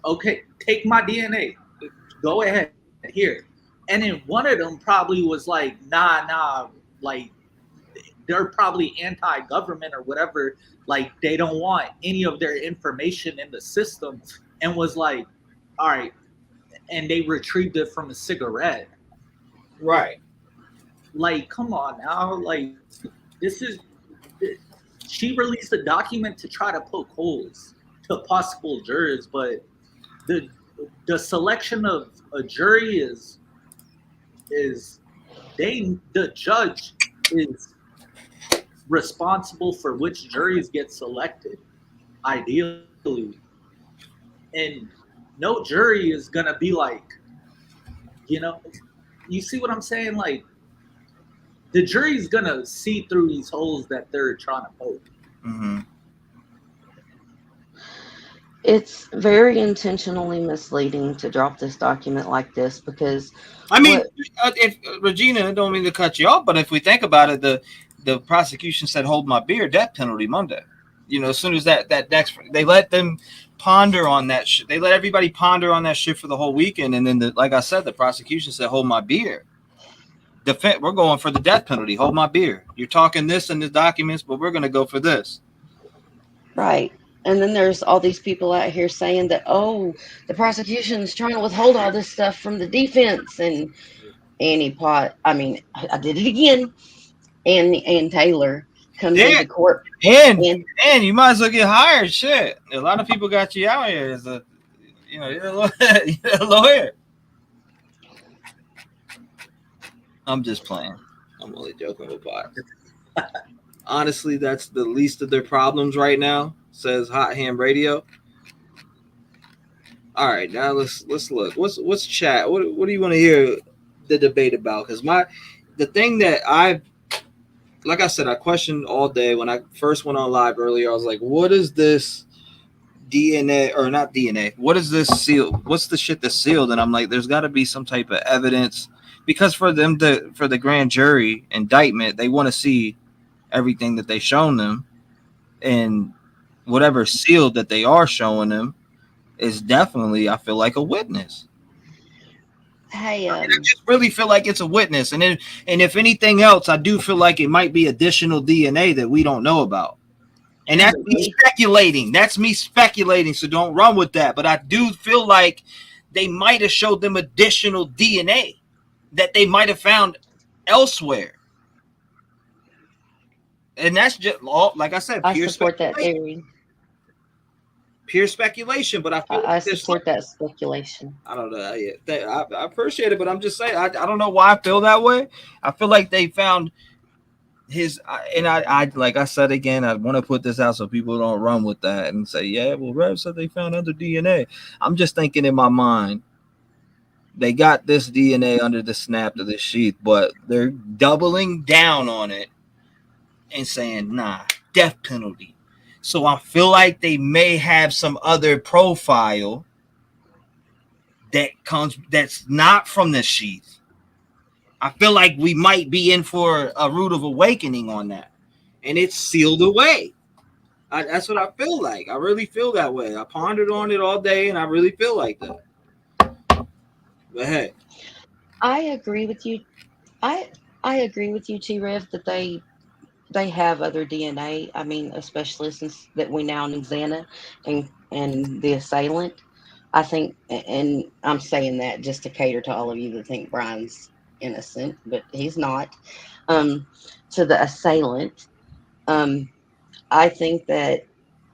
okay, take my DNA, go ahead here. And then one of them probably was like, nah, like they're probably anti-government or whatever. Like they don't want any of their information in the system, and was like, all right. And they retrieved it from a cigarette. Right. Like, come on now. Like, she released a document to try to poke holes to possible jurors, but the selection of a jury is the judge is responsible for which juries get selected, ideally. And no jury is gonna be like, you see what I'm saying? Like, the jury's gonna see through these holes that they're trying to poke. Mm-hmm. It's very intentionally misleading to drop this document like this because if Regina, I don't mean to cut you off, but if we think about it, the prosecution said hold my beer, death penalty Monday. As soon as that next, they let them ponder on that shit. They let everybody ponder on that shit for the whole weekend, and then like I said, the prosecution said hold my beer. We're going for the death penalty. Hold my beer. You're talking this in the documents, but we're going to go for this. Right. And then there's all these people out here saying that, the prosecution's trying to withhold all this stuff from the defense. And Annie Pot, I did it again. And Taylor comes into court. And you might as well get hired. Shit. A lot of people got you out here as you're a lawyer. I'm just playing. I'm only joking with bots. Honestly, that's the least of their problems right now, says Hot Ham Radio. All right, now let's look. What's chat? What do you want to hear the debate about? Because the thing that like I said, I questioned all day when I first went on live earlier. I was like, what is this DNA or not DNA? What is this sealed? What's the shit that's sealed? And I'm like, there's got to be some type of evidence because for the grand jury indictment, they want to see everything that they shown them, and whatever sealed that they are showing them is definitely, I feel like, a witness. Hey, I just really feel like it's a witness, and if anything else, I do feel like it might be additional DNA that we don't know about, and that's me speculating. That's me speculating, so don't run with that. But I do feel like they might have showed them additional DNA that they might have found elsewhere, and that's just all. Like I said, I support that theory. Pure speculation, but I support that speculation. I don't know. I appreciate it, but I'm just saying I don't know why I feel that way. I feel like they found his, and I like I said again, I want to put this out so people don't run with that and say, yeah, well, Rev said they found other DNA. I'm just thinking in my mind, they got this DNA under the snap of the sheath, but they're doubling down on it and saying, nah, death penalty. So I feel like they may have some other profile that's not from the sheath. I feel like we might be in for a rude of awakening on that, and it's sealed away. That's what I feel like. I really feel that way. I pondered on it all day, and I really feel like that. Go ahead. I agree with you. I agree with you, T-REV, that they have other DNA. I mean, especially since that we now know Xana and the assailant. I think, and I'm saying that just to cater to all of you that think Brian's innocent, but he's not. To the assailant, I think that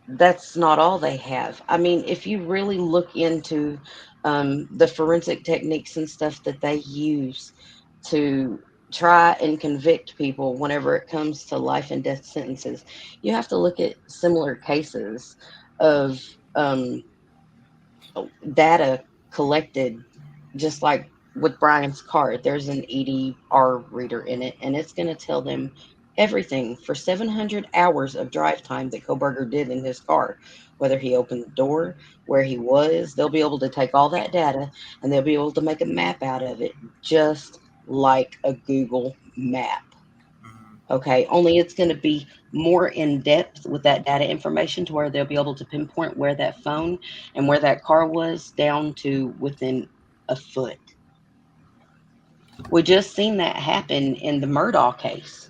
that's not all they have. I mean, if you really look into the forensic techniques and stuff that they use to try and convict people whenever it comes to life and death sentences, you have to look at similar cases of data collected, just like with Brian's car. There's an EDR reader in it, and it's going to tell them everything for 700 hours of drive time that Koberger did in his car, whether he opened the door, where he was. They'll be able to take all that data and they'll be able to make a map out of it, just like a Google map. Okay, only it's going to be more in depth with that data information to where they'll be able to pinpoint where that phone and where that car was down to within a foot. We just seen that happen in the Murdaugh case.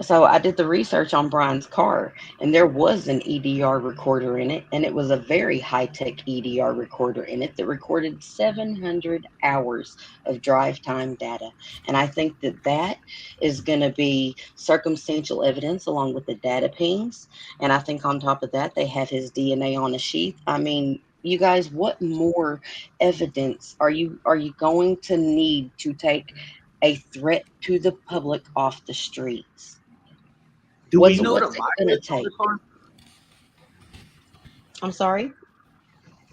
So I did the research on Brian's car, and there was an EDR recorder in it, and it was a very high-tech EDR recorder in it that recorded 700 hours of drive time data. And I think that that is going to be circumstantial evidence along with the data pings. And I think on top of that, they have his DNA on a sheath. I mean, you guys, what more evidence are you going to need to take a threat to the public off the streets? Do we know the mileage on the car? I'm sorry?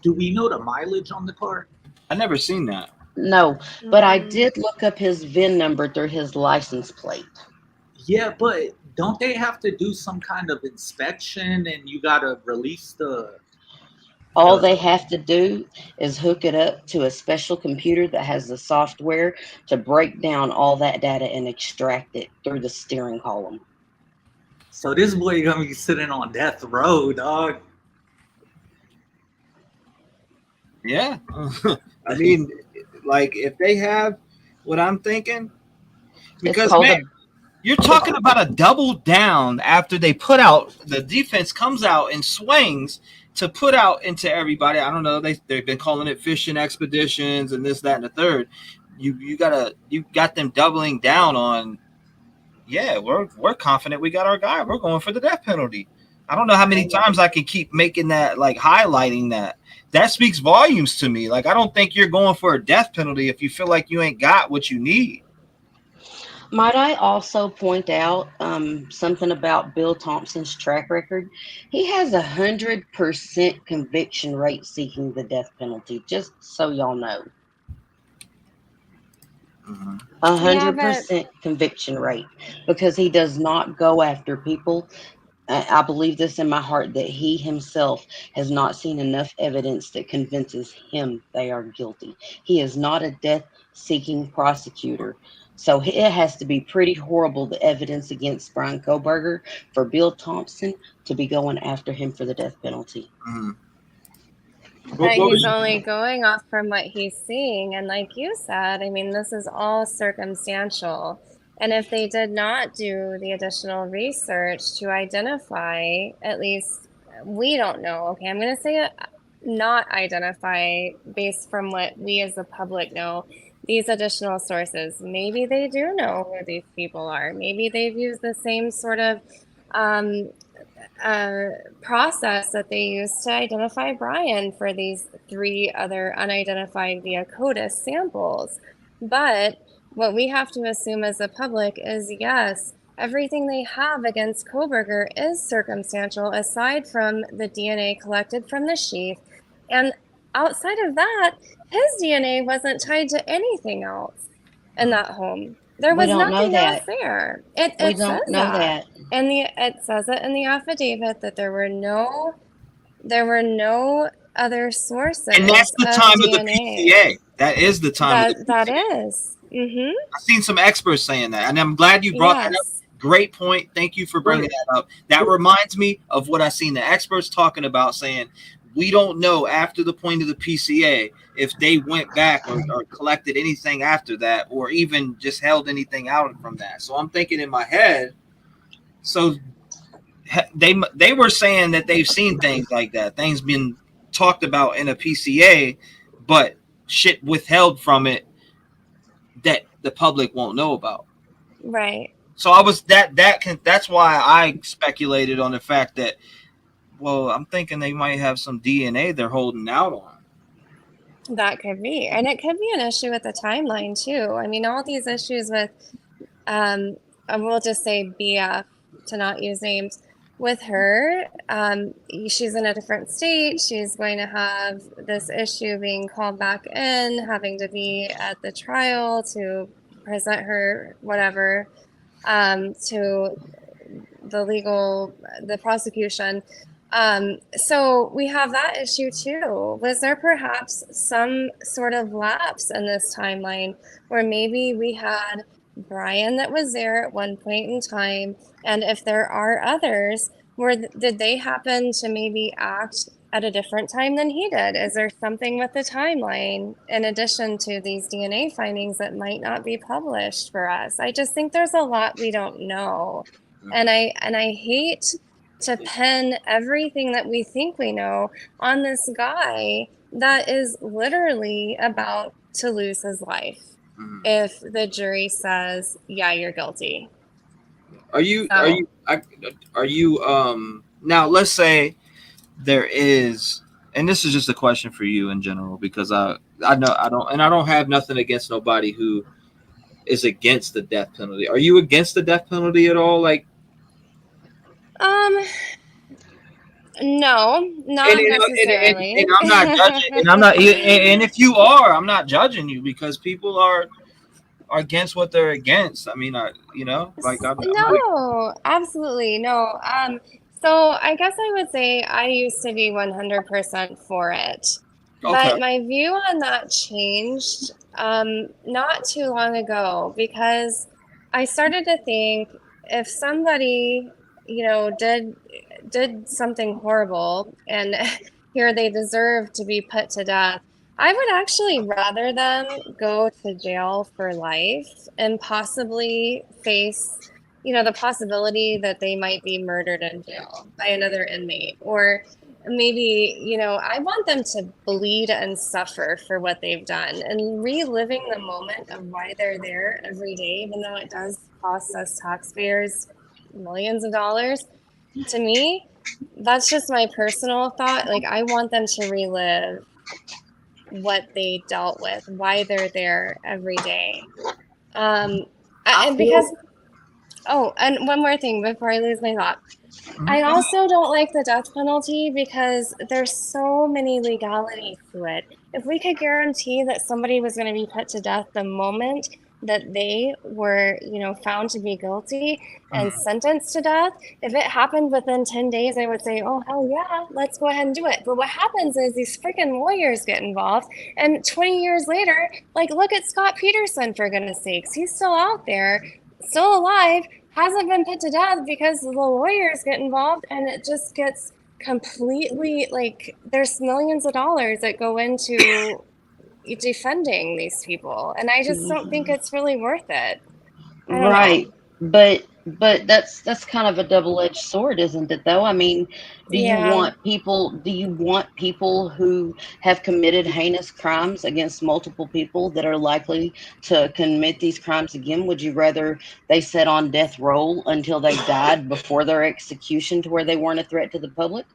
Do we know the mileage on the car? I never seen that. No, but I did look up his VIN number through his license plate. Yeah, but don't they have to do some kind of inspection and you got to release the... All they have to do is hook it up to a special computer that has the software to break down all that data and extract it through the steering column. So this boy gonna be sitting on death row, dog. Yeah. I mean, like, if they have what I'm thinking, because, man, you're talking about a double down after they put out, the defense comes out and swings to put out into everybody. I don't know. They've been calling it fishing expeditions and this, that, and the third. You got them doubling down on, yeah, we're confident we got our guy. We're going for the death penalty. I don't know how many times I can keep making that, like, highlighting that. That speaks volumes to me. Like, I don't think you're going for a death penalty if you feel like you ain't got what you need. Might I also point out something about Bill Thompson's track record? He has 100% conviction rate seeking the death penalty, just so y'all know. 100% conviction rate, because he does not go after people I believe this in my heart, that he himself has not seen enough evidence that convinces him they are guilty. He is not a death-seeking prosecutor. So it has to be pretty horrible, the evidence against Brian Koberger, for Bill Thompson to be going after him for the death penalty. But he's only going off from what he's seeing. And like you said, I mean, this is all circumstantial. And if they did not do the additional research to identify, at least we don't know. Okay, I'm going to say it, not identify based from what we as the public know, these additional sources. Maybe they do know who these people are. Maybe they've used the same sort of process that they used to identify Brian for these 3 other unidentified via CODIS samples. But what we have to assume as the public is, yes, everything they have against Koberger is circumstantial, aside from the DNA collected from the sheath. And outside of that, his DNA wasn't tied to anything else in that home. There was nothing else there. It says that. And it says it in the affidavit that there were no other sources. And that's the time of the PCA. That is the time. That is. Mm-hmm. I've seen some experts saying that, and I'm glad you brought that up. Great point. Thank you for bringing that up. That reminds me of what I seen the experts talking about, saying we don't know after the point of the PCA if they went back or collected anything after that, or even just held anything out from that. So I'm thinking in my head, so they were saying that they've seen things like that, things been talked about in a PCA, but shit withheld from it that the public won't know about. Right. So I was that's why I speculated on the fact that, well, I'm thinking they might have some DNA they're holding out on. That could be. And it could be an issue with the timeline too. I mean, all these issues with we'll just say BF to not use names. With her, she's in a different state. She's going to have this issue being called back in, having to be at the trial to present her whatever to the prosecution. So we have that issue too. Was there perhaps some sort of lapse in this timeline where maybe we had Brian that was there at one point in time, and if there are others, did they happen to maybe act at a different time than he did? Is there something with the timeline in addition to these DNA findings that might not be published for us? I just think there's a lot we don't know, and I hate to pin everything that we think we know on this guy that is literally about to lose his life if the jury says, yeah, you're guilty. Are you now, let's say there is, and this is just a question for you in general, because I know I don't have nothing against nobody who is against the death penalty. Are you against the death penalty at all? Like, no, not necessarily. And I'm not judging. And I'm not. And if you are, I'm not judging you, because people are against what they're against. I mean, no, absolutely no. So I guess I would say I used to be 100% for it, but my view on that changed not too long ago, because I started to think if somebody, did something horrible and here they deserve to be put to death, I would actually rather them go to jail for life and possibly face, the possibility that they might be murdered in jail by another inmate. Or maybe, I want them to bleed and suffer for what they've done, and reliving the moment of why they're there every day, even though it does cost us taxpayers millions of dollars. To me, that's just my personal thought. Like, I want them to relive what they dealt with, why they're there every day. And one more thing before I lose my thought. I also don't like the death penalty because there's so many legalities to it. If we could guarantee that somebody was going to be put to death the moment that they were, found to be guilty and sentenced to death, if it happened within 10 days, I would say, oh, hell yeah, let's go ahead and do it. But what happens is these freaking lawyers get involved. And 20 years later, like, look at Scott Peterson, for goodness sakes. He's still out there, still alive, hasn't been put to death because the lawyers get involved, and it just gets completely, like, there's millions of dollars that go into defending these people, and I just don't think it's really worth it. I don't Right. know. But that's kind of a double-edged sword, isn't it, though? I mean, do you Yeah. want people who have committed heinous crimes against multiple people that are likely to commit these crimes again? Would you rather they sat on death row until they died before their execution to where they weren't a threat to the public?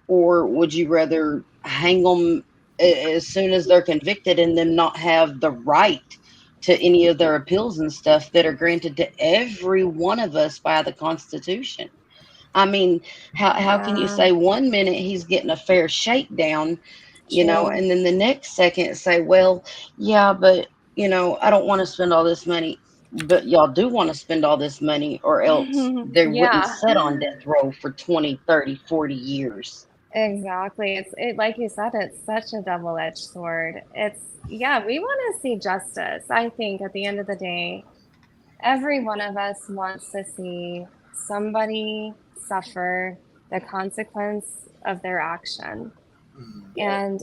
Or would you rather hang them as soon as they're convicted and then not have the right to any of their appeals and stuff that are granted to every one of us by the Constitution? I mean, how can you say one minute he's getting a fair shakedown, True. and then the next second say, well, yeah, but, I don't want to spend all this money. But y'all do want to spend all this money, or else they wouldn't Yeah. sit on death row for 20, 30, 40 years. Exactly. It like you said, it's such a double-edged sword. We want to see justice. I think at the end of the day, every one of us wants to see somebody suffer the consequence of their action. And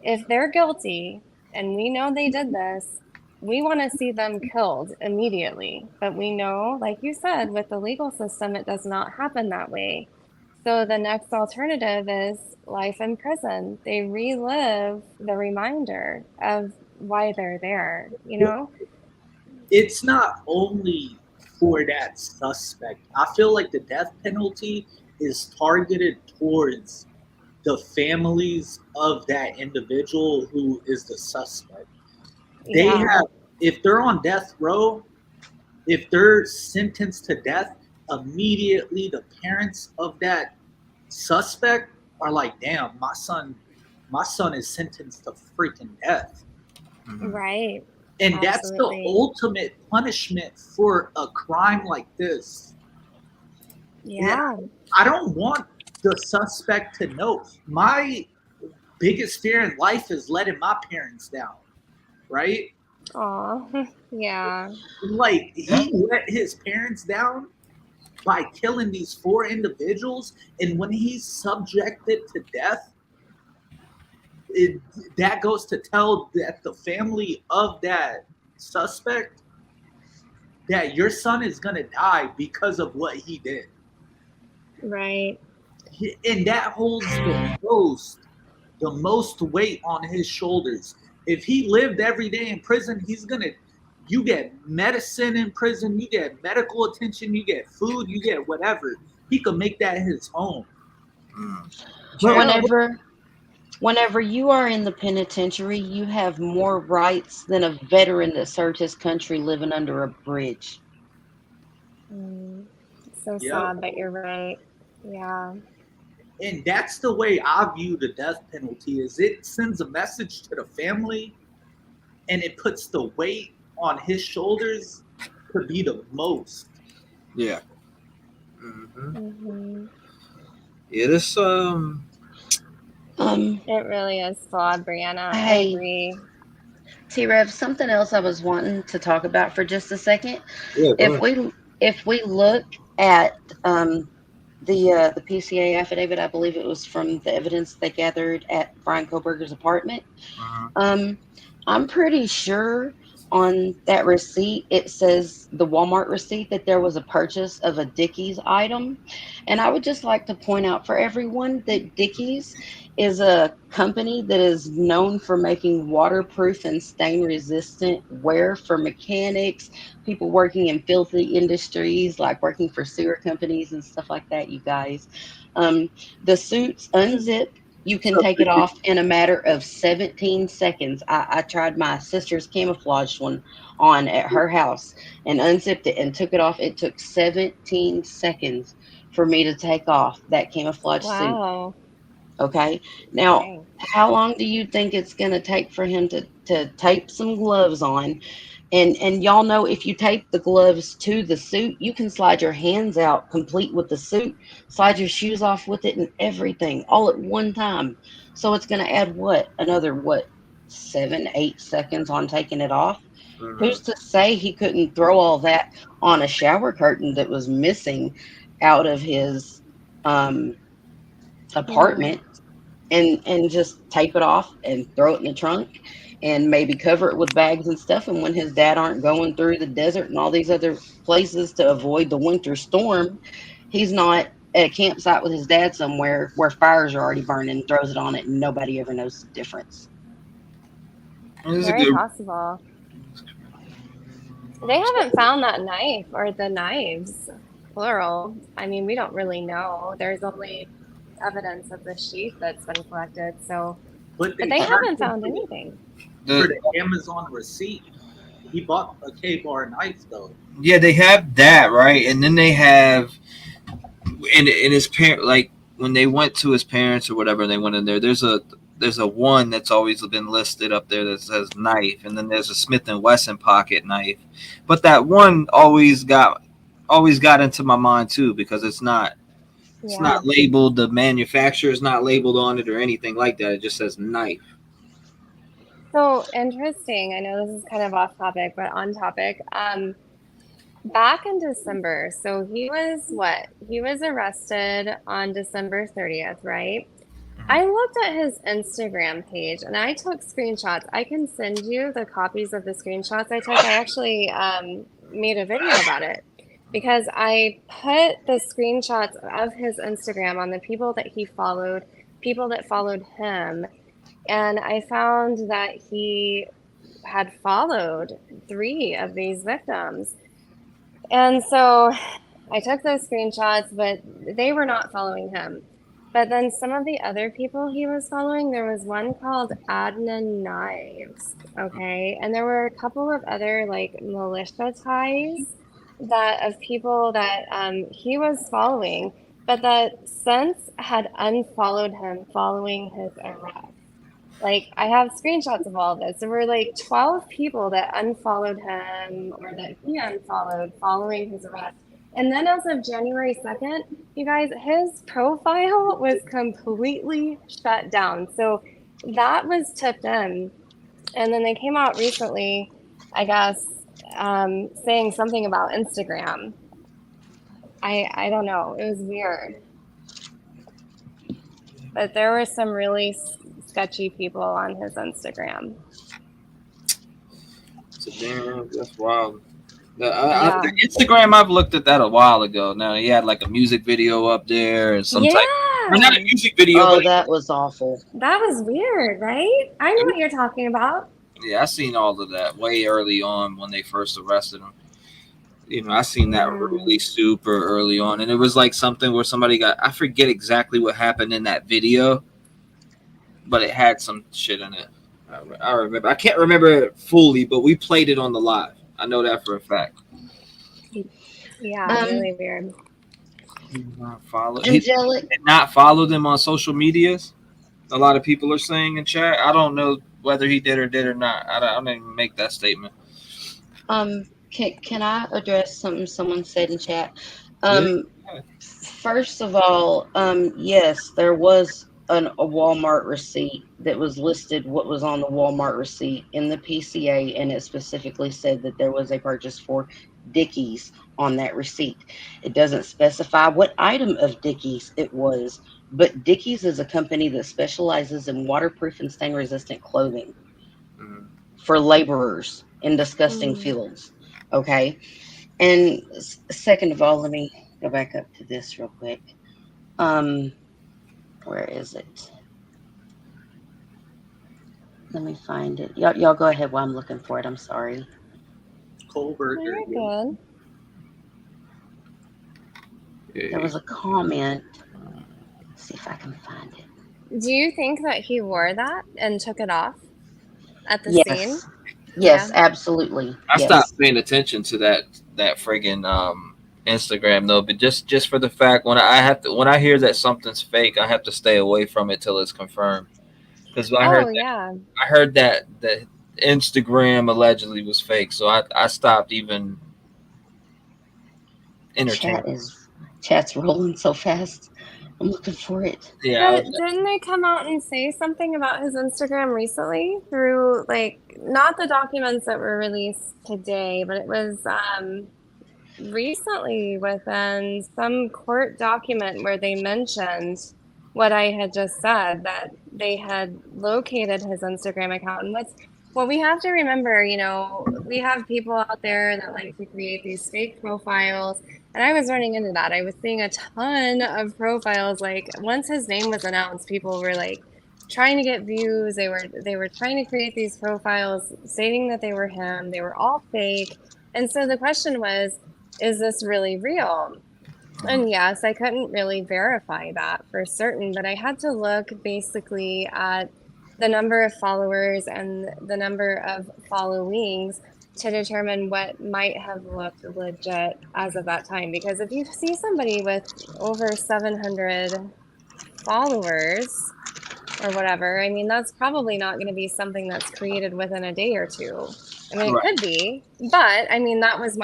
if they're guilty and we know they did this, we want to see them killed immediately. But we know, like you said, with the legal system, it does not happen that way. So the next alternative is life in prison. They relive the reminder of why they're there, It's not only for that suspect. I feel like the death penalty is targeted towards the families of that individual who is the suspect. They have, if they're on death row, if they're sentenced to death, immediately the parents of that suspect are like, damn, my son is sentenced to freaking death. Right. And Absolutely. that's the ultimate punishment for a crime like this. Yeah. And I don't want the suspect to know. My biggest fear in life is letting my parents down, right? Aw, yeah. Like, he let his parents down by killing these 4 individuals, and when he's subjected to death, that goes to tell that the family of that suspect that your son is going to die because of what he did. Right. And that holds the most weight on his shoulders. If he lived every day in prison, you get medicine in prison, you get medical attention, you get food, you get whatever. He could make that his home. But whenever you are in the penitentiary, you have more rights than a veteran that served his country living under a bridge. So sad, but you're right. Yeah. And that's the way I view the death penalty, is it sends a message to the family and it puts the weight on his shoulders to be the most. Yeah. Yeah, this it really is flawed, Brianna. Hey, I agree. T-REV, something else I was wanting to talk about for just a second. Yeah, If we look at the PCA affidavit, I believe it was from the evidence they gathered at Brian Koberger's apartment. I'm pretty sure on that receipt, it says the Walmart receipt that there was a purchase of a Dickies item. And I would just like to point out for everyone that Dickies is a company that is known for making waterproof and stain resistant wear for mechanics, people working in filthy industries, like working for sewer companies and stuff like that, you guys. The suits unzip. You can take it off in a matter of 17 seconds. I tried my sister's camouflage one on at her house and unzipped it and took it off. It took 17 seconds for me to take off that camouflage suit. Okay. Now, how long do you think it's going to take for him to tape some gloves on And y'all know if you tape the gloves to the suit, you can slide your hands out complete with the suit, slide your shoes off with it and everything all at one time. So it's going to add another 7-8 seconds on taking it off. Who's to say he couldn't throw all that on a shower curtain that was missing out of his apartment and just tape it off and throw it in the trunk and maybe cover it with bags and stuff. And when his dad aren't going through the desert and all these other places to avoid the winter storm, he's not at a campsite with his dad somewhere where fires are already burning, throws it on it, and nobody ever knows the difference. Very possible. They haven't found that knife or the knives, plural. I mean, we don't really know. There's only evidence of the sheath that's been collected, but they haven't found anything. For the Amazon receipt, he bought a K-bar knife though. Yeah, they have that, right? And then they have in his parent, like when they went to his parents or whatever, they went in there. There's a one that's always been listed up there that says knife, and then there's a Smith and Wesson pocket knife. But that one always got into my mind too, because it's not labeled. The manufacturer's not labeled on it or anything like that. It just says knife. So interesting. I know this is kind of off topic, but on topic. Back in December, so he was arrested on December 30th, right? I looked at his Instagram page and I took screenshots. I can send you the copies of the screenshots I took. I actually made a video about it because I put the screenshots of his Instagram on the people that he followed, people that followed him. And I found that he had followed 3 of these victims. And so I took those screenshots, but they were not following him. But then some of the other people he was following, there was one called Adnan Knives, okay? And there were a couple of other like militia ties of people that he was following, but that since had unfollowed him following his arrest. Like, I have screenshots of all of this. There were like 12 people that unfollowed him or that he unfollowed following his arrest. And then as of January 2nd, you guys, his profile was completely shut down. So that was tipped in. And then they came out recently, I guess, saying something about Instagram. I don't know. It was weird. But there were some really sketchy people on his Instagram. So damn, that's wild. The Instagram, I've looked at that a while ago. Now he had like a music video up there and some type. Or not a music video. Oh, that was awful. That was weird, right? I know what you're talking about. Yeah, I seen all of that way early on when they first arrested him. You know, I seen that really super early on, and it was like something where somebody got. I forget exactly what happened in that video, but it had some shit in it. I remember. I can't remember it fully, but we played it on the live. I know that for a fact. Yeah, really weird. He did not follow them on social medias. A lot of people are saying in chat. I don't know whether he did or not. I don't even make that statement. Can I address something someone said in chat? First of all, yes, there was a Walmart receipt that was listed what was on the Walmart receipt in the PCA, and it specifically said that there was a purchase for Dickies on that receipt. It doesn't specify what item of Dickies it was, but Dickies is a company that specializes in waterproof and stain resistant clothing for laborers in disgusting fields. Okay. And second of all, let me go back up to this real quick. Where is it? Let me find it. Y'all go ahead while I'm looking for it. I'm sorry. Colbert. You're good. There was a comment. Let's see if I can find it. Do you think that he wore that and took it off at the scene? Yes, absolutely. I stopped paying attention to that friggin' Instagram though, but just for the fact when I hear that something's fake, I have to stay away from it till it's confirmed. Because I heard that Instagram allegedly was fake, so I stopped even entertaining. Chat's rolling so fast. I'm looking for it. Yeah, But didn't they come out and say something about his Instagram recently through, like, not the documents that were released today, but it was recently within some court document where they mentioned what I had just said, that they had located his Instagram account. And what we have to remember, you know, we have people out there that like to create these fake profiles. And I was running into that. I was seeing a ton of profiles. Like once his name was announced, people were like trying to get views. They were trying to create these profiles stating that they were him. They were all fake. And so the question was, is this really real? And yes, I couldn't really verify that for certain, but I had to look basically at the number of followers and the number of followings to determine what might have looked legit as of that time. Because if you see somebody with over 700 followers or whatever, I mean, that's probably not going to be something that's created within a day or two. I mean, it could be, but I mean, that was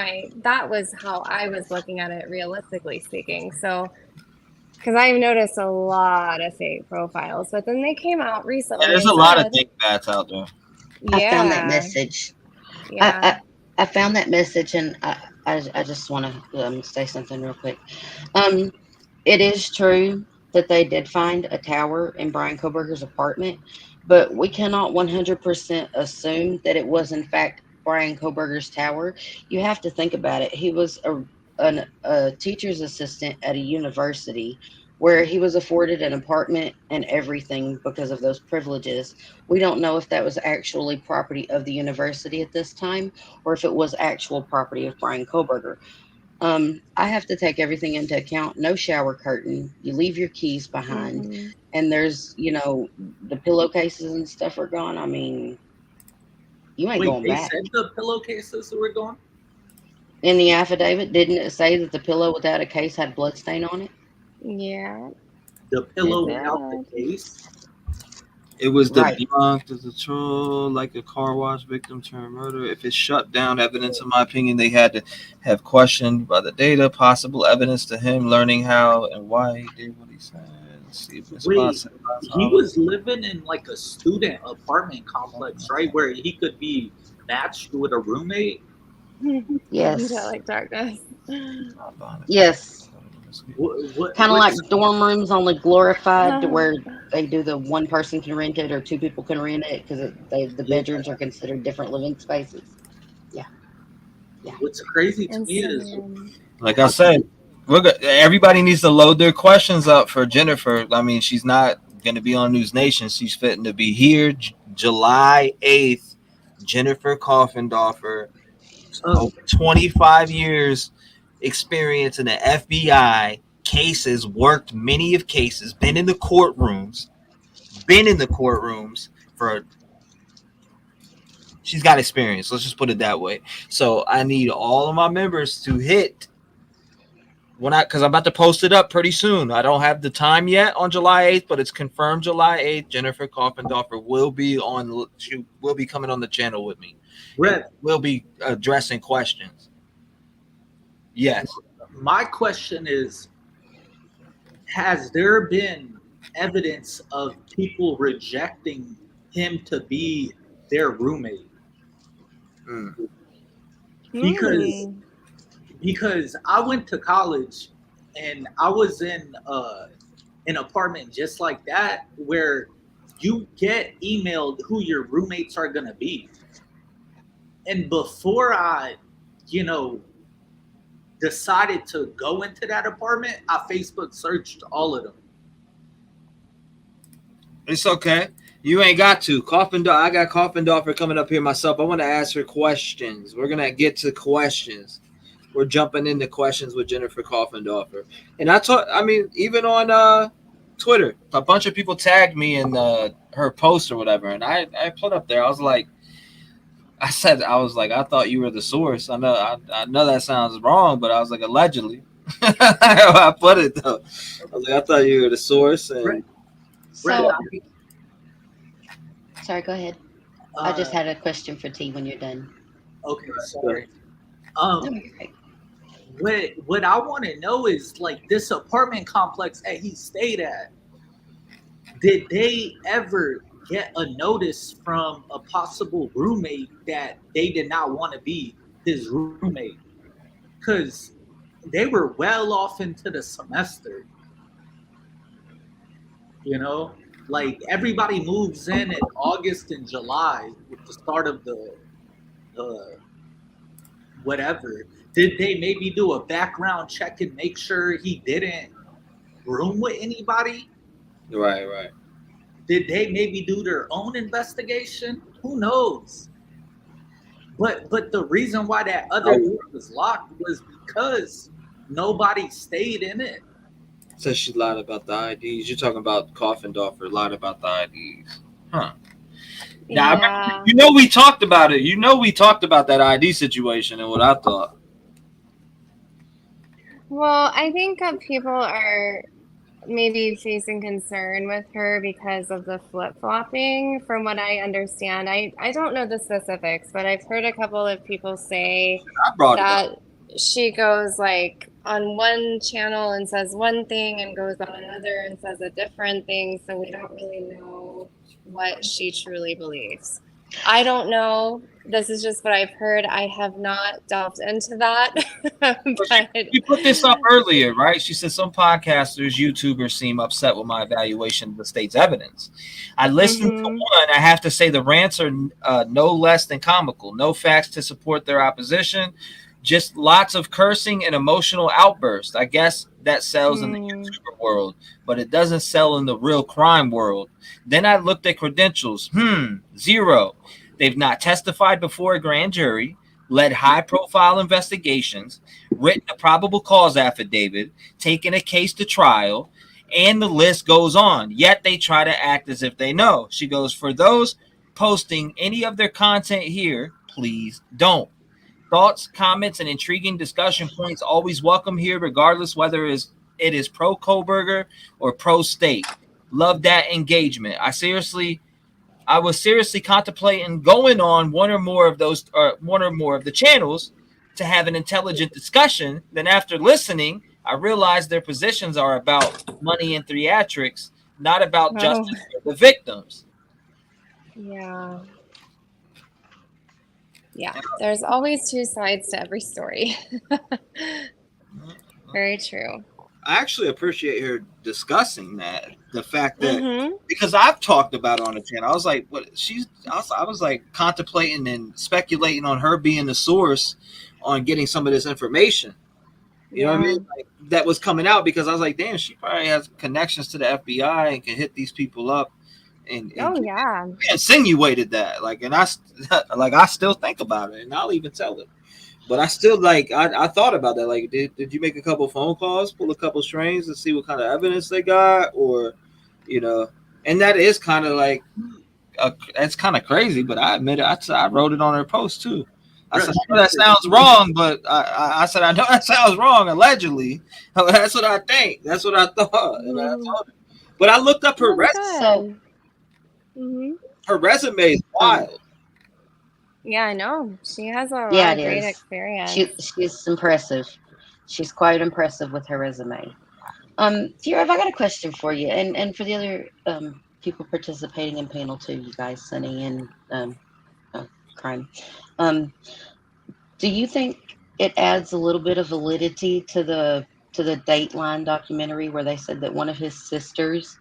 how I was looking at it, realistically speaking. So, because I've noticed a lot of fake profiles, but then they came out recently. Yeah, there's a lot of dingbats out there. I found that message. Yeah. I found that message, and I just want to say something real quick. It is true that they did find a tower in Brian Koberger's apartment, but we cannot 100% assume that it was in fact Brian Koberger's tower. You have to think about it. He was a teacher's assistant at a university where he was afforded an apartment and everything because of those privileges. We don't know if that was actually property of the university at this time or if it was actual property of Brian Koberger. I have to take everything into account. No shower curtain. You leave your keys behind. And there's, the pillowcases and stuff are gone. I mean, you ain't going back. They said the pillowcases were gone? In the affidavit, didn't it say that the pillow without a case had blood stain on it? Yeah. The pillow without the case? It was debunked as a troll, like a car wash victim turned murder. If it shut down evidence, in my opinion, they had to have questioned by the data, possible evidence to him learning how and why he did what he said. Let's see if Wait, he was living in like a student apartment complex, right? Where he could be matched with a roommate? Yes. Angelic darkness. Yes. What Kind of like dorm rooms, only glorified to where they do the one person can rent it or two people can rent it because the bedrooms are considered different living spaces. Yeah. What's crazy to me is, like I said, everybody needs to load their questions up for Jennifer. I mean, she's not going to be on News Nation. She's fitting to be here July 8th. Jennifer Coffendorfer, over 25 years experience in the FBI, cases, worked many of cases, been in the courtrooms for, she's got experience. Let's just put it that way. So I need all of my members to hit because I'm about to post it up pretty soon. I don't have the time yet on July 8th, but it's confirmed July 8th. Jennifer Coffendorfer will be coming on the channel with me. We'll be addressing questions. Yes. My question is, has there been evidence of people rejecting him to be their roommate? Because I went to college and I was in an apartment just like that where you get emailed who your roommates are going to be. And before I, decided to go into that apartment, I Facebook searched all of them. It's okay. You ain't got to. I got Coffendorfer coming up here myself. I want to ask her questions. We're going to get to questions. We're jumping into questions with Jennifer Coffendorfer. And even on Twitter, a bunch of people tagged me in her post or whatever. And I put up there, I was like, I thought you were the source. I know that sounds wrong, but I was like, allegedly. I put it though. I was like, I thought you were the source. And So, sorry, go ahead. I just had a question for T when you're done. Okay, sorry. What I want to know is, like, this apartment complex that he stayed at, did they ever get a notice from a possible roommate that they did not want to be his roommate? Because they were well off into the semester. You know, like, everybody moves in August and July with the start of the whatever. Did they maybe do a background check and make sure he didn't room with anybody? Right. Did they maybe do their own investigation? Who knows? But the reason why that other door was locked was because nobody stayed in it. Says she lied about the IDs. You're talking about Coffindorfer lied about the IDs. Huh. Now, Yeah. you know, we talked about it. You know, we talked about that ID situation and what I thought. Well, I think people are maybe facing concern with her because of the flip-flopping, from what I understand. I don't know the specifics, but I've heard a couple of people say that she goes like on one channel and says one thing and goes on another and says a different thing, so we don't really know what she truly believes. I don't know. This is just what I've heard. I have not delved into that. But You put this up earlier, right? She said some podcasters, YouTubers seem upset with my evaluation of the state's evidence. I listened to one. I have to say the rants are no less than comical. No facts to support their opposition. Just lots of cursing and emotional outbursts. I guess that sells in the YouTuber world, but it doesn't sell in the real crime world. Then I looked at credentials. 0. They've not testified before a grand jury, led high-profile investigations, written a probable cause affidavit, taken a case to trial, and the list goes on. Yet they try to act as if they know. She goes, for those posting any of their content here, please don't. Thoughts, comments, and intriguing discussion points always welcome here, regardless whether it is pro-Kohlberger or pro-state. Love that engagement. I was seriously contemplating going on one or more of the channels to have an intelligent discussion. Then after listening, I realized their positions are about money and theatrics, not about justice for the victims. Yeah. Yeah, there's always two sides to every story. Very true. I actually appreciate her discussing that. The fact that because I've talked about it on the channel, I was like, what I was like contemplating and speculating on her being the source on getting some of this information. You know what I mean? Like, that was coming out because I was like, damn, she probably has connections to the FBI and can hit these people up. And insinuated that, like, and I still think about it, and I'll even tell it. But I still I thought about that. Like, did you make a couple phone calls, pull a couple strings, and see what kind of evidence they got, or, you know? And that is kind of like, it's kind of crazy. But I admit it. I wrote it on her post too. I said, I know that sounds wrong, but I said I know that sounds wrong. Allegedly, that's what I think. That's what I thought. And I told her. But I looked up her resume. Her resume is wild. Yeah, I know. She has a lot of great experience. She's impressive. She's quite impressive with her resume. T-REV, I got a question for you, and for the other people participating in panel 2, you guys, Sunny and Crime. Do you think it adds a little bit of validity to the Dateline documentary where they said that one of his sisters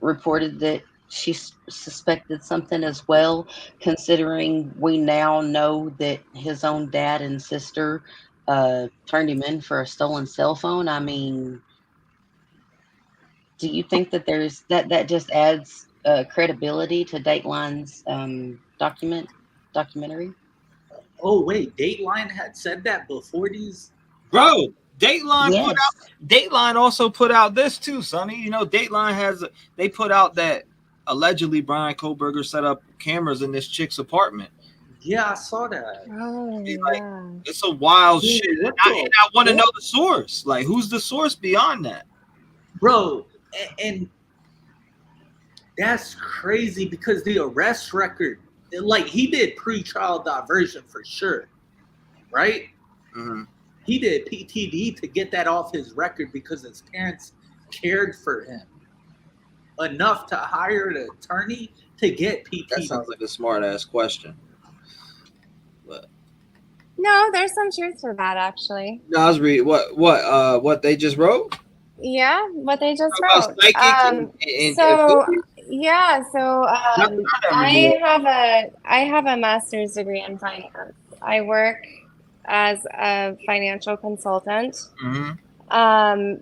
reported that she suspected something as well, considering we now know that his own dad and sister turned him in for a stolen cell phone? I mean, do you think that there's that just adds credibility to Dateline's documentary? Oh wait, Dateline had said that before these. Bro, Dateline also put out this too, Sonny. You know, Dateline they put out that allegedly Brian Kohlberger set up cameras in this chick's apartment. Yeah, I saw that. It's a wild shit. And I want to know the source. Like, who's the source beyond that? Bro, and that's crazy because the arrest record like he did pre-trial diversion for sure, right? Mm-hmm. He did PTD to get that off his record because his parents cared for him enough to hire an attorney to get PTD. That sounds like a smart ass question. But No, there's some truth to that, actually. no, I was reading what they just wrote. Yeah, what they just About wrote. psychics I have a master's degree in finance. I work as a financial consultant. Mm-hmm.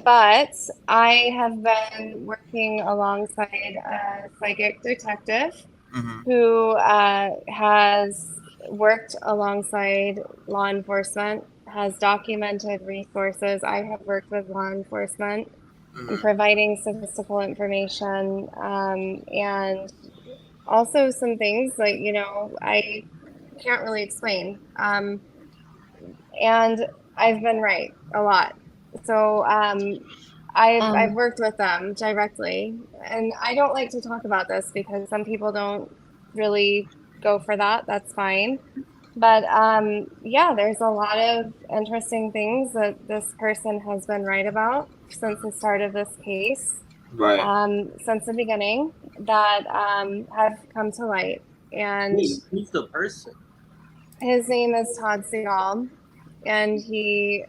But I have been working alongside a psychic detective who has worked alongside law enforcement, has documented resources. I have worked with law enforcement in providing statistical information, and also some things like, I can't really explain. And I've been right a lot. So I've worked with them directly, and I don't like to talk about this because some people don't really go for that. That's fine. But yeah, there's a lot of interesting things that this person has been right about since the start of this case, right? Since the beginning, that have come to light. And who's the person? His name is Todd Seagal, and he's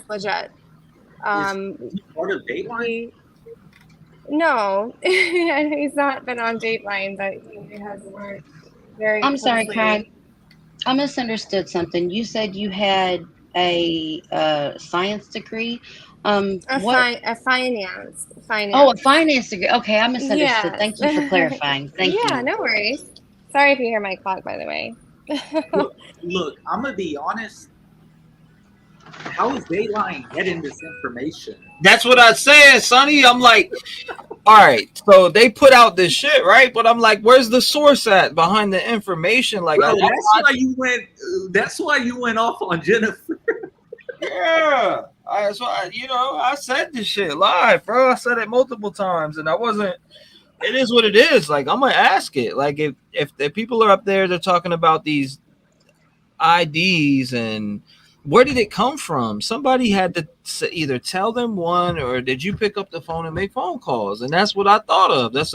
legit. Is he part of Dateline? No, he's not been on Dateline, but he has worked very I'm sorry, closely. Kai. I misunderstood something. You said you had a science degree. A finance. Oh, a finance degree. Okay, I misunderstood. Yes. Thank you for clarifying. Thank you. Yeah, no worries. Sorry if you hear my clock, by the way. Look, I'm gonna be honest. How is Dateline getting this information? That's what I said, Sonny. I'm like, all right, so they put out this shit, right? But I'm like, where's the source at behind the information? Like, Bro, that's why you went off on Jennifer. Yeah, I said this shit live, bro. I said it multiple times, and I wasn't. It is what it is. Like, I'm gonna ask it. Like, if the people are up there, they're talking about these IDs and where did it come from? Somebody had to either tell them one, or did you pick up the phone and make phone calls? And that's what I thought of. That's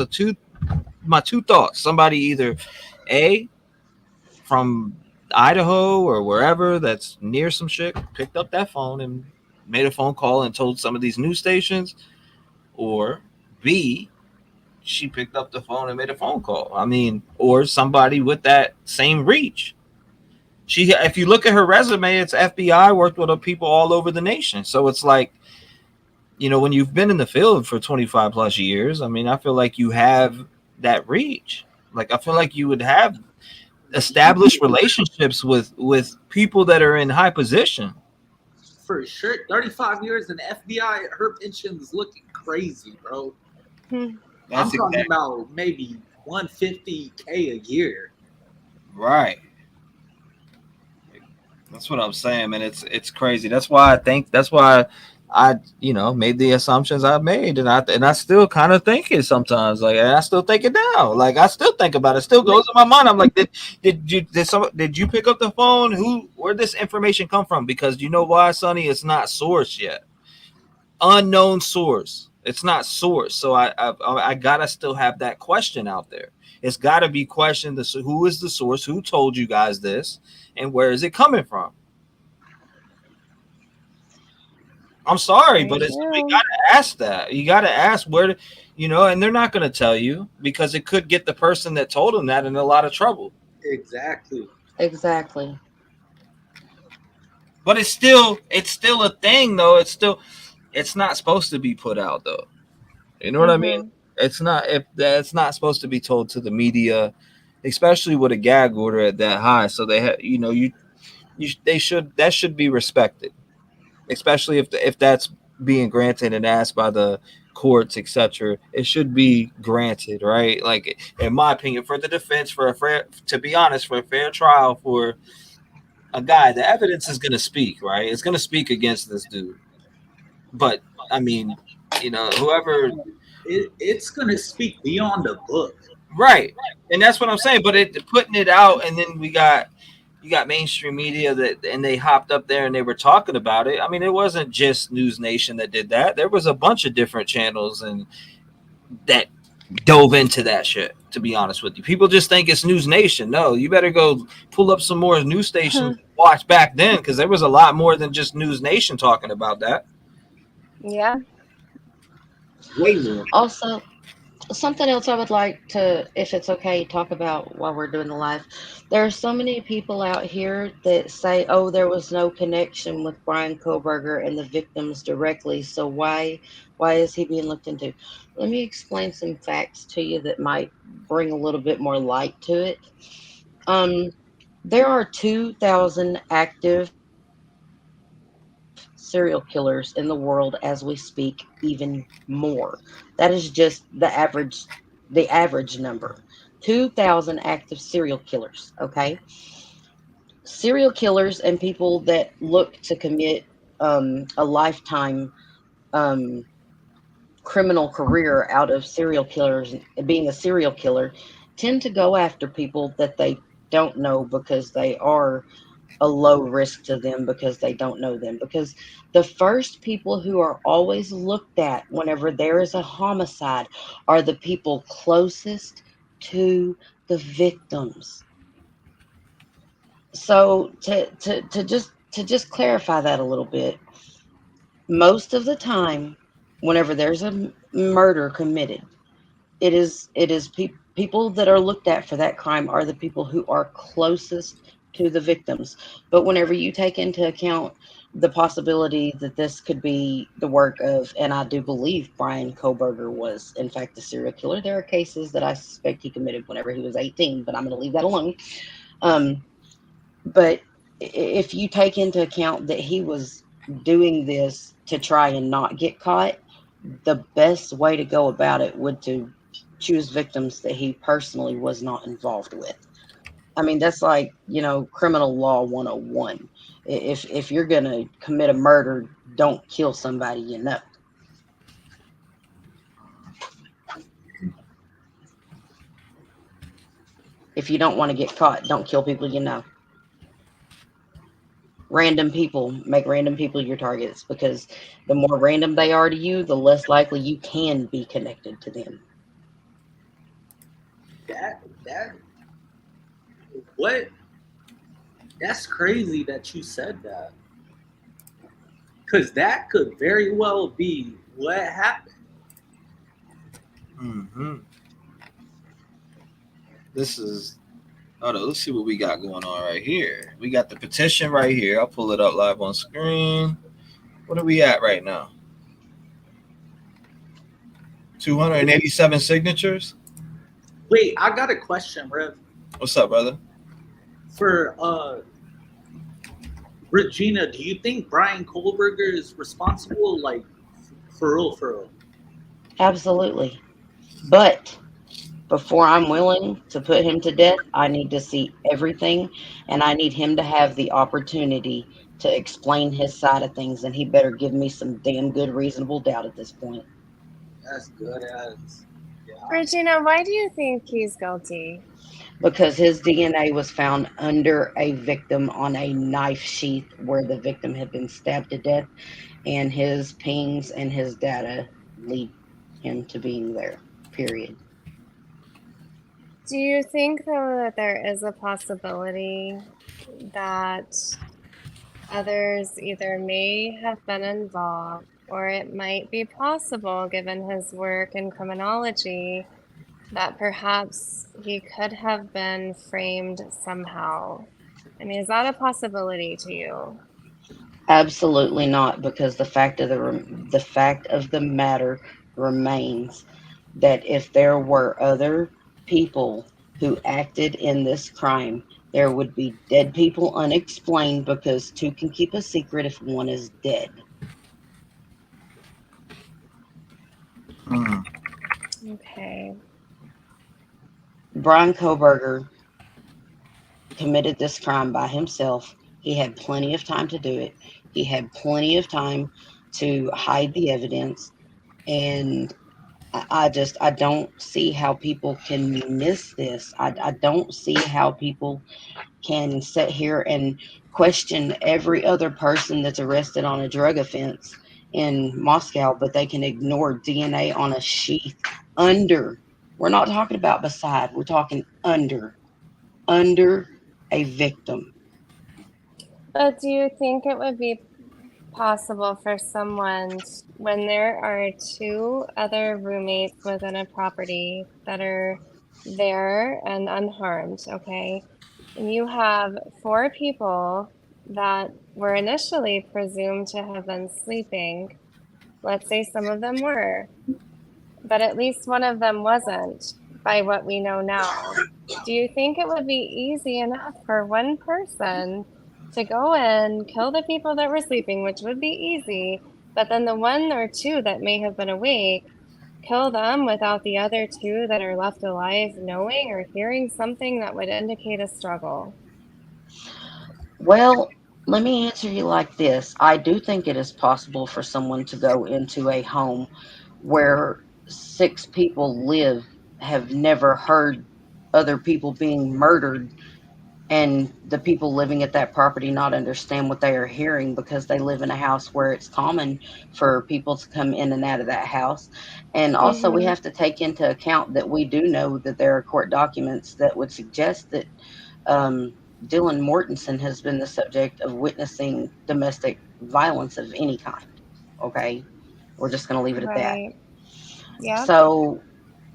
my two thoughts. Somebody either from Idaho or wherever that's near some shit picked up that phone and made a phone call and told some of these news stations, or B, she picked up the phone and made a phone call. I mean, or somebody with that same reach. If you look at her resume, it's FBI, worked with people all over the nation. So it's like, when you've been in the field for 25 plus years, I mean, I feel like you have that reach. Like, I feel like you would have established relationships with people that are in high position. For sure. 35 years in FBI, her pension's looking crazy, bro. I'm talking about maybe $150K a year. Right. That's what I'm saying, man. It's crazy. That's why I made the assumptions I made, and I still kind of think it sometimes. Like, and I still think it now. Like, I still think about it. It still goes in my mind. I'm like, did you pick up the phone? Where'd this information come from? Because you know why, Sonny? It's not sourced yet. Unknown source. It's not sourced. So I gotta still have that question out there. It's got to be questioned. Who is the source? Who told you guys this? And where is it coming from? I'm sorry, but you got to ask that. You got to ask where, and they're not going to tell you because it could get the person that told them that in a lot of trouble. Exactly. But it's still a thing, though. It's not supposed to be put out, though. You know what I mean? It's not supposed to be told to the media, especially with a gag order at that high. So they have, that should be respected, especially if that's being granted and asked by the courts, etc. It should be granted, right? Like, in my opinion, for the defense, for a fair trial for a guy, the evidence is going to speak, right? It's going to speak against this dude. But I mean, whoever. It's going to speak beyond the book. Right, and that's what I'm saying. But putting it out, and then you got mainstream media and they hopped up there and they were talking about it. I mean, it wasn't just News Nation that did that. There was a bunch of different channels and that dove into that shit. To be honest with you, people just think it's News Nation. No, you better go pull up some more news stations. Watch back then, because there was a lot more than just News Nation talking about that. Yeah. Way more. Also, something else I would like to, if it's okay, talk about while we're doing the live. There are so many people out here that say, oh, there was no connection with Brian Koberger and the victims directly, so why is he being looked into? Let me explain some facts to you that might bring a little bit more light to it. There are 2,000 active serial killers in the world as we speak, even more. That is just the average number. 2,000 active serial killers, okay? Serial killers and people that look to commit a lifetime criminal career out of serial killers, being a serial killer, tend to go after people that they don't know because they are a low risk to them, because they don't know them. Because the first people who are always looked at whenever there is a homicide are the people closest to the victims. So to just clarify that a little bit, most of the time, whenever there's a murder committed, it is people that are looked at for that crime are the people who are closest to the victims. But whenever you take into account the possibility that this could be the work of, and I do believe Brian Koberger was in fact a serial killer. There are cases that I suspect he committed whenever he was 18, but I'm going to leave that alone. But if you take into account that he was doing this to try and not get caught, the best way to go about it would to choose victims that he personally was not involved with. I mean, that's like, criminal law 101. If you're going to commit a murder, don't kill somebody you know. If you don't want to get caught, don't kill people you know. Random people, make random people your targets, because the more random they are to you, the less likely you can be connected to them. What? That's crazy that you said that. Because that could very well be what happened. Mm-hmm. This is, let's see what we got going on right here. We got the petition right here. I'll pull it up live on screen. What are we at right now? 287 signatures. Wait, I got a question, Rev. What's up, brother? For Regina, do you think Brian Koberger is responsible? Like, for real? Absolutely. But before I'm willing to put him to death, I need to see everything, and I need him to have the opportunity to explain his side of things, and he better give me some damn good reasonable doubt at this point. That's good as. Yeah. Regina, why do you think he's guilty? Because his DNA was found under a victim on a knife sheath where the victim had been stabbed to death, and his pings and his data lead him to being there, period. Do you think, though, that there is a possibility that others either may have been involved, or it might be possible, given his work in criminology, that perhaps he could have been framed somehow? I mean, is that a possibility to you? Absolutely not, because the fact of the matter remains that if there were other people who acted in this crime, there would be dead people unexplained, because two can keep a secret if one is dead. Okay. Brian Koberger committed this crime by himself. He had plenty of time to do it. He had plenty of time to hide the evidence. And I don't see how people can miss this. I don't see how people can sit here and question every other person that's arrested on a drug offense in Moscow, but they can ignore DNA on a sheath under. We're not talking about beside, we're talking under a victim. But do you think it would be possible for someone, when there are two other roommates within a property that are there and unharmed, okay, and you have four people that were initially presumed to have been sleeping, let's say some of them were, but at least one of them wasn't, by what we know now. Do you think it would be easy enough for one person to go in, kill the people that were sleeping, which would be easy, but then the one or two that may have been awake, kill them without the other two that are left alive knowing or hearing something that would indicate a struggle? Well, let me answer you like this. I do think it is possible for someone to go into a home where 6 people live, have never heard other people being murdered, and the people living at that property not understand what they are hearing because they live in a house where it's common for people to come in and out of that house. And also, we have to take into account that we do know that there are court documents that would suggest that Dylan Mortensen has been the subject of witnessing domestic violence of any kind. Okay, we're just going to leave it at that. Right. Yeah.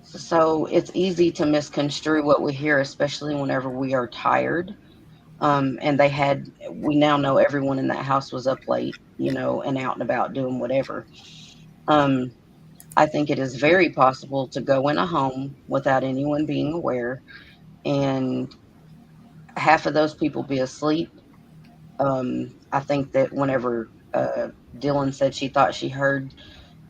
So it's easy to misconstrue what we hear, especially whenever we are tired. And we now know everyone in that house was up late, and out and about doing whatever. I think it is very possible to go in a home without anyone being aware, and half of those people be asleep. I think that whenever Dylan said she thought she heard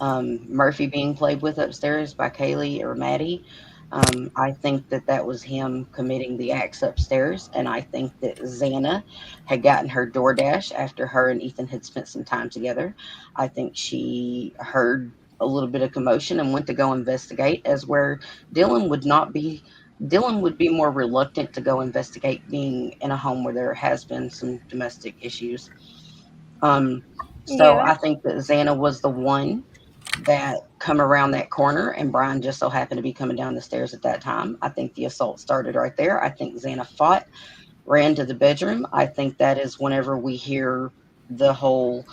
Murphy being played with upstairs by Kaylee or Maddie, I think that was him committing the acts upstairs. And I think that Xana had gotten her DoorDash after her and Ethan had spent some time together. I think she heard a little bit of commotion and went to go investigate, as where Dylan would be more reluctant to go investigate being in a home where there has been some domestic issues. So Yeah. I think that Xana was the one that come around that corner, and Brian just so happened to be coming down the stairs at that time. I think the assault started right there. I think Xana fought, ran to the bedroom. I think that is whenever we hear the whole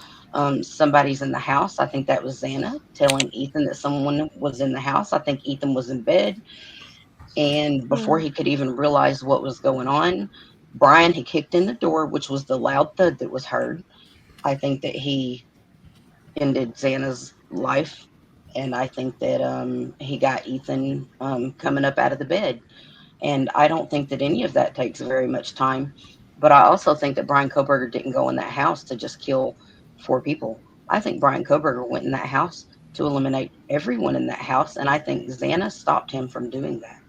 somebody's in the house. I think that was Xana telling Ethan that someone was in the house. I think Ethan was in bed, and before he could even realize what was going on, Brian had kicked in the door, which was the loud thud that was heard. I think that he ended Xana's life, and I think that he got Ethan coming up out of the bed. And I don't think that any of that takes very much time. But I also think that Brian Koberger didn't go in that house to just kill 4 people. I think Brian Koberger went in that house to eliminate everyone in that house, and I think Xana stopped him from doing that.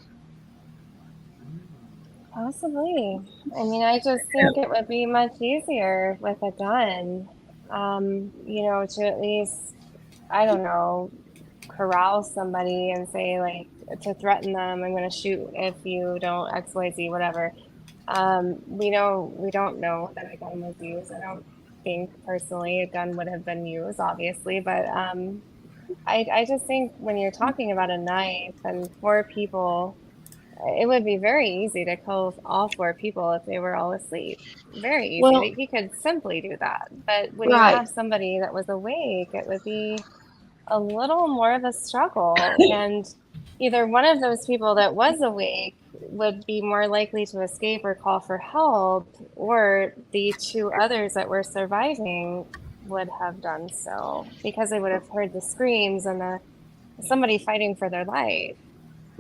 Possibly. I mean, I just think it would be much easier with a gun, to at least, I don't know, corral somebody and say, like, to threaten them, I'm going to shoot if you don't X, Y, Z, whatever. We don't know that a gun was used. I don't think personally a gun would have been used, obviously, but I just think when you're talking about a knife and 4 people, it would be very easy to kill all 4 people if they were all asleep. Very easy. Well, He could simply do that. But when you right. have somebody that was awake, it would be a little more of a struggle. And either one of those people that was awake would be more likely to escape or call for help, or the 2 others that were surviving would have done so because they would have heard the screams and somebody fighting for their life.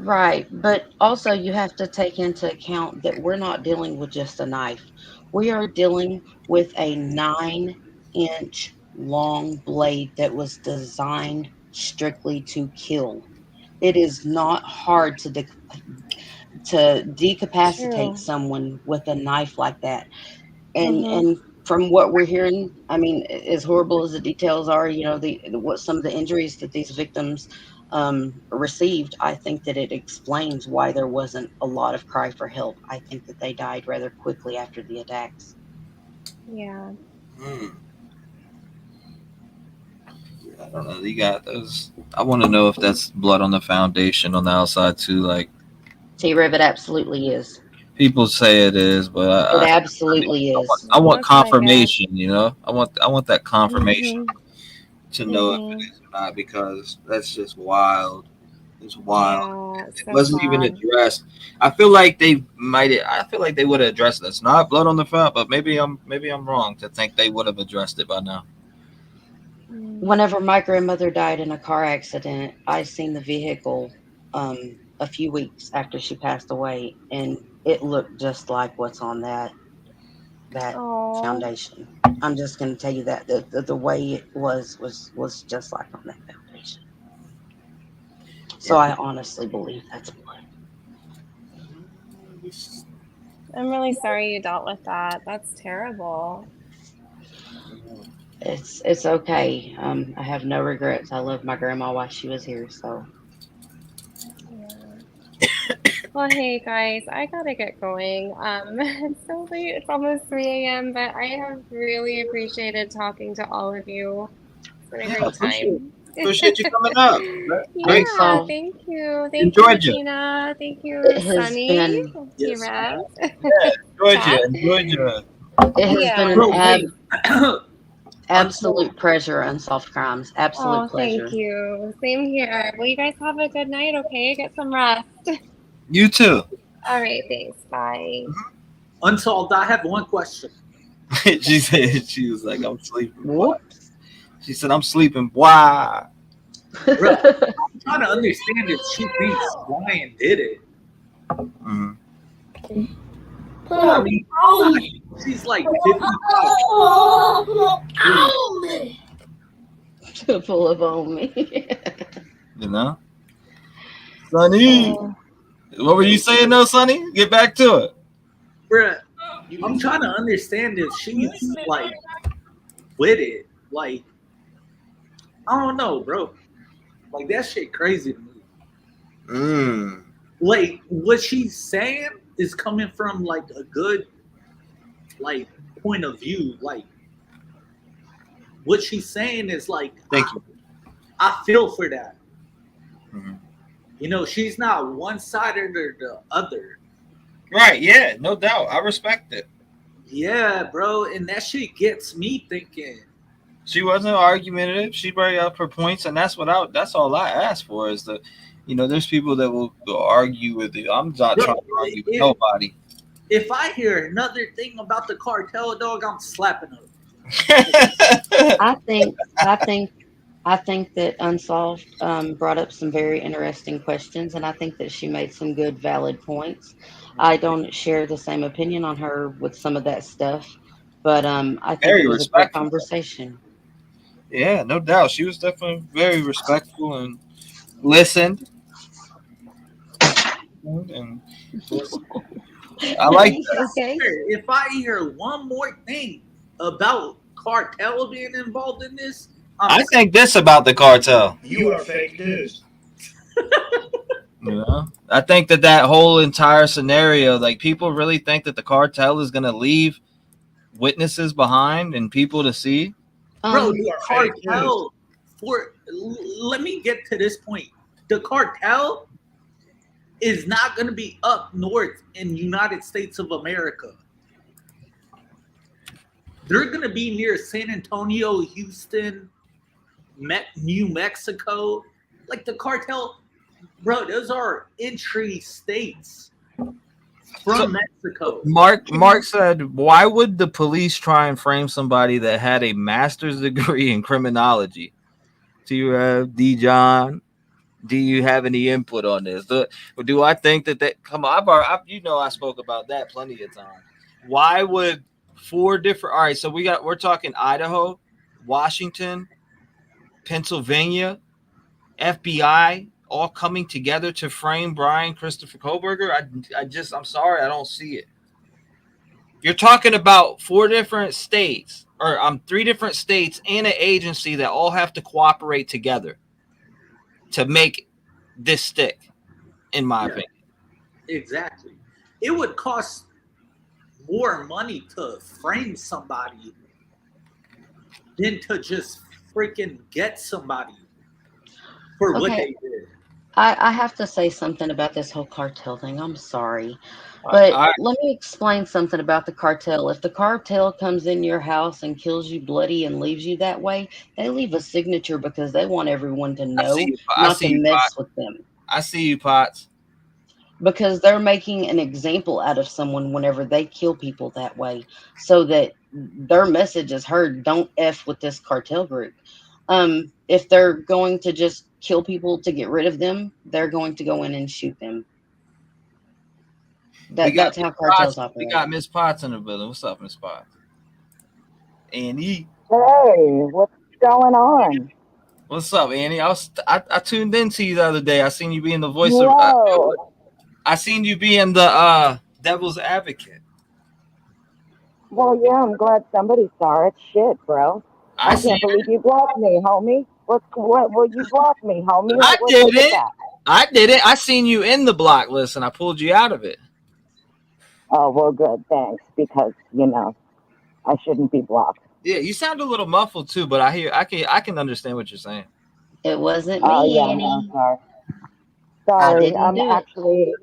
Right, but also you have to take into account that we're not dealing with just a knife. We are dealing with a 9-inch long blade that was designed strictly to kill. It is not hard to decapacitate True. someone with a knife like that. And Mhm. and from what we're hearing, I mean, as horrible as the details are, you know, what some of the injuries that these victims received, I think that it explains why there wasn't a lot of cry for help. I think that they died rather quickly after the attacks. Yeah. I don't know. You got those. I want to know if that's blood on the foundation on the outside too. Like T-REV, it absolutely is. people say it is, but It absolutely is. I want Looks like it. confirmation. You know, I want that confirmation to know if Mhm. it is or not, because that's just wild. It's wild. Yeah, It so wasn't even sad. addressed. I feel like they would have addressed this. Not blood on the front, but maybe I'm wrong to think they would have addressed it by now. Whenever my grandmother died in a car accident, I seen the vehicle a few weeks after she passed away, and it looked just like what's on that Aw. foundation. I'm just going to tell you that the way it was just like on that foundation. So I honestly believe that's blood. I'm really sorry you dealt with that. That's terrible. It's okay. I have no regrets. I loved my grandma while she was here. So Well, hey guys, I gotta get going. It's so late. It's almost 3 a.m., but I have really appreciated talking to all of you. It's been a great time. Appreciate you coming up. Great Yeah, song. thank you. Thank Enjoyed you, you. Regina. Thank you, It has Sunny. been- T-REV. Enjoyed Chat. you. it has Yeah. been an absolute pleasure. Unsolved crimes. Absolute Oh, pleasure. thank you. Same here. Well, you guys have a good night, okay? Get some rest. You too. All right, thanks. Bye. Unsolved, I have one question. She said she was like, I'm sleeping. Whoops. She said, I'm sleeping. Why? Bro, I'm trying to understand if she thinks Ryan did it. I mean, she's like 55. Full of on me. You know? Sonny. What were you saying though, Sonny? Get back to it. Bruh, I'm trying to understand if she's like with it. Like, I don't know, bro. Like, that shit crazy to me. Like, what she's saying is coming from like a good like point of view. Like, what she's saying is like, thank you. I feel for that. You know, she's not one sided or the other. Right, yeah, no doubt. I respect it. Yeah, bro. And that shit gets me thinking. She wasn't argumentative. She brought up her points, and that's all I asked for is that, you know, there's people that will argue with you. I'm not trying to argue with nobody. If I hear another thing about the cartel, dog, I'm slapping her. I think that Unsolved brought up some very interesting questions, and I think that she made some good, valid points. I don't share the same opinion on her with some of that stuff, but I think Very it was a great respectful. conversation. Yeah, no doubt. She was definitely very respectful and listened. And I like that. If I hear one more thing about cartel being involved in this, I think this about the cartel. You are fake news. You know, I think that whole entire scenario, like people really think that the cartel is going to leave witnesses behind and people to see. Bro, the cartel, let me get to this point. The cartel is not going to be up north in United States of America. They're going to be near San Antonio, Houston, New Mexico. Like the cartel, bro, those are entry states from Mexico. Mark said, why would the police try and frame somebody that had a master's degree in criminology? T-REV, D. John, do you have any input on this? Do I think that come on, I spoke about that plenty of times. Why would 4 different, all right, so we're talking Idaho, Washington, Pennsylvania, FBI, all coming together to frame Brian Christopher Kohlberger? I'm sorry, I don't see it. You're talking about 4 different states, or 3 different states and an agency that all have to cooperate together to make this stick, in my opinion. Exactly. It would cost more money to frame somebody than to just freaking get somebody for what they did. I have to say something about this whole cartel thing. I'm sorry. But let me explain something about the cartel. If the cartel comes in your house and kills you bloody and leaves you that way, they leave a signature because they want everyone to know not to mess with them. I see you, Potts. Because they're making an example out of someone whenever they kill people that way, so that their message is heard. Don't F with this cartel group. If they're going to just kill people to get rid of them, they're going to go in and shoot them. That's how cartels operate. We got Miss Potts in the building. What's up, Miss Potts? Annie. Hey, what's going on? What's up, Annie? I tuned into you the other day. I seen you being the voice of. I seen you being the devil's advocate. Well, yeah, I'm glad somebody saw it. Shit, bro. I can't believe you blocked me, homie. What? Well, you blocked me, homie. I did it. I did it. I seen you in the block list, and I pulled you out of it. Oh, well, good. Thanks. Because, I shouldn't be blocked. Yeah, you sound a little muffled too, but I can understand what you're saying. It wasn't me, Annie. No, sorry. I'm actually,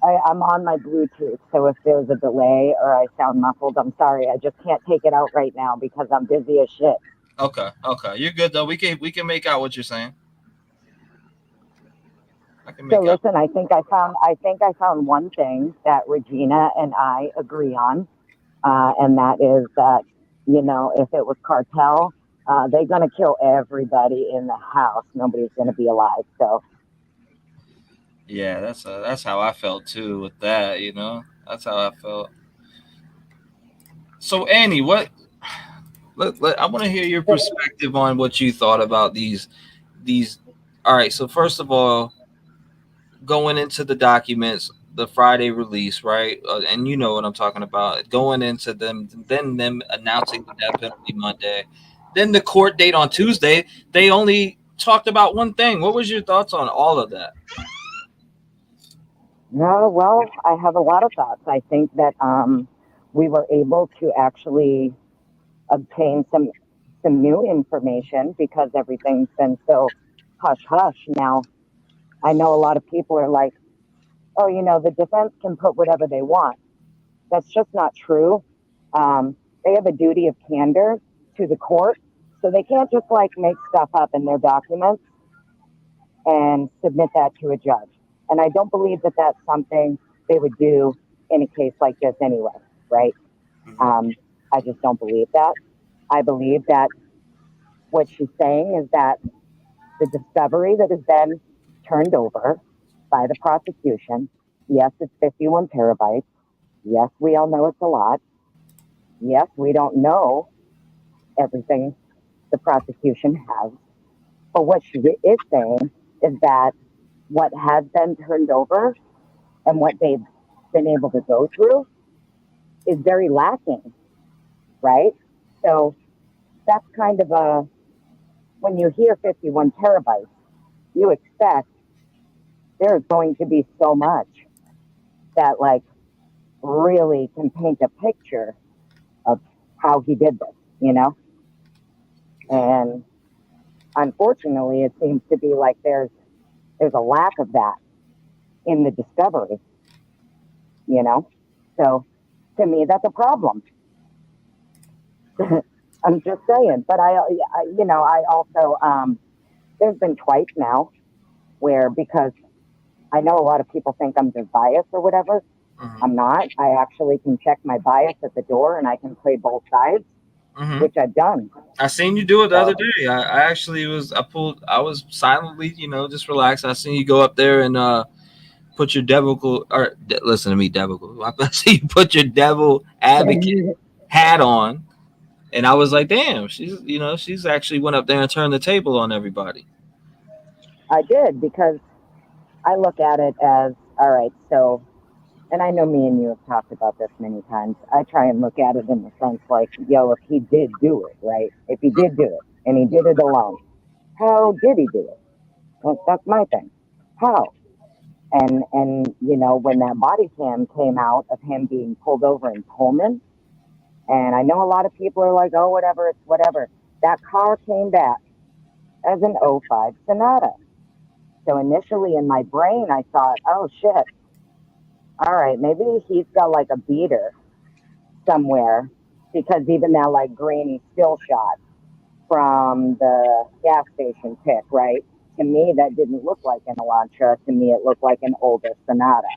I'm on my Bluetooth, so if there's a delay or I sound muffled, I'm sorry. I just can't take it out right now because I'm busy as shit. Okay, you're good though. We can make out what you're saying. So listen, I think I found one thing that Regina and I agree on, and that is that if it was cartel, they're gonna kill everybody in the house. Nobody's gonna be alive. So yeah, that's how I felt too with that. That's how I felt. So Annie, what? I want to hear your perspective on what you thought about these. All right. So first of all, going into the documents, the Friday release, right? And you know what I'm talking about. Going into them, then them announcing the death penalty Monday, then the court date on Tuesday. They only talked about one thing. What was your thoughts on all of that? No, well, I have a lot of thoughts. I think that we were able to actually obtain some new information because everything's been so hush hush. Now, I know a lot of people are like, oh, the defense can put whatever they want. That's just not true. They have a duty of candor to the court, so they can't just make stuff up in their documents and submit that to a judge. And I don't believe that that's something they would do in a case like this anyway, right? I just don't believe that. I believe that what she's saying is that the discovery that has been turned over by the prosecution, yes, it's 51 terabytes. Yes, we all know it's a lot. Yes, we don't know everything the prosecution has. But what she is saying is that what has been turned over and what they've been able to go through is very lacking, right? So that's kind of when you hear 51 terabytes, you expect there's going to be so much that really can paint a picture of how he did this, And unfortunately, it seems to be like there's a lack of that in the discovery, So to me, that's a problem. I'm just saying. But I also, there's been twice now where, because I know a lot of people think I'm just biased or whatever. I'm not. I actually can check my bias at the door and I can play both sides, which I've done. I seen you do it the other day. I actually was silently, just relaxed. I seen you go up there and put your listen to me, devil. I see you put your devil advocate hat on, and I was like, damn, she's actually went up there and turned the table on everybody. I did, because I look at it as, all right, so and I know me and you have talked about this many times, I try and look at it in the sense like, yo, if he did do it, right? If he did do it, and he did it alone, how did he do it? Well, that's my thing. How? And you know, when that body cam came out of him being pulled over in Pullman, and I know a lot of people are like, oh, whatever, it's whatever. That car came back as an '05 Sonata. So initially in my brain, I thought, oh, shit. All right, maybe he's got like a beater somewhere, because even that like grainy still shot from the gas station pic, right? To me, that didn't look like an Elantra. To me, it looked like an older Sonata.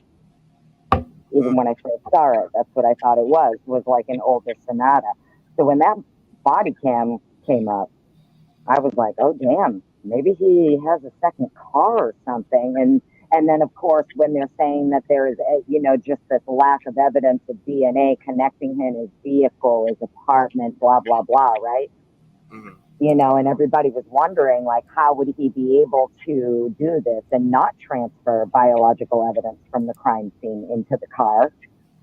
Even when I first saw it, that's what I thought it was like an older Sonata. So when that body cam came up, I was like, oh, damn, maybe he has a second car or something. And then, of course, when they're saying that there is, you know, just this lack of evidence of DNA connecting him, his vehicle, his apartment, blah, blah, blah, right? Mm-hmm. You know, and everybody was wondering, like, how would he be able to do this and not transfer biological evidence from the crime scene into the car?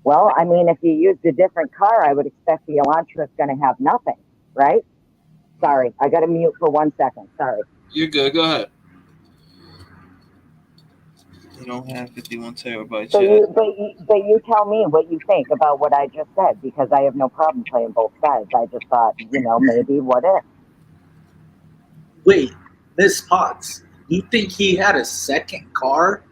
Well, I mean, if you used a different car, I would expect the Elantra is going to have nothing, right? Sorry, I got to mute for 1 second. Sorry. You're good. Go ahead. You don't have 51 terabytes yet. But you tell me what you think about what I just said, because I have no problem playing both sides. I just thought, you know, maybe what if? Wait, Miss Potts, you think he had a second car?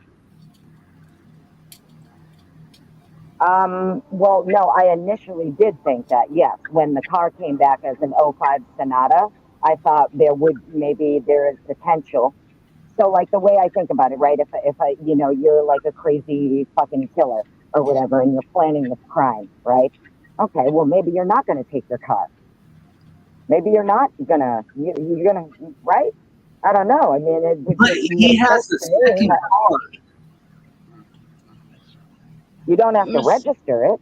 Well, no, I initially did think that, yes. When the car came back as an '05 Sonata, I thought there is potential. So, like, the way I think about it, right? If I, you know, you're like a crazy fucking killer or whatever, and you're planning this crime, right? Okay, well, maybe you're not going to take your car. Maybe you're not gonna, you're gonna, right? I don't know. I mean, but he has the second car. You don't have to register it.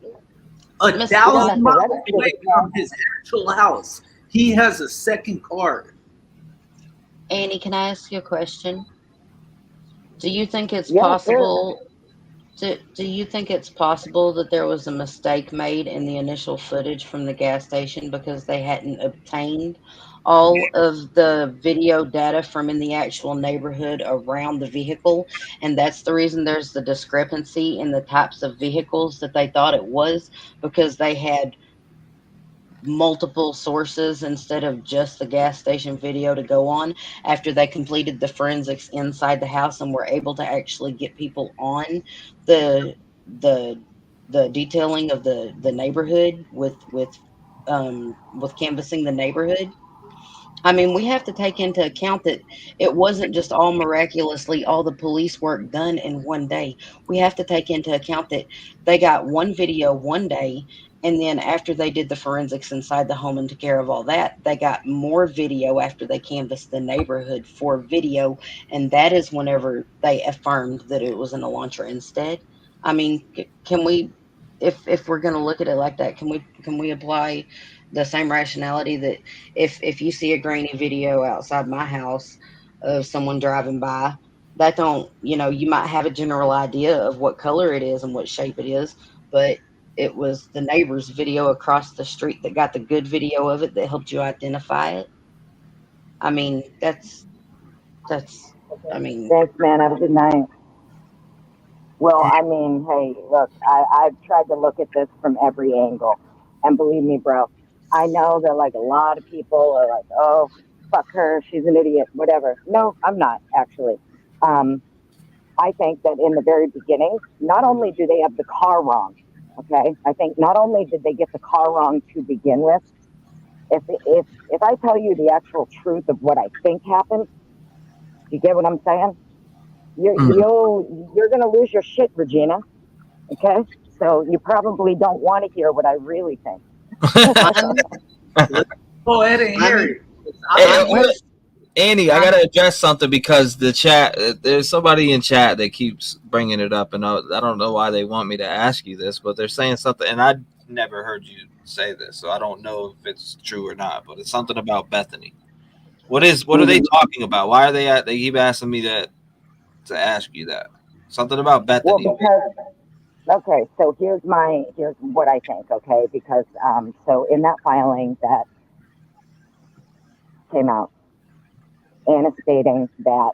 1,000 miles away from his actual house. He has a second car. Annie, can I ask you a question? Do you think it's Yeah, possible? Do you think it's possible that there was a mistake made in the initial footage from the gas station because they hadn't obtained all of the video data from in the actual neighborhood around the vehicle, and that's the reason there's the discrepancy in the types of vehicles that they thought it was, because they had multiple sources instead of just the gas station video to go on after they completed the forensics inside the house and were able to actually get people on the detailing of the neighborhood with canvassing the neighborhood. I mean, we have to take into account that it wasn't just all miraculously all the police work done in one day. We have to take into account that they got one video one day, and then after they did the forensics inside the home and took care of all that, they got more video after they canvassed the neighborhood for video, and that is whenever they affirmed that it was an Elantra instead. I mean, can we, if we're going to look at it like that, can we apply the same rationality that if you see a grainy video outside my house of someone driving by, that don't, you know, you might have a general idea of what color it is and what shape it is, but it was the neighbor's video across the street that got the good video of it that helped you identify it. I mean, that's I mean, Thanks, man. Have a good night. Well, I mean, hey, look, I've tried to look at this from every angle. And believe me, bro, I know that, like, a lot of people are like, oh, fuck her, she's an idiot, whatever. No, I'm not, actually. I think that in the very beginning, not only do they have the car wrong, okay? I think not only did they get the car wrong to begin with, if I tell you the actual truth of what I think happened, you get what I'm saying? You're gonna lose your shit, Regina. Okay, so you probably don't want to hear what I really think. Go ahead and hear it. Annie, I gotta address something because the chat. There's somebody in chat that keeps bringing it up, and I don't know why they want me to ask you this, but they're saying something, and I never heard you say this, so I don't know if it's true or not. But it's something about Bethany. What are they talking about? Why are they they keep asking me to ask you that? Something about Bethany. Okay, so here's what I think, okay? Because so in that filing that came out, Anna stating that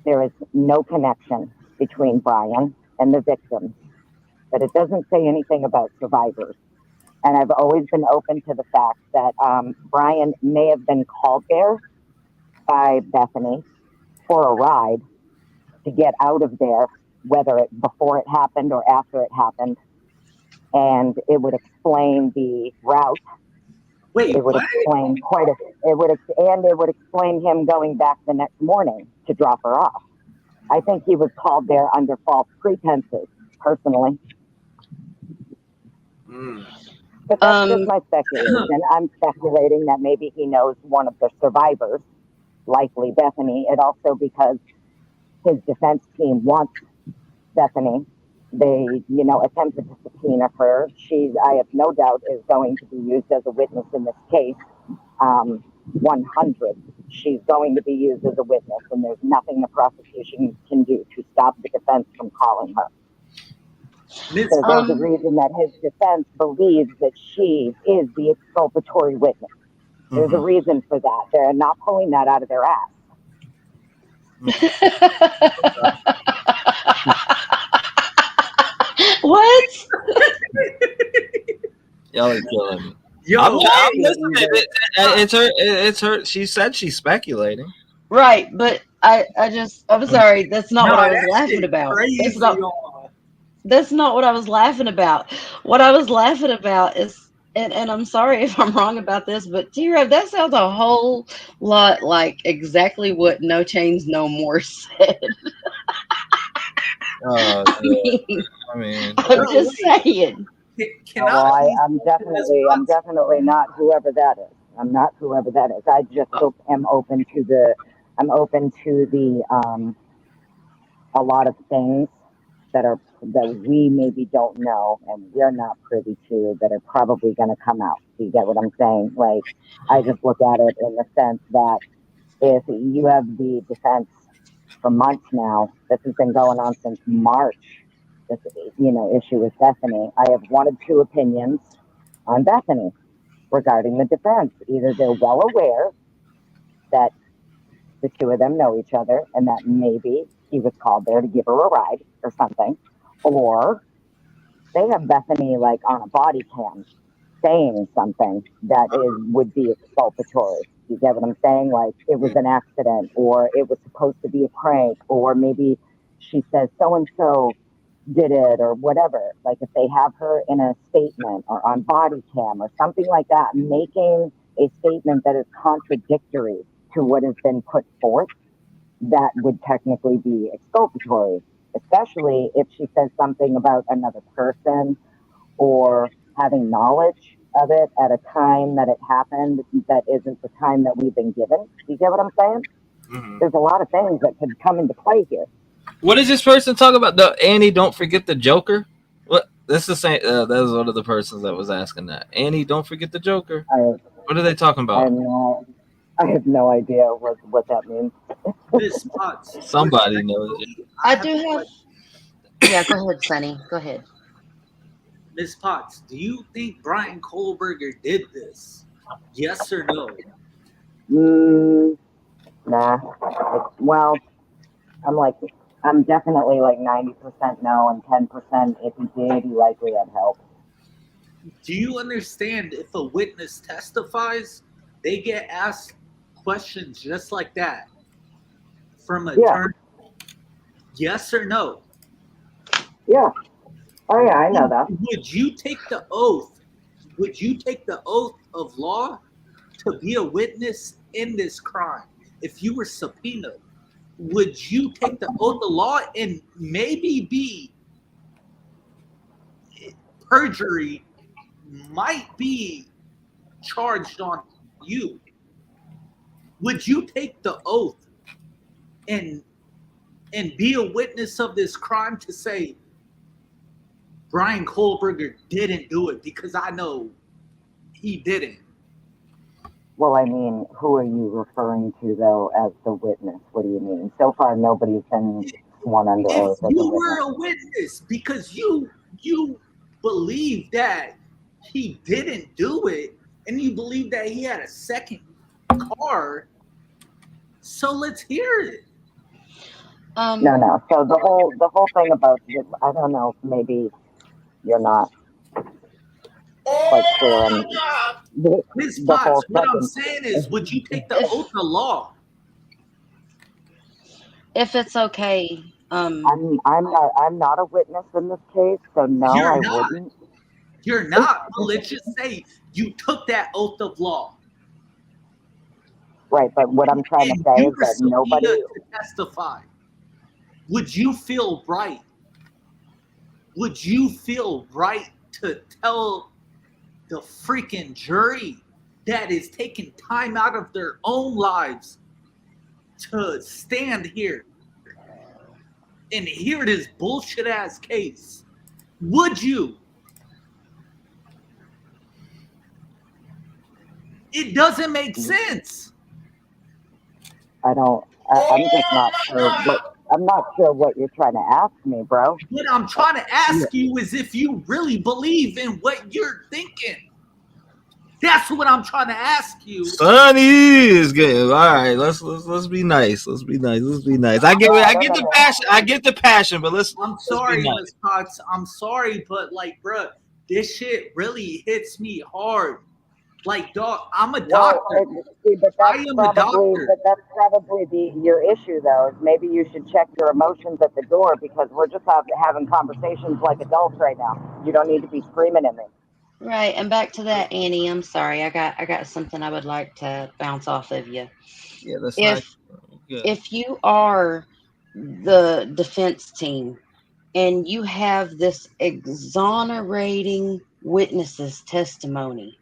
there is no connection between Brian and the victims, but it doesn't say anything about survivors. And I've always been open to the fact that Brian may have been called there by Bethany for a ride to get out of there, whether it before it happened or after it happened. And it would explain the route. Wait, it would what? explain it would explain him going back the next morning to drop her off. I think he was called there under false pretenses, personally. But that's just my speculation. I'm speculating that maybe he knows one of the survivors, likely Bethany. And also because his defense team wants Bethany. They, attempted to subpoena her. I have no doubt, is going to be used as a witness in this case. 100. She's going to be used as a witness, and there's nothing the prosecution can do to stop the defense from calling her. So there's a reason that his defense believes that she is the exculpatory witness. There's a reason for that. They're not pulling that out of their ass. What? Y'all are killing me. Yo, I'm listening. It's her. She said she's speculating. Right, but I'm sorry. That's not what I was laughing about. That's not what I was laughing about. What I was laughing about is, and I'm sorry if I'm wrong about this, but T-REV, that sounds a whole lot like exactly what No Chains No More said. I mean, I'm just saying. I'm definitely not whoever that is. I'm not whoever that is. I just am open to the a lot of things that we maybe don't know and we're not privy to that are probably going to come out. Do you get what I'm saying? Like, I just look at it in the sense that if you have the defense for months now, this has been going on since March. This, issue with Bethany. I have one of two opinions on Bethany regarding the defense. Either they're well aware that the two of them know each other and that maybe he was called there to give her a ride or something, or they have Bethany like on a body cam saying something that would be exculpatory. You get what I'm saying? Like it was an accident, or it was supposed to be a prank, or maybe she says so-and-so did it or whatever. Like if they have her in a statement or on body cam or something like that, making a statement that is contradictory to what has been put forth, that would technically be exculpatory, especially if she says something about another person or having knowledge of it at a time that it happened that isn't the time that we've been given. You get what I'm saying? There's a lot of things that could come into play here. What is this person talking about? The Annie, don't forget the Joker. What? This is the same. That was one of the persons that was asking that. Annie, don't forget the Joker. What are they talking about? I have no idea what that means. Somebody knows. I do have. Yeah, go ahead, Sonny. Go ahead. Ms. Potts, do you think Brian Kohlberger did this? Yes or no? Nah. Well, I'm definitely like 90% no and 10% if he did, he likely had help. Do you understand if a witness testifies, they get asked questions just like that from an attorney? Yes or no? Yeah. Oh yeah, I know that. Would you take the oath? Would you take the oath of law to be a witness in this crime? If you were subpoenaed, would you take the oath of law and maybe be perjury might be charged on you? Would you take the oath and be a witness of this crime to say Brian Kohlberger didn't do it because I know he didn't? Well, I mean, who are you referring to, though, as the witness? What do you mean? So far, nobody's been sworn under If oath as a you witness. were a witness because you believe that he didn't do it, and you believe that he had a second car, so let's hear it. No. So the whole thing about it, I don't know, maybe you're not quite clear on Ms. the whole Potts, what I'm second. saying is, would you take the oath of law? If it's okay, I'm not a witness in this case, so no, You're I not. wouldn't. You're not. But let's just say you took that oath of law. Right, but what I'm trying to say You is were that nobody. subpoenaed to testify. Would you feel right? Would you feel right to tell the freaking jury that is taking time out of their own lives to stand here and hear this bullshit ass case? Would you? It doesn't make sense. I'm just not sure what you're trying to ask me, bro. What I'm trying to ask you is if you really believe in what you're thinking. That's what I'm trying to ask you. Sonny is good. All right, let's be nice. Let's be nice. I get the passion. I get the passion, but I'm sorry, Ms. Cox. I'm sorry, but like, bruh, this shit really hits me hard. Like, dog, I'm a doctor. I am a doctor. But that's probably your issue, though. Is maybe you should check your emotions at the door because we're just having conversations like adults right now. You don't need to be screaming at me. right, and back to that, Annie. I'm sorry, I got something I would like to bounce off of you. Yeah, that's If you are the defense team and you have this exonerating witness's testimony,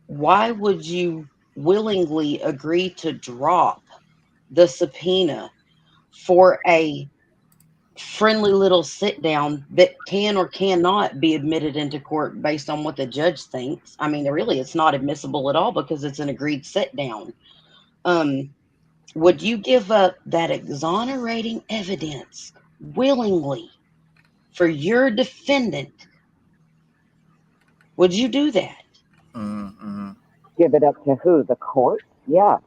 why would you willingly agree to drop the subpoena for a friendly little sit down that can or cannot be admitted into court based on what the judge thinks? I mean, really, it's not admissible at all because it's an agreed sit down. Would you give up that exonerating evidence willingly for your defendant? Would you do that? Give it up to who? The court? Yeah.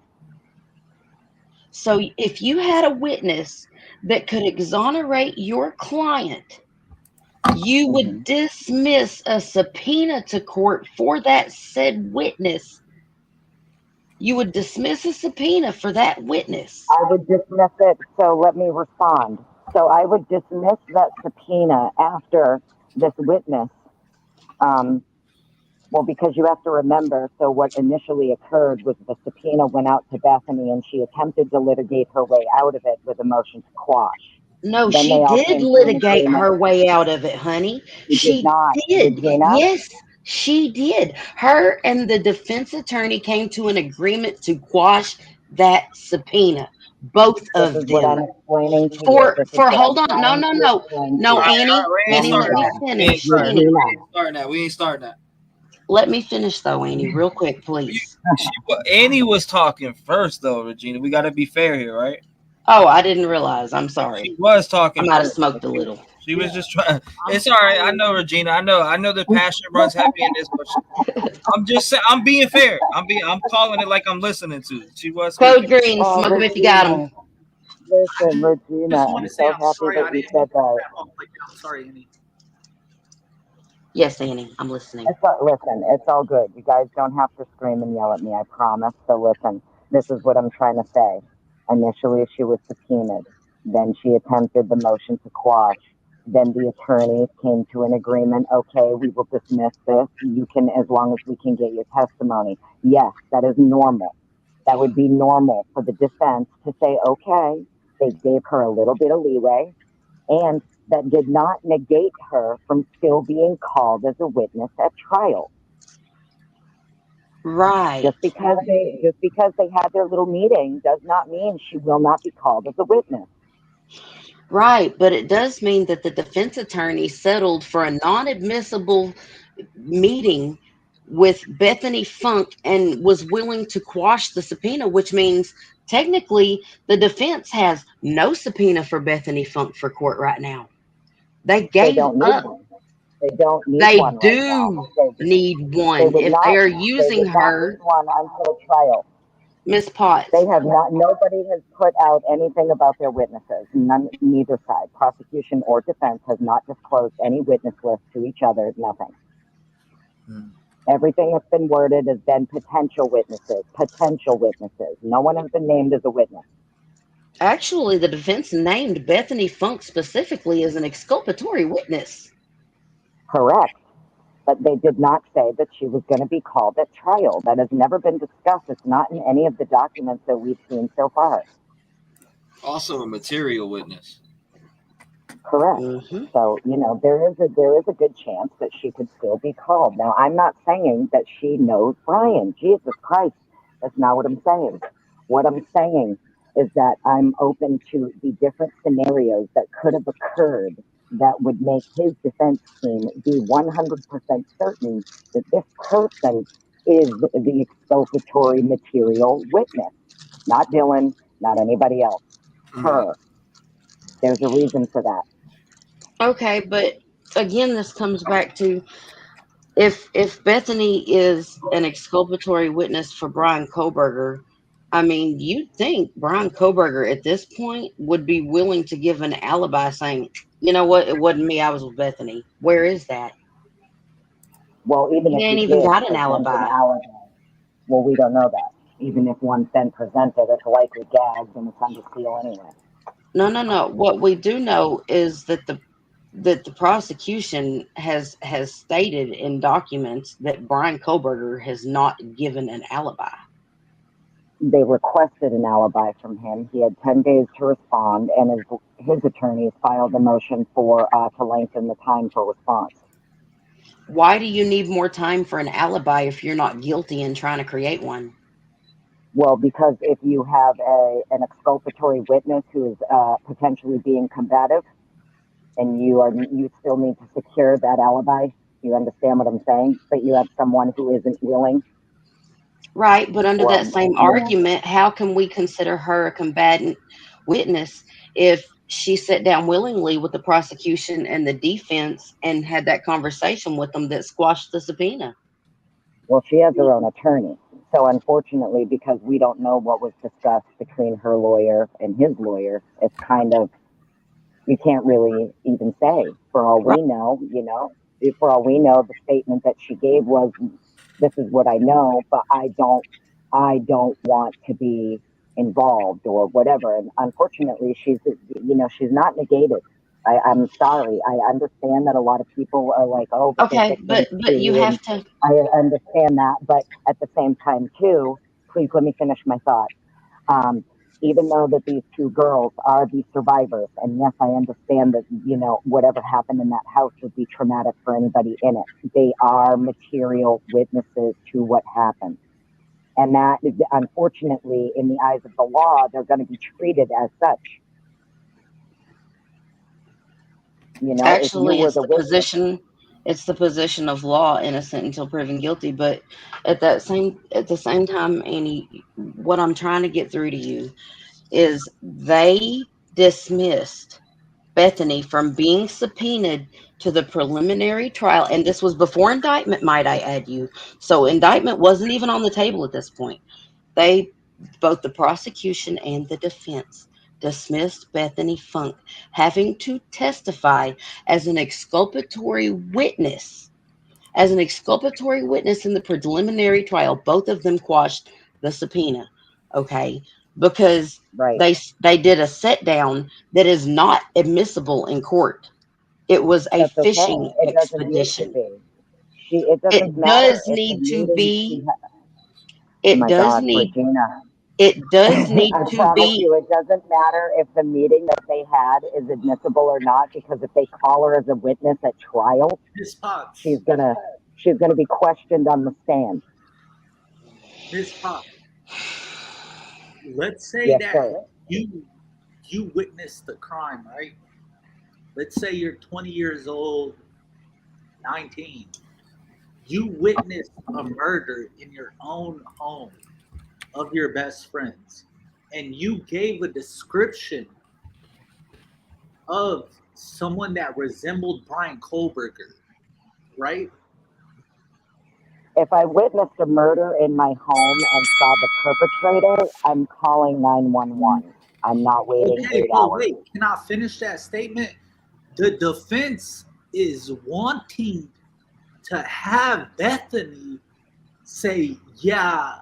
So if you had a witness that could exonerate your client, you would dismiss a subpoena to court for that said witness. You would dismiss a subpoena for that witness. I would dismiss it. So let me respond. So I would dismiss that subpoena after this witness. Well, because you have to remember, so what initially occurred was the subpoena went out to Bethany and she attempted to litigate her way out of it with a motion to quash. No, Then she they all did came to an litigate agreement. her way out of it, honey. She Did did. Gina? Yes, she did. Her and the defense attorney came to an agreement to quash that subpoena. Both of This is what I'm them. explaining to you. This is For what hold I'm on. trying to No, explain to no, you. Annie, let me finish. We ain't starting that. Let me finish though, Annie, real quick, please. Annie was talking first, though, Regina. We got to be fair here, right? Oh, I didn't realize. I'm sorry. She was talking. I might have first. smoked a little. She was just trying. It's all right. I know, Regina. I know the passion runs heavy in this. But I'm just saying. I'm being fair. I'm calling it like I'm listening to. She was. Code green. Smoke them if you got them. Listen, Regina, I'm so happy that you said that. I'm sorry, Annie. Yes, Annie, I'm listening. Listen, it's all good. You guys don't have to scream and yell at me, I promise. So listen, this is what I'm trying to say. Initially, she was subpoenaed. Then she attempted the motion to quash. Then the attorneys came to an agreement. Okay, we will dismiss this. You can, as long as we can get your testimony. Yes, that is normal. That would be normal for the defense to say, okay, they gave her a little bit of leeway. And that did not negate her from still being called as a witness at trial. Right. Just because they had their little meeting does not mean she will not be called as a witness. Right, but it does mean that the defense attorney settled for a non-admissible meeting with Bethany Funk and was willing to quash the subpoena, which means technically, the defense has no subpoena for Bethany Funk for court right now. They They gave don't need up. one. They don't need They one right now. do need one. Would If they not. are They using would not her, need one until trial. Miss Potts, They have not. Nobody has put out anything about their witnesses. Neither side, prosecution or defense, has not disclosed any witness list to each other. Nothing. Everything that's been worded has been potential witnesses. Potential witnesses. No one has been named as a witness. actually, the defense named Bethany Funk specifically as an exculpatory witness. Correct. But they did not say that she was going to be called at trial. That has never been discussed. It's not in any of the documents that we've seen so far. Also a material witness. Correct. So, there is a good chance that she could still be called. Now, I'm not saying that she knows Brian. Jesus Christ. That's not what I'm saying. What I'm saying is that I'm open to the different scenarios that could have occurred that would make his defense team be 100% certain that this person is the exculpatory material witness. Not Dylan, not anybody else. Her. There's a reason for that. Okay, but again, this comes back to if Bethany is an exculpatory witness for Brian Koberger, I mean, you'd think Brian Koberger at this point would be willing to give an alibi saying, you know what, it wasn't me, I was with Bethany. Where is that? Well, even He if ain't he even did got an present alibi. well, we don't know that. Even if one's been presented, it's likely gagged and it's under seal anyway. No. What we do know is that the prosecution has stated in documents that Brian Koberger has not given an alibi. They requested an alibi from him. He had 10 days to respond, and his attorneys filed a motion to lengthen the time for response. Why do you need more time for an alibi if you're not guilty and trying to create one? Well, because if you have an exculpatory witness who is potentially being combative, and you still need to secure that alibi, you understand what I'm saying? But you have someone who isn't willing. Right, but under that same argument, how can we consider her a combatant witness if she sat down willingly with the prosecution and the defense and had that conversation with them that squashed the subpoena? Well, she has her own attorney. So unfortunately, because we don't know what was discussed between her lawyer and his lawyer, it's kind of, you can't really even say. For all we know, the statement that she gave was, this is what I know, but I don't want to be involved or whatever. And unfortunately, she's not negated. I'm sorry. I understand that a lot of people are like, oh, okay, but you have to. I understand that, but at the same time, too, please let me finish my thought. Even though that these two girls are the survivors, and yes, I understand that, whatever happened in that house would be traumatic for anybody in it. They are material witnesses to what happened. And that, unfortunately, in the eyes of the law, they're going to be treated as such. Actually, it's the position of law, innocent until proven guilty. But at the same time, Annie, what I'm trying to get through to you is they dismissed Bethany from being subpoenaed to the preliminary trial, and this was before indictment, might I add you. So indictment wasn't even on the table at this point. Both the prosecution and the defense dismissed Bethany Funk having to testify as an exculpatory witness. As an exculpatory witness in the preliminary trial, both of them quashed the subpoena. Okay, because they did a set down that is not admissible in court. It was a fishing expedition. It doesn't does matter need to be. It does need. Regina. It does need I to promise be. you, it doesn't matter if the meeting that they had is admissible or not, because if they call her as a witness at trial, she's gonna be questioned on the stand. Ms. Pop, let's say you witnessed the crime, right? Let's say you're 20 years old, 19. You witnessed a murder in your own home of your best friends. and you gave a description of someone that resembled Brian Kohlberger, right? If I witnessed a murder in my home and saw the perpetrator, I'm calling 911. I'm not waiting Okay, 8 but hours. wait, can I finish that statement? The defense is wanting to have Bethany say, yeah,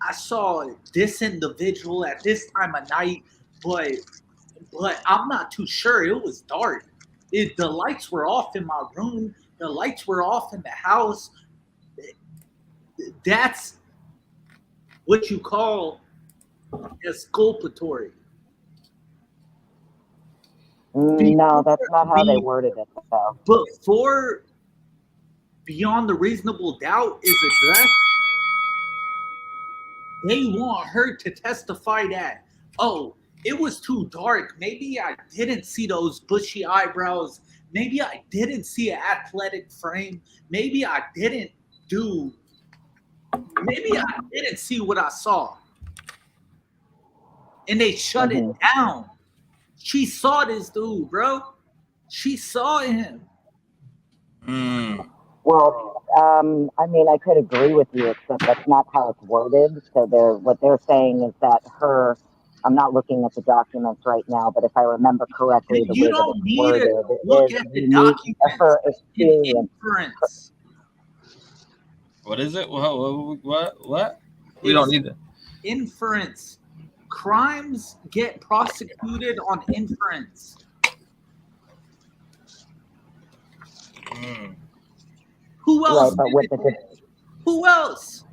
I saw this individual at this time of night, but I'm not too sure. It was dark. The lights were off in my room. The lights were off in the house. That's what you call exculpatory. No, that's not how they worded it, though. Before beyond the reasonable doubt is addressed, they want her to testify that, oh, it was too dark. Maybe I didn't see those bushy eyebrows. Maybe I didn't see an athletic frame. Maybe I didn't see what I saw. And they shut it down. She saw this dude, bro. She saw him. Well, I mean, I could agree with you, except that's not how it's worded. So what they're saying is that I'm not looking at the documents right now, but if I remember correctly, the way that it's worded is unique to her experience. What is it? What? We don't need that. Inference. Crimes get prosecuted on inference. Who else? Right, but who else?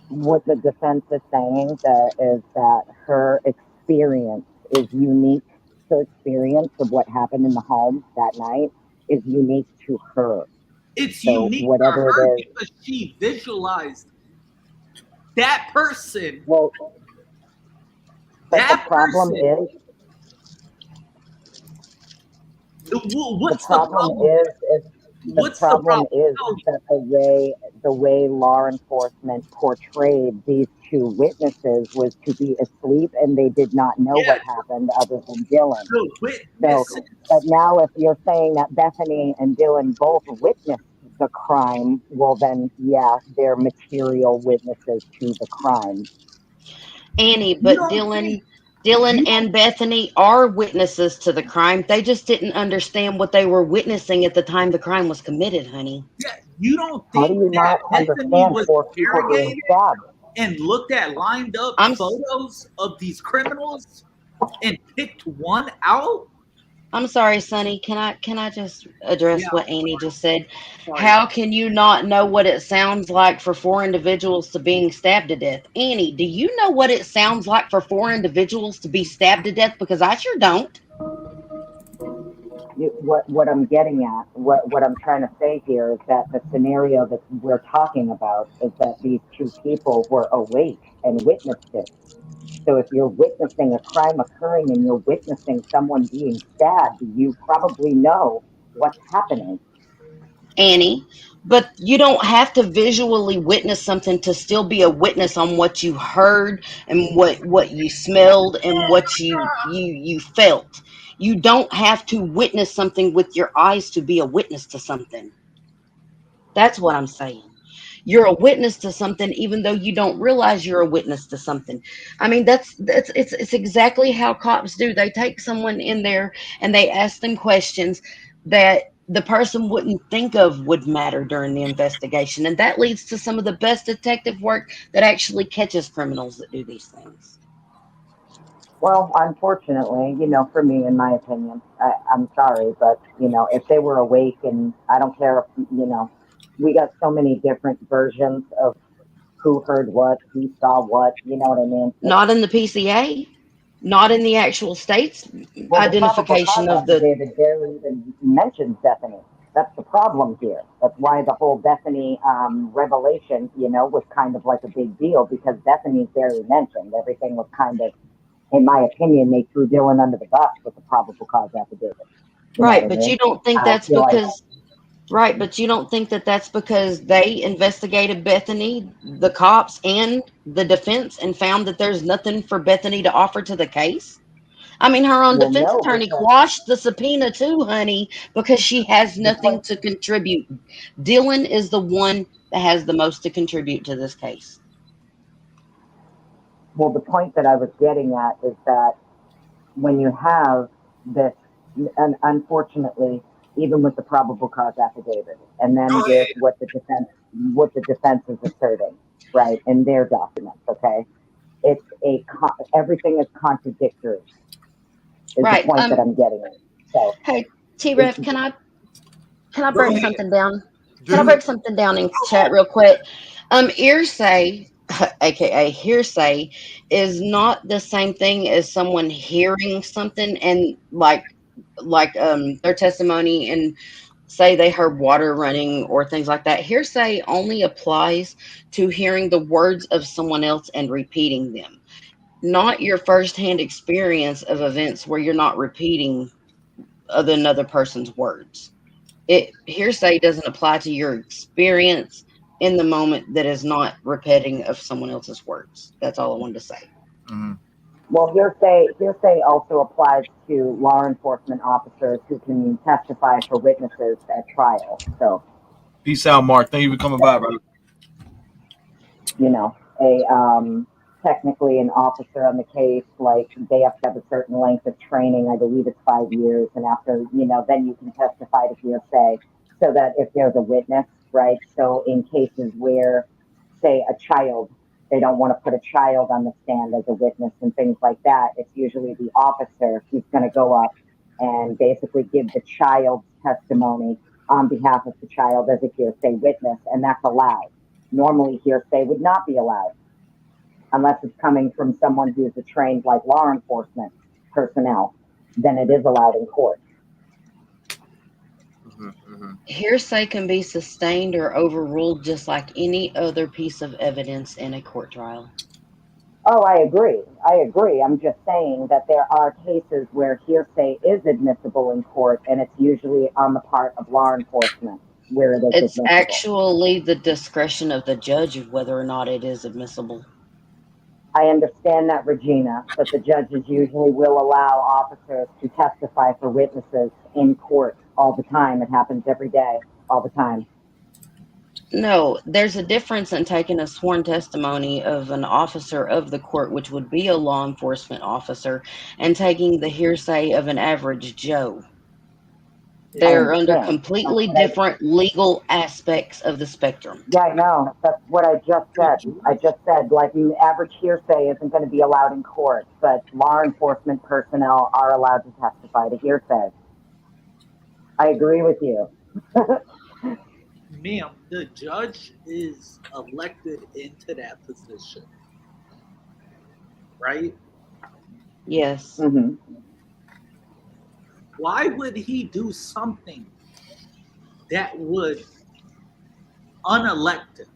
What the defense is saying is that her experience is unique. Her experience of what happened in the home that night is unique to her. It's unique to her because she visualized that person. Well, but the problem is. What's the problem? The problem is that the way law enforcement portrayed these two witnesses was to be asleep and they did not know what happened other than Dylan. So, but now if you're saying that Bethany and Dylan both witnessed the crime, well then, yeah, they're material witnesses to the crime. Annie, but Dylan and Bethany are witnesses to the crime. They just didn't understand what they were witnessing at the time the crime was committed, honey. Yeah, you don't How do think you not understand was four people being stabbed? And looked at lined up photos of these criminals and picked one out? I'm sorry, Sonny. Can I just address what Annie just said? How can you not know what it sounds like for 4 individuals to being stabbed to death? Annie, do you know what it sounds like for 4 individuals to be stabbed to death? Because I sure don't. What I'm getting at, what I'm trying to say here is that the scenario that we're talking about is that these two people were awake and witnessed it. So if you're witnessing a crime occurring and you're witnessing someone being stabbed, you probably know what's happening. Annie, but you don't have to visually witness something to still be a witness on what you heard and what you smelled and what you felt. You don't have to witness something with your eyes to be a witness to something. That's what I'm saying. You're a witness to something even though you don't realize you're a witness to something. I mean, it's exactly how cops do. They take someone in there and they ask them questions that the person wouldn't think of would matter during the investigation. And that leads to some of the best detective work that actually catches criminals that do these things. Well, unfortunately, for me, in my opinion, I'm sorry, but, if they were awake, and I don't care if, we got so many different versions of who heard what, who saw what, you know what I mean? Not in the PCA, not in the actual state's identification of the. David barely even mentions Bethany. That's the problem here. That's why the whole Bethany revelation, was kind of like a big deal, because Bethany's barely mentioned. Everything was kind of, in my opinion, they threw Dylan under the bus with the probable cause affidavit. Right, but you don't think that's because Right, but you don't think that that's because they investigated Bethany, the cops, and the defense, and found that there's nothing for Bethany to offer to the case? I mean, her own Well, defense no, attorney because quashed the subpoena too, honey, because she has the nothing point, to contribute. Dylan is the one that has the most to contribute to this case. well, the point that I was getting at is that when you have this, and unfortunately, even with the probable cause affidavit, and then with what the defense is asserting, right, in their documents, okay, it's everything is contradictory. Is the Right. point that I'm getting at. So, Hey, T-REV, can I Go break ahead. something down? Can I Dude. break something down in chat real quick? Hearsay, aka hearsay, is not the same thing as someone hearing something and their testimony and say they heard water running or things like that. Hearsay only applies to hearing the words of someone else and repeating them, not your firsthand experience of events where you're not repeating another person's words. Hearsay doesn't apply to your experience in the moment that is not repeating of someone else's words. That's all I wanted to say. Mm-hmm. well, hearsay also applies to law enforcement officers who can testify for witnesses at trial. So, Peace out, Mark. Thank you for coming by, brother. you know, technically an officer on the case, like they have to have a certain length of training. I believe it's 5 years, and after, then you can testify to hearsay, so that if there's a witness, right? So in cases where, say, a child, they don't want to put a child on the stand as a witness and things like that. It's usually the officer who's going to go up and basically give the child's testimony on behalf of the child as a hearsay witness, and that's allowed. Normally, hearsay would not be allowed unless it's coming from someone who's a trained, like, law enforcement personnel. Then it is allowed in court. Hearsay can be sustained or overruled just like any other piece of evidence in a court trial. Oh, I agree. I'm just saying that there are cases where hearsay is admissible in court, and it's usually on the part of law enforcement where it is It's admissible. actually the discretion of the judge of whether or not it is admissible. I understand that, Regina, but the judges usually will allow officers to testify for witnesses in court all the time. It happens every day, all the time. No, there's a difference in taking a sworn testimony of an officer of the court, which would be a law enforcement officer, and taking the hearsay of an average Joe. They're under completely different legal aspects of the spectrum. Yeah, I know. That's what I just said. I just said, like, average hearsay isn't going to be allowed in court, but law enforcement personnel are allowed to testify to hearsay. I agree with you. Ma'am, the judge is elected into that position, right? Yes. Mm-hmm. Why would he do something that would unelected?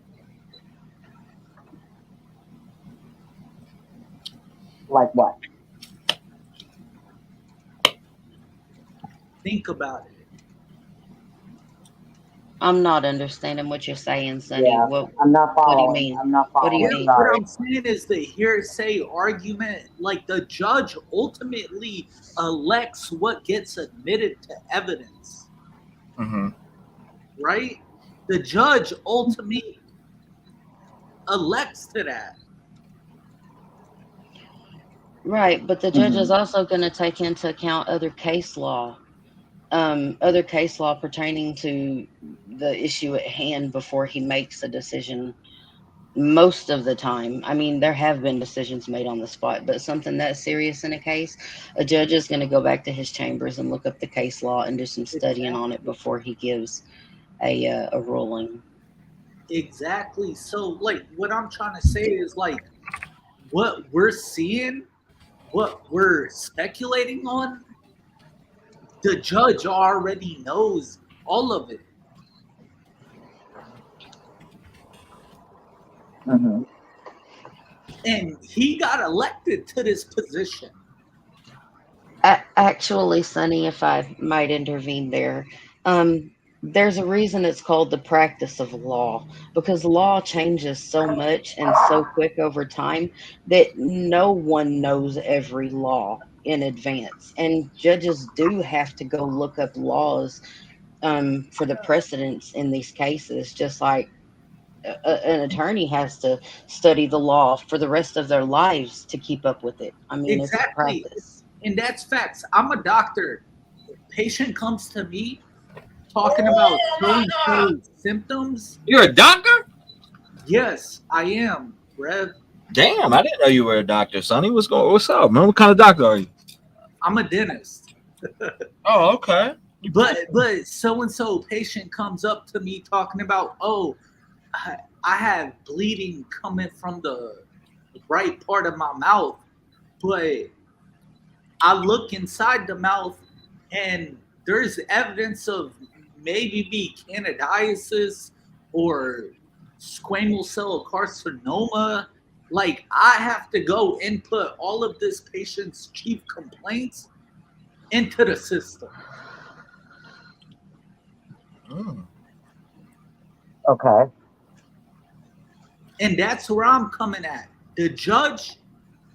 Like what? Think about it. I'm not understanding what you're saying, Sonny. Yeah, I'm not following. What do you mean? I'm not following. What do you mean? What I'm saying is the hearsay argument, like the judge ultimately elects what gets admitted to evidence. Mm-hmm. Right? The judge ultimately elects to that. Right, but the judge is also going to take into account other case law pertaining to the issue at hand before he makes a decision. Most of the time, I mean, there have been decisions made on the spot, but something that serious in a case, a judge is going to go back to his chambers and look up the case law and do some studying on it before he gives a ruling. Exactly. So, like, what I'm trying to say is, like, what we're seeing, what we're speculating on, the judge already knows all of it. Mm-hmm. And he got elected to this position. Actually, Sonny, if I might intervene there, There's a reason it's called the practice of law, because law changes so much and so quick over time that no one knows every law in advance. And judges do have to go look up laws for the precedents in these cases, just like an attorney has to study the law for the rest of their lives to keep up with it. I mean, it's a Exactly. practice. And that's facts. I'm a doctor. Patient comes to me talking about so symptoms. You're a doctor? Yes, I am, Rev. Damn, I didn't know you were a doctor, Sonny. What's up, man? What kind of doctor are you? I'm a dentist. Oh, okay. But so and so patient comes up to me talking about, oh, I have bleeding coming from the right part of my mouth, but I look inside the mouth and there's evidence of maybe candidiasis or squamous cell carcinoma. Like, I have to go input all of this patient's chief complaints into the system. Okay. And that's where I'm coming at. The judge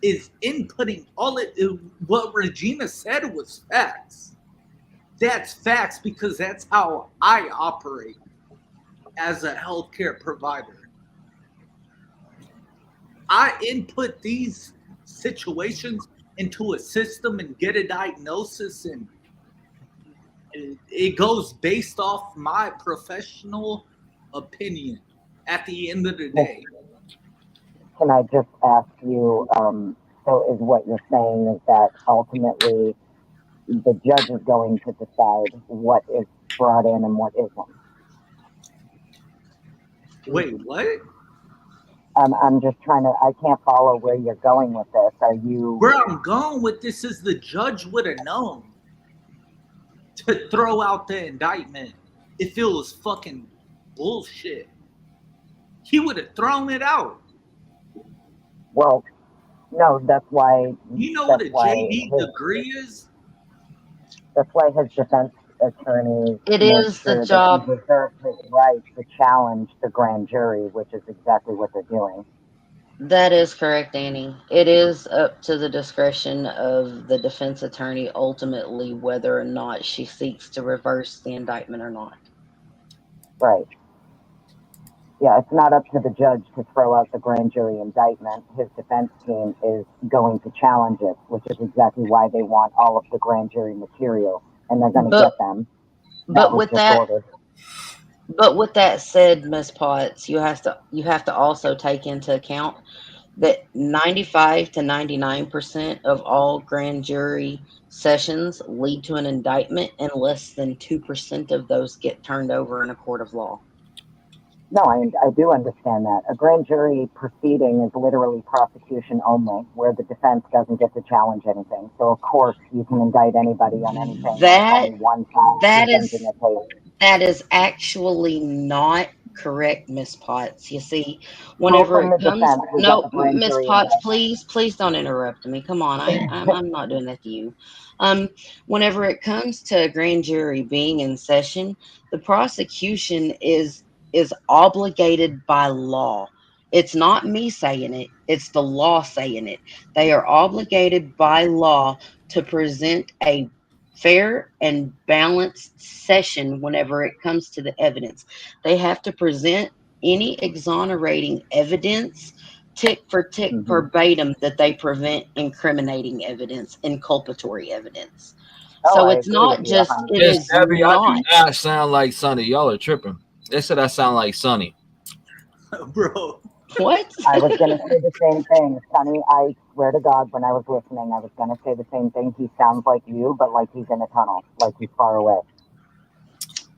is inputting all it. What Regina said was facts. That's facts because that's how I operate as a healthcare provider. I input these situations into a system and get a diagnosis, and it goes based off my professional opinion at the end of the day. Can I just ask you, so is what you're saying is that ultimately the judge is going to decide what is brought in and what isn't? Wait, what? I'm just I can't follow where you're going with this. Are you? Where I'm going with this is the judge would have known to throw out the indictment if it was fucking bullshit. He would have thrown it out. Well, no, that's why. You know what a JD degree is? That's why his defense attorney It made is sure the job. that he reserved his right to challenge the grand jury, which is exactly what they're doing. That is correct, Annie. It is up to the discretion of the defense attorney ultimately whether or not she seeks to reverse the indictment or not. Right. Yeah, it's not up to the judge to throw out the grand jury indictment. His defense team is going to challenge it, which is exactly why they want all of the grand jury material, and they're going to get them. But with that said, Ms. Potts, you have to also take into account that 95 to 99% of all grand jury sessions lead to an indictment, and less than 2% of those get turned over in a court of law. No, I do understand that. A grand jury proceeding is literally prosecution only, where the defense doesn't get to challenge anything. So, of course, you can indict anybody on anything. That is actually not correct, Miss Potts. You see, whenever it comes, no, Miss Potts, please don't interrupt me. Come on, I'm not doing that to you. Whenever it comes to a grand jury being in session, the prosecution is obligated by law. It's not me saying it, it's the law saying it. They are obligated by law to present a fair and balanced session whenever it comes to the evidence. They have to present any exonerating evidence tick for tick verbatim that they prevent incriminating evidence, inculpatory evidence. So it's not just, it is Debbie, I not. do not sound like Sonny. Y'all are tripping. They said I sound like Sonny. Bro. What? I was going to say the same thing, Sonny. I swear to God, when I was listening, I was going to say the same thing. He sounds like you, but like he's in a tunnel, like he's far away.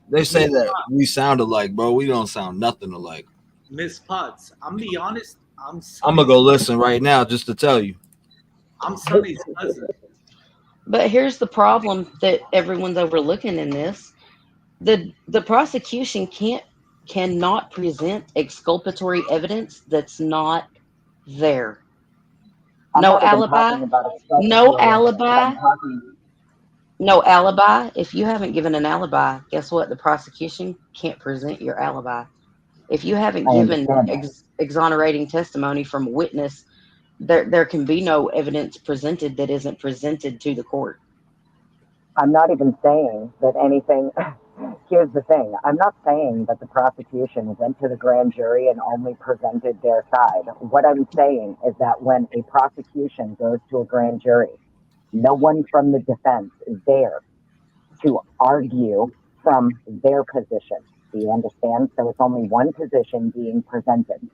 They say that we sound alike, bro. We don't sound nothing alike. Miss Potts, I'm gonna be honest. I'm gonna go listen right now just to tell you. I'm Sonny's cousin. But here's the problem that everyone's overlooking in this. The prosecution cannot present exculpatory evidence that's not there. No alibi. No alibi. No alibi. If you haven't given an alibi, guess what? The prosecution can't present your alibi. If you haven't I given understand that. exonerating testimony from a witness, there can be no evidence presented that isn't presented to the court. I'm not even saying that anything. Here's the thing. I'm not saying that the prosecution went to the grand jury and only presented their side. What I'm saying is that when a prosecution goes to a grand jury, no one from the defense is there to argue from their position. Do you understand? So it's only one position being presented.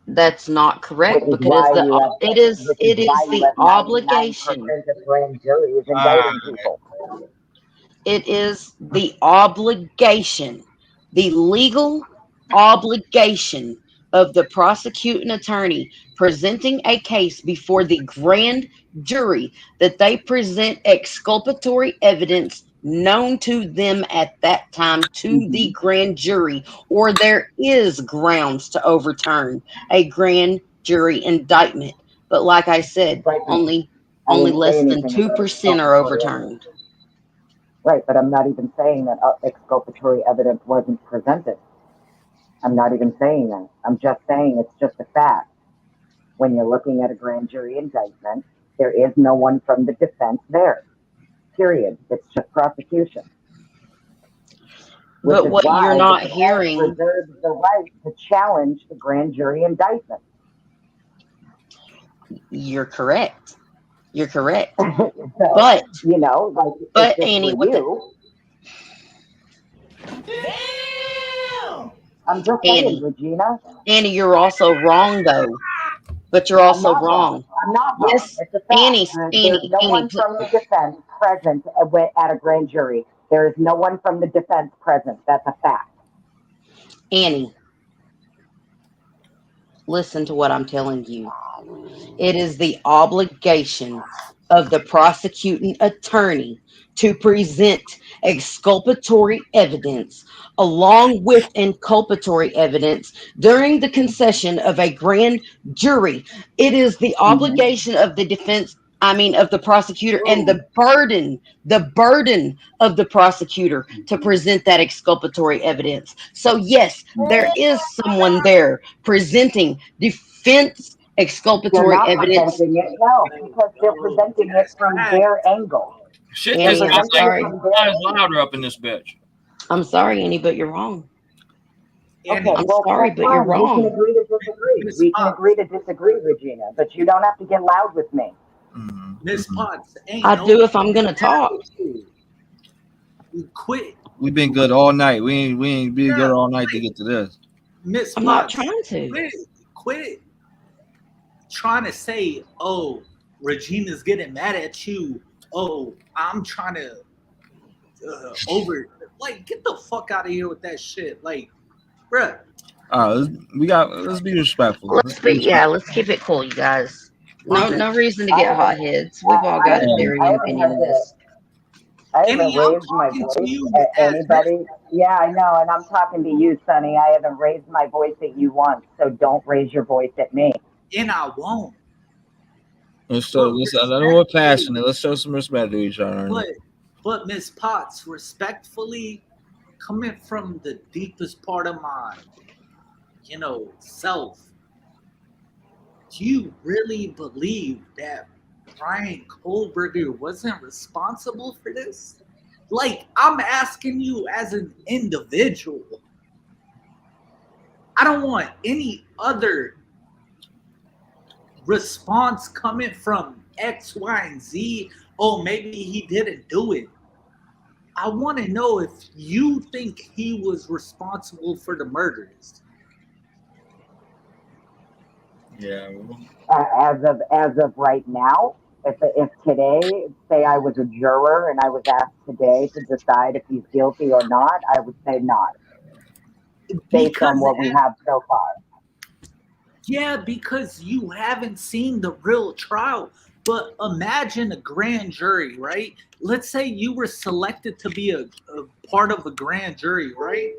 That's not correct Which is because why you have, it is which is why you the have 99% obligation. of grand juries indicting people. It is the obligation, the legal obligation of the prosecuting attorney presenting a case before the grand jury that they present exculpatory evidence known to them at that time to the grand jury, or there is grounds to overturn a grand jury indictment. But like I said, only less than 2% are overturned. Right, but I'm not even saying that exculpatory evidence wasn't presented. I'm not even saying that. I'm just saying it's just a fact. When you're looking at a grand jury indictment, there is no one from the defense there. Period. It's just prosecution. But what you're not hearing preserves the right to challenge the grand jury indictment. You're correct. You're correct. So, but you know, like, but Annie, with I'm just saying, Regina. Annie, you're also wrong though. But you're also wrong. I'm not wrong. Yes, it's a fact. Annie, There's no one from the defense present at a grand jury. There is no one from the defense present. That's a fact. Annie, listen to what I'm telling you. It is the obligation of the prosecuting attorney to present exculpatory evidence along with inculpatory evidence during the concession of a grand jury. It is the obligation of the defense, of the prosecutor, and the burden of the prosecutor to present that exculpatory evidence. So yes, there is someone there presenting defense exculpatory evidence. Presenting it, no, because they're presenting it from their angle. Shit, Annie, this I'm sorry. louder up in this bitch. I'm sorry, Annie, but you're wrong. Okay, I'm sorry, but you're wrong. We can agree to disagree. We can agree to disagree, Regina, but you don't have to get loud with me. Miss Potts, I do if I'm gonna talk. Quit. We've been good all night. We ain't been good all night to get to this. Miss I'm Potts, not trying to. Quit trying to say, oh, Regina's getting mad at you. Oh, I'm trying to get the fuck out of here with that shit. Like, bruh. Let's be respectful. Let's keep it cool, you guys. No reason to get hot heads. We've all got a theory and opinion of this. I haven't raised my voice at anybody. Yeah, I know, and I'm talking to you, Sonny. I haven't raised my voice at you once, so don't raise your voice at me. And I won't. I know we're passionate. Let's show some respect to each other. But Miss Potts, respectfully, coming from the deepest part of my, self, do you really believe that Brian Kohlberger wasn't responsible for this? Like, I'm asking you as an individual. I don't want any other response coming from X, Y, and Z. Oh, maybe he didn't do it. I want to know if you think he was responsible for the murders. Yeah. As of right now, if today, say I was a juror and I was asked today to decide if he's guilty or not, I would say not, based on what we have so far. Yeah, because you haven't seen the real trial. But imagine a grand jury, right? Let's say you were selected to be a part of a grand jury, right?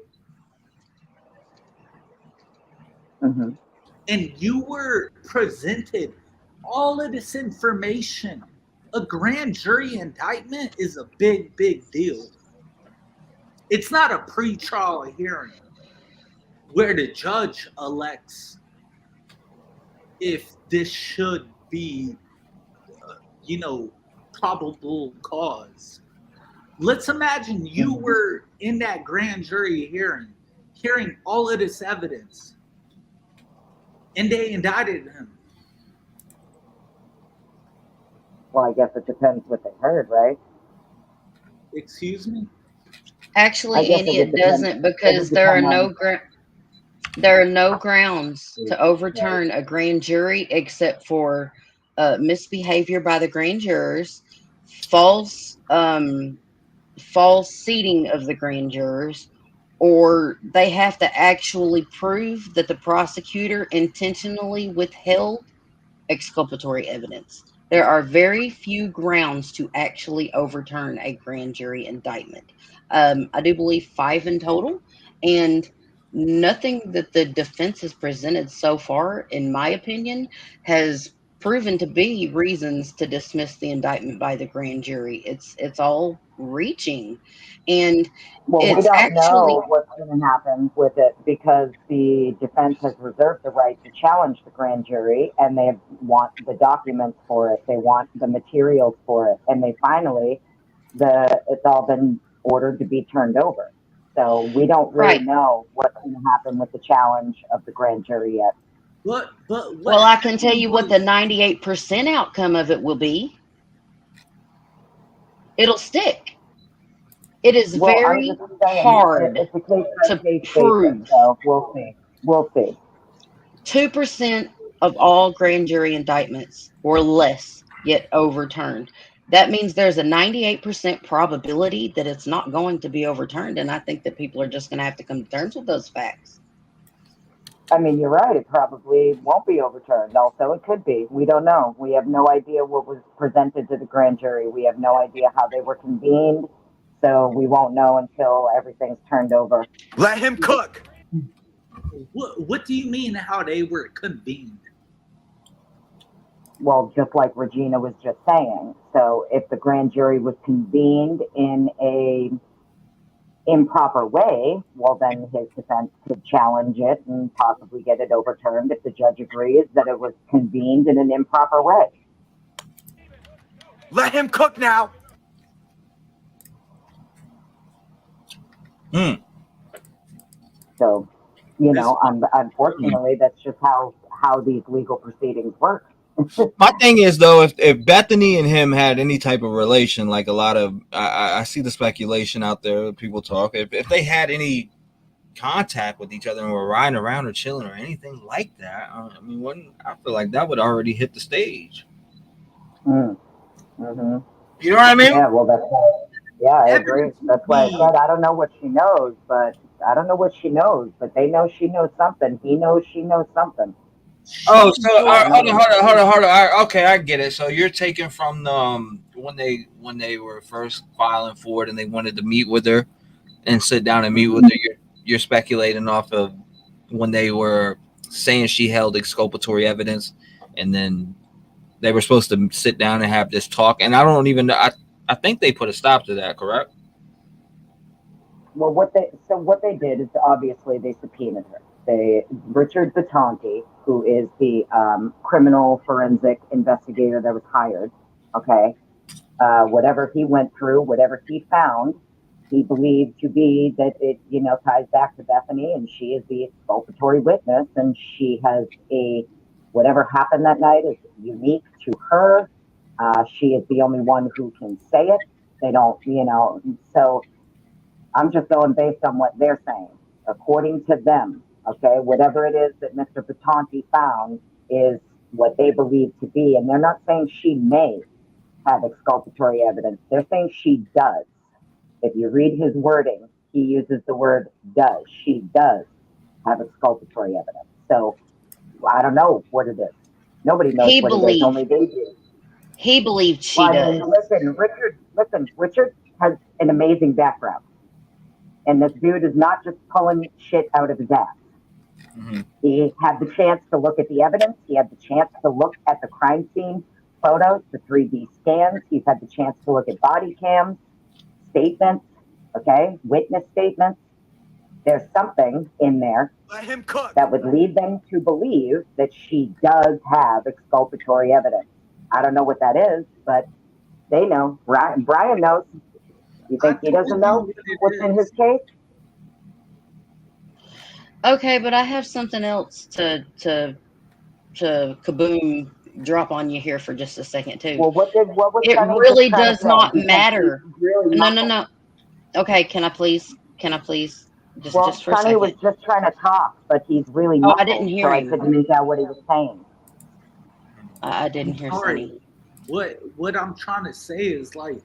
Mm-hmm. And you were presented all of this information a grand jury indictment is a big, big deal. It's not a pre-trial hearing where the judge elects if this should be, probable cause. Let's imagine you were in that grand jury hearing, hearing all of this evidence, and they indicted him. Well, I guess it depends what they heard, right? Excuse me? Actually, Andy, it doesn't, because there are no grounds to overturn a grand jury except for misbehavior by the grand jurors, false seating of the grand jurors, or they have to actually prove that the prosecutor intentionally withheld exculpatory evidence. There are very few grounds to actually overturn a grand jury indictment. I do believe 5 in total, and nothing that the defense has presented so far, in my opinion, has proven to be reasons to dismiss the indictment by the grand jury. It's all reaching, and Well, we it's don't actually know what's going to happen with it because the defense has reserved the right to challenge the grand jury, and they want the documents for it. They want the materials for it, and they finally, it's all been ordered to be turned over. So we don't really know what's going to happen with the challenge of the grand jury yet. Well, I can tell you what the 98% outcome of it will be. It'll stick. It is very hard it's a case to by case prove. basis, so we'll see. We'll see. 2% of all grand jury indictments or less get overturned. That means there's a 98% probability that it's not going to be overturned, and I think that people are just going to have to come to terms with those facts. I mean, you're right. It probably won't be overturned. Also, it could be. We don't know. We have no idea what was presented to the grand jury. We have no idea how they were convened. So we won't know until everything's turned over. Let him cook. What do you mean how they were convened? Well, just like Regina was just saying. So if the grand jury was convened in a improper way, well, then his defense could challenge it and possibly get it overturned if the judge agrees that it was convened in an improper way. Let him cook now. So, unfortunately, that's just how these legal proceedings work. My thing is, though, if Bethany and him had any type of relation, like a lot of, I see the speculation out there, people talk, if they had any contact with each other and were riding around or chilling or anything like that, I feel like that would already hit the stage. Mm-hmm. You know what I mean? Yeah, well, I agree. That's why I said I don't know what she knows, but they know she knows something. He knows she knows something. Oh, so hold on. Okay, I get it. So you're taking from the when they were first filing for it and they wanted to meet with her and sit down and meet with her. You're speculating off of when they were saying she held exculpatory evidence, and then they were supposed to sit down and have this talk. And I don't even know. I think they put a stop to that. Correct? Well, what they did is obviously they subpoenaed her. Richard Batanti, who is the criminal forensic investigator that was hired, okay, whatever he went through, whatever he found, he believed to be that it, ties back to Bethany, and she is the exculpatory witness, and she has whatever happened that night is unique to her. She is the only one who can say it. They don't, so I'm just going based on what they're saying. According to them, okay, whatever it is that Mr. Batanti found is what they believe to be. And they're not saying she may have exculpatory evidence. They're saying she does. If you read his wording, he uses the word does. She does have exculpatory evidence. So I don't know what it is. Nobody knows what it is, only they do. He believed she does. Richard has an amazing background. And this dude is not just pulling shit out of his ass. Mm-hmm. He had the chance to look at the evidence. He had the chance to look at the crime scene photos, the 3D scans. He's had the chance to look at body cams, statements, okay, witness statements. There's something in there that would lead them to believe that she does have exculpatory evidence. I don't know what that is, but they know. Brian knows. You think he doesn't know what's in his case? Okay, but I have something else to kaboom drop on you here for just a second too. Well, what was it Sonny really just trying to does say? not Because matter. he's really No. Okay, can I please just for a Sonny second? was just trying to talk, but he's really Oh, muffled, I didn't hear so I him. couldn't make out what he was saying. I didn't hear Sonny. What I'm trying to say is like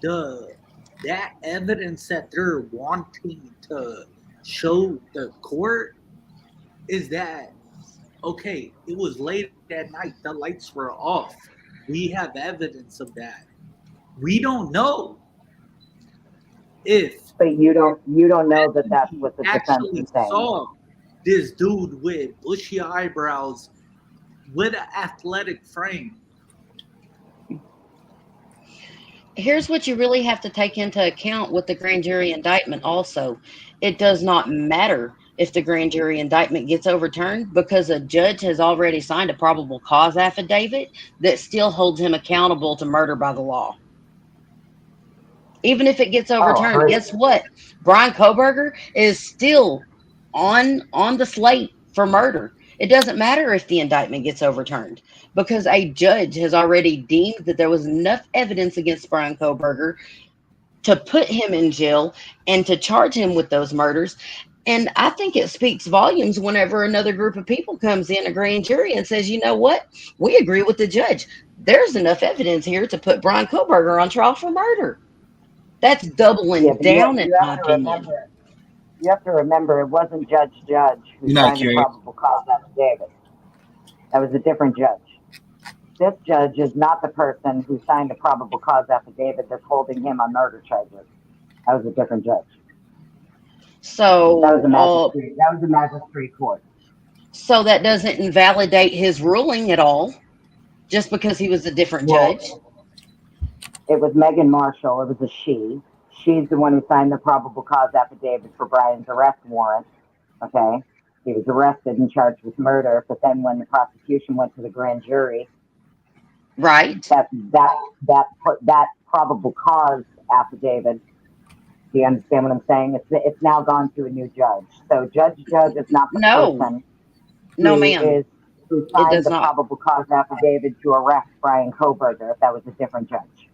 that evidence that they're wanting to show the court is that okay, it was late at night, the lights were off. We have evidence of that. We don't know if But you don't know that that's what the defense actually is saying. saw this dude with bushy eyebrows with an athletic frame. Here's what you really have to take into account with the grand jury indictment also. It does not matter if the grand jury indictment gets overturned because a judge has already signed a probable cause affidavit that still holds him accountable to murder by the law. Even if it gets overturned, guess what? Brian Kohberger is still on the slate for murder. It doesn't matter if the indictment gets overturned because a judge has already deemed that there was enough evidence against Brian Kohberger to put him in jail and to charge him with those murders. And I think it speaks volumes whenever another group of people comes in, a grand jury, and says, you know what? We agree with the judge. There's enough evidence here to put Brian Kohberger on trial for murder. That's doubling down, in my opinion. You have to remember, it wasn't Judge who signed the probable cause affidavit. That was a different judge. This judge is not the person who signed the probable cause affidavit that's holding him on murder charges. That was a different judge. So that was a magistrate court. So that doesn't invalidate his ruling at all, just because he was a different judge. It was Megan Marshall. It was a she. She's the one who signed the probable cause affidavit for Brian's arrest warrant. Okay. He was arrested and charged with murder, but then when the prosecution went to the grand jury, right, that probable cause affidavit, do you understand what I'm saying? It's now gone to a new judge. So judge is not the person who signed the probable cause affidavit to arrest Brian Kohberger. If that was a different judge.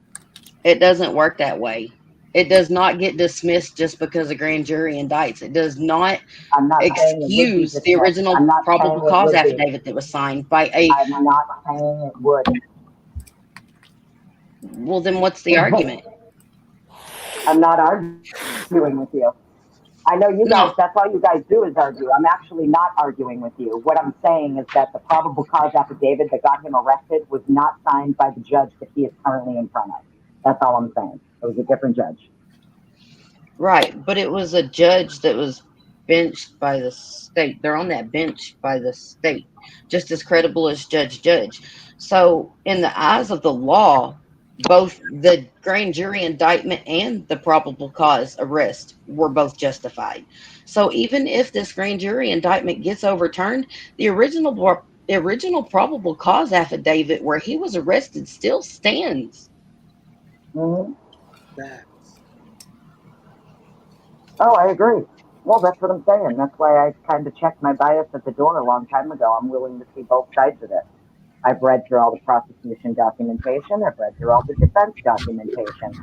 It doesn't work that way. It does not get dismissed just because a grand jury indicts. It does not excuse the original probable cause affidavit that was signed by a. I'm not saying it would. Well, then what's the argument? I'm not arguing with you. I know you guys, that's all you guys do is argue. I'm actually not arguing with you. What I'm saying is that the probable cause affidavit that got him arrested was not signed by the judge that he is currently in front of. That's all I'm saying. It was a different judge. Right, but it was a judge that was benched by the state. They're on that bench by the state, just as credible as Judge. So in the eyes of the law, both the grand jury indictment and the probable cause arrest were both justified. So even if this grand jury indictment gets overturned, the original probable cause affidavit where he was arrested still stands. Mm-hmm. Oh, I agree. Well, that's what I'm saying. That's why I kind of checked my bias at the door a long time ago. I'm willing to see both sides of it. I've read through all the prosecution documentation. I've read through all the defense documentation.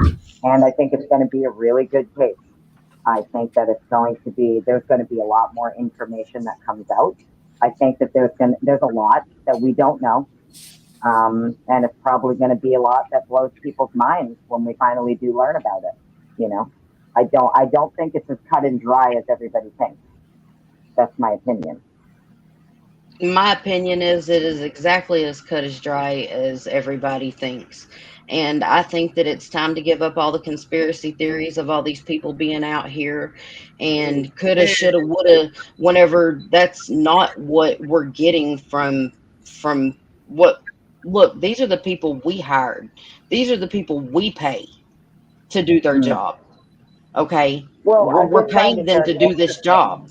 And I think it's going to be a really good case. I think that there's going to be a lot more information that comes out. I think that there's a lot that we don't know. And it's probably going to be a lot that blows people's minds when we finally do learn about it. You know, I don't think it's as cut and dry as everybody thinks. That's my opinion. My opinion is it is exactly as cut as dry as everybody thinks. And I think that it's time to give up all the conspiracy theories of all these people being out here and coulda, shoulda, woulda, whenever that's not what we're getting from what look, these are the people we hired. These are the people we pay to do their job. Okay, Well, I we're did find paying it them very to do this interesting. job.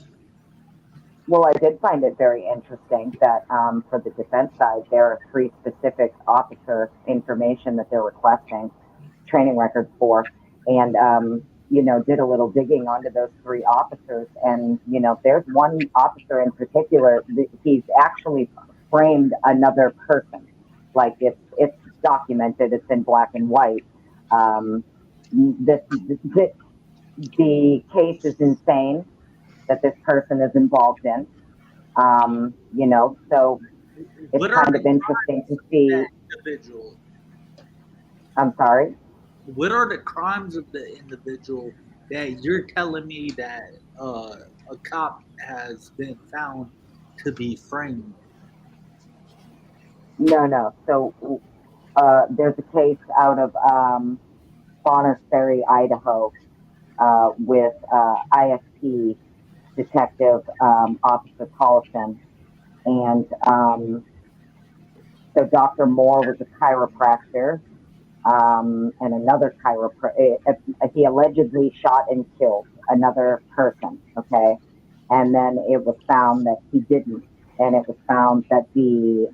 Well, I did find it very interesting that for the defense side, there are 3 specific officer information that they're requesting training records for, and did a little digging onto those 3 officers, and there's one officer in particular. He's actually framed another person, like it's documented. It's in black and white. The case is insane that this person is involved in. So it's What are kind the of interesting to see. that individual? I'm sorry. What are the crimes of the individual that you're telling me that a cop has been found to be framed? No. So there's a case out of Bonners Ferry, Idaho, with ISP Detective Officer Paulson, and so Dr. Moore was a chiropractor. And another chiropractor, he allegedly shot and killed another person, okay? And then it was found that he didn't. And it was found that the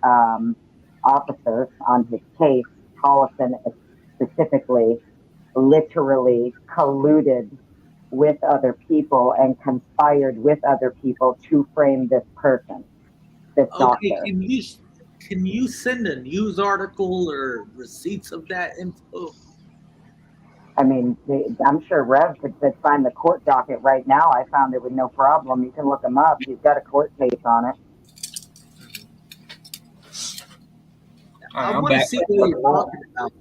officers on his case, Tollison specifically, literally colluded with other people and conspired with other people to frame this person, this Okay, doctor. can you send a news article or receipts of that info? I mean, I'm sure Rev could find the court docket right now. I found it with no problem. You can look him up. He's got a court case on it. I want to see what you're talking about.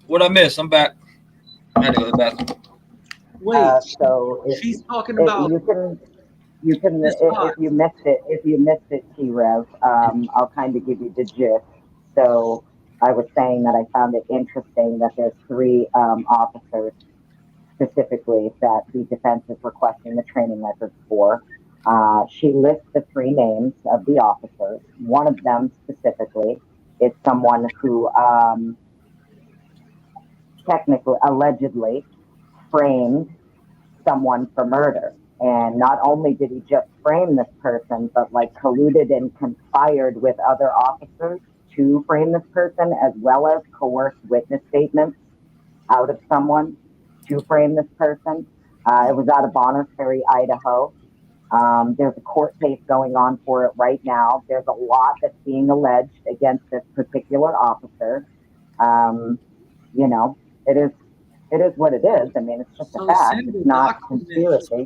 What I miss? I'm back. I had to go to the bathroom. Wait, so she's talking about. You can if you missed it, T-REV, I'll kind of give you the gist. So I was saying that I found it interesting that there's 3 officers specifically that the defense is requesting the training records for. She lists the 3 names of the officers. One of them specifically is someone who technically, allegedly, framed someone for murder. And not only did he just frame this person, but like colluded and conspired with other officers to frame this person, as well as coerced witness statements out of someone to frame this person. It was out of Bonners Ferry, Idaho. There's a court case going on for it right now. There's a lot that's being alleged against this particular officer. It is what it is. I mean, it's just a fact. It's not conspiracy.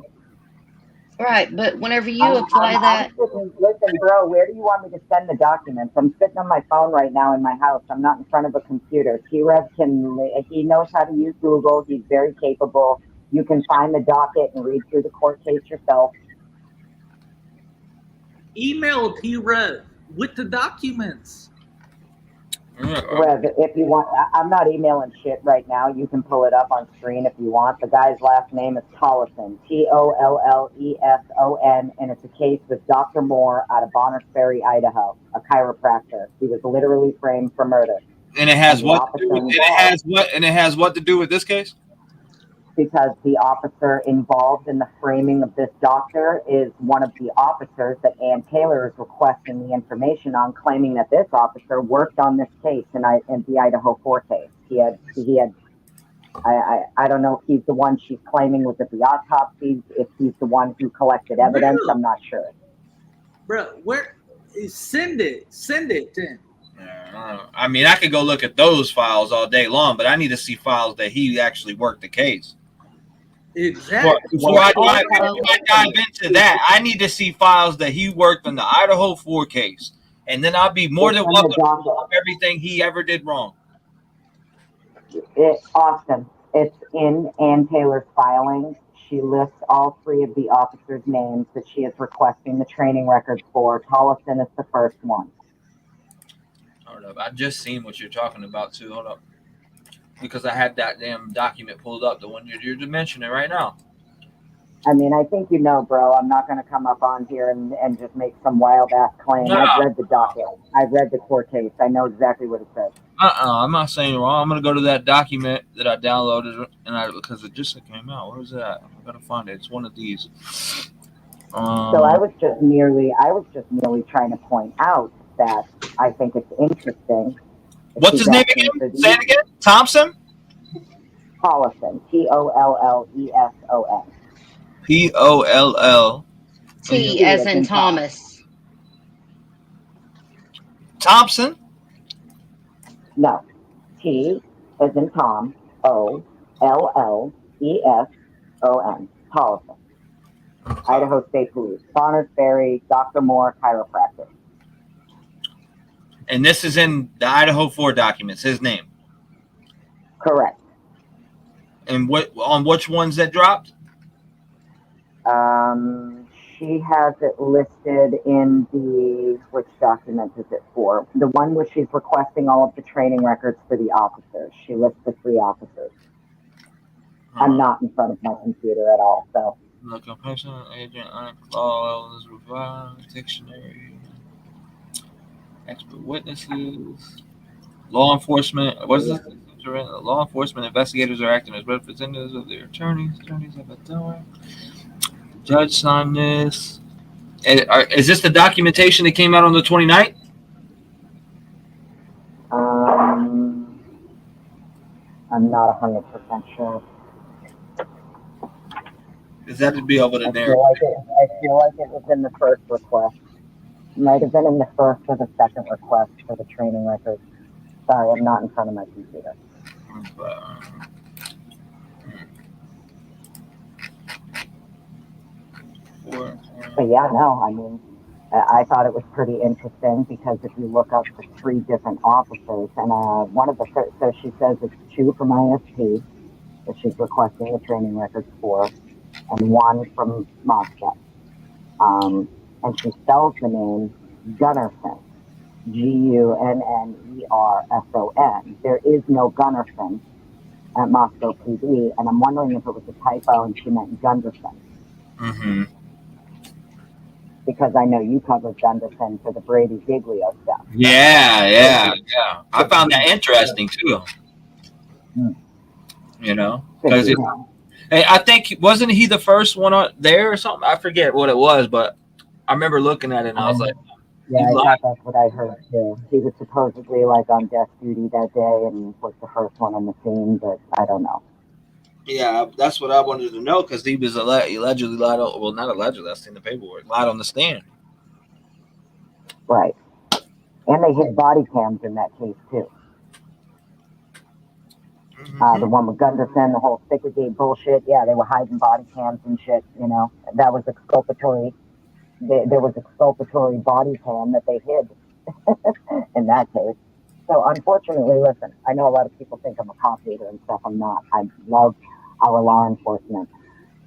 Right, but whenever you apply that. Listen, bro, where do you want me to send the documents? I'm sitting on my phone right now in my house. I'm not in front of a computer. T-REV he knows how to use Google. He's very capable. You can find the docket and read through the court case yourself. Email T-REV with the documents. Rev, if you want, I'm not emailing shit right now. You can pull it up on screen if you want. The guy's last name is Tollison, Tollleson, and it's a case with Dr. Moore out of Bonners Ferry, Idaho, a chiropractor. He was literally framed for murder. And it has what to do with this case? Because the officer involved in the framing of this doctor is one of the officers that Ann Taylor is requesting the information on, claiming that this officer worked on this case in the Idaho 4 case. He had. I don't know if he's the one she's claiming was at the autopsy, if he's the one who collected evidence. I'm not sure. Bro, send it then. I mean, I could go look at those files all day long, but I need to see files that he actually worked the case. Exactly. Before I dive into that, I need to see files that he worked on the Idaho 4 case, and then I'll be more than welcome to pull up everything he ever did wrong. Austin, it's in Ann Taylor's filing. She lists all 3 of the officers' names that she is requesting the training records for. Tollison is the first one. Hold up. I just seen what you're talking about, too. Hold up. Because I had that damn document pulled up, the one you're mentioning right now. I mean, I think you know, bro. I'm not going to come up on here and just make some wild ass claim. No. I've read the docket. I've read the court case. I know exactly what it says. I'm not saying wrong. I'm gonna go to that document that I downloaded, because it just came out. Where is that? I gotta find it. It's one of these. So I was just merely trying to point out that I think it's interesting. What's his name again? Say it again. Thompson. Tollefson. Tolleson. Poll. T as in Thomas. Thompson. No. T as in Tom. Ollleson. Tollefson. Idaho State Police. Bonners Ferry. Dr. Moore, chiropractor. And this is in the Idaho 4 documents. His name. Correct. And on which ones that dropped? She has it listed in which document is it for? The one where she's requesting all of the training records for the officers. She lists the 3 officers. I'm not in front of my computer at all, so. Local patient, agent, clause, revised, dictionary, expert witnesses, law enforcement. What is this? Law enforcement investigators are acting as representatives of their attorneys. Attorneys have authority. Judge signed this. Is this the documentation that came out on the 29th? I'm not 100% sure. Is that to be able to narrow? I feel like it was in the first request. It might have been in the first or the second request for the training records. Sorry, I'm not in front of my computer. But yeah, no, I mean, I thought it was pretty interesting because if you look up the 3 different officers, and one of the, so she says it's 2 from ISP that she's requesting the training records for, and 1 from Moscow. And she spells the name Gunnarsson, Gunnerson. There is no Gunnarsson at Moscow PD, and I'm wondering if it was a typo and she meant Gunderson. Mm-hmm. Because I know you covered Gunderson for the Brady Giglio stuff. Yeah. I found that interesting too. You know, because I think wasn't he the first one there or something? I forget what it was, but I remember looking at it and I was like, yeah, I thought that's what I heard too. He was supposedly like on death duty that day and was the first one on the scene, but I don't know. Yeah, that's what I wanted to know because he was allegedly lied on. Well, not allegedly. I've seen the paperwork. Lied on the stand. Right, and they hid body cams in that case too. The one with Gunderson, the whole Stickergate bullshit. Yeah, they were hiding body cams and shit. You know, that was exculpatory. There was exculpatory body cam that they hid in that case. So unfortunately, listen, I know a lot of people think I'm a cop hater and stuff. I'm not. I love our law enforcement.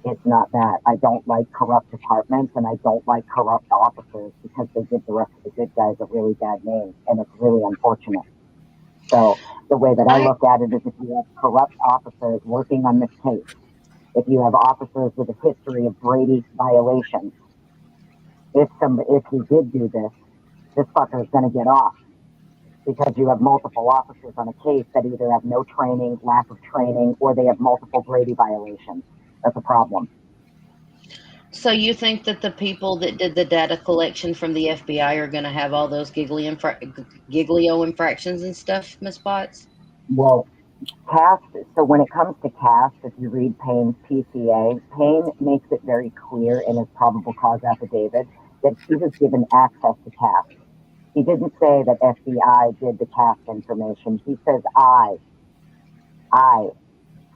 It's not that. I don't like corrupt departments and I don't like corrupt officers because they give the rest of the good guys a really bad name, and it's really unfortunate. So the way that I look at it is if you have corrupt officers working on this case, if you have officers with a history of Brady violations, if he did do this fucker is going to get off because you have multiple officers on a case that either have no training, lack of training, or they have multiple Brady violations. That's a problem. So you think that the people that did the data collection from the FBI are going to have all those Giglio infractions and stuff, Ms. Potts? Well, CAST, so when it comes to CAST, if you read Payne's PCA, Payne makes it very clear in his probable cause affidavit that he was given access to CAST. He didn't say that FBI did the CAST information. He says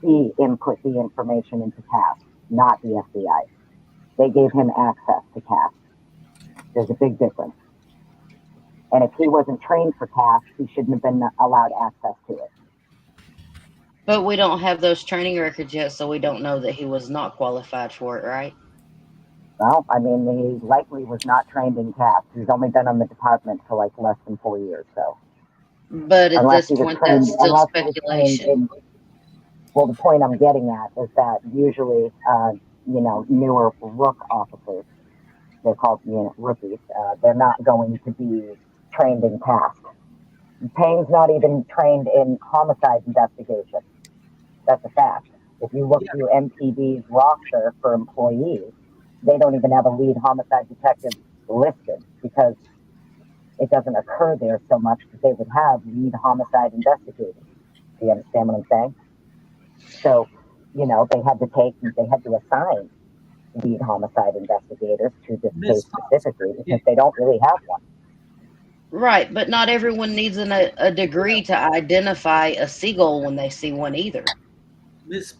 he input the information into CAST, not the FBI. They gave him access to CAST. There's a big difference. And if he wasn't trained for CAST, he shouldn't have been allowed access to it. But we don't have those training records yet, so we don't know that he was not qualified for it, right? Well, I mean, he likely was not trained in CAST. He's only been on the department for like less than 4 years, so. But at this point, that's still speculation. Well, the point I'm getting at is that usually newer rook officers. They're called rookies. They're not going to be trained in task. Payne's not even trained in homicide investigation. That's a fact. If you look through MPD's roster for employees, they don't even have a lead homicide detective listed because it doesn't occur there so much that they would have lead homicide investigators. Do you understand what I'm saying? So, they had to assign lead homicide investigators to this case specifically because they don't really have one. Right, but not everyone needs a degree to identify a seagull when they see one either.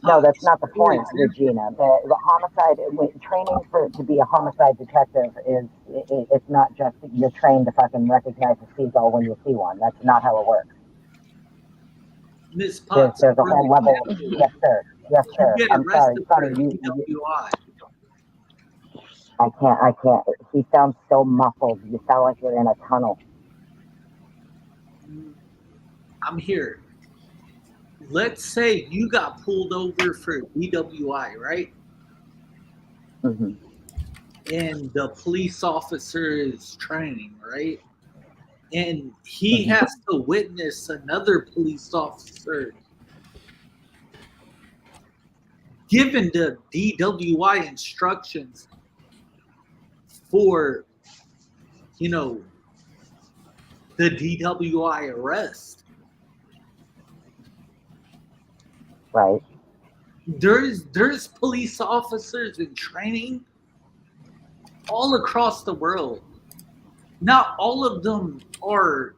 No, that's not the point, Regina. The homicide training to be a homicide detective it's not just that you're trained to fucking recognize a seagull when you see one. That's not how it works. Miss Potts, there's a whole level. Yes, sir. Yes, sir. I'm sorry. I can't. He sounds so muffled. You sound like you're in a tunnel. I'm here. Let's say you got pulled over for DWI, right? Mm-hmm. And the police officer is training, right? And he has to witness another police officer given the DWI instructions for, the DWI arrest. Right. There's police officers in training all across the world. Not all of them are,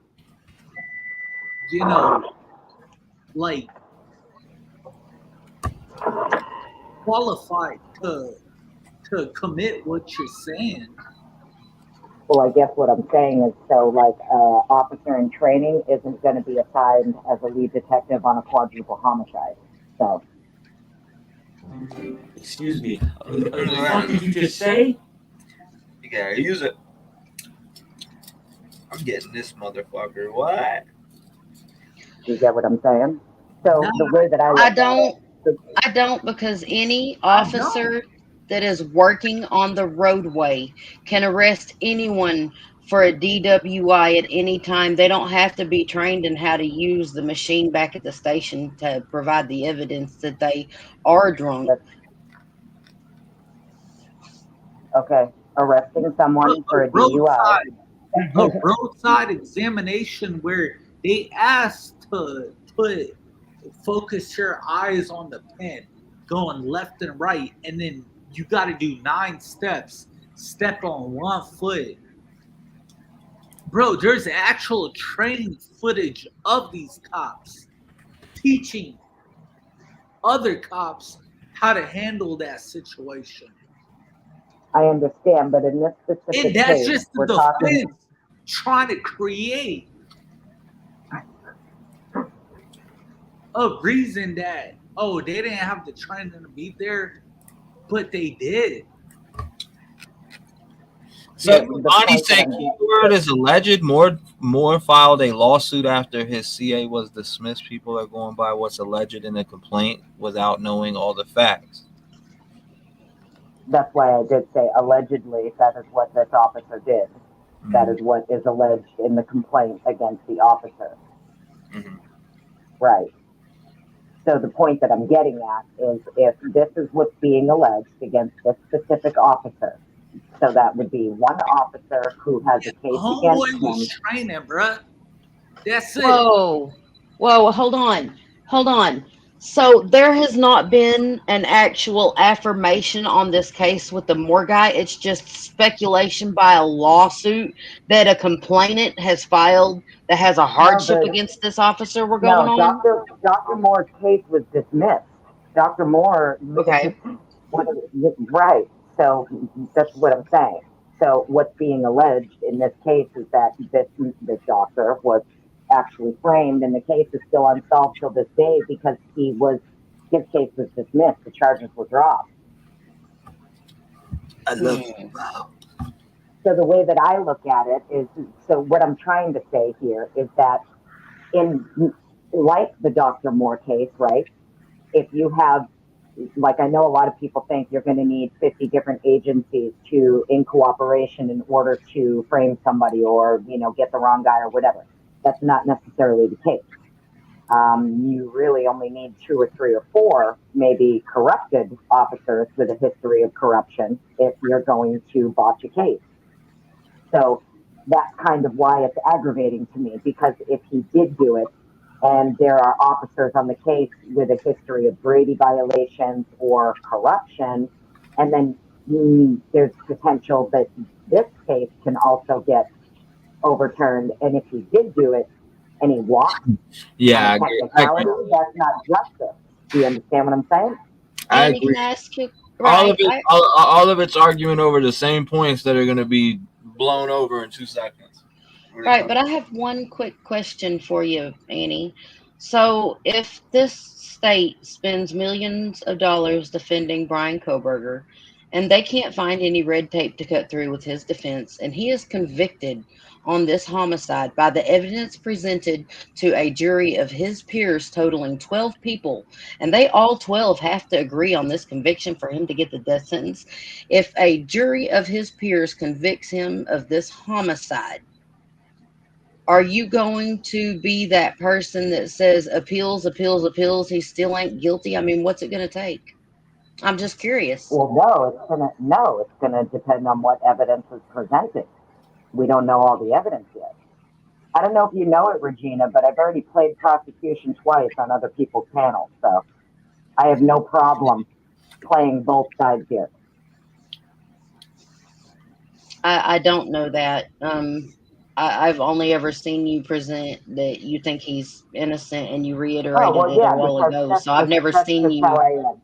like qualified to commit what you're saying. Well, I guess what I'm saying is, officer in training isn't going to be assigned as a lead detective on a quadruple homicide. So. Excuse me. What did you just say? You gotta use it. I'm getting this motherfucker. What? You get what I'm saying? So the way that I don't, because any officer that is working on the roadway can arrest anyone for a DWI at any time. They don't have to be trained in how to use the machine back at the station to provide the evidence that they are drunk. Okay, arresting someone for a DUI. A roadside examination where they ask to focus your eyes on the pen, going left and right, and then you got to do 9 steps, step on 1 foot. Bro, there's actual training footage of these cops teaching other cops how to handle that situation. I understand, but in this specific and that's case, just we're the talking. defense trying to create a reason that, they didn't have the training to be there, but they did. So Bonnie said keyword is alleged. More filed a lawsuit after his CA was dismissed. People are going by what's alleged in the complaint without knowing all the facts. That's why I did say allegedly. That is what this officer did. Mm-hmm. That is what is alleged in the complaint against the officer. Mm-hmm. Right. So the point that I'm getting at is if this is what's being alleged against this specific officer, so that would be one officer who has a case against him. Was training, bro. That's it. Whoa, hold on. So there has not been an actual affirmation on this case with the Moore guy. It's just speculation by a lawsuit that a complainant has filed that has a hardship against this officer we're going on? Dr. Moore's case was dismissed. Dr. Moore. Okay. Right. So that's what I'm saying. So what's being alleged in this case is that this doctor was actually framed, and the case is still unsolved till this day because his case was dismissed. The charges were dropped. I love you. So the way that I look at it is, so what I'm trying to say here is that like the Dr. Moore case, right? If you have like I know a lot of people think you're going to need 50 different agencies in cooperation in order to frame somebody or, get the wrong guy or whatever. That's not necessarily the case. You really only need 2 or 3 or 4 maybe corrupted officers with a history of corruption if you're going to botch a case. So that's kind of why it's aggravating to me, because if he did do it, and there are officers on the case with a history of Brady violations or corruption, and then there's potential that this case can also get overturned. And if he did do it and he walked, yeah, technicality, that's not justice. Do you understand what I'm saying? I Andy, agree. can I ask you? All of it, all of it's arguing over the same points that are going to be blown over in 2 seconds. Right, but I have one quick question for you, Annie. So if this state spends millions of dollars defending Brian Kohberger, and they can't find any red tape to cut through with his defense, and he is convicted on this homicide by the evidence presented to a jury of his peers totaling 12 people, and they all 12 have to agree on this conviction for him to get the death sentence. If a jury of his peers convicts him of this homicide, are you going to be that person that says appeals, appeals, appeals, he still ain't guilty? I mean, what's it going to take? I'm just curious. Well, it's gonna depend on what evidence is presented. We don't know all the evidence yet. I don't know if you know it, Regina, but I've already played prosecution twice on other people's panels, so I have no problem playing both sides here. I don't know that. I've only ever seen you present that you think he's innocent, and you reiterated it a while ago. So I've never seen you. How I am.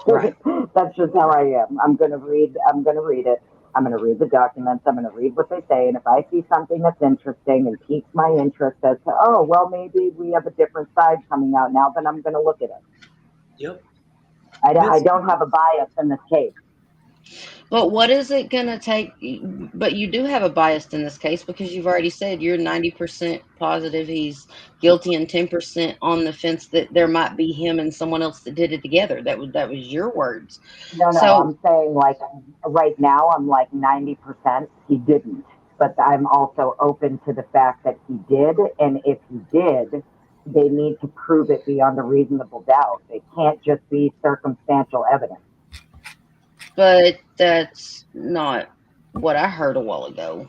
Right. That's just how I am. I'm gonna read it. I'm gonna read the documents. I'm gonna read what they say, and if I see something that's interesting and piques my interest as to, oh, well, maybe we have a different side coming out now, then I'm gonna look at it. Yep. I don't have a bias in this case. But what is it going to take? But you do have a bias in this case, because you've already said you're 90% positive he's guilty and 10% on the fence that there might be him and someone else that did it together. That was your words. No, I'm saying, like, right now I'm like 90% he didn't. But I'm also open to the fact that he did, and if he did, they need to prove it beyond a reasonable doubt. It can't just be circumstantial evidence. But that's not what I heard a while ago.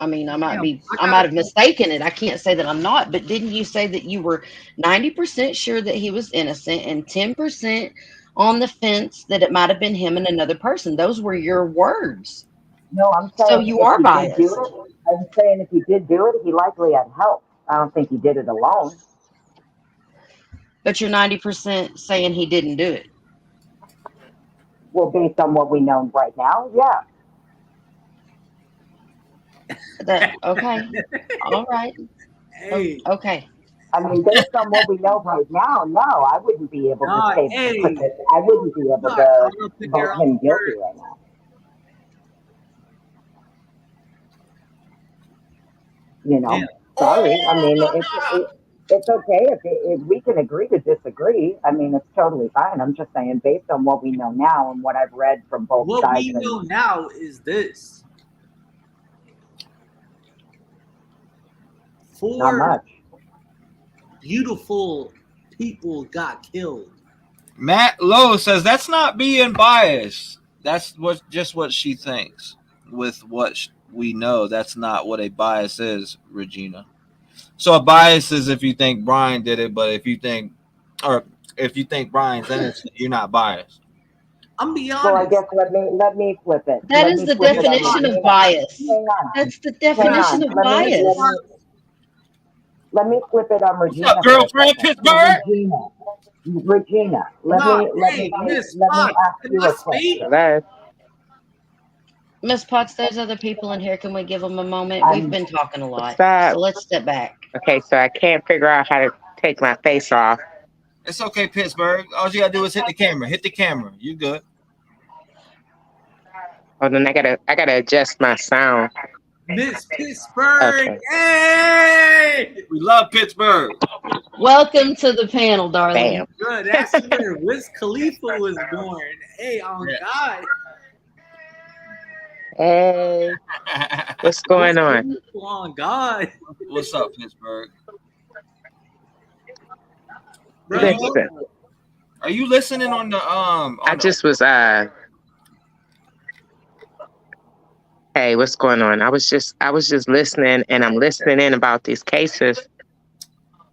I mean, I might have mistaken it. I can't say that I'm not, but didn't you say that you were 90% sure that he was innocent and 10% on the fence that it might have been him and another person? Those were your words. No, I'm saying, so you are biased. I'm saying if he did do it, he likely had help. I don't think he did it alone. But you're 90% saying he didn't do it. Well, based on what we know right now, yeah. Okay. All right. Hey. Okay. I mean, based on what we know right now, no, I wouldn't be able to say. I wouldn't be able to vote him guilty right now. You know, sorry. I mean, it's okay if we can agree to disagree. I mean, it's totally fine. I'm just saying, based on what we know now and what I've read from both sides. What we know now is this: not much. Beautiful people got killed. Matt Lowe says that's not being biased. That's just what she thinks. With what we know, that's not what a bias is, Regina. So a bias is if you think Brian did it, but if you think Brian's innocent, you're not biased. I'm being honest. Well, I guess let me flip it. That is the definition of bias. That's the definition of bias. Let me flip it on Regina. What's up, girlfriend, Pittsburgh? Regina, let me ask you a question. Miss Potts, there's other people in here. Can we give them a moment? We've been talking a lot. Stop. So let's step back. Okay, so I can't figure out how to take my face off. It's okay, Pittsburgh. All you gotta do is hit the camera. Hit the camera. You good. Oh, then I gotta adjust my sound. Miss Pittsburgh. Okay. Hey! We love Pittsburgh. Welcome to the panel, darling. Bam. Good. That's where Wiz Khalifa was born. Hey, on God. Hey, what's going on? On God. What's up, Pittsburgh? Bro, Listen, Are you listening on the I just was hey, what's going on? I was just listening, and I'm listening in about these cases.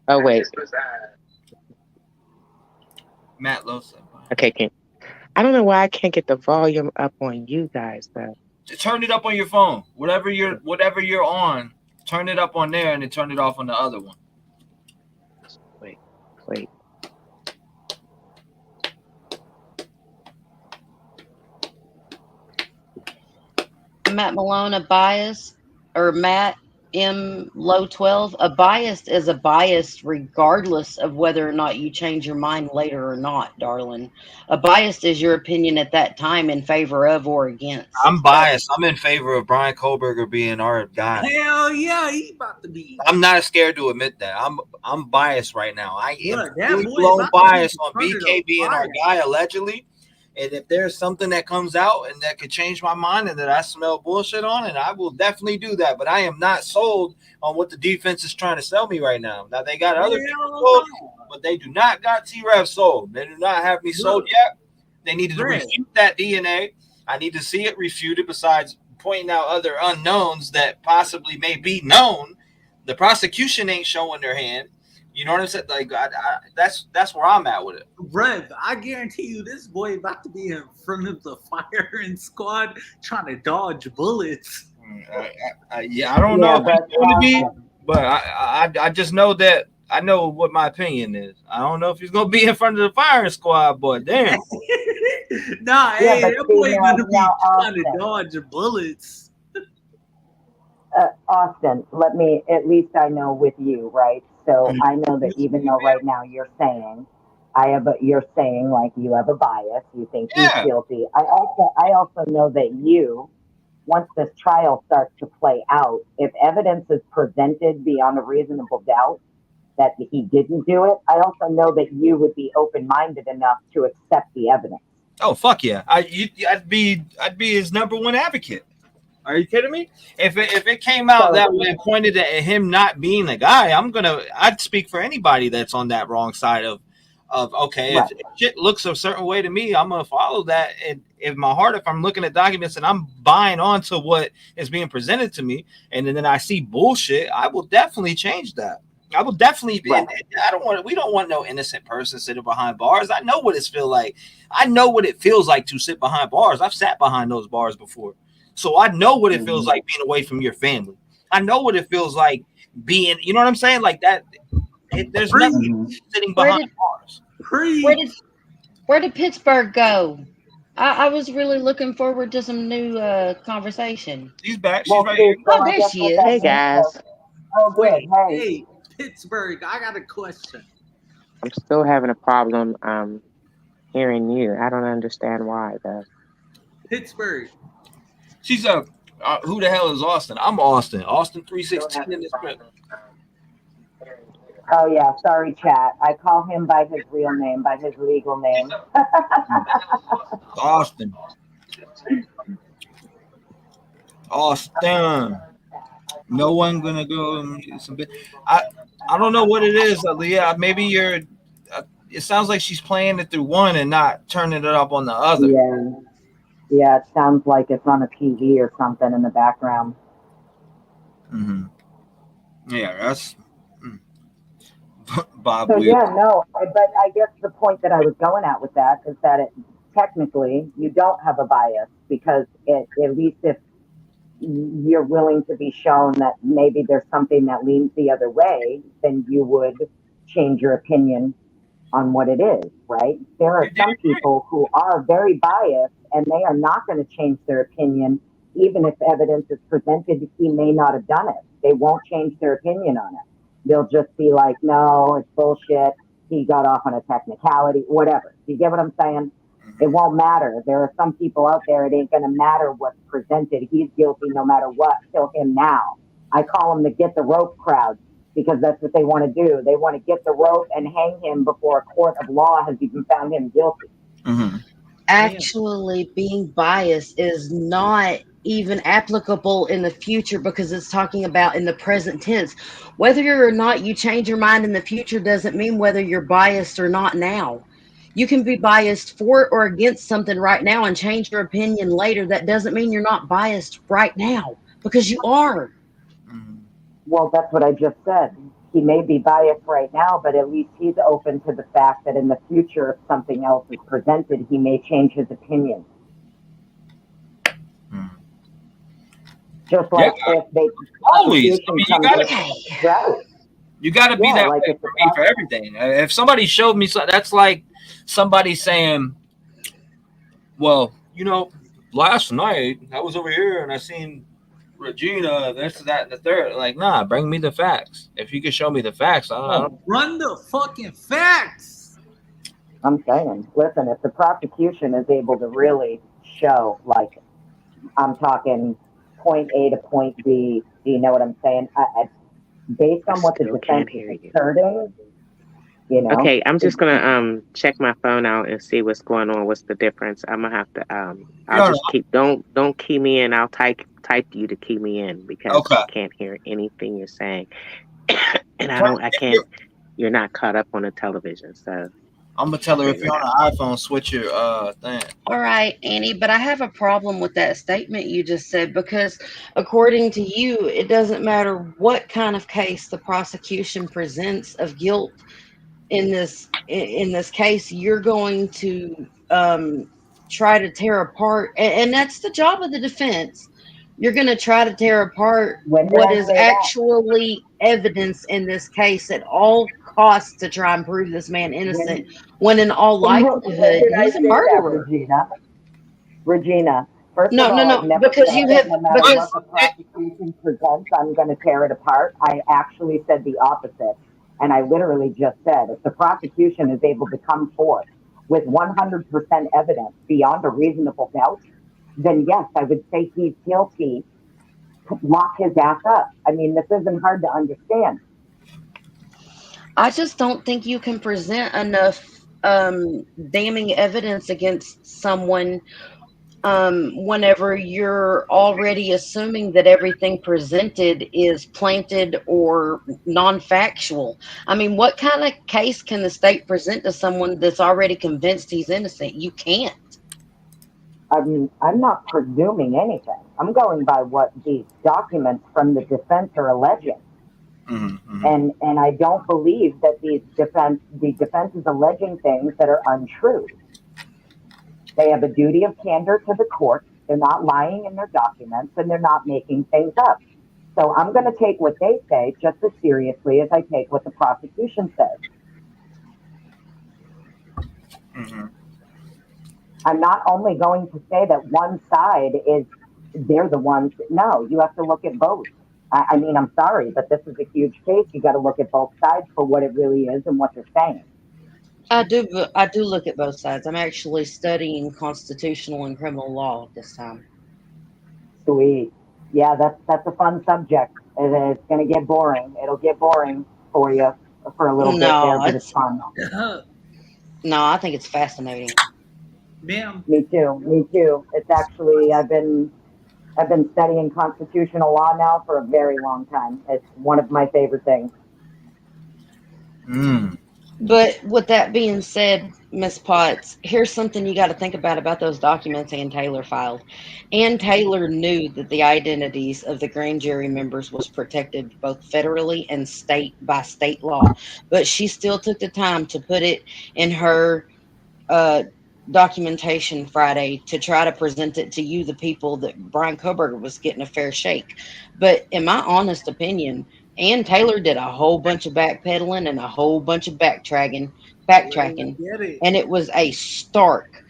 Oh wait, Matt Losa. okay, I don't know why I can't get the volume up on you guys though. Turn it up on your phone. Whatever you're on, turn it up on there, and then turn it off on the other one. Wait. Matt Malone, a bias, or Matt M. Low 12, a bias is a bias regardless of whether or not you change your mind later or not, darling. A bias is your opinion at that time in favor of or against. I'm biased. I'm in favor of Brian Kohlberger being our guy. Hell yeah, he about to be. I'm not scared to admit that. I'm biased right now. I am Look, that fully boy blown about to be biased on in front of BK the being our fire. guy allegedly. And if there's something that comes out and that could change my mind and that I smell bullshit on it, I will definitely do that. But I am not sold on what the defense is trying to sell me right now. Now they got other people sold, but they do not got T-REV sold. They do not have me sold yet. They needed to refute that DNA. I need to see it refuted. Besides pointing out other unknowns that possibly may be known, the prosecution ain't showing their hand. You know what I'm saying? Like that's where I'm at with it. Rev, I guarantee you this boy about to be in front of the firing squad trying to dodge bullets. Yeah, I don't know if it's going to be, but I just know that I know what my opinion is. I don't know if he's going to be in front of the firing squad, but damn. Nah, Yeah, hey, but that see, boy now- gonna be now, trying to dodge bullets. Austin, at least I know with you, right? So I know that even though right now you're saying you're saying like you have a bias, you think he's guilty. I also know that you, once this trial starts to play out, if evidence is presented beyond a reasonable doubt that he didn't do it, I also know that you would be open-minded enough to accept the evidence. Oh fuck yeah! I'd be his number one advocate. Are you kidding me? If it came out that way and pointed at him not being the guy, I'd speak for anybody that's on that wrong side of okay, if shit looks a certain way to me, I'm gonna follow that. And if my heart, if I'm looking at documents and I'm buying onto what is being presented to me, and then I see bullshit, I will definitely change that. I will definitely be. We don't want no innocent person sitting behind bars. I know what it feels like. I know what it feels like to sit behind bars. I've sat behind those bars before. So I know what it feels like being away from your family. I know what it feels like being, you know what I'm saying? Like that. There's nothing sitting behind bars. Where did Pittsburgh go? I was really looking forward to some new conversation. She's back. She's right here. Oh, there she is. Hey guys, Oh, good. Hey, Pittsburgh, I got a question. I'm still having a problem hearing you. I don't understand why though. Pittsburgh. She's who the hell is Austin? I'm Austin. Austin 316 in this script. Oh yeah, sorry, chat. I call him by his real name, by his legal name. Austin. No one gonna go and get some bit. I don't know what it is, Leah. Maybe you're. It sounds like she's playing it through one and not turning it up on the other. Yeah, it sounds like it's on a TV or something in the background. Mm-hmm. Yeah, that's Bob. So Weird. yeah, no, but I guess the point that I was going at with that is that technically you don't have a bias because at least if you're willing to be shown that maybe there's something that leans the other way, then you would change your opinion on what it is, right? There are some people who are very biased and they are not going to change their opinion even if evidence is presented. He may not have done it. They won't change their opinion on it. They'll just be like, no, it's bullshit. He got off on a technicality, whatever. Do you get what I'm saying? It won't matter. There are some people out there, it ain't going to matter what's presented. He's guilty no matter what. Kill him now. I call them the get the rope crowd because that's what they want to do. They want to get the rope and hang him before a court of law has even found him guilty. Actually, being biased is not even applicable in the future because it's talking about in the present tense. Whether or not you change your mind in the future doesn't mean whether you're biased or not now. You can be biased for or against something right now and change your opinion later. That doesn't mean you're not biased right now because you are. Well, that's what I just said. He may be biased right now, but at least he's open to the fact that in the future, if something else is presented, he may change his opinion. Just like if they always, I mean, you gotta be that like way for me for everything. If somebody showed me something, that's like somebody saying, "Well, you know, last night I was over here and I seen Regina, this, that, and the third." Like, nah, bring me the facts. If you can show me the facts, I don't. Run the fucking facts. I'm saying, listen, if the prosecution is able to really show, like, I'm talking point A to point B, do you know what I'm saying? Based on what the defense is asserting, you know. Okay, I'm just gonna check my phone out and see what's going on. What's the difference? I'm gonna have to I'll just keep don't key me in. I'll type you to key me in because I can't hear anything you're saying, and I can't. You're not caught up on the television, so I'm gonna tell her if you're on an iPhone, switch your thing. All right, Annie, but I have a problem with that statement you just said because according to you, it doesn't matter what kind of case the prosecution presents of guilt in this case, you're going to try to tear apart, and that's the job of the defense. You're going to try to tear apart what is actually evidence in this case at all costs to try and prove this man innocent, when in all likelihood he's a murderer. Regina, first of all, I've never because said you that have no matter what the prosecution presents, I'm going to tear it apart. I actually said the opposite. And I literally just said, if the prosecution is able to come forth with 100% evidence beyond a reasonable doubt, then yes, I would say he's guilty. Lock his ass up. I mean, this isn't hard to understand. I just don't think you can present enough damning evidence against someone whenever you're already assuming that everything presented is planted or non-factual. I mean, what kind of case can the state present to someone that's already convinced he's innocent? You can't. I'm not presuming anything. I'm going by what these documents from the defense are alleging. And I don't believe that the defense is alleging things that are untrue. They have a duty of candor to the court. They're not lying in their documents, and they're not making things up. So I'm going to take what they say just as seriously as I take what the prosecution says. I'm not only going to say that one side they're the ones. No, you have to look at both. I mean, I'm sorry, but this is a huge case. You got to look at both sides for what it really is and what they're saying. I do look at both sides. I'm actually studying constitutional and criminal law this time. Sweet. Yeah, that's a fun subject. It's going to get boring. It'll get boring for you for a little bit there, but it's fun. No, I think it's fascinating. Ma'am. Me too. It's actually I've been studying constitutional law now for a very long time. It's one of my favorite things. But with that being said, Miss Potts, here's something you got to think about those documents Ann Taylor filed. Ann Taylor knew that the identities of the grand jury members was protected both federally and by state law, but she still took the time to put it in her documentation Friday to try to present it to you, the people, that Brian Koberger was getting a fair shake. But in my honest opinion, Ann Taylor did a whole bunch of backpedaling and a whole bunch of backtracking, and it was a stark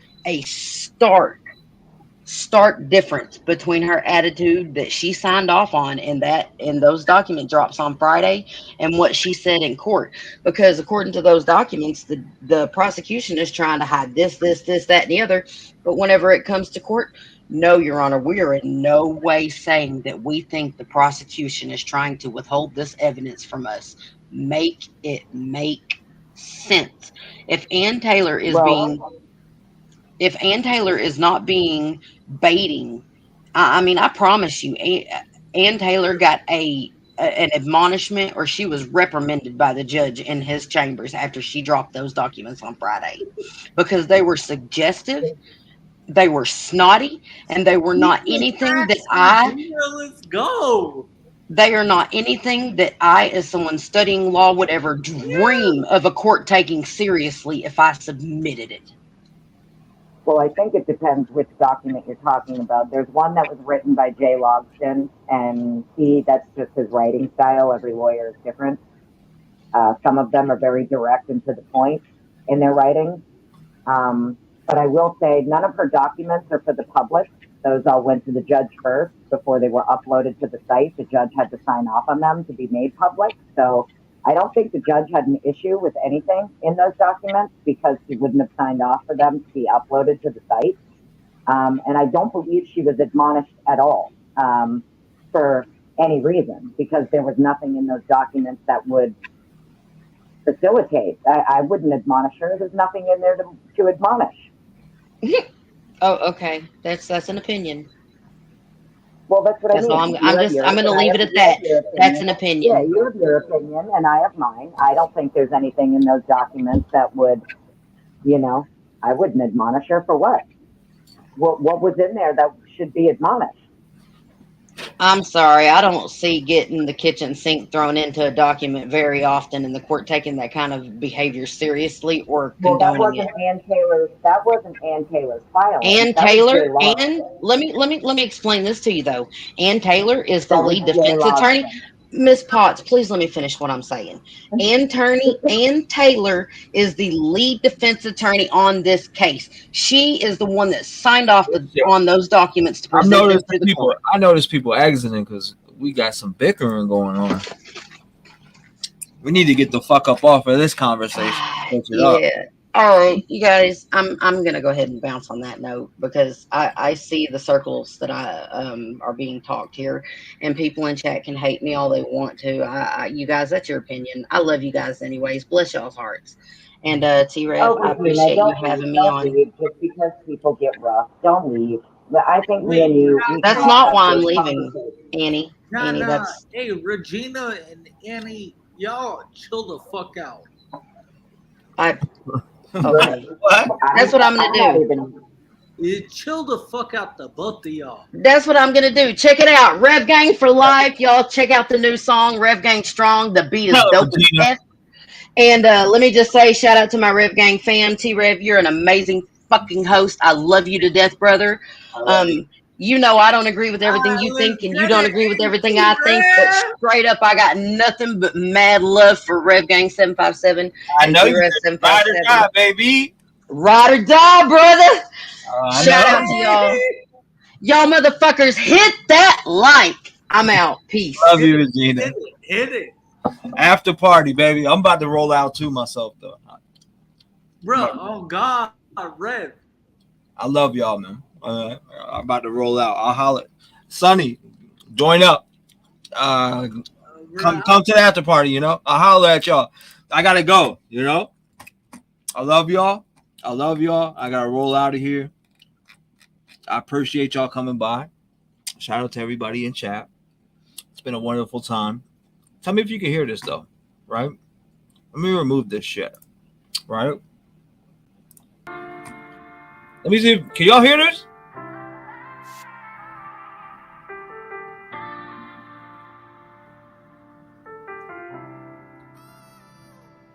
stark difference between her attitude that she signed off on in those document drops on Friday and what she said in court. Because according to those documents, the prosecution is trying to hide this, that, and the other. But whenever it comes to court, no, Your Honor, we are in no way saying that we think the prosecution is trying to withhold this evidence from us. Make it make sense. If Ann Taylor is if Ann Taylor is not being baiting, I mean, I promise you, Ann Taylor got an admonishment, or she was reprimanded by the judge in his chambers after she dropped those documents on Friday, because they were suggestive, they were snotty, and they were not anything that let's go. They are not anything that I, as someone studying law, would ever dream of a court taking seriously if I submitted it. Well, I think it depends which document you're talking about. There's one that was written by Jay Logston, and that's just his writing style. Every lawyer is different. Some of them are very direct and to the point in their writing. But I will say none of her documents are for the public. Those all went to the judge first before they were uploaded to the site. The judge had to sign off on them to be made public. So I don't think the judge had an issue with anything in those documents, because she wouldn't have signed off for them to be uploaded to the site. And I don't believe she was admonished at all for any reason, because there was nothing in those documents that would facilitate. I wouldn't admonish her. There's nothing in there to admonish. Oh, okay. That's an opinion. Well, that's what I mean. I'm going to leave it at that. That's an opinion. Yeah, you have your opinion, and I have mine. I don't think there's anything in those documents that would, I wouldn't admonish her for what? What was in there that should be admonished? I'm sorry, I don't see getting the kitchen sink thrown into a document very often, in the court taking that kind of behavior seriously or condoning it. That wasn't Ann Taylor's file. Ann Taylor, let me explain this to you though. Ann Taylor is the lead defense attorney. Miss Potts, please let me finish what I'm saying. Ann Taylor is the lead defense attorney on this case. She is the one that signed off on those documents to present them to the court. I noticed people exiting because we got some bickering going on. We need to get the fuck up off of this conversation. Yeah. All right, you guys, I'm gonna go ahead and bounce on that note, because I see the circles that are being talked here, and people in chat can hate me all they want to. You guys, that's your opinion. I love you guys anyways. Bless y'all's hearts. And T-REV, I appreciate you having me on. Just because people get rough, don't leave. But I think me and you. That's not why I'm leaving, Annie. Nah. Hey, Regina and Annie, y'all chill the fuck out. Okay. What? That's what I'm gonna do. You chill the fuck out, the both of y'all. That's what I'm gonna do. Check it out, Rev Gang for life, y'all. Check out the new song, Rev Gang Strong. The beat is dope as F. And let me just say, shout out to my Rev Gang fam, T-REV. You're an amazing fucking host. I love you to death, brother. I don't agree with everything you think, and you don't agree with everything I think. But straight up, I got nothing but mad love for Rev Gang 757. I know you. Ride or die, baby. Ride or die, brother. Shout out to y'all. Y'all motherfuckers, hit that like. I'm out. Peace. Love you, Regina. Hit it. After party, baby. I'm about to roll out too myself, though. Bro, oh God, Rev. I love y'all, man. I'm about to roll out. I'll holler. Sonny, join up. Come to the after party, I'll holler at y'all. I gotta go, I love y'all. I gotta roll out of here. I appreciate y'all coming by. Shout out to everybody in chat. It's been a wonderful time. Tell me if you can hear this though, right? Let me remove this shit, right? Let me see. Can y'all hear this?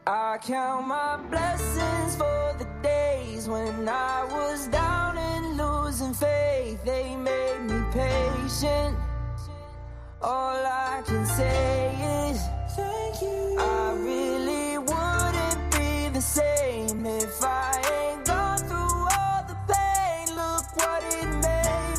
I count my blessings for the days when I was down and losing faith. They made me patient. All I can say is thank you. I really wouldn't be the same if I ain't gone through all the pain. Look what it made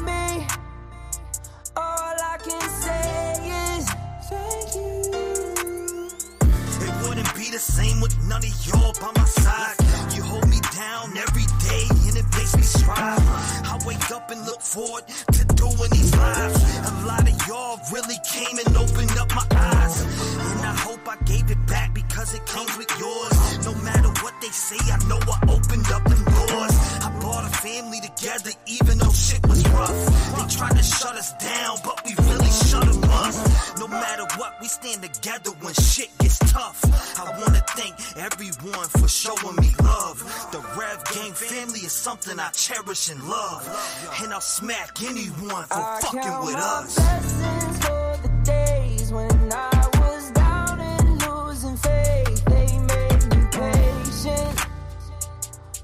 up and look forward to doing these lives. A lot of y'all really came and opened up my eyes, and I hope I gave it back because it comes with yours. No matter what they say, I know I opened up them doors. I brought a family together even though shit was rough. They tried to shut us down, but we really shut them up. No matter what, we stand together when shit gets tough. I wanna thank everyone for showing me love. The Rev Gang family is something I cherish and love, and I'll smack anyone for fucking with us. For the days when I was down and losing faith, they made me patient.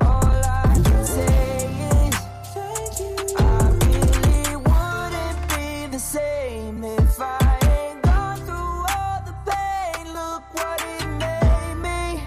All I can say is thank you. I really wouldn't be the same if I ain't gone through all the pain. Look what it made me.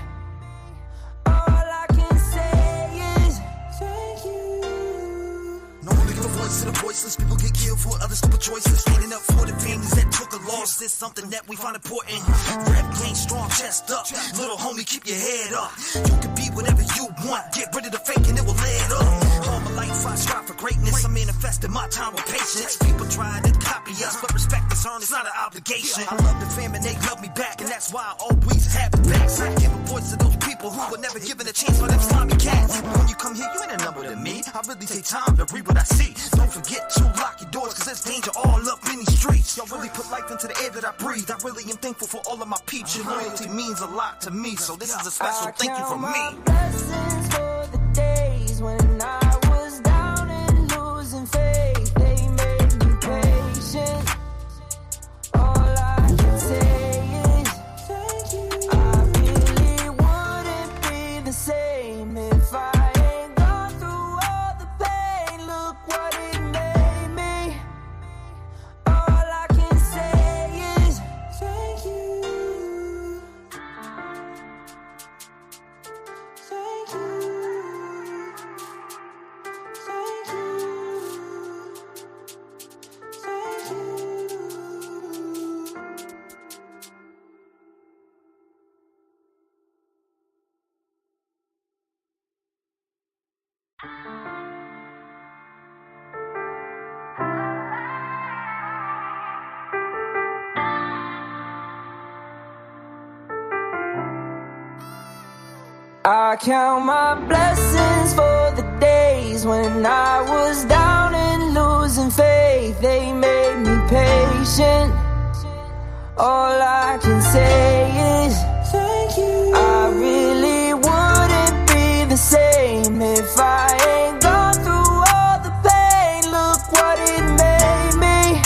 All I can say is thank you. No one give a voice to the voiceless. People get killed for other stupid choices. Standing up for the families that took a loss is something that we find important. Rap gang strong, chest up. Little homie, keep your head up. You can be whatever you want. Get rid of the fake and it will lead up. All my life I strive for greatness. I manifested my time with patience. People try to copy us, but respect is earned. It's not an obligation. I love the fam and they love me back, and that's why I always have the backs. I give a voice to those people who were never given a chance for them slimy cats. When you come here, you ain't a number to me. I really take time to read what I see. Don't forget to lock your doors, cause there's danger all up in these streets. Y'all really put life into the air that I breathe. I really am thankful for all of my peeps. Your loyalty means a lot to me, so this is a special thank you from me. Blessings for the days when I was down and losing faith. They made me patient. All I can say is thank you. I really wouldn't be the same if I ain't gone through all the pain. Look what it made me. All I can say is thank you. Thank you. Thank you. Thank you. I count my blessings for the days when I was down and losing faith. They made me patient. All I can say is thank you. I really wouldn't be the same if I ain't gone through all the pain. Look what it made me.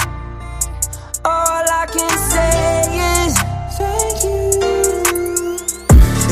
All I can say is thank you.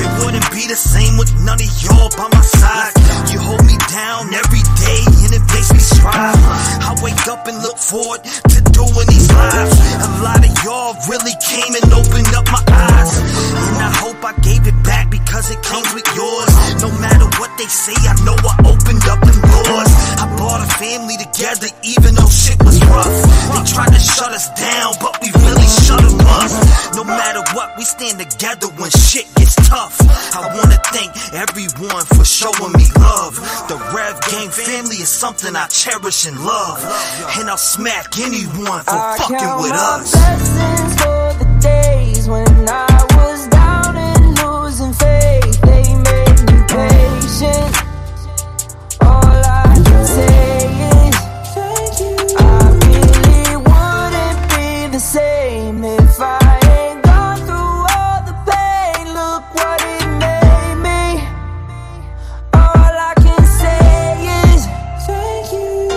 It wouldn't be the same with none of y'all by my side. You hold me down every day and it makes me strive. I wake up and look forward to doing these lives. A lot of y'all really came and opened up my eyes, and I hope I gave it back because it comes with yours. No matter what they say, I know I opened up them doors. I brought a family together even though shit was rough. They tried to shut us down, but we really shut them up. No matter what, we stand together when shit gets tough. I wanna thank everyone for showing me love. The Rev Gang family is something I cherish and love, and I'll smack anyone for fucking with us. Blessings for the days when I was down and losing faith. They made me patient. All I can say is thank you. I really wouldn't be the same if I ain't gone through all the pain. Look what it made me. All I can say is thank you.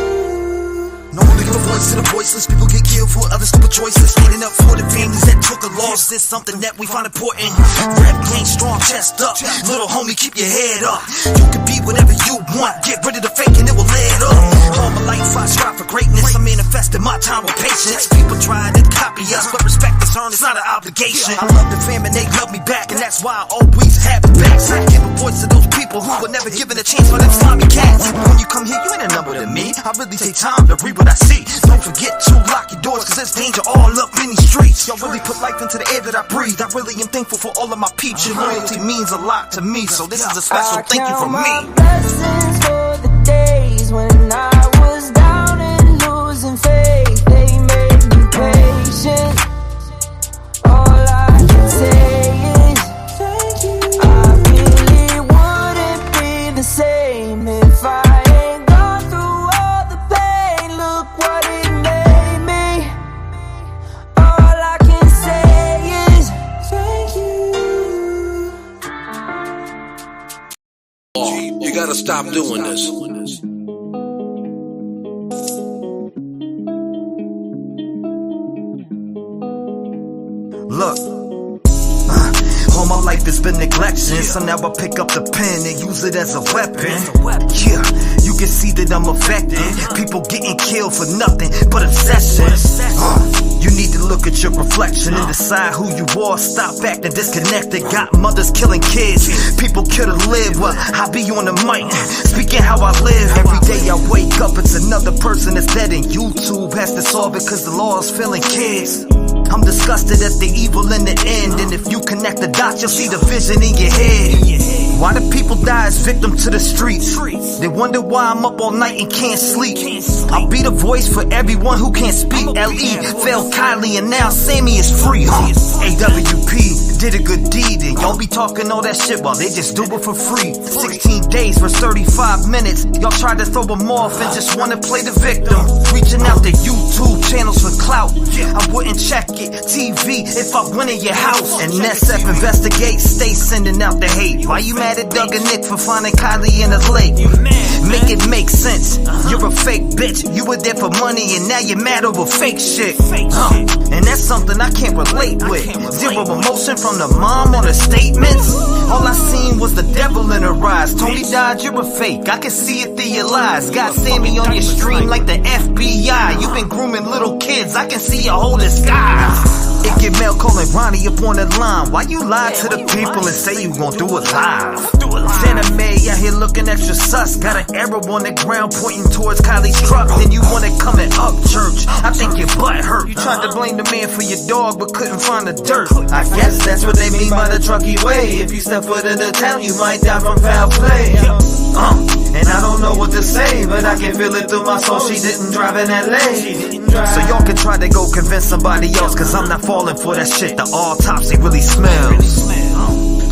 No one give a voice to the voiceless. People get killed for other stupid choices. Standing up for the families that took a loss is something that we find important. Rap gang strong, chest up. Little homie, keep your head up. You can be whatever you want. Get rid of the fake and it will lead up. All my life I strive for greatness. I manifested my time with patience. People try to copy us, but respect is earned. It's not an obligation. I love the fam and they love me back, and that's why I always have the backs. I give a voice to those people who were never given a chance for them slimy cats. When you come here, you ain't a number to me. I really take time to read what I see. Don't forget to lock your doors, cause there's danger all up in these streets. Y'all really put life into the air that I breathe. I really am thankful for all of my peeps. Your loyalty means a lot to me, so this is a special thank you from me. Blessings for the days when I was down Look, all my life has been neglection, so now I pick up the pen and use it as a weapon. Yeah, you can see that I'm affected. People getting killed for nothing but obsessions. You need to look at your reflection and decide who you are. Stop acting disconnected. Got mothers killing kids. People kill to live. Well, I be on the mic, speaking how I live. Every day I wake up, it's another person that's dead, and YouTube has to solve it cause the law is failing kids. I'm disgusted at the evil in the end, and if you connect the dots, you'll see the vision in your head. Why do people die as victim to the streets? They wonder why I'm up all night and can't sleep. I'll be the voice for everyone who can't speak. L.E. failed Kylie and now Sammy is free. AWP did a good deed, and y'all be talking all that shit while they just do it for free. 16 days for 35 minutes. Y'all tried to throw them off and just wanna play the victim. Reaching out to YouTube channels for clout. I wouldn't check it. TV if I went in your house. And SF investigate, stay sending out the hate. Why you mad at Doug and Nick for finding Kylie in a lake? Make it make sense. You're a fake bitch. You were there for money and now you're mad over fake shit. And that's something I can't relate with. Zero emotion from the mom on the statements. All I seen was the devil in her eyes. Tony died, you're a fake. I can see it through your lies. Got Sammy on your stream like the FBI. You've been grooming little kids. I can see your whole disguise. It get mail calling Ronnie up on the line. Why you lie to the people and say you gon' do it live? Santa May out here looking extra sus. Got an arrow on the ground pointing towards Kylie's truck. Then you wanna come and up church. I think your butt hurt. You tried to blame the man for your dog but couldn't find the dirt. I guess that's what they mean by the trucky way. If you step foot in the town you might die from foul play. And I don't know what to say, but I can feel it through my soul. She didn't drive in LA. So y'all can try to go convince somebody else, cause I'm not falling for that shit. The autopsy really smells.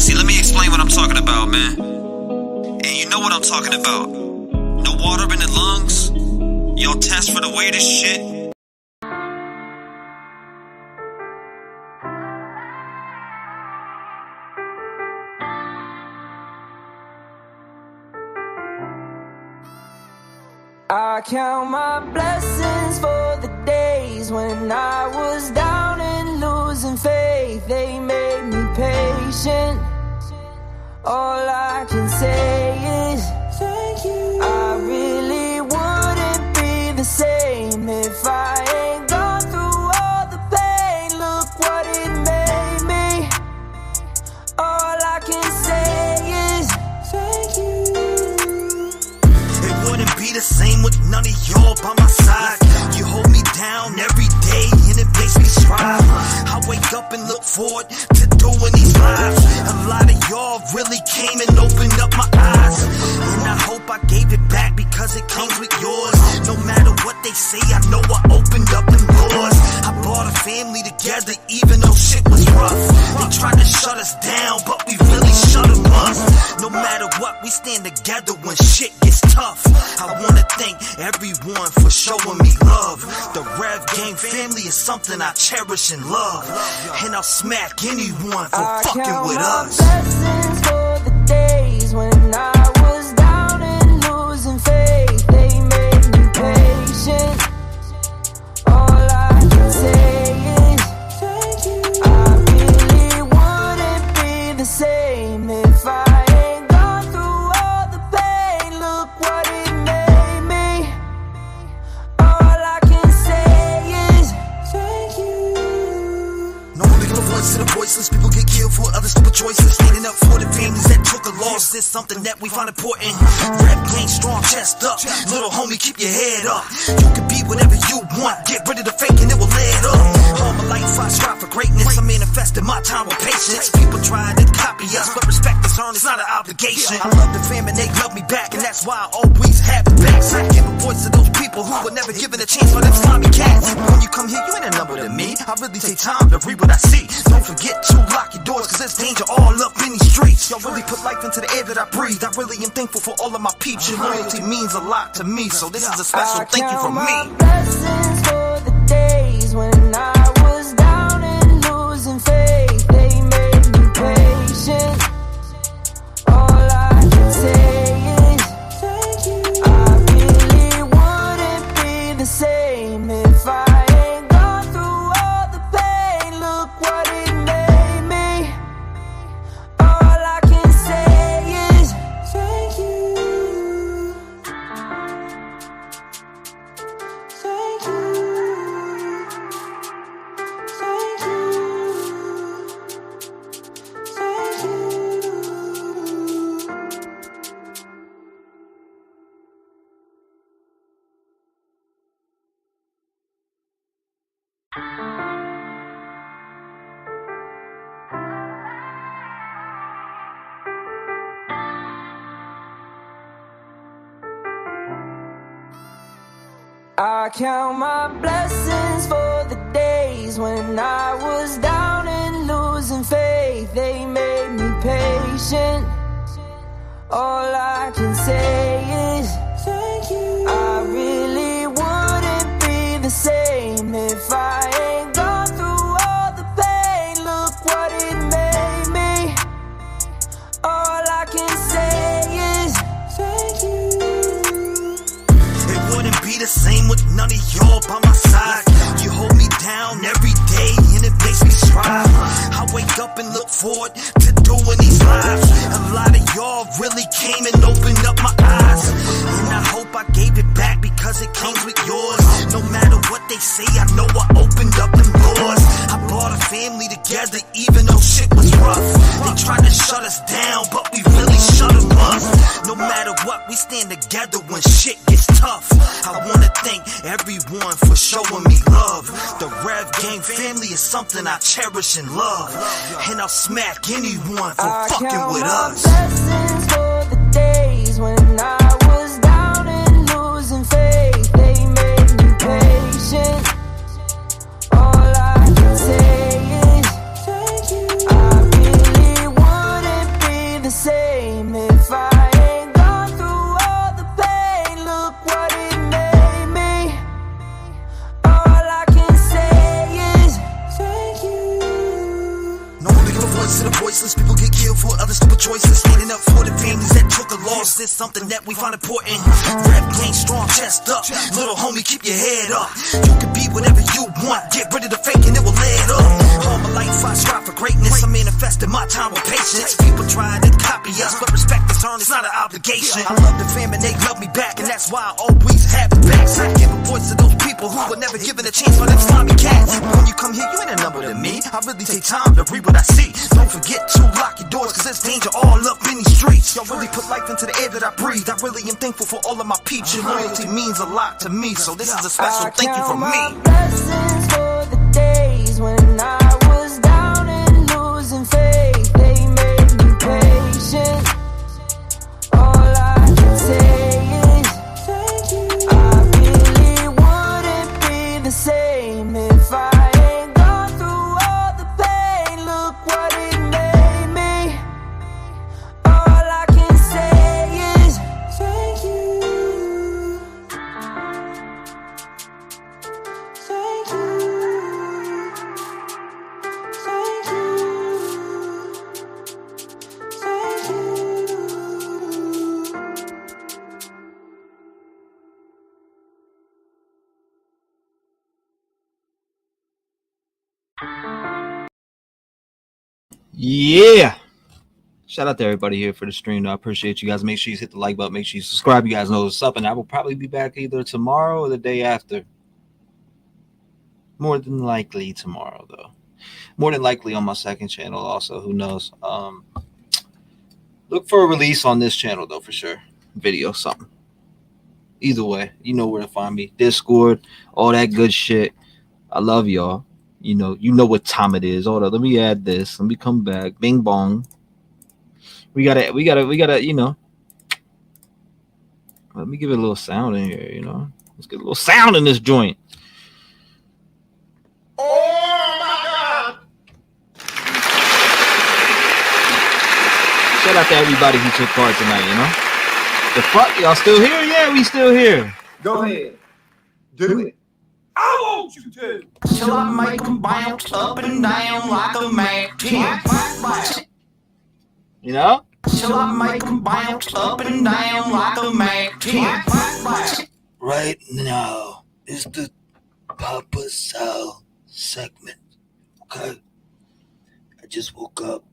See, let me explain what I'm talking about, man. And you know what I'm talking about. No water in the lungs. Y'all test for the weirdest shit. I count my blessings for the days when I was down and losing faith. They made me patient. All I can say is thank you. I really wouldn't be the same if I ain't gone through all the pain. Look what it made me. All I can say is thank you. It wouldn't be the same with none of y'all by my side. You hold me down every day and it makes me strive. I wake up and look forward to doing these lives. A lot of y'all really came and opened up my eyes, and I hope I gave it back because it comes with yours. No matter what they say, I know I opened up them doors. I brought a family together even though shit was rough. They tried to shut us down, but we really shut them up. No matter what, we stand together when shit gets tough. I wanna thank everyone for showing me love. The Rev Gang family is something I cherish and love, and I'll smack anyone for fucking with us. Blessings for the days when I was down and losing faith. They made me patient. All I can say is thank you. I really wouldn't be the same if I ain't gone through all the pain. Look what it made me. All I can say is thank you. No one making a voice to the voiceless. People get killed for other stupid choices. Standing up for the families that took a loss is something that we find important. Rap gang strong, chest up. Little homie, keep your head up. You can be whatever you want. Get rid of the fake and it will lead up. All my life I strive for greatness. I manifested my time with patience. People try to copy us, but respect is earned. It's not an obligation. I love the fam and they love me back, and that's why I always have the backs. I give a voice to those people who were never given a chance for them slimy cats. When you come here, you ain't a number to me. I really take time to read what I see. Don't forget to lock your doors, cause there's danger all up in these streets. Y'all really put life into the air that I breathe. I really am thankful for all of my peeps. Your loyalty means a lot to me, so this is a special thank you from me. Blessings for the days when I was down and losing faith. They made me patient. All I can say is thank you. I count my blessings for the days when I was down and losing faith. They made me patient. All I can say is thank you. I really wouldn't be the same if I ain't gone through all the pain. Look what it made me. All I can say is thank you. It wouldn't be the same with none of y'all by my side. You hold me down every day and it makes me strive. I wake up and look forward to doing these lives. A lot of y'all really came and opened up my eyes, and I hope I gave it back because it came with yours. No matter what they say, I know I opened up them doors. I brought a family together even though shit was rough. They tried to shut us down, but we really shut them up. No matter what, we stand together when shit gets tough. I wanna thank everyone for showing me love. The Rev Gang family is something I cherish and love, and I'll smack anyone for fucking with us. Blessings for the days when I was down and losing faith. They made me patient. All I can say is thank you. I really wouldn't be the same if I ain't gone through all the pain. Look what it made me. All I can say is thank you. No one big of a voice to the voiceless. People get killed for other stupid choices. Standing up for the families that took a loss is something that we find important. Rap game strong, chest up. Little homie, keep your head up. You can be whatever you want. Get rid of the fake and it will add up. All my life I strive for greatness. I manifested my time with patience. People try to copy us, but respect is earned. It's not an obligation. I love the fam and they love me back, and that's why I always have the backs. I give a voice to those people who were never given a chance for them slimy cats. When you come here, you ain't a number to me. I really take time to read what I see. Don't forget to lock your doors, cause there's danger all up in these streets. Y'all really put life into the air that I breathe. I really am thankful for all of my peeps. Your loyalty means a lot to me, so this is a special thank you from me. Blessings for the days when I was down and losing faith. They made me patient. All I can say is thank you. I really wouldn't be the same if I ain't gone through all the pain. Look what it made me. All I can say is thank you. Thank you. Thank you. Thank you. Yeah. Shout out to everybody here for the stream. I appreciate you guys. Make sure you hit the like button. Make sure you subscribe. You guys know what's up. And I will probably be back either tomorrow or the day after. More than likely tomorrow, though. More than likely on my second channel also. Who knows? Look for a release on this channel, though, for sure. Video, something. Either way, you know where to find me. Discord, all that good shit. I love y'all. You know what time it is. Hold on, let me add this. Let me come back. Bing bong. We gotta, you know. Let me give it a little sound in here, you know. Let's get a little sound in this joint. Oh my God! Shout out to everybody who took part tonight, you know. The fuck, y'all still here? Yeah, we still here. Go ahead. Do it. I want you to. Till I make them bounce up and down like a Mac 10. You know? Till I make them bounce up and down like a Mac 10. Right now is the Papa Sal segment, okay? I just woke up.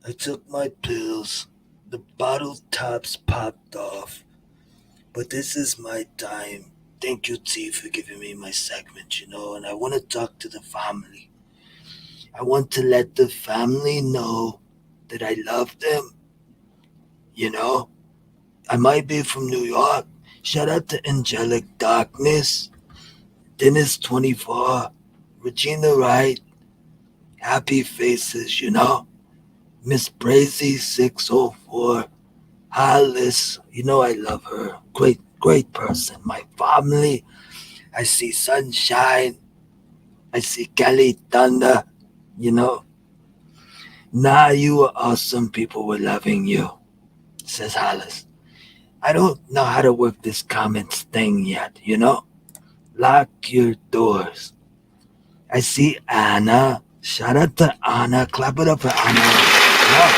I took my pills. The bottle tops popped off. But this is my time. Thank you, T, for giving me my segment, you know, and I want to talk to the family. I want to let the family know that I love them. You know, I might be from New York. Shout out to Angelic Darkness, Dennis 24, Regina Wright, Happy Faces, you know, Miss Brazy 604, Hollis, you know I love her. Great person, my family. I see sunshine. I see Cali thunder, you know. Nah, you were awesome. People were loving you, says Hollis. I don't know how to work this comments thing yet, you know. Lock your doors. I see Anna. Shout out to Anna. Clap it up for Anna. Yeah.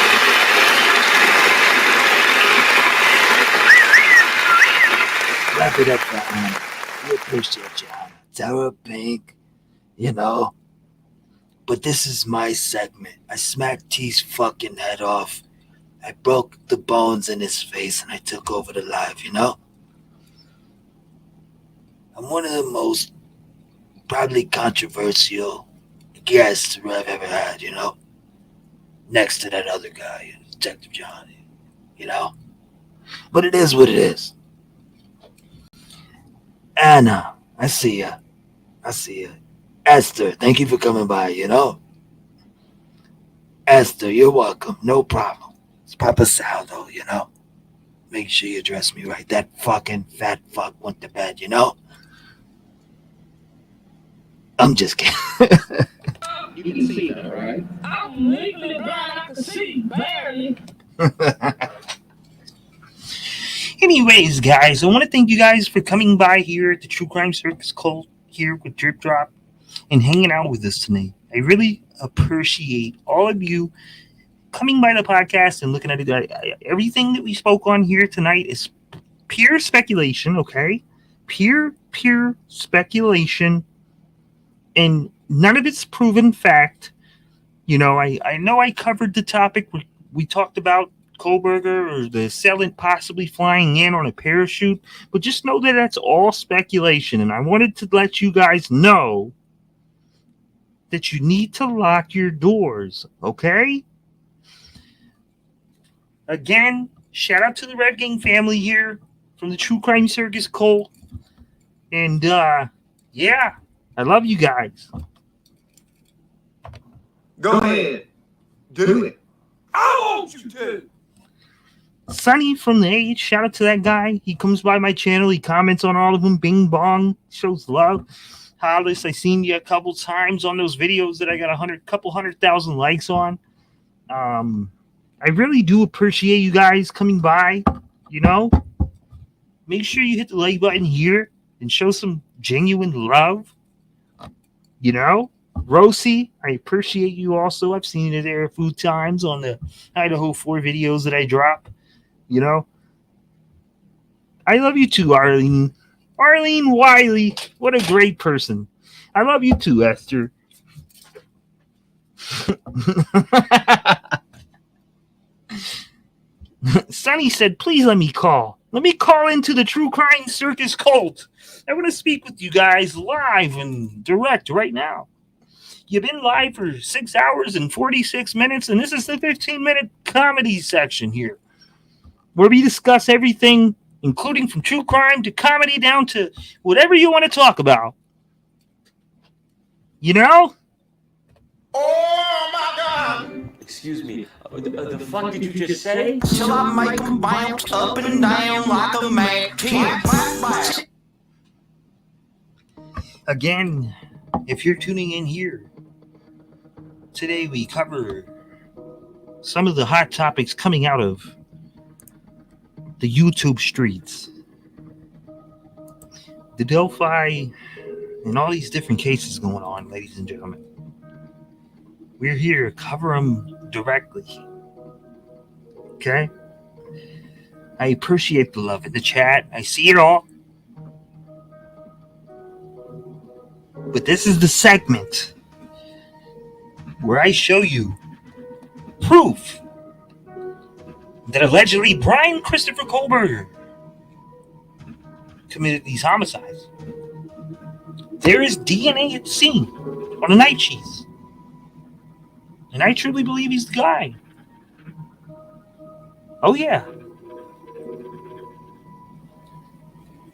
Clap it up for Anna. We appreciate you, Anna. Tara Pink, you know. But this is my segment. I smacked T's fucking head off. I broke the bones in his face and I took over the live, you know? I'm one of the most probably controversial guests I've ever had, you know? Next to that other guy, Detective John, you know? But it is what it is. Anna, I see ya. I see ya. Esther, thank you for coming by, you know? Esther, you're welcome. No problem. It's Papa Sal, though, you know? Make sure you address me right. That fucking fat fuck went to bed, you know? I'm just kidding. You can see that, right? I'm legally blind. I can see, barely. Anyways, guys, I want to thank you guys for coming by here at the True Crime Circus Cult here with Drip Drop and hanging out with us tonight. I really appreciate all of you coming by the podcast and looking at it. Everything that we spoke on here tonight is pure speculation, okay? Pure speculation. And none of it's proven fact. You know, I know I covered the topic. We talked about Kohlberger or the assailant possibly flying in on a parachute. But just know that that's all speculation. And I wanted to let you guys know that you need to lock your doors, okay? Again, shout out to the Red Gang family here from the True Crime Circus Cult. And, yeah, I love you guys. Go ahead. Do it. I want you to. Sonny from the Age, shout out to that guy. He comes by my channel. He comments on all of them. Bing bong, shows love. Hollis, I seen you a couple times on those videos that I got couple 100,000 likes on. I really do appreciate you guys coming by. You know, make sure you hit the like button here and show some genuine love. You know, Rosie, I appreciate you also. I've seen you there a few times on the Idaho 4 videos that I drop. You know, I love you too, Arlene. Arlene Wiley, what a great person. I love you too, Esther. Sonny said, please let me call. Let me call into the True Crime Circus Cult. I want to speak with you guys live and direct right now. You've been live for 6 hours and 46 minutes, and this is the 15-minute comedy section here, where we discuss everything, including from true crime to comedy down to whatever you want to talk about. You know? Oh my God! Excuse me. The fuck did you just say? Till I make them bounce up and down like a mad king. Again, if you're tuning in here, today we cover some of the hot topics coming out of the YouTube streets. The Delphi and all these different cases going on, ladies and gentlemen. We're here to cover them directly. Okay? I appreciate the love in the chat. I see it all. But this is the segment where I show you proof that allegedly Brian Christopher Kohlberger committed these homicides. There is DNA at the scene on the night sheets. And I truly believe he's the guy. Oh, yeah.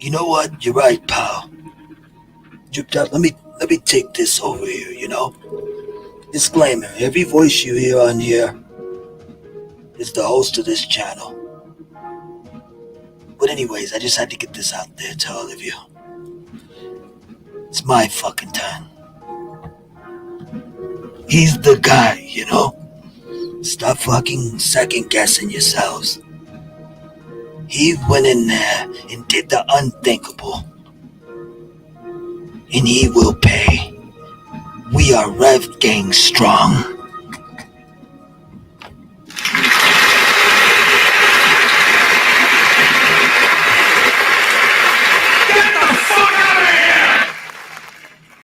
You know what? You're right, pal. Let me take this over here, you know? Disclaimer, every voice you hear on here is the host of this channel. But anyways, I just had to get this out there to all of you. It's my fucking turn. He's the guy, you know? Stop fucking second guessing yourselves. He went in there and did the unthinkable. And he will pay. We are Rev Gang strong.